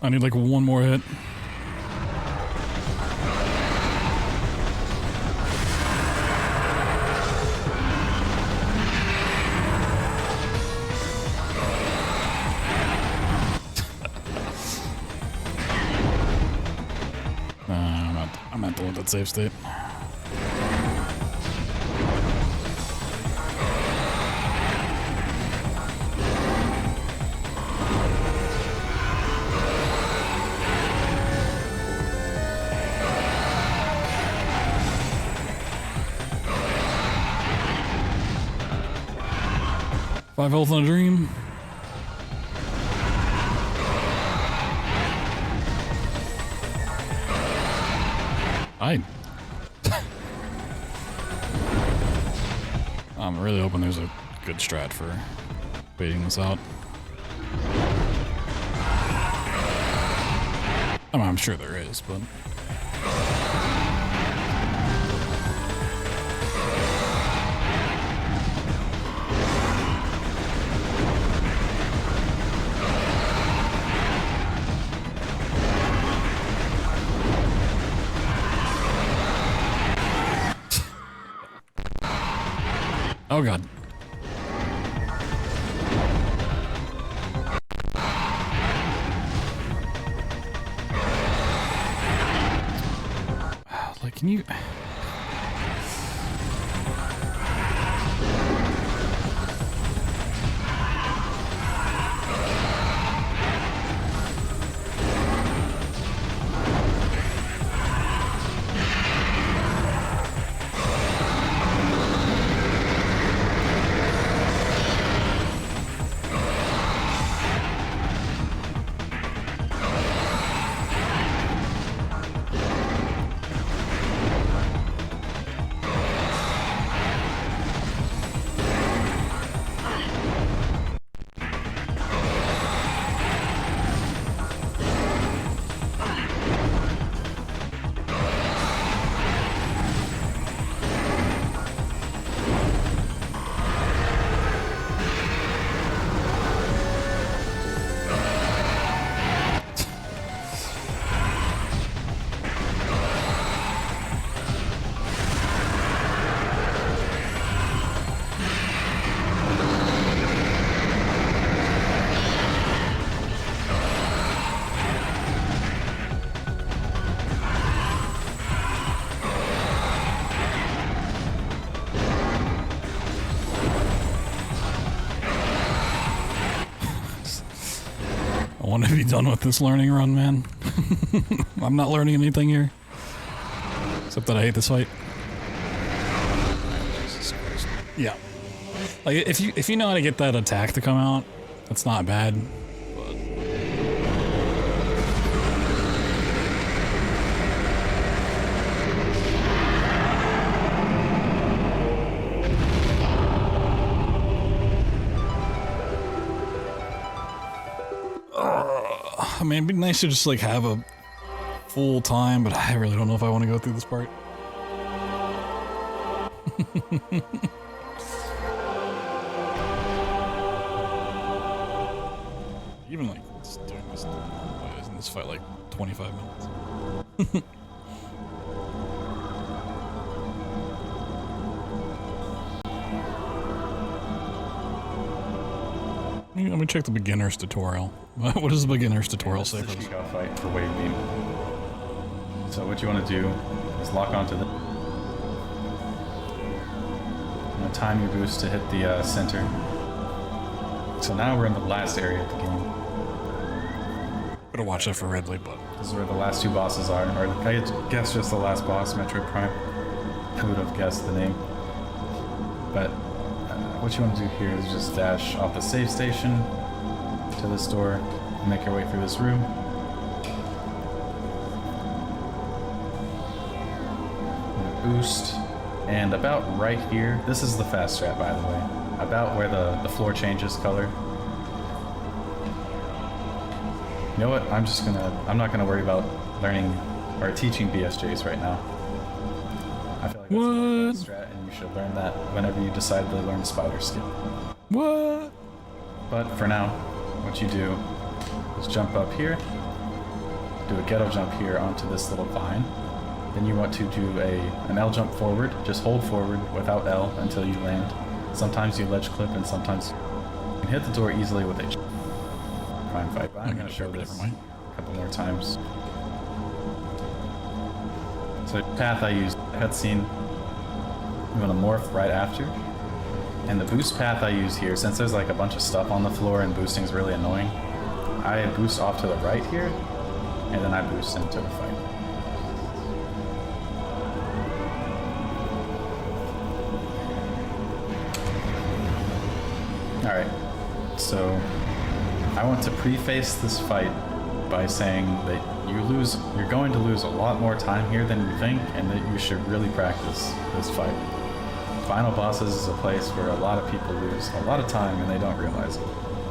I need like one more hit. I'm not doing good save state. Five health on a dream. I'm really hoping there's a good strat for waiting this out. I mean, I'm sure there is, but... Oh god. Like, can you... I want to be done with this learning run, man. I'm not learning anything here. Except that I hate this fight. Jesus Christ. Yeah. Like, if you know how to get that attack to come out, that's not bad. But... I mean, it'd be nice to just, like, have a full time, but I really don't know if I want to go through this part. Even, like, just doing this, isn't this fight, like, 25 minutes? Let me check the beginner's tutorial. What does the beginner's tutorial say for this?
Fight for wave beam. So what you want to do is lock onto the... time your boost to hit the center. So now we're in the last area of the game.
Better watch out for Red Light, but...
This is where the last two bosses are, or I guess just the last boss, Metroid Prime. I would have guessed the name. But what you want to do here is just dash off the save station to this door, and make your way through this room. Boost, and about right here, this is the fast strat, by the way, about where the floor changes color. You know what, I'm not gonna worry about learning or teaching BSJs right now. I feel like that's a strat, and you should learn that whenever you decide to learn spider skill.
What?
But for now, what you do is jump up here, do a ghetto jump here onto this little vine. Then you want to do an L jump forward. Just hold forward without L until you land. Sometimes you ledge clip, and sometimes you can hit the door easily with a prime fight. But I'm going to show this a couple more times. So path I used cutscene. I'm gonna morph right after. And the boost path I use here, since there's like a bunch of stuff on the floor and boosting is really annoying, I boost off to the right here, and then I boost into the fight. Alright, so I want to preface this fight by saying that you're going to lose a lot more time here than you think, and that you should really practice this fight. Final bosses is a place where a lot of people lose a lot of time and they don't realize it.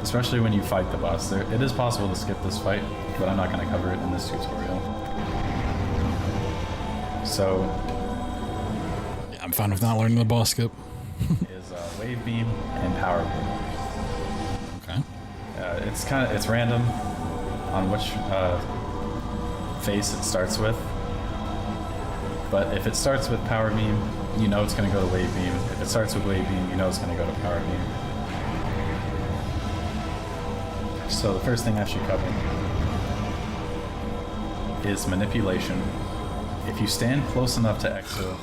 Especially when you fight the boss. It is possible to skip this fight, but I'm not going to cover it in this tutorial. So,
Yeah, I'm fine with not learning the boss skip.
is Wave Beam and Power Beam.
Okay.
It's random on which phase it starts with. But if it starts with Power Beam, you know it's going to go to Wave Beam. If it starts with Wave Beam, you know it's going to go to Power Beam. So the first thing I should cover is manipulation. If you stand close enough to Exo,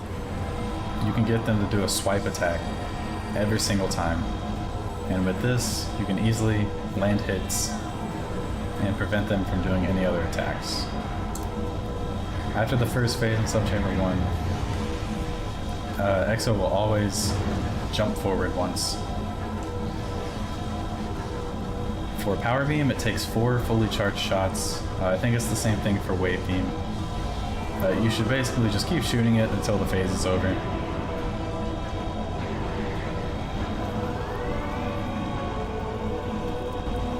you can get them to do a swipe attack every single time. And with this, you can easily land hits and prevent them from doing any other attacks. After the first phase in Subchamber 1, Exo will always jump forward once. For Power Beam, it takes 4 fully charged shots. I think it's the same thing for Wave Beam. You should basically just keep shooting it until the phase is over.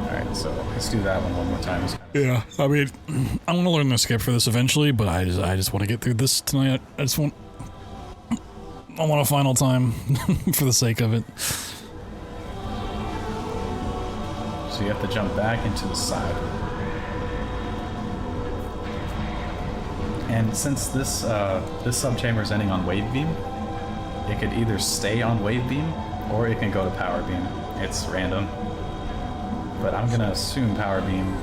Alright, so let's do that one more time.
Yeah, I mean, I want to learn the skip for this eventually, but I just want to get through this tonight. I want a final time for the sake of it.
So you have to jump back into the side. And since this subchamber is ending on Wave Beam, it could either stay on Wave Beam or it can go to Power Beam. It's random. But I'm gonna assume Power Beam.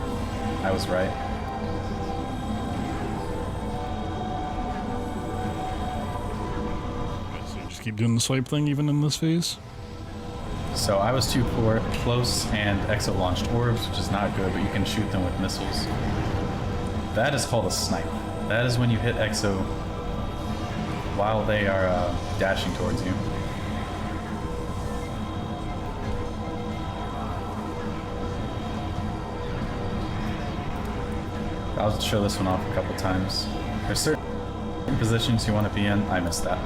I was right.
So you just keep doing the swipe thing even in this phase?
So I was too close and Exo launched orbs, which is not good, but you can shoot them with missiles. That is called a snipe. That is when you hit Exo while they are dashing towards you. I'll show this one off a couple times. There's certain positions you want to be in. I missed that.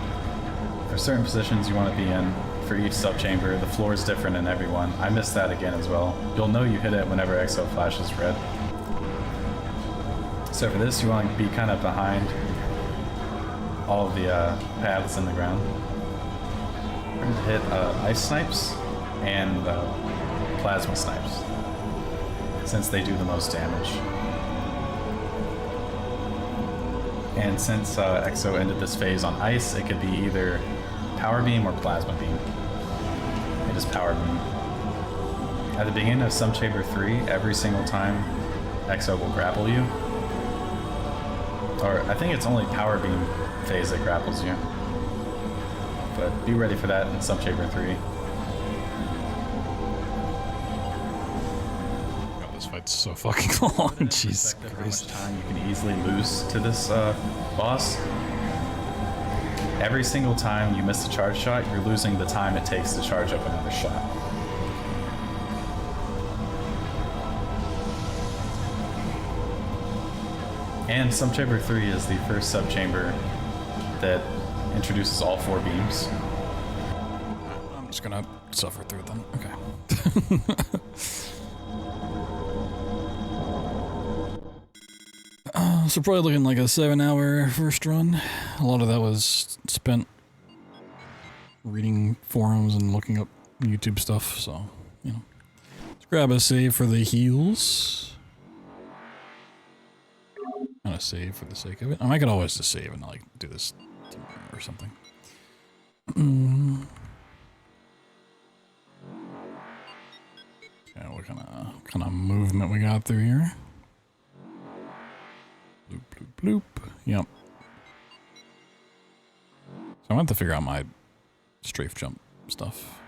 There's certain positions you want to be in for each subchamber. The floor is different in every one. I missed that again as well. You'll know you hit it whenever Exo flashes red. So for this, you want to be kind of behind all of the paths in the ground. We're going to hit ice snipes and plasma snipes, since they do the most damage. And since Exo ended this phase on ice, it could be either Power Beam or Plasma Beam. It is Power Beam. At the beginning of Subchamber 3, every single time Exo will grapple you. Or I think it's only Power Beam phase that grapples you. But be ready for that in Subchamber 3.
God, this fight's so fucking long. Jesus
How much
Christ.
time you can easily lose to this boss. Every single time you miss a charge shot, you're losing the time it takes to charge up another shot. And Subchamber 3 is the first subchamber that introduces all 4 beams.
I'm just gonna suffer through them. Okay. So probably looking like a 7-hour first run. A lot of that was spent reading forums and looking up YouTube stuff, so, you know. Let's grab a save for the heals. Not a save for the sake of it. I could always just save and like do this or something. Yeah, what kind of movement we got through here? Bloop, bloop, bloop. Yep. I'm going to figure out my strafe jump stuff.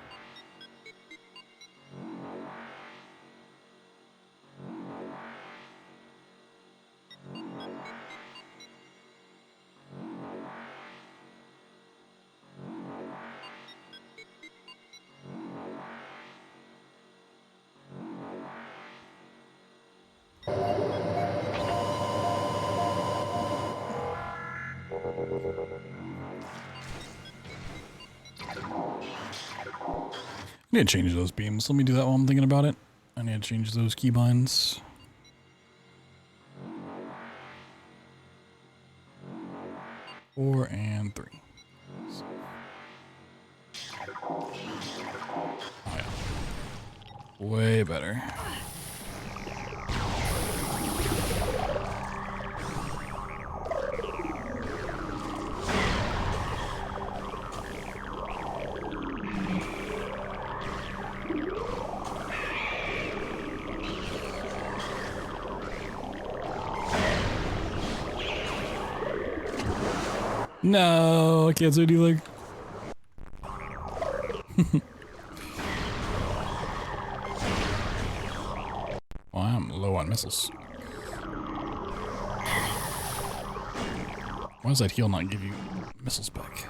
I need to change those beams. Let me do that while I'm thinking about it. I need to change those keybinds. Four and 3. Oh yeah. Way better. No, I can't do anything. Well, I'm low on missiles. Why does that heal not give you missiles back?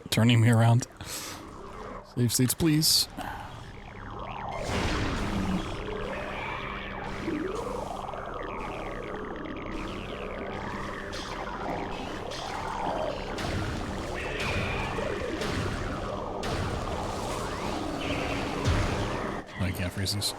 Turning me around. Save states, please. I can't freeze these.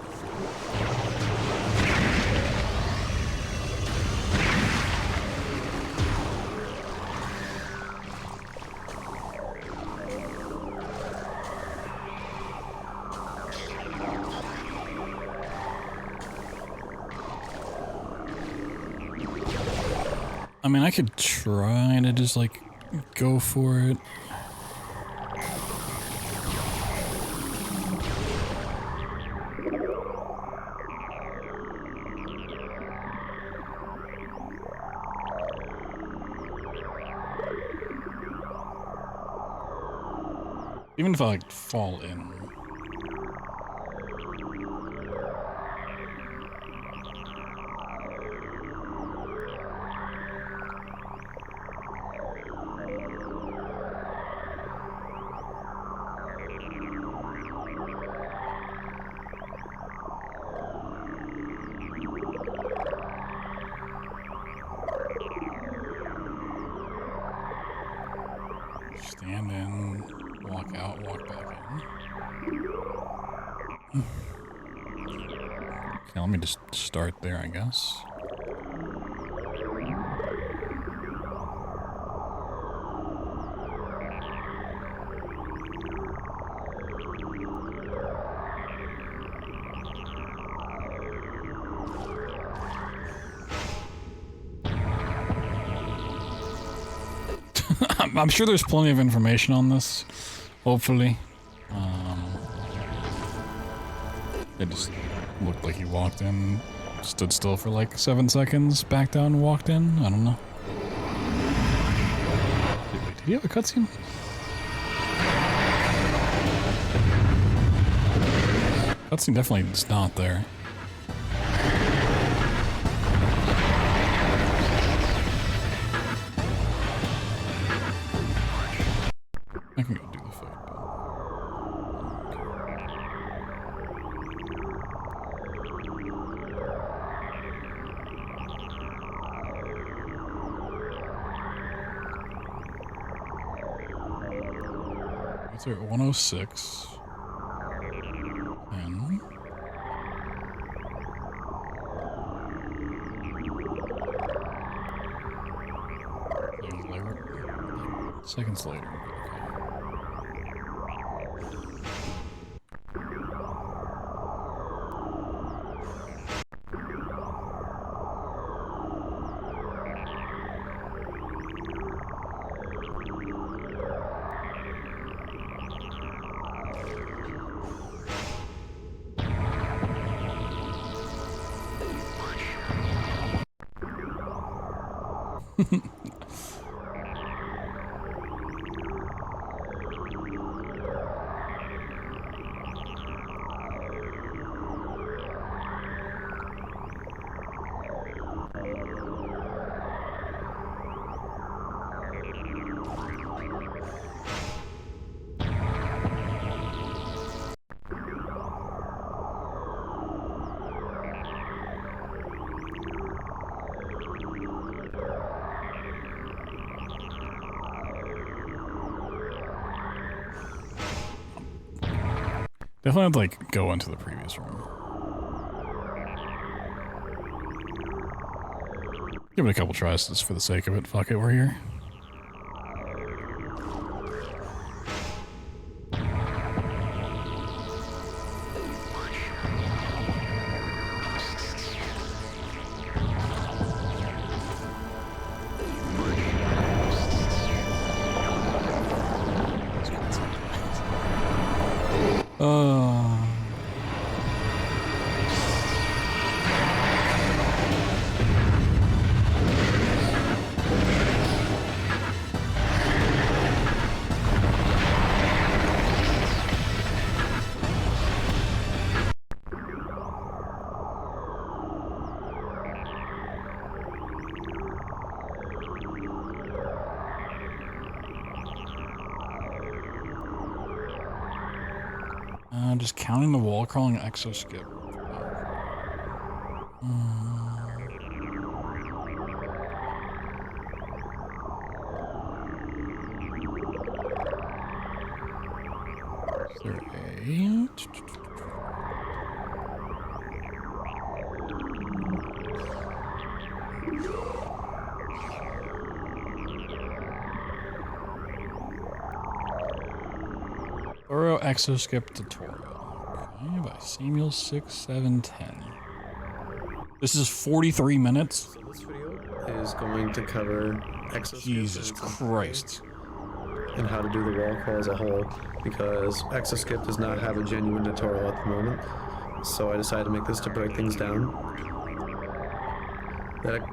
I mean, I could try to just, like, go for it. Even if I, like, fall in. Stand in, walk out, walk back in. Okay, let me just start there, I guess. I'm sure there's plenty of information on this, hopefully. It just looked like he walked in, stood still for like 7 seconds, backed down and walked in. I don't know. Did he have a cutscene? Cutscene definitely is not there. I can go do the fight. It's at 106. And seconds later. Definitely have to, like, go into the previous room. Give it a couple tries just for the sake of it. Fuck it, we're here. Just counting the wall crawling exo skip. Is there a... Thorough exoskip tutorial. Okay, by Samuel 6710. This is 43 minutes.
So this video is going to cover exoskip
Jesus Christ.
and how to do the wall crawl as a whole, because exoskip does not have a genuine tutorial at the moment. So I decided to make this to break things down.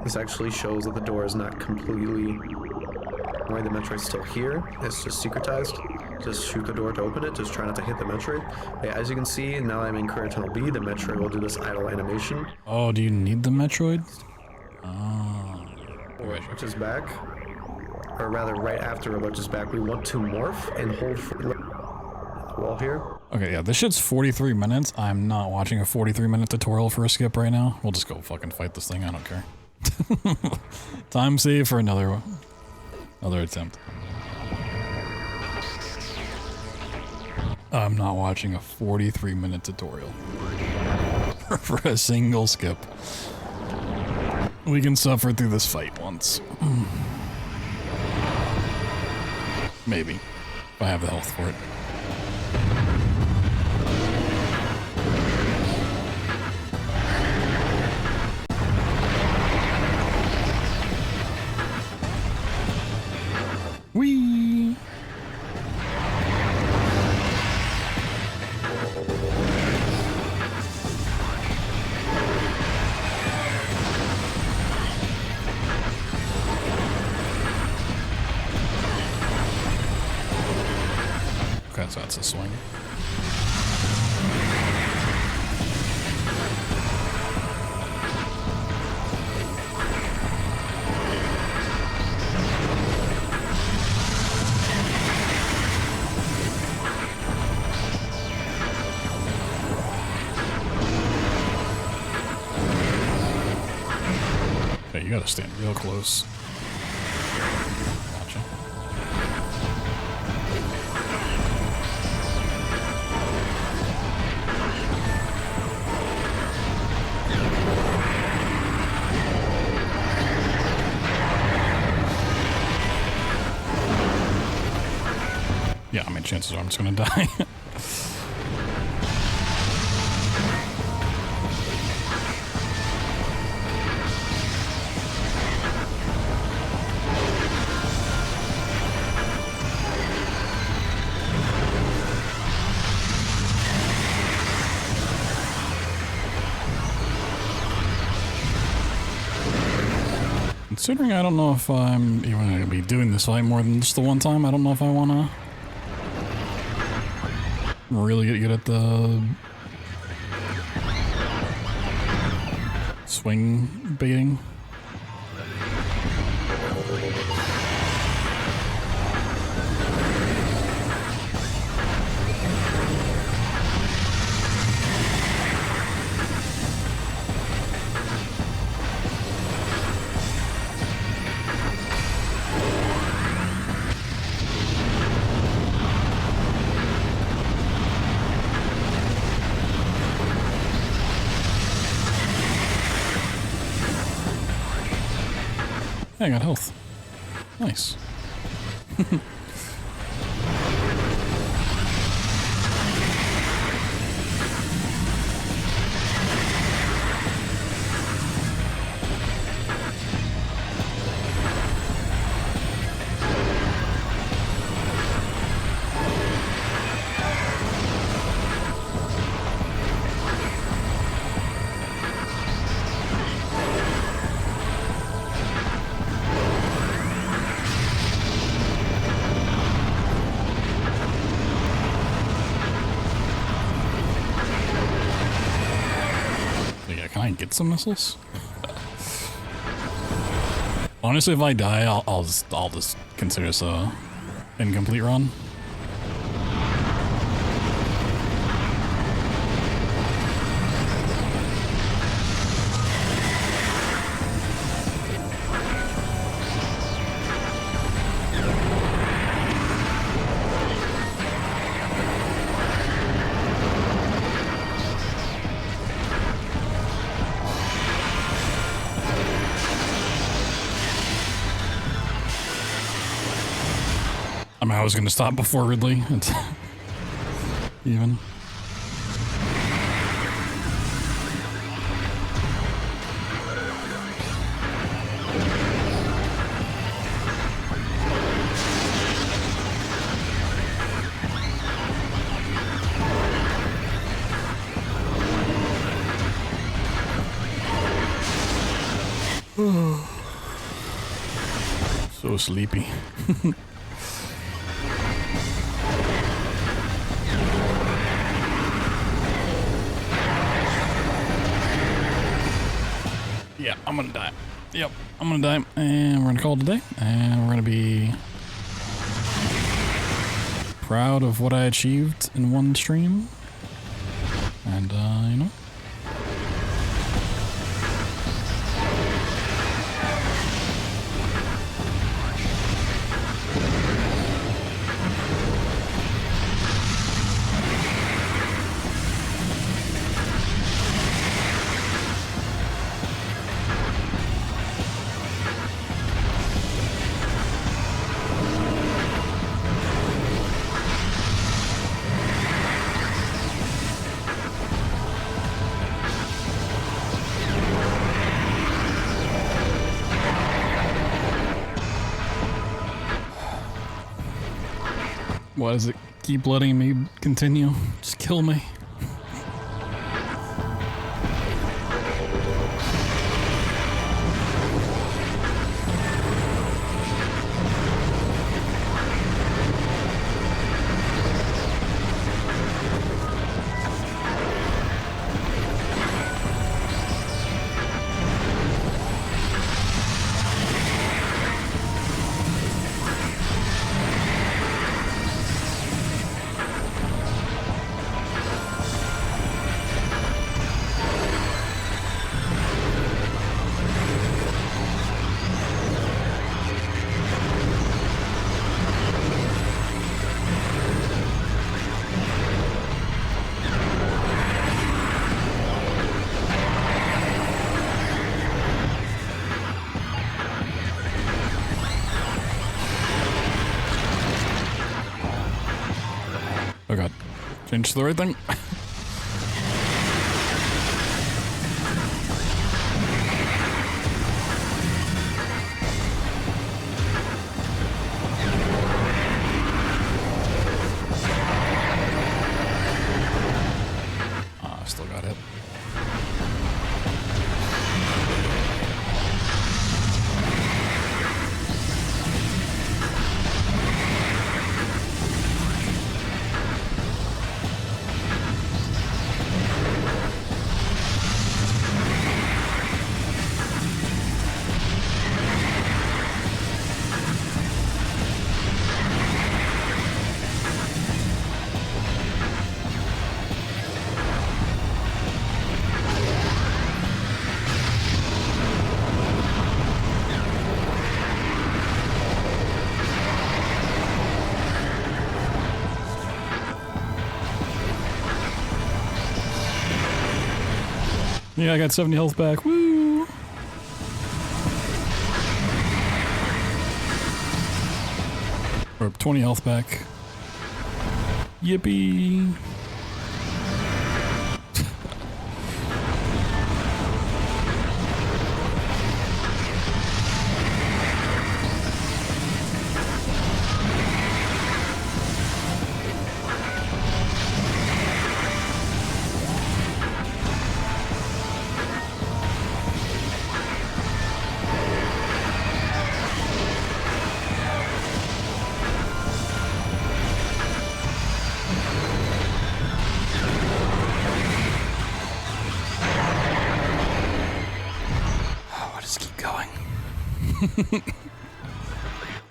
This actually shows that the door is not completely why the Metroid's still here. It's just secretized. Just shoot the door to open it. Just try not to hit the Metroid. Yeah, as you can see, now I'm in Career Tunnel B. The Metroid will do this idle animation.
Oh, do you need the Metroid? Oh.
Which is back. Or rather, right after which is back, we want to morph and hold for the wall here.
Okay, yeah, this shit's 43 minutes. I'm not watching a 43-minute tutorial for a skip right now. We'll just go fucking fight this thing. I don't care. Time save for another attempt. I'm not watching a 43-minute tutorial for a single skip. We can suffer through this fight once. Maybe. If I have the health for it. Whee! Okay, so that's a swing. Okay, you gotta stand real close. Gotcha. Yeah, I mean, chances are I'm just gonna die. Considering I don't know if I'm even going to be doing this fight more than just the one time, I don't know if I want to really get good at the swing baiting. Hey, I got health. Nice. Can I get some missiles? Honestly, if I die, I'll just consider this a incomplete run. I mean, I was gonna stop before Ridley. It's even. So sleepy. Yeah, I'm gonna die. Yep, I'm gonna die, and we're gonna call it a day, and we're gonna be proud of what I achieved in one stream, and you know. Why does it keep letting me continue? Just kill me. Oh god. Change the right thing. Still got it. Yeah, I got 70 health back. Woo! Or 20 health back. Yippee!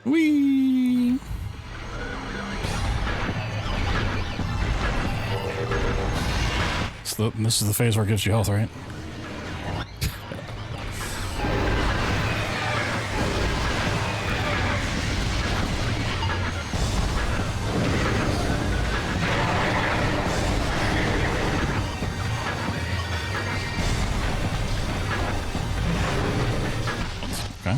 Whee! So this is the phase where it gives you health, right? Okay.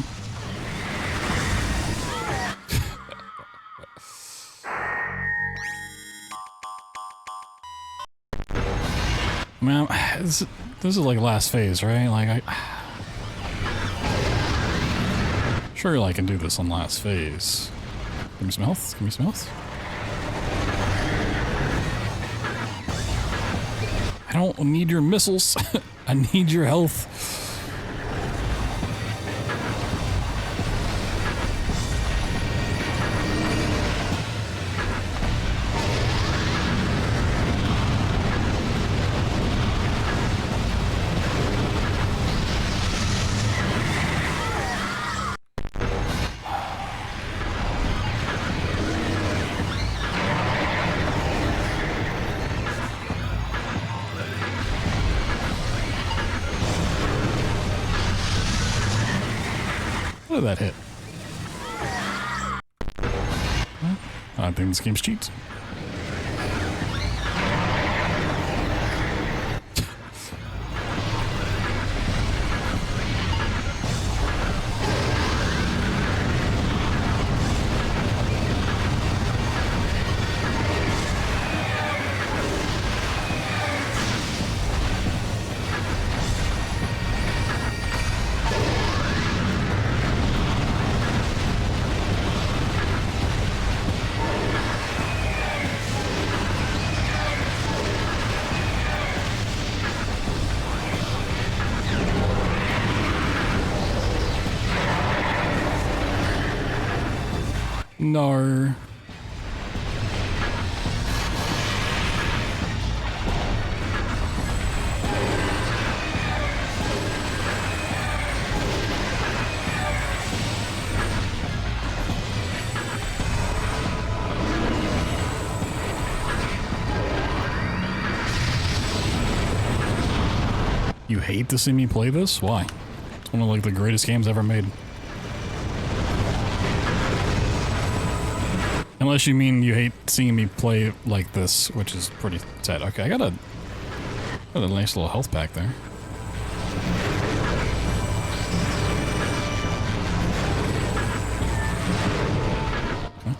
Man, this is like last phase, right? Like, surely I can do this on last phase. Give me some health. Give me some health. I don't need your missiles. I need your health. What did that hit? Well, I think this game's cheats. No. You hate to see me play this? Why? It's one of like the greatest games ever made. Unless you mean you hate seeing me play like this, which is pretty sad. Okay, I got a nice little health pack there. Okay.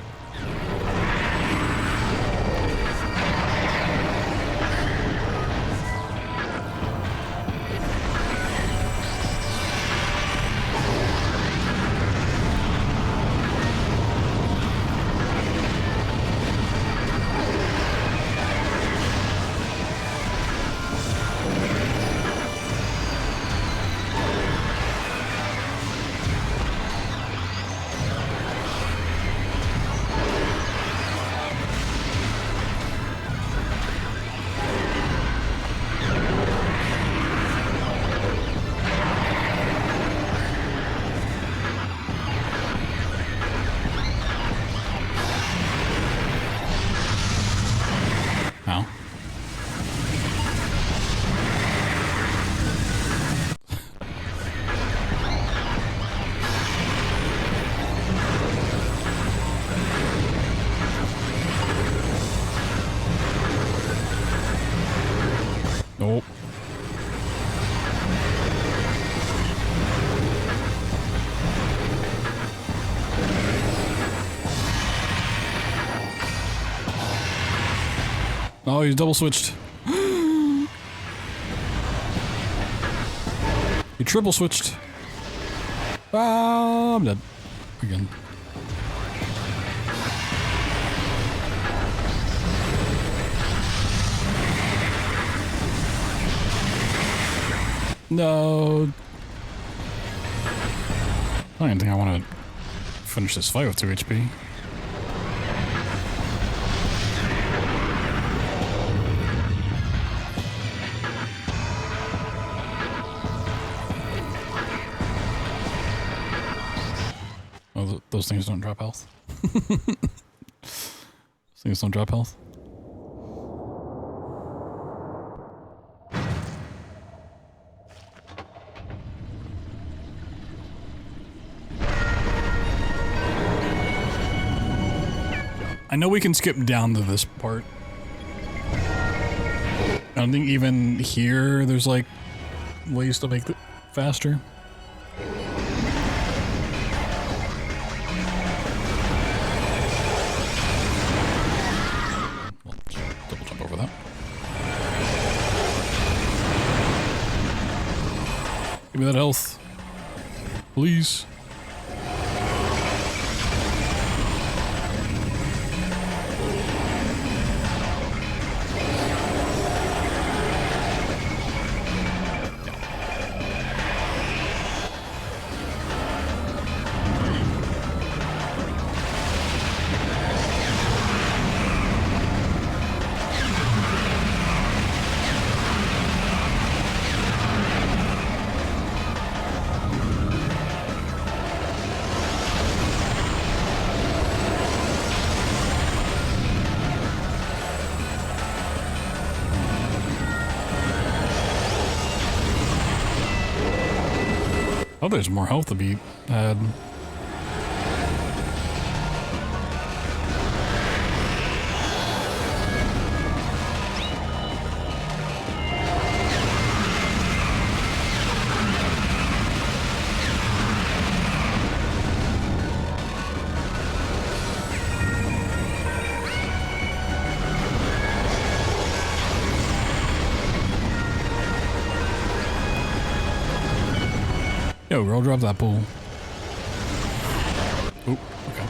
Ow. Nope. Oh, you double switched. You triple switched. Ah, I'm dead. Again. No. I don't think I want to finish this fight with 2 HP. Oh, those things don't drop health. Those things don't drop health. I know we can skip down to this part. I don't think even here there's like ways to make it faster. Well, double jump over that. Give me that health. Please. Oh, there's more health to be had. Yo, girl, drop that pool. Oop, okay.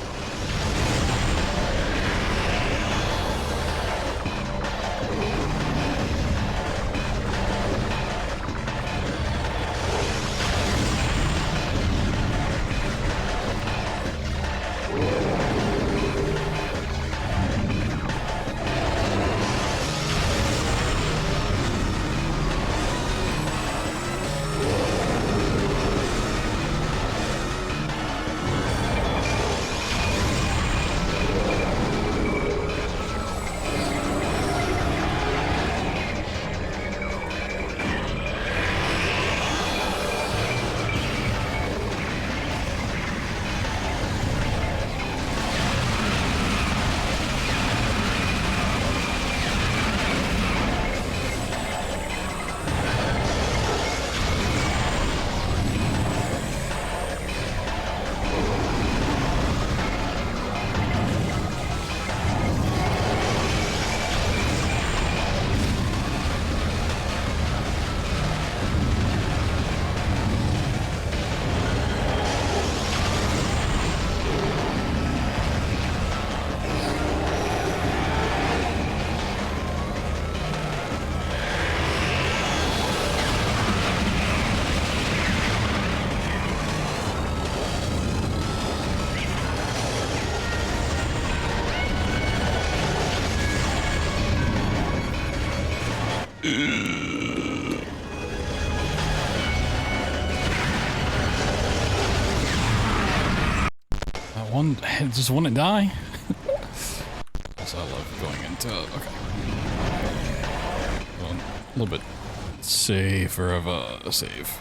That one, just want to die. Also, I love going into. Okay. Well, a little bit safer of a save.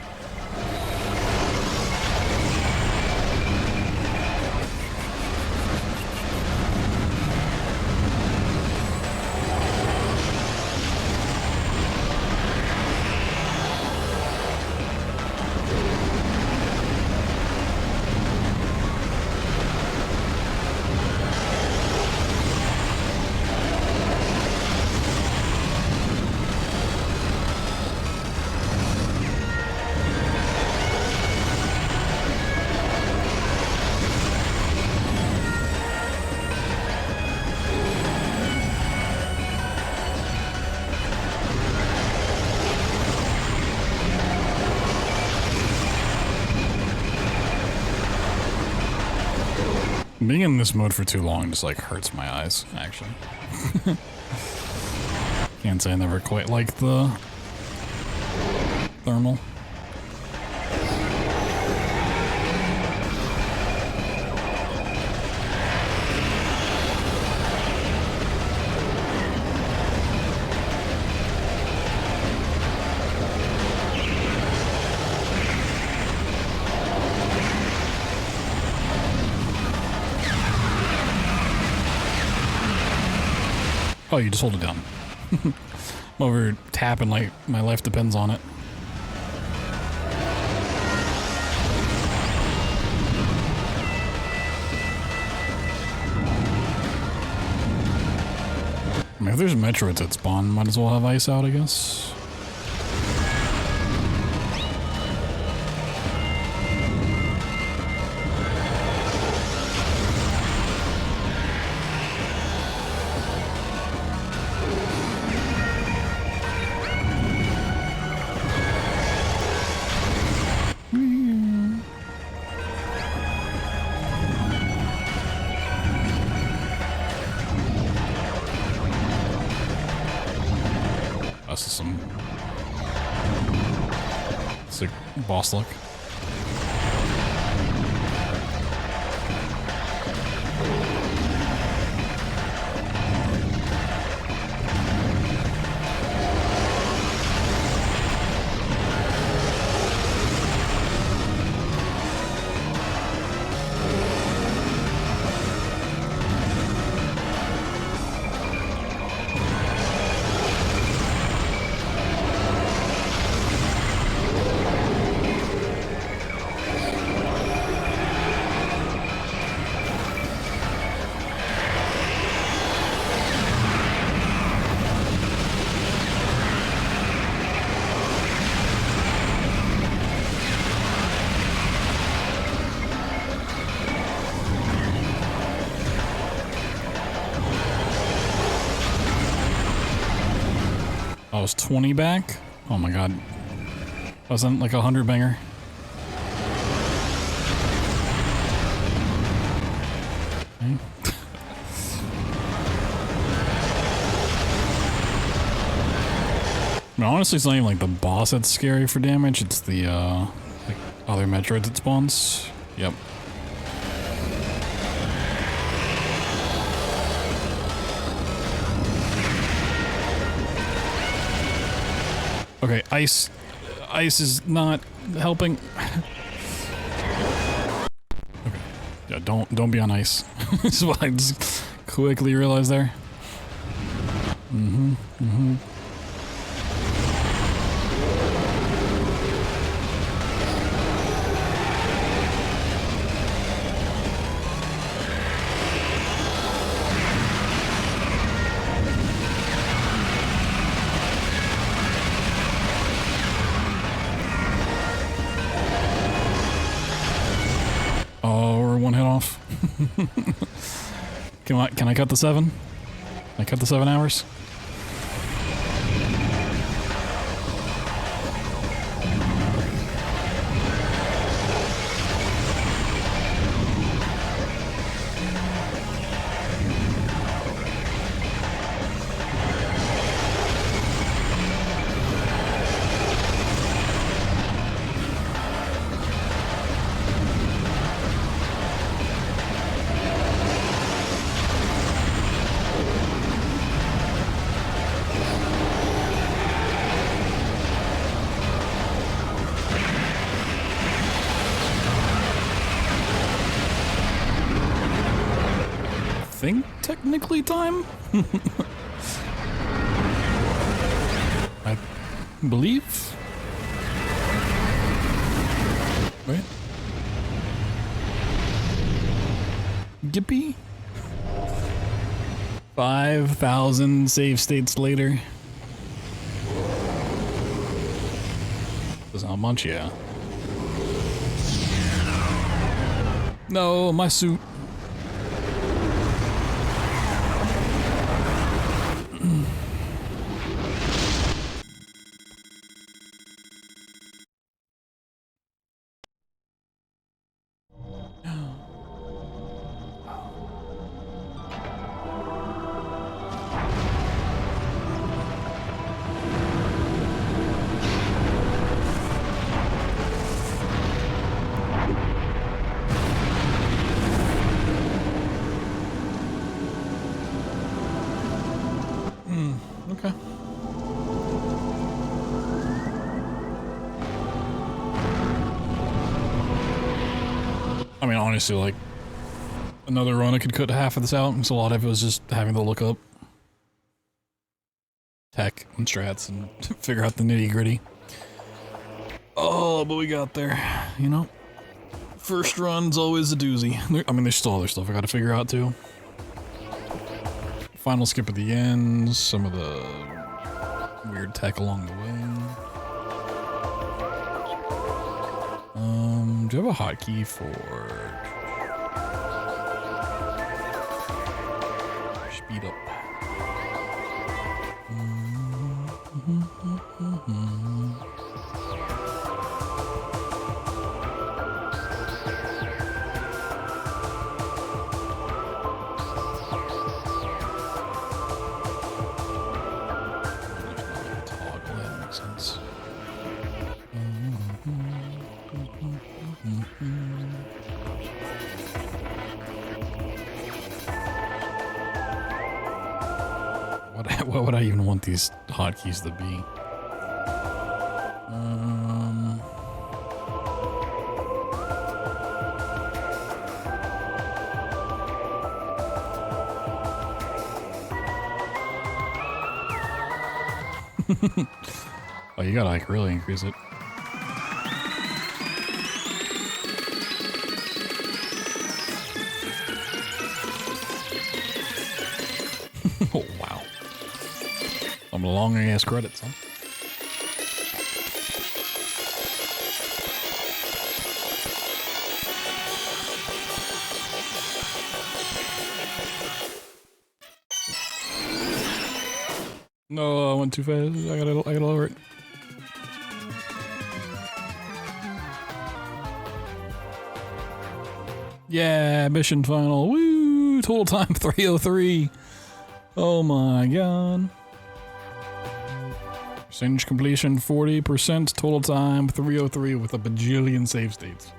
Being in this mode for too long just like hurts my eyes, actually. Can't say I never quite liked the thermal. Oh, you just hold it down. I'm over tapping like my life depends on it. I mean, if there's Metroids that spawn, might as well have ice out, I guess. This is some sick boss luck. I was 20 back? Oh my god. Wasn't like 100 banger. Okay. I mean, honestly, it's not even like the boss that's scary for damage, it's the like other Metroids that spawns. Yep. Okay, ice is not helping. Okay, yeah, don't be on ice. That's what I just quickly realized there. One hit off. Can I cut the 7? Can I cut the 7 hours? Think technically time? I believe. Wait. Gippy? 5,000 save states later. Does not much, yeah. No, my suit. Okay. I mean, honestly, like, another run I could cut half of this out, because a lot of it was just having to look up tech and strats and figure out the nitty gritty. Oh, but we got there, you know? First run's always a doozy. I mean, there's still other stuff I gotta figure out too. Final skip at the end, some of the weird tech along the way. Do you have a hotkey for speed up? Toggle, that makes sense. What would I even want these hotkeys to be? Oh, you gotta like really increase it. Oh, wow. Some long ass credits, huh? No, I went too fast. I gotta lower it. Yeah, mission final. Woo! Total time 303. Oh my god. Percentage completion 40%. Total time 303 with a bajillion save states.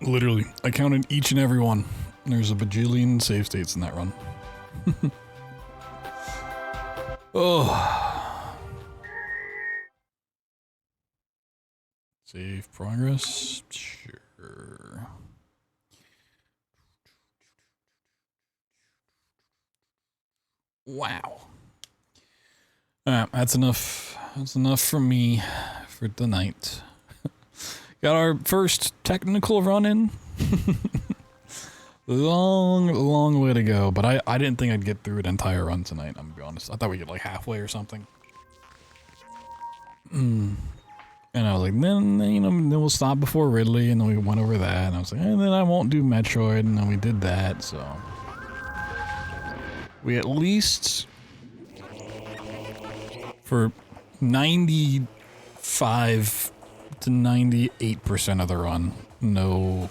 Literally, I counted each and every one. There's a bajillion save states in that run. Oh. Save progress. Sure. Wow. That's enough. That's enough for me for tonight. Got our first technical run in. Long way to go, but I didn't think I'd get through an entire run tonight, I'm gonna be honest. I thought we'd get like halfway or something. And I was like, then we'll stop before Ridley, and then we went over that, and I was like, and then I won't do Metroid, and then we did that, so. We at least, for 95 to 98% of the run, know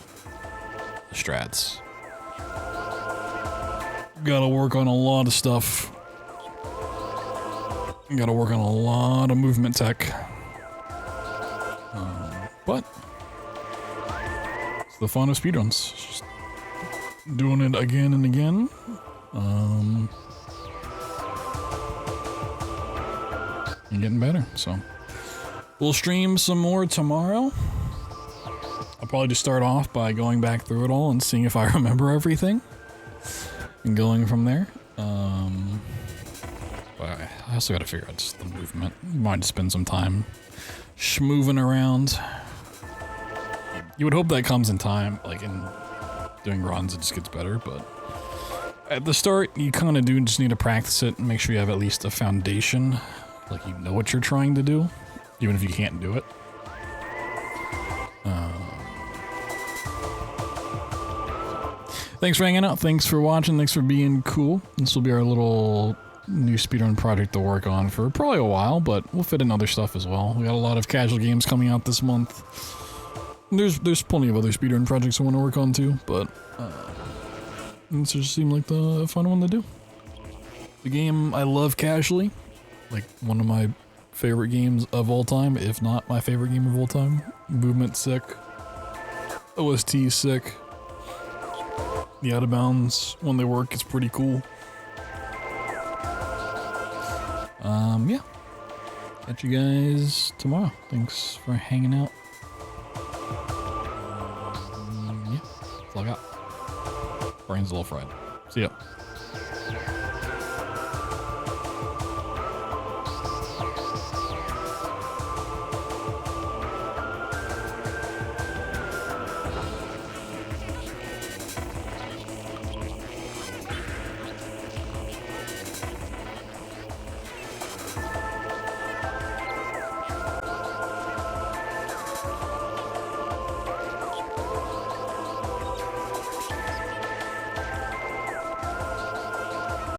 strats. Gotta work on a lot of stuff. Gotta work on a lot of movement tech. But it's the fun of speedruns. Just doing it again and again. And getting better, so. We'll stream some more tomorrow. I'll probably just start off by going back through it all and seeing if I remember everything. And going from there. But I also gotta figure out just the movement. Might spend some time schmooving around. You would hope that comes in time, like in doing runs, it just gets better, but at the start, you kind of do just need to practice it and make sure you have at least a foundation. Like you know what you're trying to do, even if you can't do it. Thanks for hanging out, thanks for watching, thanks for being cool. This will be our little new speedrun project to work on for probably a while, but we'll fit in other stuff as well. We got a lot of casual games coming out this month. There's plenty of other speedrun projects I want to work on too, but this just seemed like the fun one to do. The game I love casually, like one of my favorite games of all time, if not my favorite game of all time. Movement sick, OST sick. The out of bounds when they work is pretty cool. Yeah. Catch you guys tomorrow. Thanks for hanging out. Yeah. Log out. Brain's a little fried. See ya.